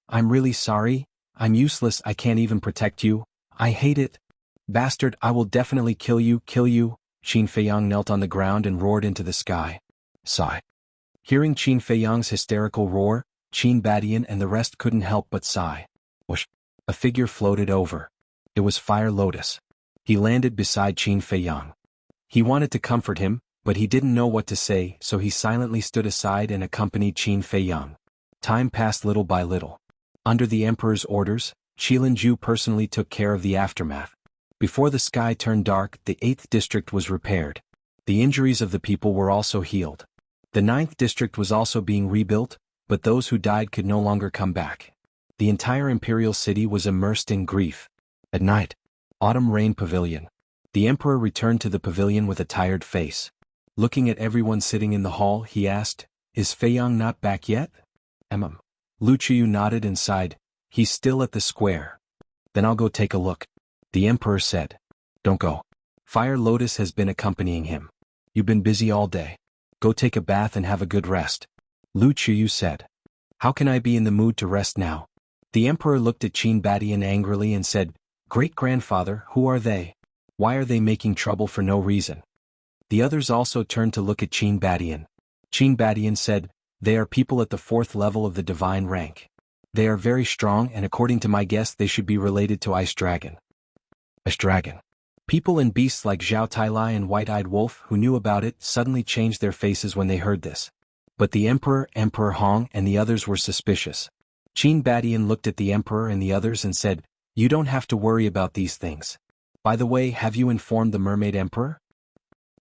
I'm really sorry. I'm useless, I can't even protect you. I hate it. Bastard, I will definitely kill you. Qin Feiyang knelt on the ground and roared into the sky. Sigh. Hearing Qin Feiyang's hysterical roar, Qin Badian and the rest couldn't help but sigh. Whoosh. A figure floated over. It was Fire Lotus. He landed beside Qin Feiyang. He wanted to comfort him, but he didn't know what to say, so he silently stood aside and accompanied Qin Feiyang. Time passed little by little. Under the emperor's orders, Qilinju personally took care of the aftermath. Before the sky turned dark, the 8th district was repaired. The injuries of the people were also healed. The ninth district was also being rebuilt, but those who died could no longer come back. The entire imperial city was immersed in grief. At night, autumn rain pavilion. The emperor returned to the pavilion with a tired face. Looking at everyone sitting in the hall, he asked, "Is Feiyang not back yet?" Wuxia nodded and sighed, "He's still at the square." "Then I'll go take a look." The emperor said. "Don't go. Fire Lotus has been accompanying him. You've been busy all day. Go take a bath and have a good rest." Wuxia said. "How can I be in the mood to rest now?" The emperor looked at Qin Badian angrily and said, "Great-grandfather, who are they? Why are they making trouble for no reason?" The others also turned to look at Qin Badian. Qin Badian said, "They are people at the 4th level of the divine rank. They are very strong, and according to my guess they should be related to Ice Dragon." Ice Dragon. People and beasts like Zhao Tailai and White-Eyed Wolf who knew about it suddenly changed their faces when they heard this. But the emperor, Emperor Hong and the others were suspicious. Qin Badian looked at the emperor and the others and said, "You don't have to worry about these things. By the way, have you informed the mermaid emperor?"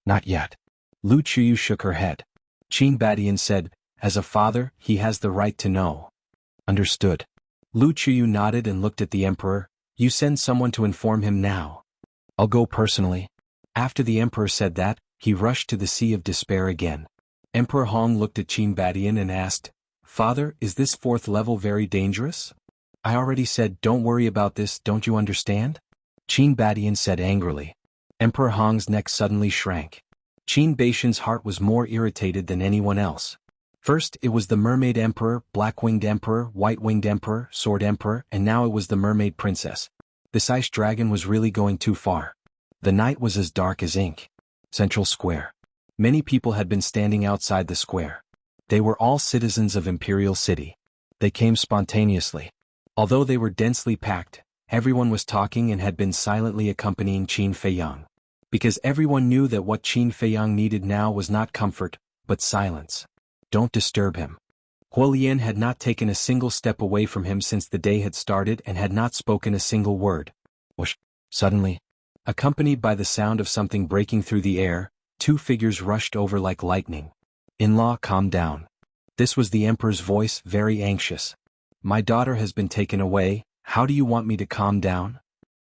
"Not yet." Wuxia shook her head. Qin Badian said, "As a father, he has the right to know." "Understood." Wuxia nodded and looked at the emperor. "You send someone to inform him now." "I'll go personally." After the emperor said that, he rushed to the Sea of Despair again. Emperor Hong looked at Qin Badian and asked, "Father, is this 4th level very dangerous?" "I already said don't worry about this, don't you understand?" Qin Badian said angrily. Emperor Hong's neck suddenly shrank. Qin Baishan's heart was more irritated than anyone else. First it was the Mermaid Emperor, Black-Winged Emperor, White-Winged Emperor, Sword Emperor, and now it was the Mermaid Princess. This ice dragon was really going too far. The night was as dark as ink. Central Square. Many people had been standing outside the square. They were all citizens of Imperial City. They came spontaneously. Although they were densely packed, everyone was talking and had been silently accompanying Qin Feiyang. Because everyone knew that what Qin Feiyang needed now was not comfort, but silence. Don't disturb him. Huolian had not taken a single step away from him since the day had started and had not spoken a single word. Whoosh! Suddenly, accompanied by the sound of something breaking through the air, 2 figures rushed over like lightning. "In-law, calm down." This was the emperor's voice, very anxious. "My daughter has been taken away, how do you want me to calm down?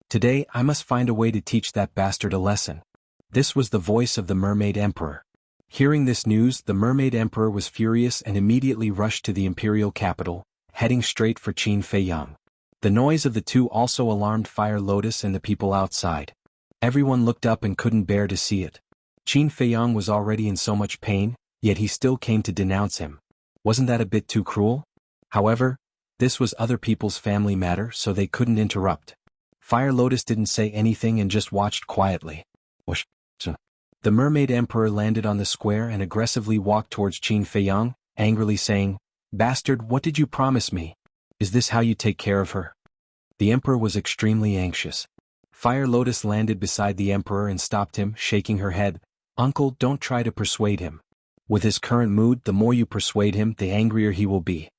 Today I must find a way to teach that bastard a lesson." This was the voice of the Mermaid Emperor. Hearing this news, the Mermaid Emperor was furious and immediately rushed to the imperial capital, heading straight for Qin Feiyang. The noise of the two also alarmed Fire Lotus and the people outside. Everyone looked up and couldn't bear to see it. Qin Feiyang was already in so much pain, yet he still came to denounce him. Wasn't that a bit too cruel? However, this was other people's family matter, so they couldn't interrupt. Fire Lotus didn't say anything and just watched quietly. Whoosh! The Mermaid Emperor landed on the square and aggressively walked towards Qin Feiyang, angrily saying, "Bastard, what did you promise me? Is this how you take care of her?" The Emperor was extremely anxious. Fire Lotus landed beside the Emperor and stopped him, shaking her head. "Uncle, don't try to persuade him. With his current mood, the more you persuade him, the angrier he will be."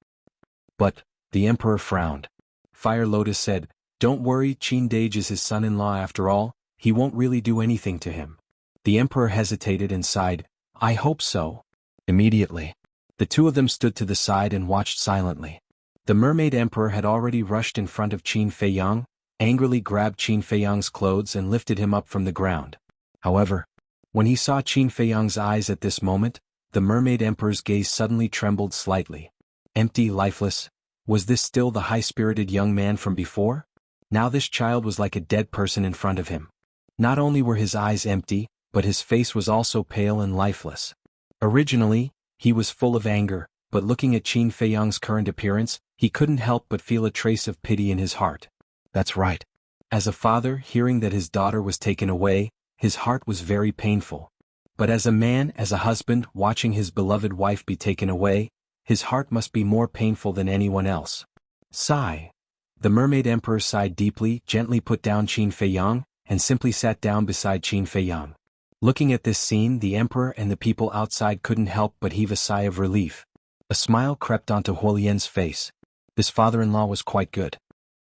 "But," the Emperor frowned. Fire Lotus said, "Don't worry, Qin Dage is his son-in-law after all, he won't really do anything to him." The Emperor hesitated and sighed, "I hope so." Immediately, the two of them stood to the side and watched silently. The Mermaid Emperor had already rushed in front of Qin Feiyang, angrily grabbed Qin Feiyang's clothes and lifted him up from the ground. However, when he saw Qin Feiyang's eyes at this moment, the Mermaid Emperor's gaze suddenly trembled slightly. Empty, lifeless, was this still the high-spirited young man from before? Now this child was like a dead person in front of him. Not only were his eyes empty, but his face was also pale and lifeless. Originally, he was full of anger, but looking at Qin Feiyang's current appearance, he couldn't help but feel a trace of pity in his heart. That's right. As a father, hearing that his daughter was taken away, his heart was very painful. But as a man, as a husband, watching his beloved wife be taken away, his heart must be more painful than anyone else. Sigh. The Mermaid Emperor sighed deeply, gently put down Qin Feiyang, and simply sat down beside Qin Feiyang. Looking at this scene, the Emperor and the people outside couldn't help but heave a sigh of relief. A smile crept onto Huolian's face. This father-in-law was quite good.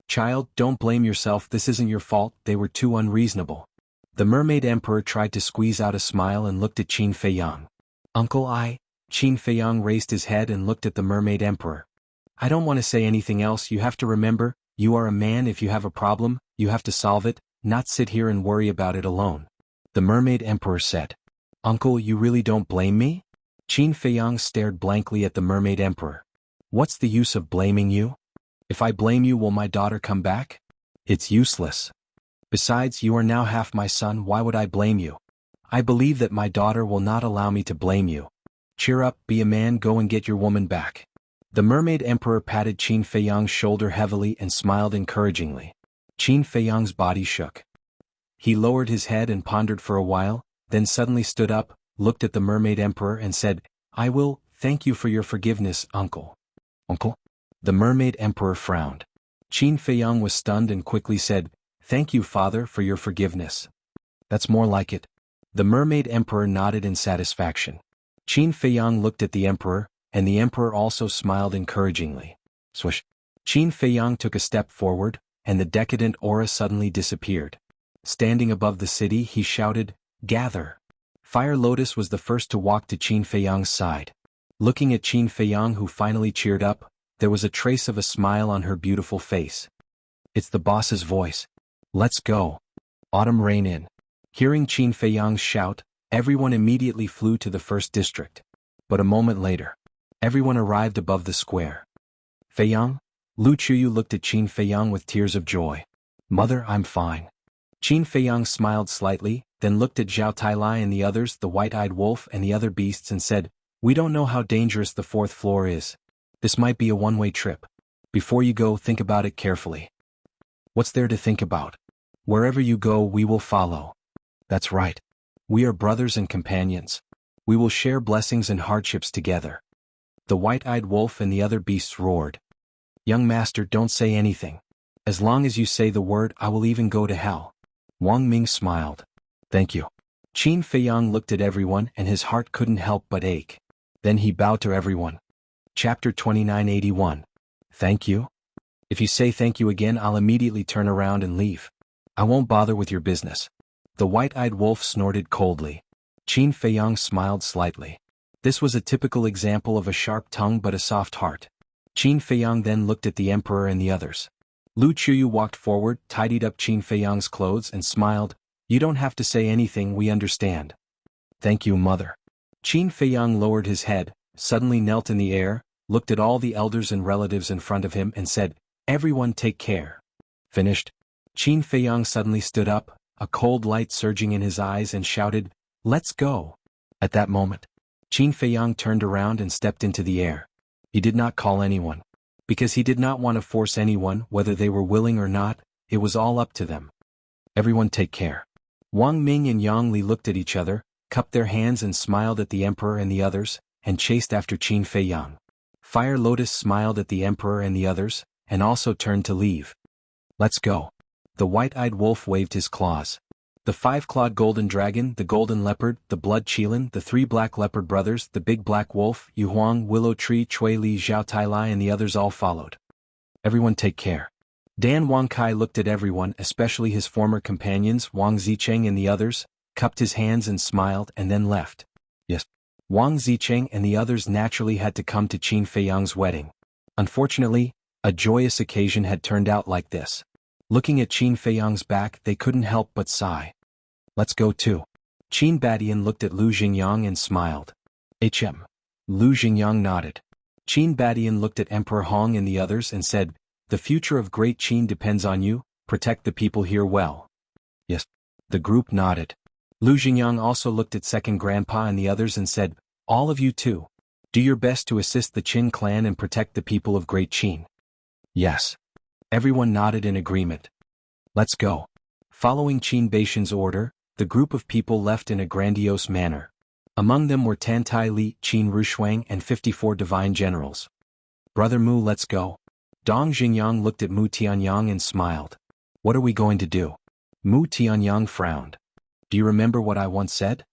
"Child, don't blame yourself, this isn't your fault, they were too unreasonable." The Mermaid Emperor tried to squeeze out a smile and looked at Qin Feiyang. "Uncle, Qin Feiyang raised his head and looked at the Mermaid Emperor. I don't want to say anything else. You have to remember, you are a man. If you have a problem, you have to solve it, not sit here and worry about it alone. The Mermaid Emperor said. Uncle, you really don't blame me? Qin Feiyang stared blankly at the Mermaid Emperor. What's the use of blaming you? If I blame you, will my daughter come back? It's useless. Besides, you are now half my son. Why would I blame you? I believe that my daughter will not allow me to blame you. Cheer up, be a man, go and get your woman back. The Mermaid Emperor patted Qin Feiyang's shoulder heavily and smiled encouragingly. Qin Feiyang's body shook. He lowered his head and pondered for a while, then suddenly stood up, looked at the Mermaid Emperor and said, I will, thank you for your forgiveness, uncle. Uncle? The Mermaid Emperor frowned. Qin Feiyang was stunned and quickly said, Thank you, father, for your forgiveness. That's more like it. The Mermaid Emperor nodded in satisfaction. Qin Feiyang looked at the Emperor, and the Emperor also smiled encouragingly. Swish. Qin Feiyang took a step forward, and the decadent aura suddenly disappeared. Standing above the city, he shouted, Gather! Fire Lotus was the first to walk to Qin Feiyang's side. Looking at Qin Feiyang, who finally cheered up, there was a trace of a smile on her beautiful face. It's the boss's voice. Let's go. Autumn reign in. Hearing Qin Feiyang's shout, everyone immediately flew to the first district. But a moment later, everyone arrived above the square. Feiyang? Lu Chuyu looked at Qin Feiyang with tears of joy. Mother, I'm fine. Qin Feiyang smiled slightly, then looked at Zhao Tailai and the others, the white-eyed wolf and the other beasts, and said, We don't know how dangerous the fourth floor is. This might be a one-way trip. Before you go, think about it carefully. What's there to think about? Wherever you go, we will follow. That's right. We are brothers and companions. We will share blessings and hardships together. The white-eyed wolf and the other beasts roared. Young master, don't say anything. As long as you say the word, I will even go to hell. Wang Ming smiled. Thank you. Qin Feiyang looked at everyone and his heart couldn't help but ache. Then he bowed to everyone. Chapter 2981. Thank you? If you say thank you again, I'll immediately turn around and leave. I won't bother with your business. The white-eyed wolf snorted coldly. Qin Feiyang smiled slightly. This was a typical example of a sharp tongue but a soft heart. Qin Feiyang then looked at the Emperor and the others. Lu Chuyu walked forward, tidied up Qin Feiyang's clothes and smiled. You don't have to say anything, we understand. Thank you, mother. Qin Feiyang lowered his head, suddenly knelt in the air, looked at all the elders and relatives in front of him and said, Everyone take care. Finished? Qin Feiyang suddenly stood up, a cold light surging in his eyes, and shouted, Let's go. At that moment, Qin Feiyang turned around and stepped into the air. He did not call anyone. Because he did not want to force anyone, whether they were willing or not, it was all up to them. Everyone take care. Wang Ming and Yang Li looked at each other, cupped their hands and smiled at the Emperor and the others, and chased after Qin Feiyang. Fire Lotus smiled at the Emperor and the others, and also turned to leave. Let's go. The white-eyed wolf waved his claws. The five-clawed golden dragon, the golden leopard, the blood qilin, the three black leopard brothers, the big black wolf, Yu Huang, Willow Tree, Chui Li, Zhao Tailai and the others all followed. Everyone take care. Dan Wangkai looked at everyone, especially his former companions, Wang Zicheng and the others, cupped his hands and smiled and then left. Yes. Wang Zicheng and the others naturally had to come to Qin Feiyang's wedding. Unfortunately, a joyous occasion had turned out like this. Looking at Qin Feiyang's back, they couldn't help but sigh. Let's go too. Qin Badian looked at Lu Xingyang and smiled. Lu Xingyang nodded. Qin Badian looked at Emperor Hong and the others and said, The future of Great Qin depends on you, protect the people here well. Yes. The group nodded. Lu Xingyang also looked at Second Grandpa and the others and said, All of you too. Do your best to assist the Qin clan and protect the people of Great Qin. Yes. Everyone nodded in agreement. Let's go. Following Qin Baishan's order, the group of people left in a grandiose manner. Among them were Tan Tai Li, Qin Rushuang and 54 divine generals. Brother Mu, let's go. Dong Xingyang looked at Mu Tianyang and smiled. What are we going to do? Mu Tianyang frowned. Do you remember what I once said?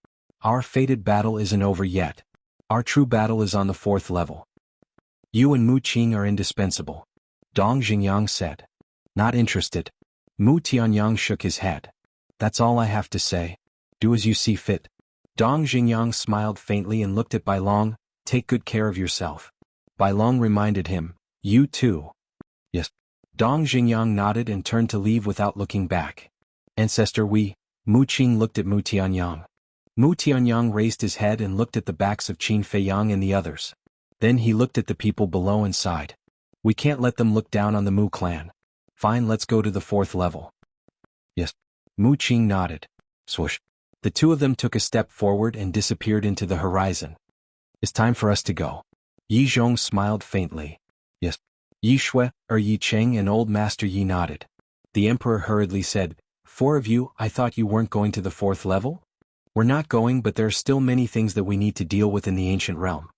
Our fated battle isn't over yet. Our true battle is on the 4th level. You and Mu Qing are indispensable. Dong Xingyang said. Not interested. Mu Tianyang shook his head. That's all I have to say. Do as you see fit. Dong Xingyang smiled faintly and looked at Bai Long, take good care of yourself. Bai Long reminded him, you too. Yes. Dong Xingyang nodded and turned to leave without looking back. Ancestor Mu Qing looked at Mu Tianyang. Mu Tianyang raised his head and looked at the backs of Qin Feiyang and the others. Then he looked at the people below and sighed. We can't let them look down on the Mu clan. Fine, let's go to the 4th level. Yes. Mu Qing nodded. Swoosh. The two of them took a step forward and disappeared into the horizon. It's time for us to go. Yi Zhong smiled faintly. Yes. Yi Shui, Yi Cheng and Old Master Yi nodded. The Emperor hurriedly said, 4 of you, I thought you weren't going to the 4th level? We're not going, but there are still many things that we need to deal with in the ancient realm.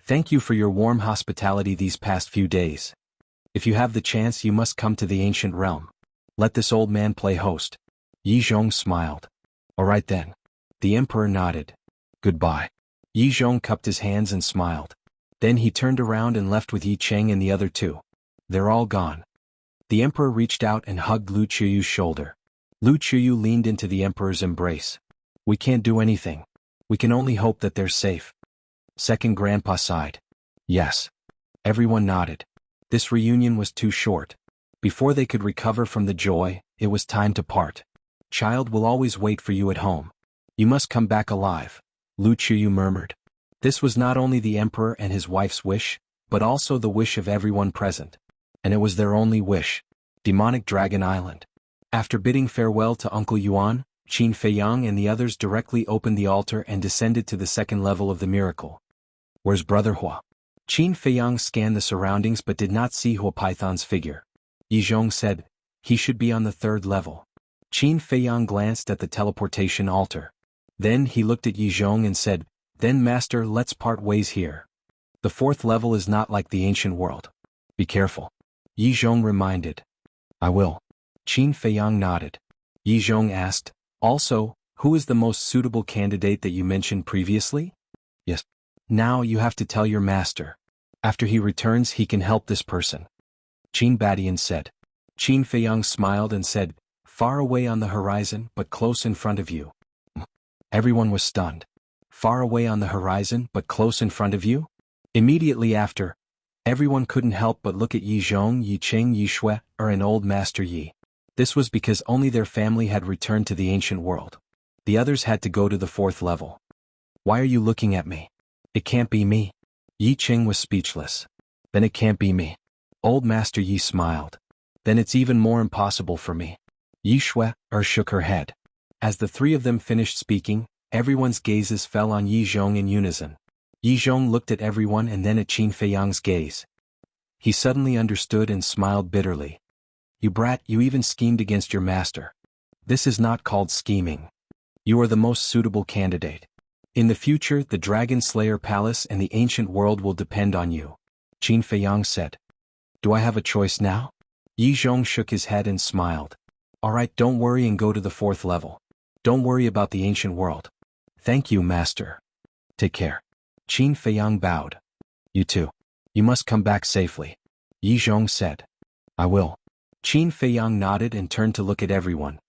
Thank you for your warm hospitality these past few days. If you have the chance, you must come to the ancient realm. Let this old man play host. Yi Zhong smiled. All right then. The Emperor nodded. Goodbye. Yi Zhong cupped his hands and smiled. Then he turned around and left with Yi Cheng and the other two. They're all gone. The Emperor reached out and hugged Lu Chuyu's shoulder. Lu Chuyu leaned into the Emperor's embrace. We can't do anything. We can only hope that they're safe. Second Grandpa sighed. Yes. Everyone nodded. This reunion was too short. Before they could recover from the joy, it was time to part. Child will always wait for you at home. You must come back alive, Lu Chuyu murmured. This was not only the Emperor and his wife's wish, but also the wish of everyone present. And it was their only wish. Demonic Dragon Island. After bidding farewell to Uncle Yuan, Qin Feiyang and the others directly opened the altar and descended to the 2nd level of the miracle. Where's Brother Hua? Qin Feiyang scanned the surroundings but did not see Hua Python's figure. Yi Zhong said, he should be on the 3rd level. Qin Feiyang glanced at the teleportation altar. Then he looked at Yi Zhong and said, then Master, let's part ways here. The 4th level is not like the ancient world. Be careful. Yi Zhong reminded. I will. Qin Feiyang nodded. Yi Zhong asked, also, who is the most suitable candidate that you mentioned previously? Yes. Now you have to tell your master. After he returns he can help this person. Qin Badian said. Qin Feiyang smiled and said, far away on the horizon but close in front of you. Everyone was stunned. Far away on the horizon but close in front of you? Immediately after, everyone couldn't help but look at Yi Zhong, Yi Cheng, Yi Shui, and Old Master Yi. This was because only their family had returned to the ancient world. The others had to go to the 4th level. Why are you looking at me? It can't be me. Yi Cheng was speechless. Then it can't be me. Old Master Yi smiled. Then it's even more impossible for me. Yi Shui shook her head. As the 3 of them finished speaking, everyone's gazes fell on Yi Zhong in unison. Yi Zhong looked at everyone and then at Qin Feiyang's gaze. He suddenly understood and smiled bitterly. You brat, you even schemed against your master. This is not called scheming. You are the most suitable candidate. In the future, the Dragon Slayer Palace and the ancient world will depend on you. Qin Feiyang said. Do I have a choice now? Yi Zhong shook his head and smiled. Alright, don't worry and go to the 4th level. Don't worry about the ancient world. Thank you, master. Take care. Qin Feiyang bowed. You too. You must come back safely. Yi Zhong said. I will. Qin Feiyang nodded and turned to look at everyone.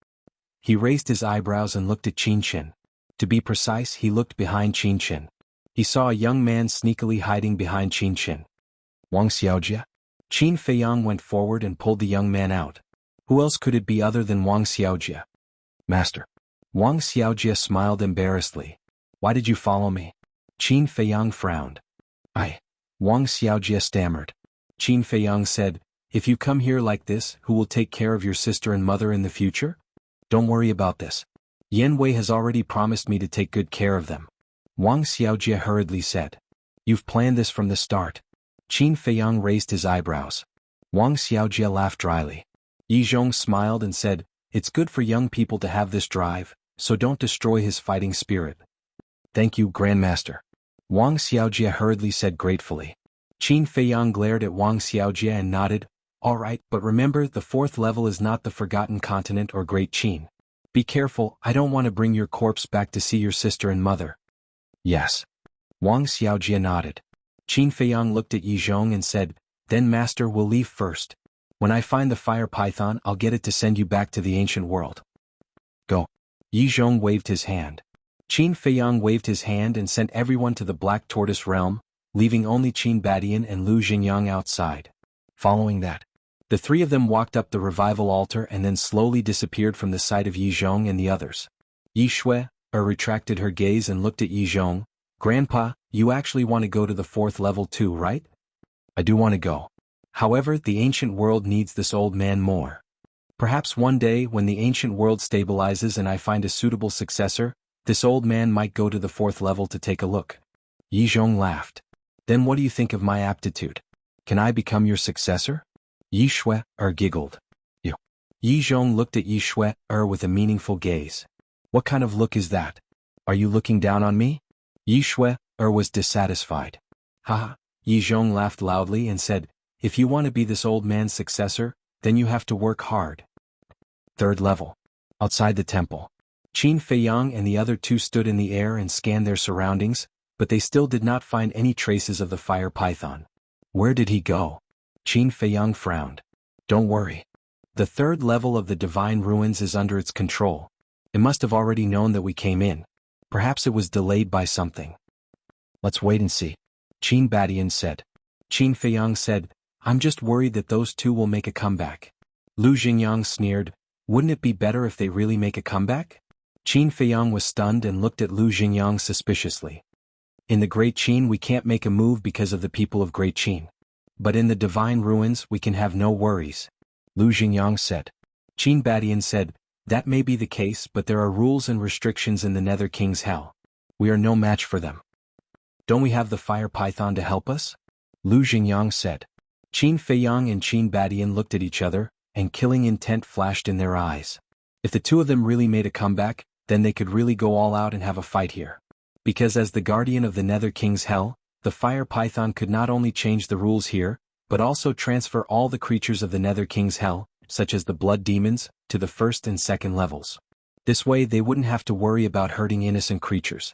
He raised his eyebrows and looked at Qin Qin. To be precise, he looked behind Qin Qin. He saw a young man sneakily hiding behind Qin Qin. Wang Xiaojia? Qin Feiyang went forward and pulled the young man out. Who else could it be other than Wang Xiaojia? Master. Wang Xiaojia smiled embarrassedly. Why did you follow me? Qin Feiyang frowned. Wang Xiaojia stammered. Qin Feiyang said, if you come here like this, who will take care of your sister and mother in the future? Don't worry about this. Yan Wei has already promised me to take good care of them. Wang Xiaojia hurriedly said. You've planned this from the start. Qin Feiyang raised his eyebrows. Wang Xiaojia laughed dryly. Yi Zhong smiled and said, it's good for young people to have this drive, so don't destroy his fighting spirit. Thank you, Grandmaster. Wang Xiaojia hurriedly said gratefully. Qin Feiyang glared at Wang Xiaojia and nodded. All right, but remember, the 4th level is not the Forgotten Continent or Great Qin. Be careful, I don't want to bring your corpse back to see your sister and mother. Yes. Wang Xiaojia nodded. Qin Feiyang looked at Yi Zhong and said, then Master will leave first. When I find the fire python, I'll get it to send you back to the ancient world. Go. Yi Zhong waved his hand. Qin Feiyang waved his hand and sent everyone to the Black Tortoise realm, leaving only Qin Badian and Lu Xingyang outside. Following that, the three of them walked up the revival altar and then slowly disappeared from the sight of Yi Zhong and the others. Yi Shui retracted her gaze and looked at Yi Zhong. Grandpa, you actually want to go to the 4th level too, right? I do want to go. However, the ancient world needs this old man more. Perhaps one day when the ancient world stabilizes and I find a suitable successor, this old man might go to the 4th level to take a look. Yi Zhong laughed. Then what do you think of my aptitude? Can I become your successor? Yi Shui giggled. You. Yi Zhong looked at Yi Shui with a meaningful gaze. What kind of look is that? Are you looking down on me? Yi Shui was dissatisfied. Haha. Yi Zhong laughed loudly and said, if you want to be this old man's successor, then you have to work hard. 3rd level. Outside the temple. Qin Feiyang and the other two stood in the air and scanned their surroundings, but they still did not find any traces of the fire python. Where did he go? Qin Feiyang frowned. Don't worry. The 3rd level of the divine ruins is under its control. It must have already known that we came in. Perhaps it was delayed by something. Let's wait and see. Qin Badian said. Qin Feiyang said, I'm just worried that those two will make a comeback. Lu Xingyang sneered, wouldn't it be better if they really make a comeback? Qin Feiyang was stunned and looked at Lu Xingyang suspiciously. In the Great Qin we can't make a move because of the people of Great Qin. But in the divine ruins we can have no worries. Lu Xingyang said. Qin Badian said, that may be the case, but there are rules and restrictions in the Nether King's hell. We are no match for them. Don't we have the fire python to help us? Lu Xingyang said. Qin Feiyang and Qin Badian looked at each other, and killing intent flashed in their eyes. If the two of them really made a comeback, then they could really go all out and have a fight here. Because as the guardian of the Nether King's hell, the fire python could not only change the rules here, but also transfer all the creatures of the Nether King's hell, such as the blood demons, to the 1st and 2nd levels. This way they wouldn't have to worry about hurting innocent creatures.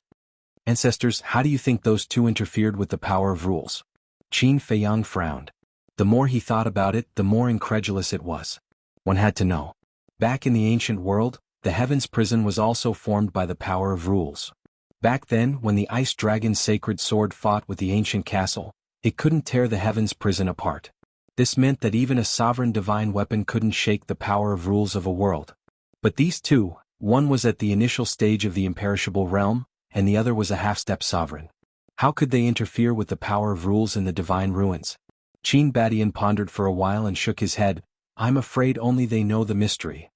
Ancestors, how do you think those two interfered with the power of rules? Qin Feiyang frowned. The more he thought about it, the more incredulous it was. One had to know. Back in the ancient world, the Heaven's Prison was also formed by the power of rules. Back then, when the Ice Dragon's sacred sword fought with the ancient castle, it couldn't tear the Heaven's Prison apart. This meant that even a sovereign divine weapon couldn't shake the power of rules of a world. But these two, one was at the initial stage of the imperishable realm, and the other was a half-step sovereign. How could they interfere with the power of rules in the divine ruins? Qin Badian pondered for a while and shook his head. I'm afraid only they know the mystery.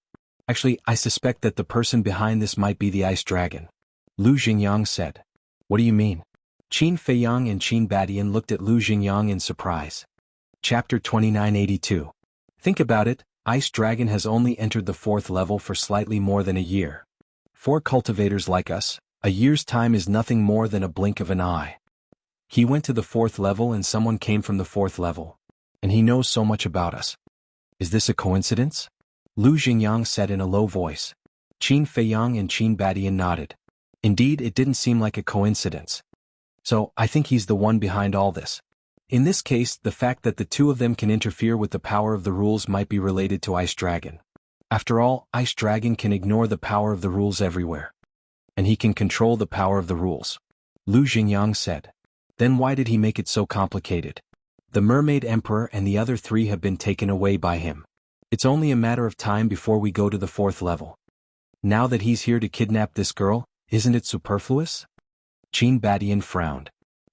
Actually, I suspect that the person behind this might be the Ice Dragon. Lu Xingyang said. What do you mean? Qin Feiyang and Qin Badian looked at Lu Xingyang in surprise. Chapter 2982. Think about it, Ice Dragon has only entered the 4th level for slightly more than a year. For cultivators like us, a year's time is nothing more than a blink of an eye. He went to the 4th level and someone came from the 4th level. And he knows so much about us. Is this a coincidence? Lu Xingyang said in a low voice. Qin Feiyang and Qin Badian nodded. Indeed, it didn't seem like a coincidence. So, I think he's the one behind all this. In this case, the fact that the two of them can interfere with the power of the rules might be related to Ice Dragon. After all, Ice Dragon can ignore the power of the rules everywhere. And he can control the power of the rules. Lu Xingyang said. Then why did he make it so complicated? The Mermaid Emperor and the other three have been taken away by him. It's only a matter of time before we go to the 4th level. Now that he's here to kidnap this girl, isn't it superfluous? Qin Badian frowned.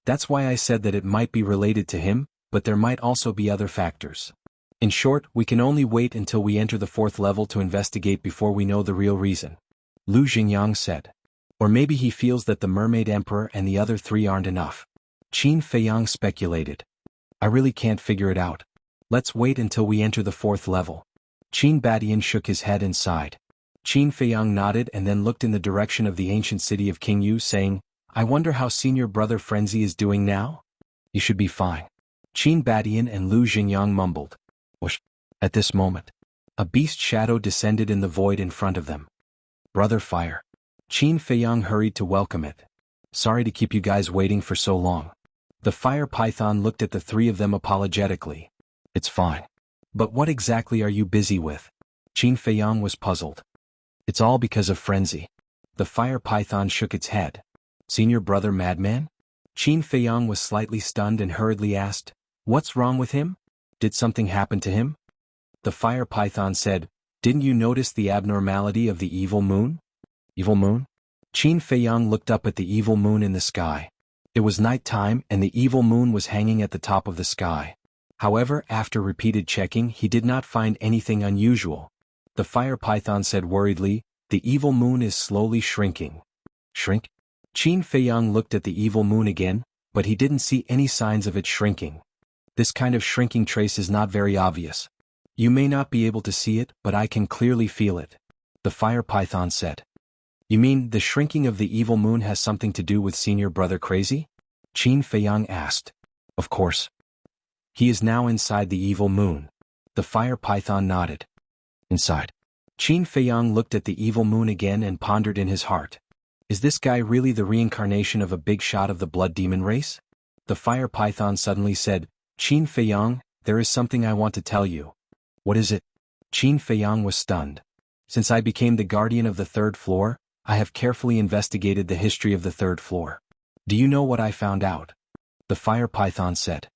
That's why I said that it might be related to him, but there might also be other factors. In short, we can only wait until we enter the 4th level to investigate before we know the real reason. Lu Xingyang said. Or maybe he feels that the Mermaid Emperor and the other three aren't enough. Qin Feiyang speculated. I really can't figure it out. Let's wait until we enter the 4th level. Qin Badian shook his head and sighed. Qin Feiyang nodded and then looked in the direction of the ancient city of Qingyu, saying, I wonder how senior brother Frenzy is doing now? He should be fine. Qin Badian and Lu Xingyang mumbled. Whoosh. At this moment, a beast shadow descended in the void in front of them. Brother Fire. Qin Feiyang hurried to welcome it. Sorry to keep you guys waiting for so long. The fire python looked at the three of them apologetically. It's fine. But what exactly are you busy with? Qin Feiyang was puzzled. It's all because of Frenzy. The fire python shook its head. Senior brother Madman? Qin Feiyang was slightly stunned and hurriedly asked, "What's wrong with him? Did something happen to him?" The fire python said, "Didn't you notice the abnormality of the evil moon?" Evil moon? Qin Feiyang looked up at the evil moon in the sky. It was night time and the evil moon was hanging at the top of the sky. However, after repeated checking, he did not find anything unusual. The fire python said worriedly, "The evil moon is slowly shrinking." Shrink? Qin Feiyang looked at the evil moon again, but he didn't see any signs of it shrinking. This kind of shrinking trace is not very obvious. You may not be able to see it, but I can clearly feel it. The fire python said. You mean the shrinking of the evil moon has something to do with Senior Brother Crazy? Qin Feiyang asked. Of course. He is now inside the evil moon. The fire python nodded. Inside. Qin Feiyang looked at the evil moon again and pondered in his heart. Is this guy really the reincarnation of a big shot of the blood demon race? The fire python suddenly said, "Qin Feiyang, there is something I want to tell you." What is it? Qin Feiyang was stunned. Since I became the guardian of the third floor, I have carefully investigated the history of the third floor. Do you know what I found out? The fire python said.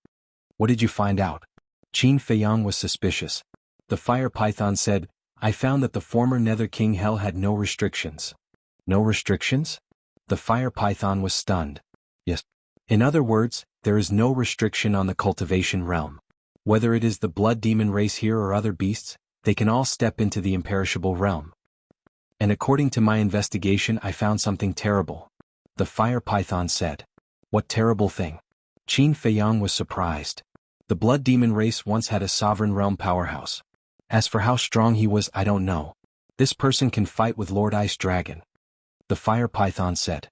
What did you find out? Qin Feiyang was suspicious. The fire python said, I found that the former Nether King Hell had no restrictions. No restrictions? The fire python was stunned. Yes. In other words, there is no restriction on the cultivation realm. Whether it is the blood demon race here or other beasts, they can all step into the imperishable realm. And according to my investigation, I found something terrible. The fire python said. What terrible thing? Qin Feiyang was surprised. The blood demon race once had a sovereign realm powerhouse. As for how strong he was, I don't know. This person can fight with Lord Ice Dragon. The fire python said.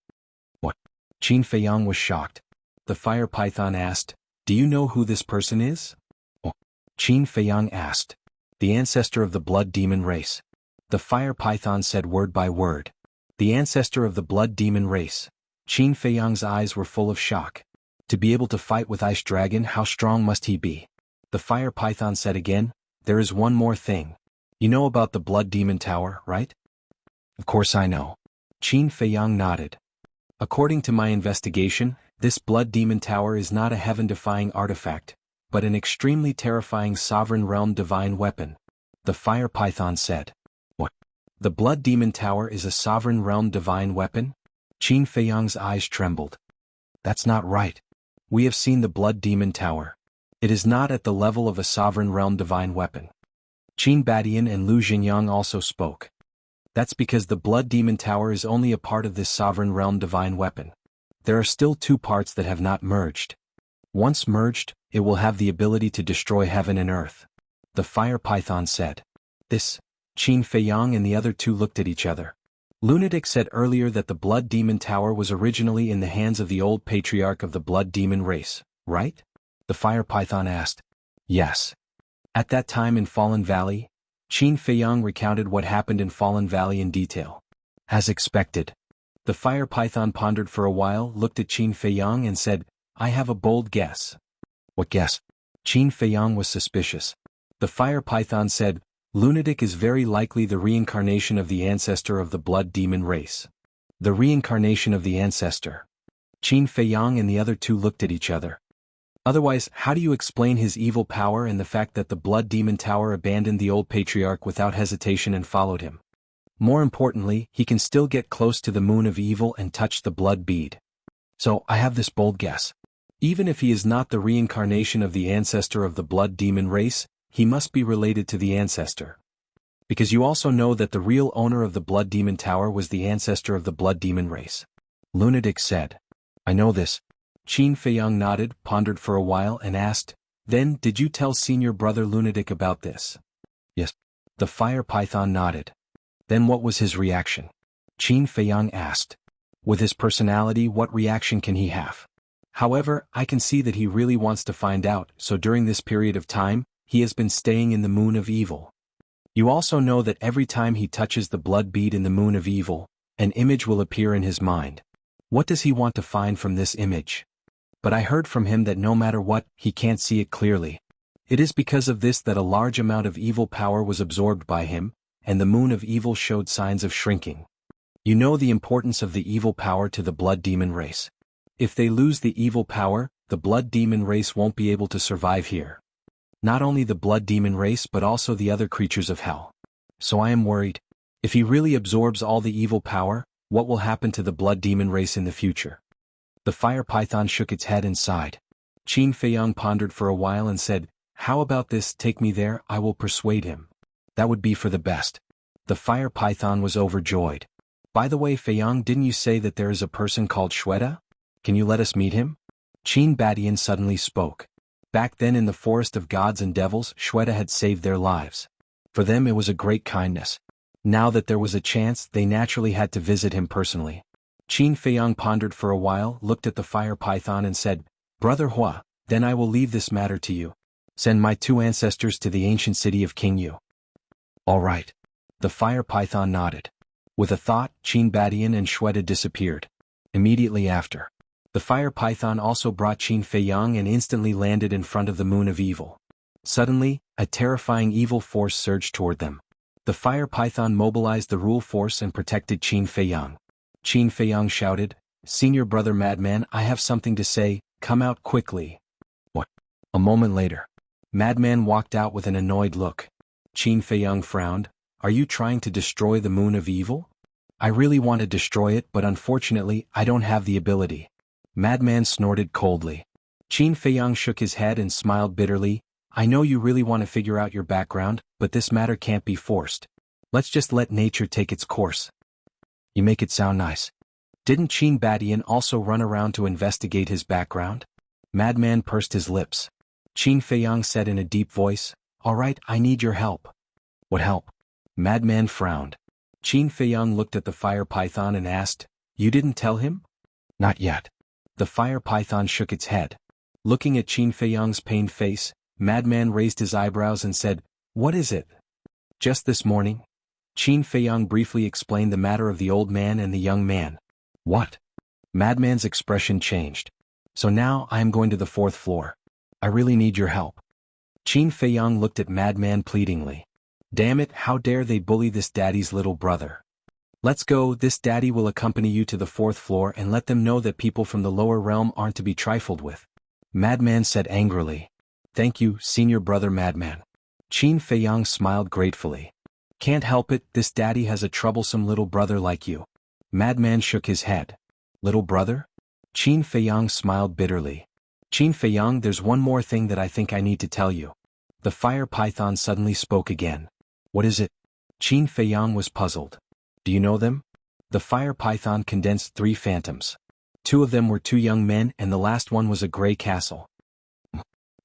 What? Qin Feiyang was shocked. The fire python asked, Do you know who this person is? Oh. Qin Feiyang asked. The ancestor of the blood demon race. The fire python said word by word. The ancestor of the blood demon race. Qin Feiyang's eyes were full of shock. To be able to fight with Ice Dragon, how strong must he be? The fire python said again, There is one more thing. You know about the blood demon tower, right? Of course I know. Qin Feiyang nodded. According to my investigation, this blood demon tower is not a heaven-defying artifact, but an extremely terrifying sovereign realm divine weapon. The fire python said. What? The blood demon tower is a sovereign realm divine weapon? Qin Feiyang's eyes trembled. That's not right. We have seen the blood demon tower. It is not at the level of a sovereign realm divine weapon. Qin Badian and Lu Xingyang also spoke. That's because the blood demon tower is only a part of this sovereign realm divine weapon. There are still two parts that have not merged. Once merged, it will have the ability to destroy heaven and earth. The fire python said. This. Qin Feiyang and the other two looked at each other. Lunatic said earlier that the blood demon tower was originally in the hands of the old patriarch of the blood demon race, right? The fire python asked. Yes. At that time in Fallen Valley, Qin Feiyang recounted what happened in Fallen Valley in detail. As expected. The fire python pondered for a while, looked at Qin Feiyang and said, I have a bold guess. What guess? Qin Feiyang was suspicious. The fire python said, Lunatic is very likely the reincarnation of the ancestor of the blood demon race. The reincarnation of the ancestor. Qin Feiyang and the other two looked at each other. Otherwise, how do you explain his evil power and the fact that the blood demon tower abandoned the old patriarch without hesitation and followed him? More importantly, he can still get close to the moon of evil and touch the blood bead. So, I have this bold guess. Even if he is not the reincarnation of the ancestor of the blood demon race, he must be related to the ancestor. Because you also know that the real owner of the blood demon tower was the ancestor of the blood demon race. Lunatic said. I know this. Qin Feiyang nodded, pondered for a while and asked, Then, did you tell Senior Brother Lunatic about this? Yes. The fire python nodded. Then what was his reaction? Qin Feiyang asked. With his personality, what reaction can he have? However, I can see that he really wants to find out, so during this period of time, he has been staying in the moon of evil. You also know that every time he touches the blood bead in the moon of evil, an image will appear in his mind. What does he want to find from this image? But I heard from him that no matter what, he can't see it clearly. It is because of this that a large amount of evil power was absorbed by him, and the moon of evil showed signs of shrinking. You know the importance of the evil power to the blood demon race. If they lose the evil power, the blood demon race won't be able to survive here. Not only the blood demon race but also the other creatures of hell. So I am worried. If he really absorbs all the evil power, what will happen to the blood demon race in the future? The fire python shook its head and sighed. Qin Feiyang pondered for a while and said, "How about this, take me there, I will persuade him. That would be for the best." The fire python was overjoyed. "By the way, Feiyang, didn't you say that there is a person called Shweta? Can you let us meet him?" Qin Badian suddenly spoke. Back then in the forest of gods and devils, Shweta had saved their lives. For them it was a great kindness. Now that there was a chance, they naturally had to visit him personally. Qin Feiyang pondered for a while, looked at the fire python and said, "Brother Hua, then I will leave this matter to you. Send my 2 ancestors to the ancient city of King Yu." "All right." The fire python nodded. With a thought, Qin Badian and Shweta disappeared. Immediately after, the fire python also brought Qin Feiyang and instantly landed in front of the moon of evil. Suddenly, a terrifying evil force surged toward them. The fire python mobilized the rule force and protected Qin Feiyang. Qin Feiyang shouted, "Senior brother Madman, I have something to say, come out quickly." What? A moment later, Madman walked out with an annoyed look. Qin Feiyang frowned, "Are you trying to destroy the moon of evil?" "I really want to destroy it, but unfortunately, I don't have the ability." Madman snorted coldly. Qin Feiyang shook his head and smiled bitterly, "I know you really want to figure out your background, but this matter can't be forced. Let's just let nature take its course." "You make it sound nice." Didn't Qin Badian also run around to investigate his background? Madman pursed his lips. Qin Feiyang said in a deep voice, "All right, I need your help." "What help?" Madman frowned. Qin Feiyang looked at the fire python and asked, "You didn't tell him?" "Not yet." The fire python shook its head. Looking at Qin Feiyang's pained face, Madman raised his eyebrows and said, "What is it?" "Just this morning." Qin Feiyang briefly explained the matter of the old man and the young man. "What?" Madman's expression changed. "So now I am going to the 4th floor. I really need your help." Qin Feiyang looked at Madman pleadingly. "Damn it, how dare they bully this daddy's little brother. Let's go, this daddy will accompany you to the 4th floor and let them know that people from the lower realm aren't to be trifled with." Madman said angrily. "Thank you, senior brother Madman." Qin Feiyang smiled gratefully. "Can't help it, this daddy has a troublesome little brother like you." Madman shook his head. "Little brother?" Qin Feiyang smiled bitterly. "Qin Feiyang, there's one more thing that I think I need to tell you." The fire python suddenly spoke again. "What is it?" Qin Feiyang was puzzled. "Do you know them?" The fire python condensed 3 phantoms. 2 of them were 2 young men and the last one was a gray castle.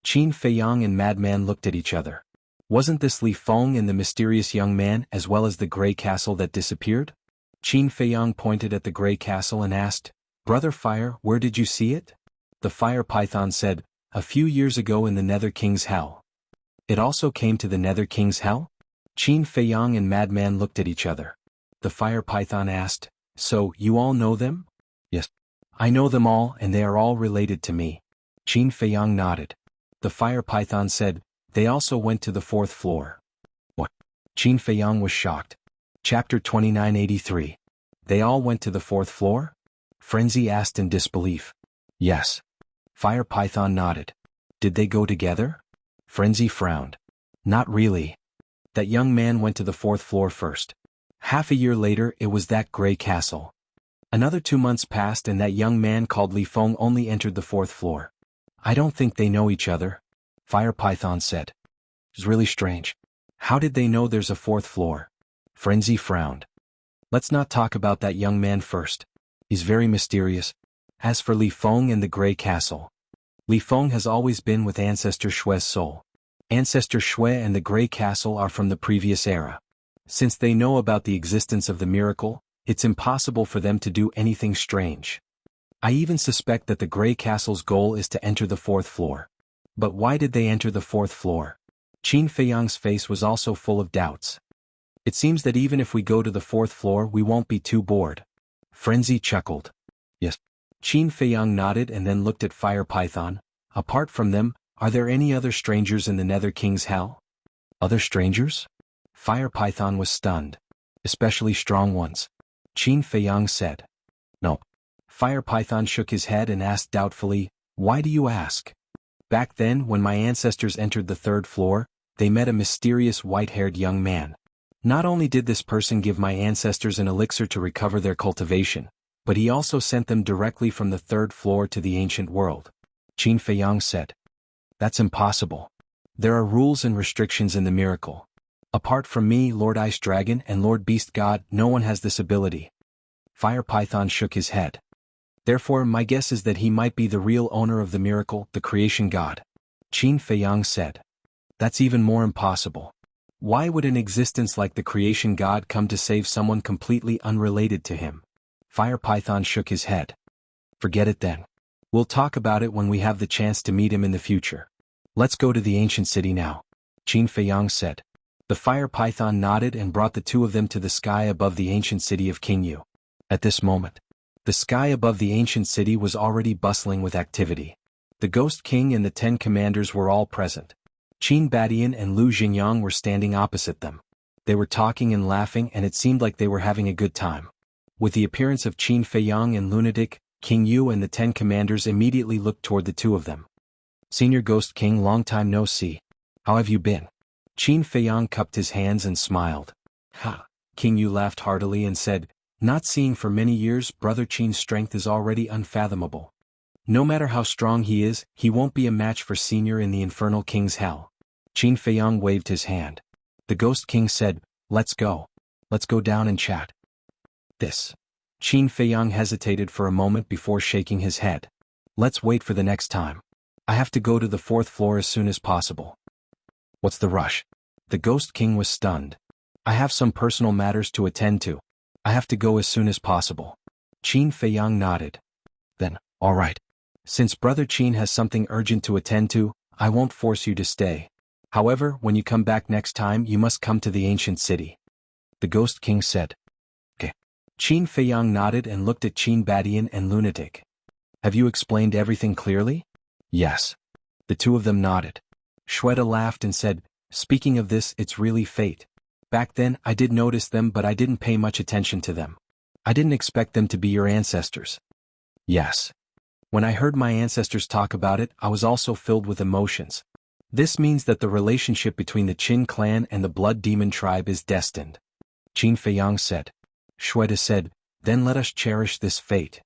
Qin Feiyang and Madman looked at each other. Wasn't this Li Feng and the mysterious young man as well as the gray castle that disappeared? Qin Feiyang pointed at the gray castle and asked, "Brother Fire, where did you see it?" The fire python said, "A few years ago in the Nether King's Hell." "It also came to the Nether King's Hell?" Qin Feiyang and Madman looked at each other. The fire python asked, "So, you all know them?" "Yes. I know them all and they are all related to me." Qin Feiyang nodded. The fire python said, "They also went to the 4th floor." What? Qin Feiyang was shocked. Chapter 2983. They all went to the 4th floor? Frenzy asked in disbelief. Yes. Fire python nodded. Did they go together? Frenzy frowned. Not really. That young man went to the 4th floor first. Half a year later it was that gray castle. Another 2 months passed and that young man called Li Feng only entered the 4th floor. "I don't think they know each other," Fire Python said. "It's really strange. How did they know there's a 4th floor?" Frenzy frowned. "Let's not talk about that young man first. He's very mysterious. As for Li Feng and the gray castle, Li Feng has always been with Ancestor Shue's soul. Ancestor Shue and the gray castle are from the previous era. Since they know about the existence of the miracle, it's impossible for them to do anything strange. I even suspect that the gray castle's goal is to enter the 4th floor. But why did they enter the 4th floor?" Qin Feiyang's face was also full of doubts. "It seems that even if we go to the 4th floor we won't be too bored." Frenzy chuckled. "Yes." Qin Feiyang nodded and then looked at Fire Python. "Apart from them, are there any other strangers in the Nether King's Hell?" "Other strangers?" Fire Python was stunned. "Especially strong ones?" Qin Feiyang said. "No." Fire Python shook his head and asked doubtfully, "Why do you ask?" "Back then, when my ancestors entered the third floor, they met a mysterious white-haired young man. Not only did this person give my ancestors an elixir to recover their cultivation, but he also sent them directly from the third floor to the ancient world." Qin Feiyang said. "That's impossible. There are rules and restrictions in the miracle. Apart from me, Lord Ice Dragon and Lord Beast God, no one has this ability." Fire Python shook his head. "Therefore, my guess is that he might be the real owner of the miracle, the creation god." Qin Feiyang said. "That's even more impossible. Why would an existence like the creation god come to save someone completely unrelated to him?" Fire Python shook his head. "Forget it then. We'll talk about it when we have the chance to meet him in the future. Let's go to the ancient city now," Qin Feiyang said. The Fire Python nodded and brought the two of them to the sky above the ancient city of Qingyu. At this moment, the sky above the ancient city was already bustling with activity. The Ghost King and the 10 commanders were all present. Qin Badian and Lu Xingyang were standing opposite them. They were talking and laughing, and it seemed like they were having a good time. With the appearance of Qin Feiyang and Lunatic, King Yu and the 10 commanders immediately looked toward the two of them. "Senior Ghost King, long time no see. How have you been?" Qin Feiyang cupped his hands and smiled. "Ha!" King Yu laughed heartily and said, "Not seeing for many years, Brother Qin's strength is already unfathomable. No matter how strong he is, he won't be a match for Senior in the Infernal King's hell." Qin Feiyang waved his hand. The Ghost King said, "Let's go. Let's go down and chat." "This." Qin Feiyang hesitated for a moment before shaking his head. "Let's wait for the next time. I have to go to the 4th floor as soon as possible." "What's the rush?" The Ghost King was stunned. "I have some personal matters to attend to. I have to go as soon as possible." Qin Feiyang nodded. "Then, all right. Since Brother Qin has something urgent to attend to, I won't force you to stay. However, when you come back next time, you must come to the ancient city," the Ghost King said. "Okay." Qin Feiyang nodded and looked at Qin Badian and Lunatic. "Have you explained everything clearly?" "Yes." The two of them nodded. Shweta laughed and said, "Speaking of this, it's really fate. Back then, I did notice them, but I didn't pay much attention to them. I didn't expect them to be your ancestors." "Yes. When I heard my ancestors talk about it, I was also filled with emotions. This means that the relationship between the Qin clan and the Blood Demon tribe is destined," Qin Feiyang said. Shweta said, "Then let us cherish this fate."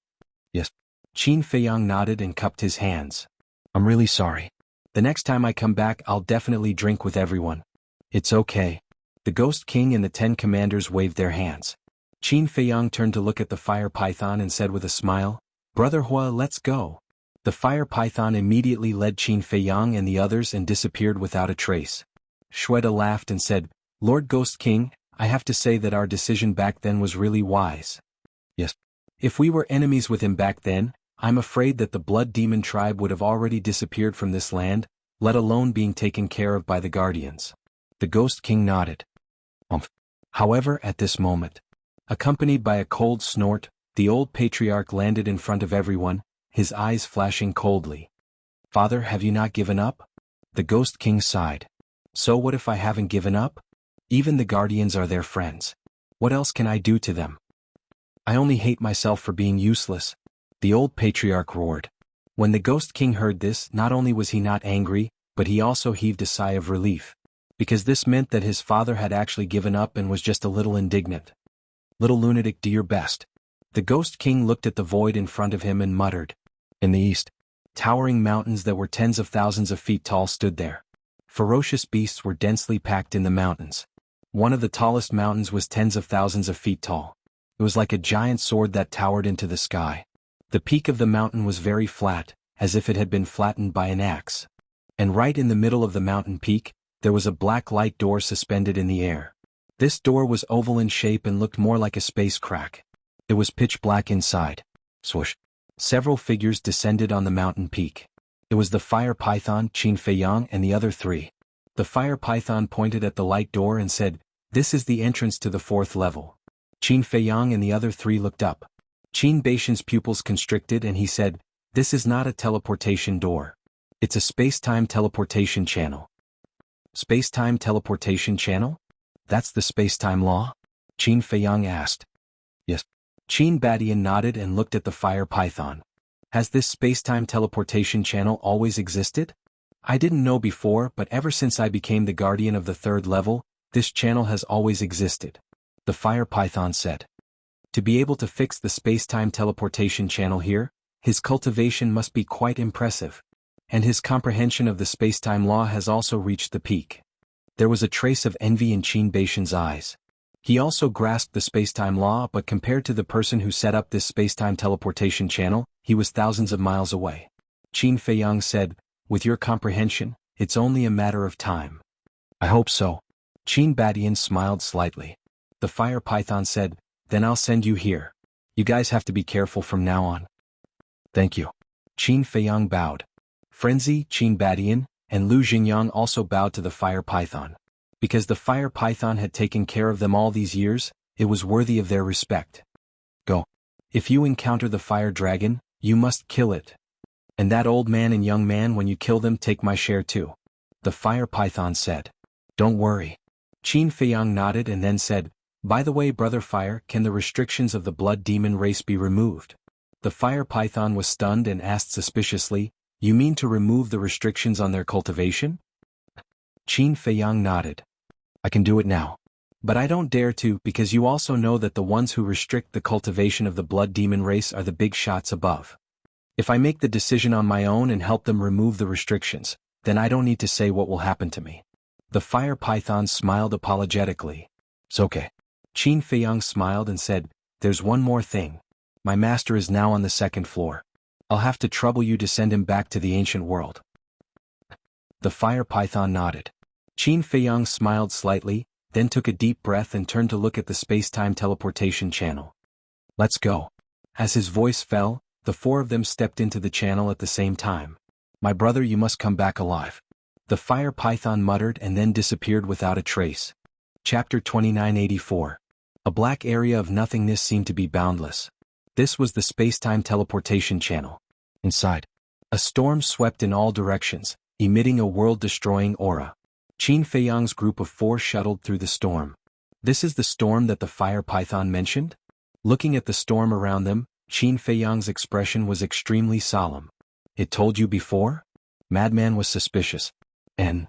"Yes." Qin Feiyang nodded and cupped his hands. "I'm really sorry. The next time I come back, I'll definitely drink with everyone." "It's okay." The Ghost King and the 10 commanders waved their hands. Qin Feiyang turned to look at the Fire Python and said with a smile, "Brother Hua, let's go." The Fire Python immediately led Qin Feiyang and the others and disappeared without a trace. Shweta laughed and said, "Lord Ghost King, I have to say that our decision back then was really wise." "Yes. If we were enemies with him back then, I'm afraid that the Blood Demon tribe would have already disappeared from this land, let alone being taken care of by the Guardians." The Ghost King nodded. However, at this moment, accompanied by a cold snort, the old patriarch landed in front of everyone, his eyes flashing coldly. "Father, have you not given up?" The Ghost King sighed. "So what if I haven't given up? Even the Guardians are their friends. What else can I do to them? I only hate myself for being useless," the old patriarch roared. When the Ghost King heard this, not only was he not angry, but he also heaved a sigh of relief. Because this meant that his father had actually given up and was just a little indignant. "Little Lunatic, do your best." The Ghost King looked at the void in front of him and muttered. In the east, towering mountains that were tens of thousands of feet tall stood there. Ferocious beasts were densely packed in the mountains. One of the tallest mountains was tens of thousands of feet tall. It was like a giant sword that towered into the sky. The peak of the mountain was very flat, as if it had been flattened by an axe. And right in the middle of the mountain peak, there was a black light door suspended in the air. This door was oval in shape and looked more like a space crack. It was pitch black inside. Swoosh. Several figures descended on the mountain peak. It was the Fire Python, Qin Feiyang, and the other three. The Fire Python pointed at the light door and said, "This is the entrance to the 4th level." Qin Feiyang and the other three looked up. Qin Baishan's pupils constricted and he said, "This is not a teleportation door. It's a space-time teleportation channel." "Space-time teleportation channel? That's the space-time law?" Qin Feiyang asked. "Yes." Qin Badian nodded and looked at the fire python. Has this space-time teleportation channel always existed? I didn't know before, but ever since I became the guardian of the third level, this channel has always existed. The fire python said. To be able to fix the space-time teleportation channel here, his cultivation must be quite impressive. And his comprehension of the space-time law has also reached the peak. There was a trace of envy in Qin Badian's eyes. He also grasped the space-time law, but compared to the person who set up this space-time teleportation channel, he was thousands of miles away. Qin Feiyang said, with your comprehension, it's only a matter of time. I hope so. Qin Badian smiled slightly. The fire python said, then I'll send you here. You guys have to be careful from now on. Thank you. Qin Feiyang bowed. Frenzy, Qin Badian, and Lu Xingyang also bowed to the fire python. Because the fire python had taken care of them all these years, it was worthy of their respect. Go. If you encounter the fire dragon, you must kill it. And that old man and young man, when you kill them, take my share too. The fire python said. Don't worry. Qin Feiyang nodded and then said, by the way, Brother Fire, can the restrictions of the blood demon race be removed? The fire python was stunned and asked suspiciously, you mean to remove the restrictions on their cultivation? Qin Feiyang nodded. I can do it now. But I don't dare to, because you also know that the ones who restrict the cultivation of the blood demon race are the big shots above. If I make the decision on my own and help them remove the restrictions, then I don't need to say what will happen to me. The fire python smiled apologetically. It's okay. Qin Feiyang smiled and said, there's one more thing. My master is now on the second floor. I'll have to trouble you to send him back to the ancient world. The fire python nodded. Qin Feiyang smiled slightly, then took a deep breath and turned to look at the space-time teleportation channel. Let's go. As his voice fell, the four of them stepped into the channel at the same time. My brother, you must come back alive. The fire python muttered and then disappeared without a trace. Chapter 2984. A black area of nothingness seemed to be boundless. This was the space-time teleportation channel. Inside, a storm swept in all directions, emitting a world-destroying aura. Qin Feiyang's group of four shuttled through the storm. This is the storm that the fire python mentioned? Looking at the storm around them, Qin Feiyang's expression was extremely solemn. It told you before? Madman was suspicious. And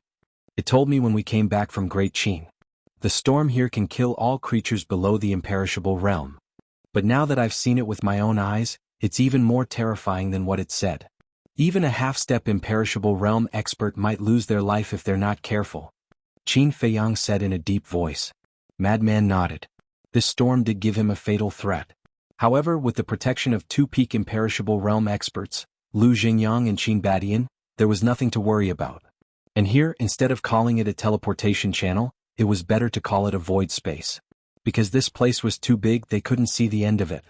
it told me when we came back from Great Qin. The storm here can kill all creatures below the imperishable realm. But now that I've seen it with my own eyes, it's even more terrifying than what it said. Even a half-step imperishable realm expert might lose their life if they're not careful. Qin Feiyang said in a deep voice. Madman nodded. This storm did give him a fatal threat. However, with the protection of two peak imperishable realm experts, Lu Xingyang and Qin Badian, there was nothing to worry about. And here, instead of calling it a teleportation channel, it was better to call it a void space. Because this place was too big, they couldn't see the end of it.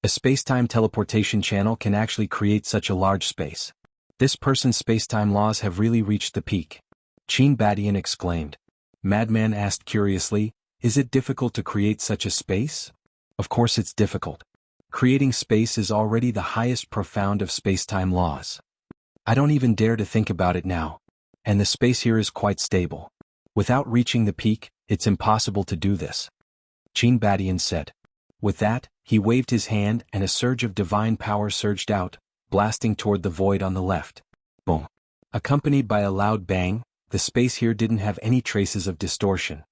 A space-time teleportation channel can actually create such a large space. This person's space-time laws have really reached the peak. Qin Badian exclaimed. Madman asked curiously, is it difficult to create such a space? Of course it's difficult. Creating space is already the highest profound of space-time laws. I don't even dare to think about it now. And the space here is quite stable. Without reaching the peak, it's impossible to do this. Qin Badian said. With that, he waved his hand and a surge of divine power surged out, blasting toward the void on the left. Boom. Accompanied by a loud bang, the space here didn't have any traces of distortion.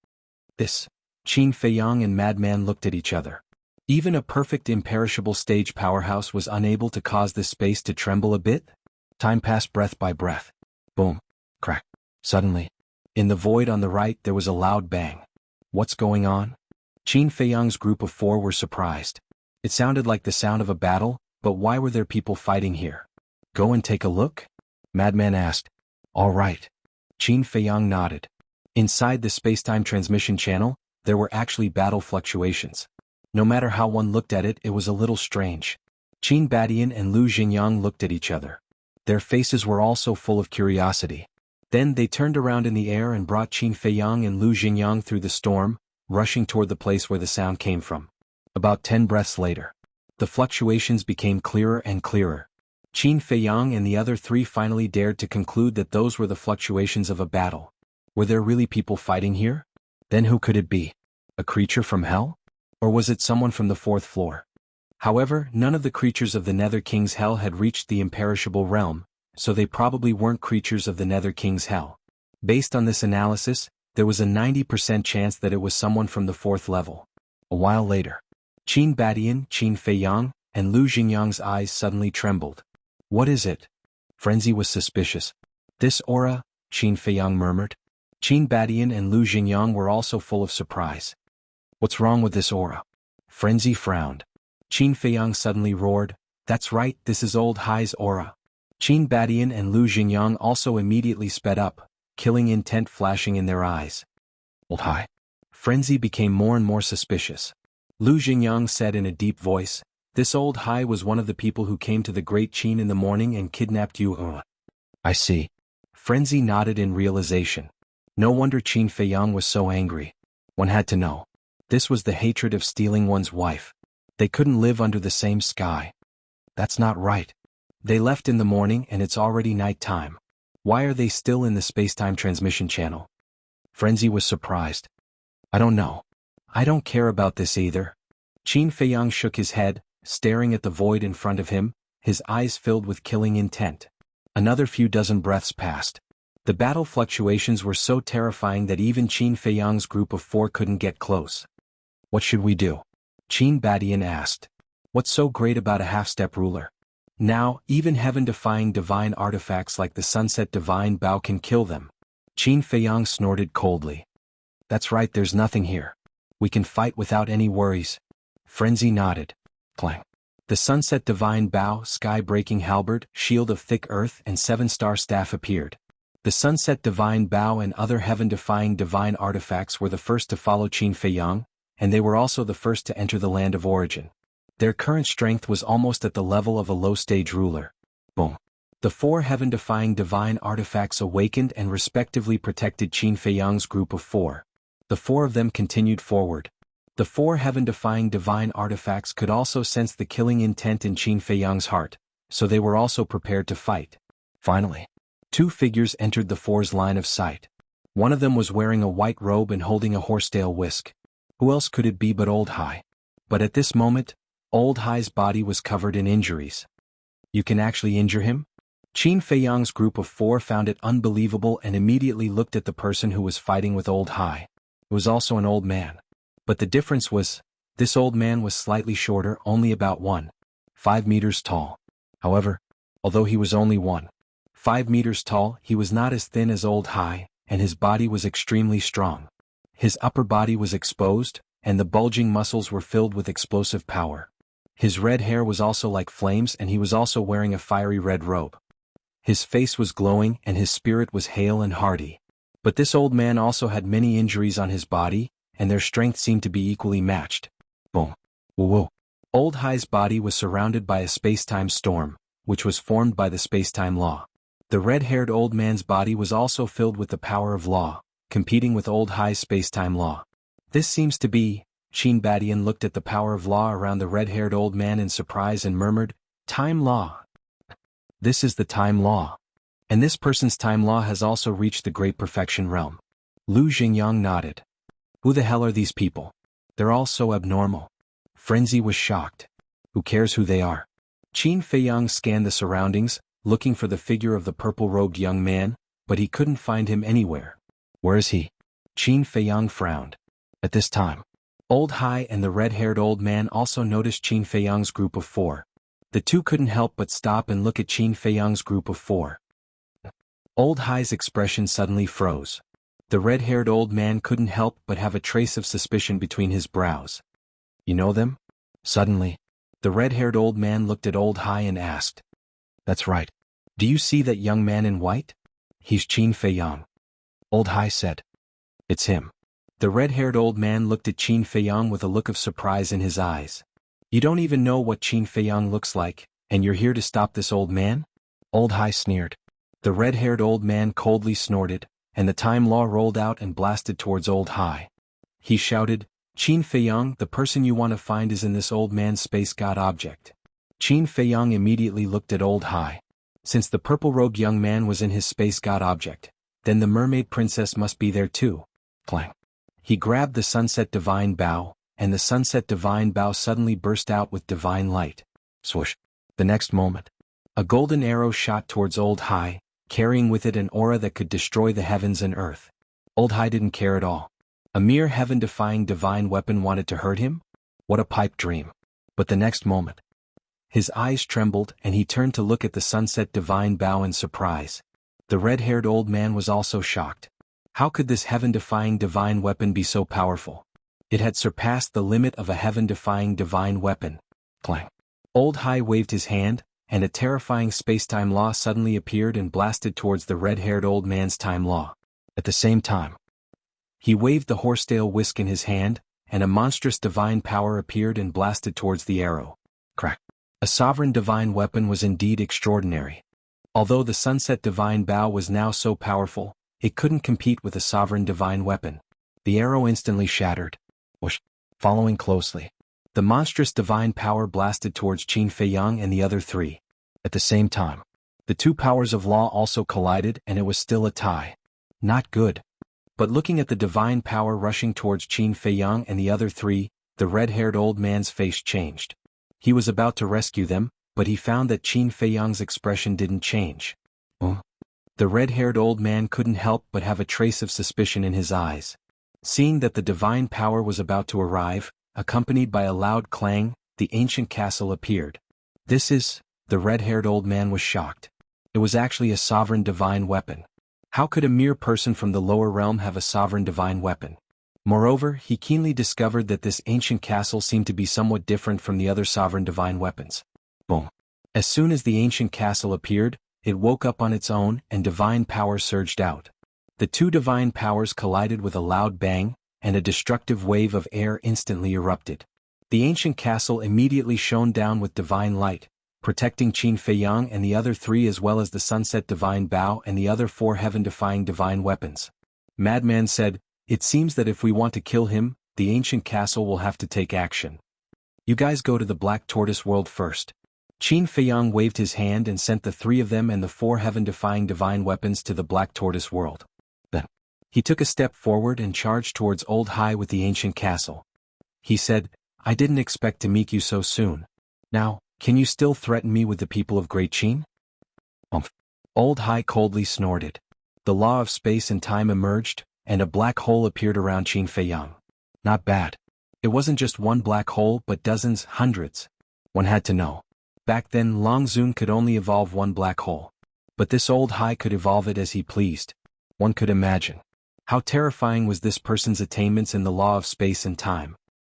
This. Qin Feiyang and Madman looked at each other. Even a perfect imperishable stage powerhouse was unable to cause this space to tremble a bit? Time passed breath by breath. Boom. Crack. Suddenly, in the void on the right there was a loud bang. What's going on? Qin Feiyang's group of four were surprised. It sounded like the sound of a battle, but why were there people fighting here? Go and take a look? Madman asked. All right. Qin Feiyang nodded. Inside the space-time transmission channel, there were actually battle fluctuations. No matter how one looked at it, it was a little strange. Qin Badian and Lu Xingyang looked at each other. Their faces were also full of curiosity. Then they turned around in the air and brought Qin Feiyang and Lu Xingyang through the storm, rushing toward the place where the sound came from. About 10 breaths later, the fluctuations became clearer and clearer. Qin Feiyang and the other three finally dared to conclude that those were the fluctuations of a battle. Were there really people fighting here? Then who could it be? A creature from hell? Or was it someone from the fourth floor? However, none of the creatures of the Nether King's Hell had reached the imperishable realm, so they probably weren't creatures of the Nether King's Hell. Based on this analysis, there was a 90% chance that it was someone from the 4th level. A while later, Qin Badian, Qin Feiyang, and Lu Xingyang's eyes suddenly trembled. What is it? Frenzy was suspicious. This aura, Qin Feiyang murmured. Qin Badian and Lu Xingyang were also full of surprise. What's wrong with this aura? Frenzy frowned. Qin Feiyang suddenly roared, that's right, this is Old Hai's aura. Qin Badian and Lu Xingyang also immediately sped up, killing intent flashing in their eyes. Old Hai. Frenzy became more and more suspicious. Lu Xingyang said in a deep voice, this Old Hai was one of the people who came to the Great Qin in the morning and kidnapped you. I see. Frenzy nodded in realization. No wonder Qin Feiyang was so angry. One had to know. This was the hatred of stealing one's wife. They couldn't live under the same sky. That's not right. They left in the morning and it's already night time. Why are they still in the space-time transmission channel? Frenzy was surprised. I don't know. I don't care about this either. Qin Feiyang shook his head, staring at the void in front of him, his eyes filled with killing intent. Another few dozen breaths passed. The battle fluctuations were so terrifying that even Qin Feiyang's group of 4 couldn't get close. What should we do? Qin Badian asked. What's so great about a half-step ruler? Now, even heaven-defying divine artifacts like the Sunset Divine Bow can kill them. Qin Feiyang snorted coldly. That's right, there's nothing here. We can fight without any worries. Frenzy nodded. Clang. The Sunset Divine Bow, Sky-Breaking Halberd, Shield of Thick Earth and 7-Star Staff appeared. The Sunset Divine Bow and other heaven-defying divine artifacts were the first to follow Qin Feiyang, and they were also the first to enter the land of origin. Their current strength was almost at the level of a low-stage ruler. Boom. The 4 heaven-defying divine artifacts awakened and respectively protected Qin Feiyang's group of 4. The 4 of them continued forward. The 4 heaven-defying divine artifacts could also sense the killing intent in Qin Feiyang's heart, so they were also prepared to fight. Finally, 2 figures entered the 4's line of sight. One of them was wearing a white robe and holding a horsetail whisk. Who else could it be but Old Hai? But at this moment, Old Hai's body was covered in injuries. You can actually injure him? Qin Feiyang's group of 4 found it unbelievable and immediately looked at the person who was fighting with Old Hai. It was also an old man. But the difference was, this old man was slightly shorter, only about 1.5 meters tall. However, although he was only 1.5 meters tall, he was not as thin as Old Hai, and his body was extremely strong. His upper body was exposed, and the bulging muscles were filled with explosive power. His red hair was also like flames and he was also wearing a fiery red robe. His face was glowing and his spirit was hale and hearty. But this old man also had many injuries on his body, and their strength seemed to be equally matched. Boom. Whoa whoa. Old Hai's body was surrounded by a space-time storm, which was formed by the space-time law. The red-haired old man's body was also filled with the power of law, competing with Old Hai's space-time law. This seems to be, Qin Badian looked at the power of law around the red-haired old man in surprise and murmured, time law. This is the time law. And this person's time law has also reached the great perfection realm. Lu Xingyang nodded. Who the hell are these people? They're all so abnormal. Frenzy was shocked. Who cares who they are? Qin Feiyang scanned the surroundings, looking for the figure of the purple-robed young man, but he couldn't find him anywhere. Where is he? Qin Feiyang frowned. At this time, Old Hai and the red-haired old man also noticed Qin Feiyang's group of 4. The two couldn't help but stop and look at Qin Feiyang's group of 4. Old Hai's expression suddenly froze. The red-haired old man couldn't help but have a trace of suspicion between his brows. You know them? Suddenly, the red-haired old man looked at Old Hai and asked. That's right. Do you see that young man in white? He's Qin Feiyang. Old Hai said. It's him. The red-haired old man looked at Qin Feiyang with a look of surprise in his eyes. You don't even know what Qin Feiyang looks like, and you're here to stop this old man? Old Hai sneered. The red-haired old man coldly snorted, and the time law rolled out and blasted towards Old Hai. He shouted, Qin Feiyang, the person you want to find is in this old man's space god object. Qin Feiyang immediately looked at Old Hai. Since the purple-robed young man was in his space god object, then the mermaid princess must be there too. Clang. He grabbed the Sunset Divine Bow, and the sunset divine bow suddenly burst out with divine light. Swoosh. The next moment, a golden arrow shot towards Old Hai, carrying with it an aura that could destroy the heavens and earth. Old Hai didn't care at all. A mere heaven-defying divine weapon wanted to hurt him? What a pipe dream. But the next moment, his eyes trembled and he turned to look at the sunset divine bow in surprise. The red-haired old man was also shocked. How could this heaven-defying divine weapon be so powerful? It had surpassed the limit of a heaven-defying divine weapon. Clang. Old Hai waved his hand, and a terrifying space-time law suddenly appeared and blasted towards the red-haired old man's time law. At the same time, he waved the horsetail whisk in his hand, and a monstrous divine power appeared and blasted towards the arrow. Crack. A sovereign divine weapon was indeed extraordinary. Although the sunset divine bow was now so powerful, it couldn't compete with a sovereign divine weapon. The arrow instantly shattered. Whoosh. Following closely, the monstrous divine power blasted towards Qin Feiyang and the other three. At the same time, the two powers of law also collided and it was still a tie. Not good. But looking at the divine power rushing towards Qin Feiyang and the other three, the red-haired old man's face changed. He was about to rescue them, but he found that Qin Feiyang's expression didn't change. The red-haired old man couldn't help but have a trace of suspicion in his eyes. Seeing that the divine power was about to arrive, accompanied by a loud clang, the ancient castle appeared. The red-haired old man was shocked. It was actually a sovereign divine weapon. How could a mere person from the lower realm have a sovereign divine weapon? Moreover, he keenly discovered that this ancient castle seemed to be somewhat different from the other sovereign divine weapons. Boom. As soon as the ancient castle appeared, it woke up on its own and divine power surged out. The two divine powers collided with a loud bang, and a destructive wave of air instantly erupted. The ancient castle immediately shone down with divine light, protecting Qin Feiyang and the other three as well as the sunset divine bow and the other four heaven-defying divine weapons. Madman said, "It seems that if we want to kill him, the ancient castle will have to take action. You guys go to the Black Tortoise world first." Qin Feiyang waved his hand and sent the three of them and the four heaven-defying divine weapons to the Black Tortoise world. Then, he took a step forward and charged towards Old Hai with the ancient castle. He said, "I didn't expect to meet you so soon. Now, can you still threaten me with the people of Great Qin?" Old Hai coldly snorted. The law of space and time emerged, and a black hole appeared around Qin Feiyang. Not bad. It wasn't just one black hole but dozens, hundreds. One had to know. Back then Long Zun could only evolve one black hole. But this Old Hai could evolve it as he pleased. One could imagine. How terrifying was this person's attainments in the law of space and time.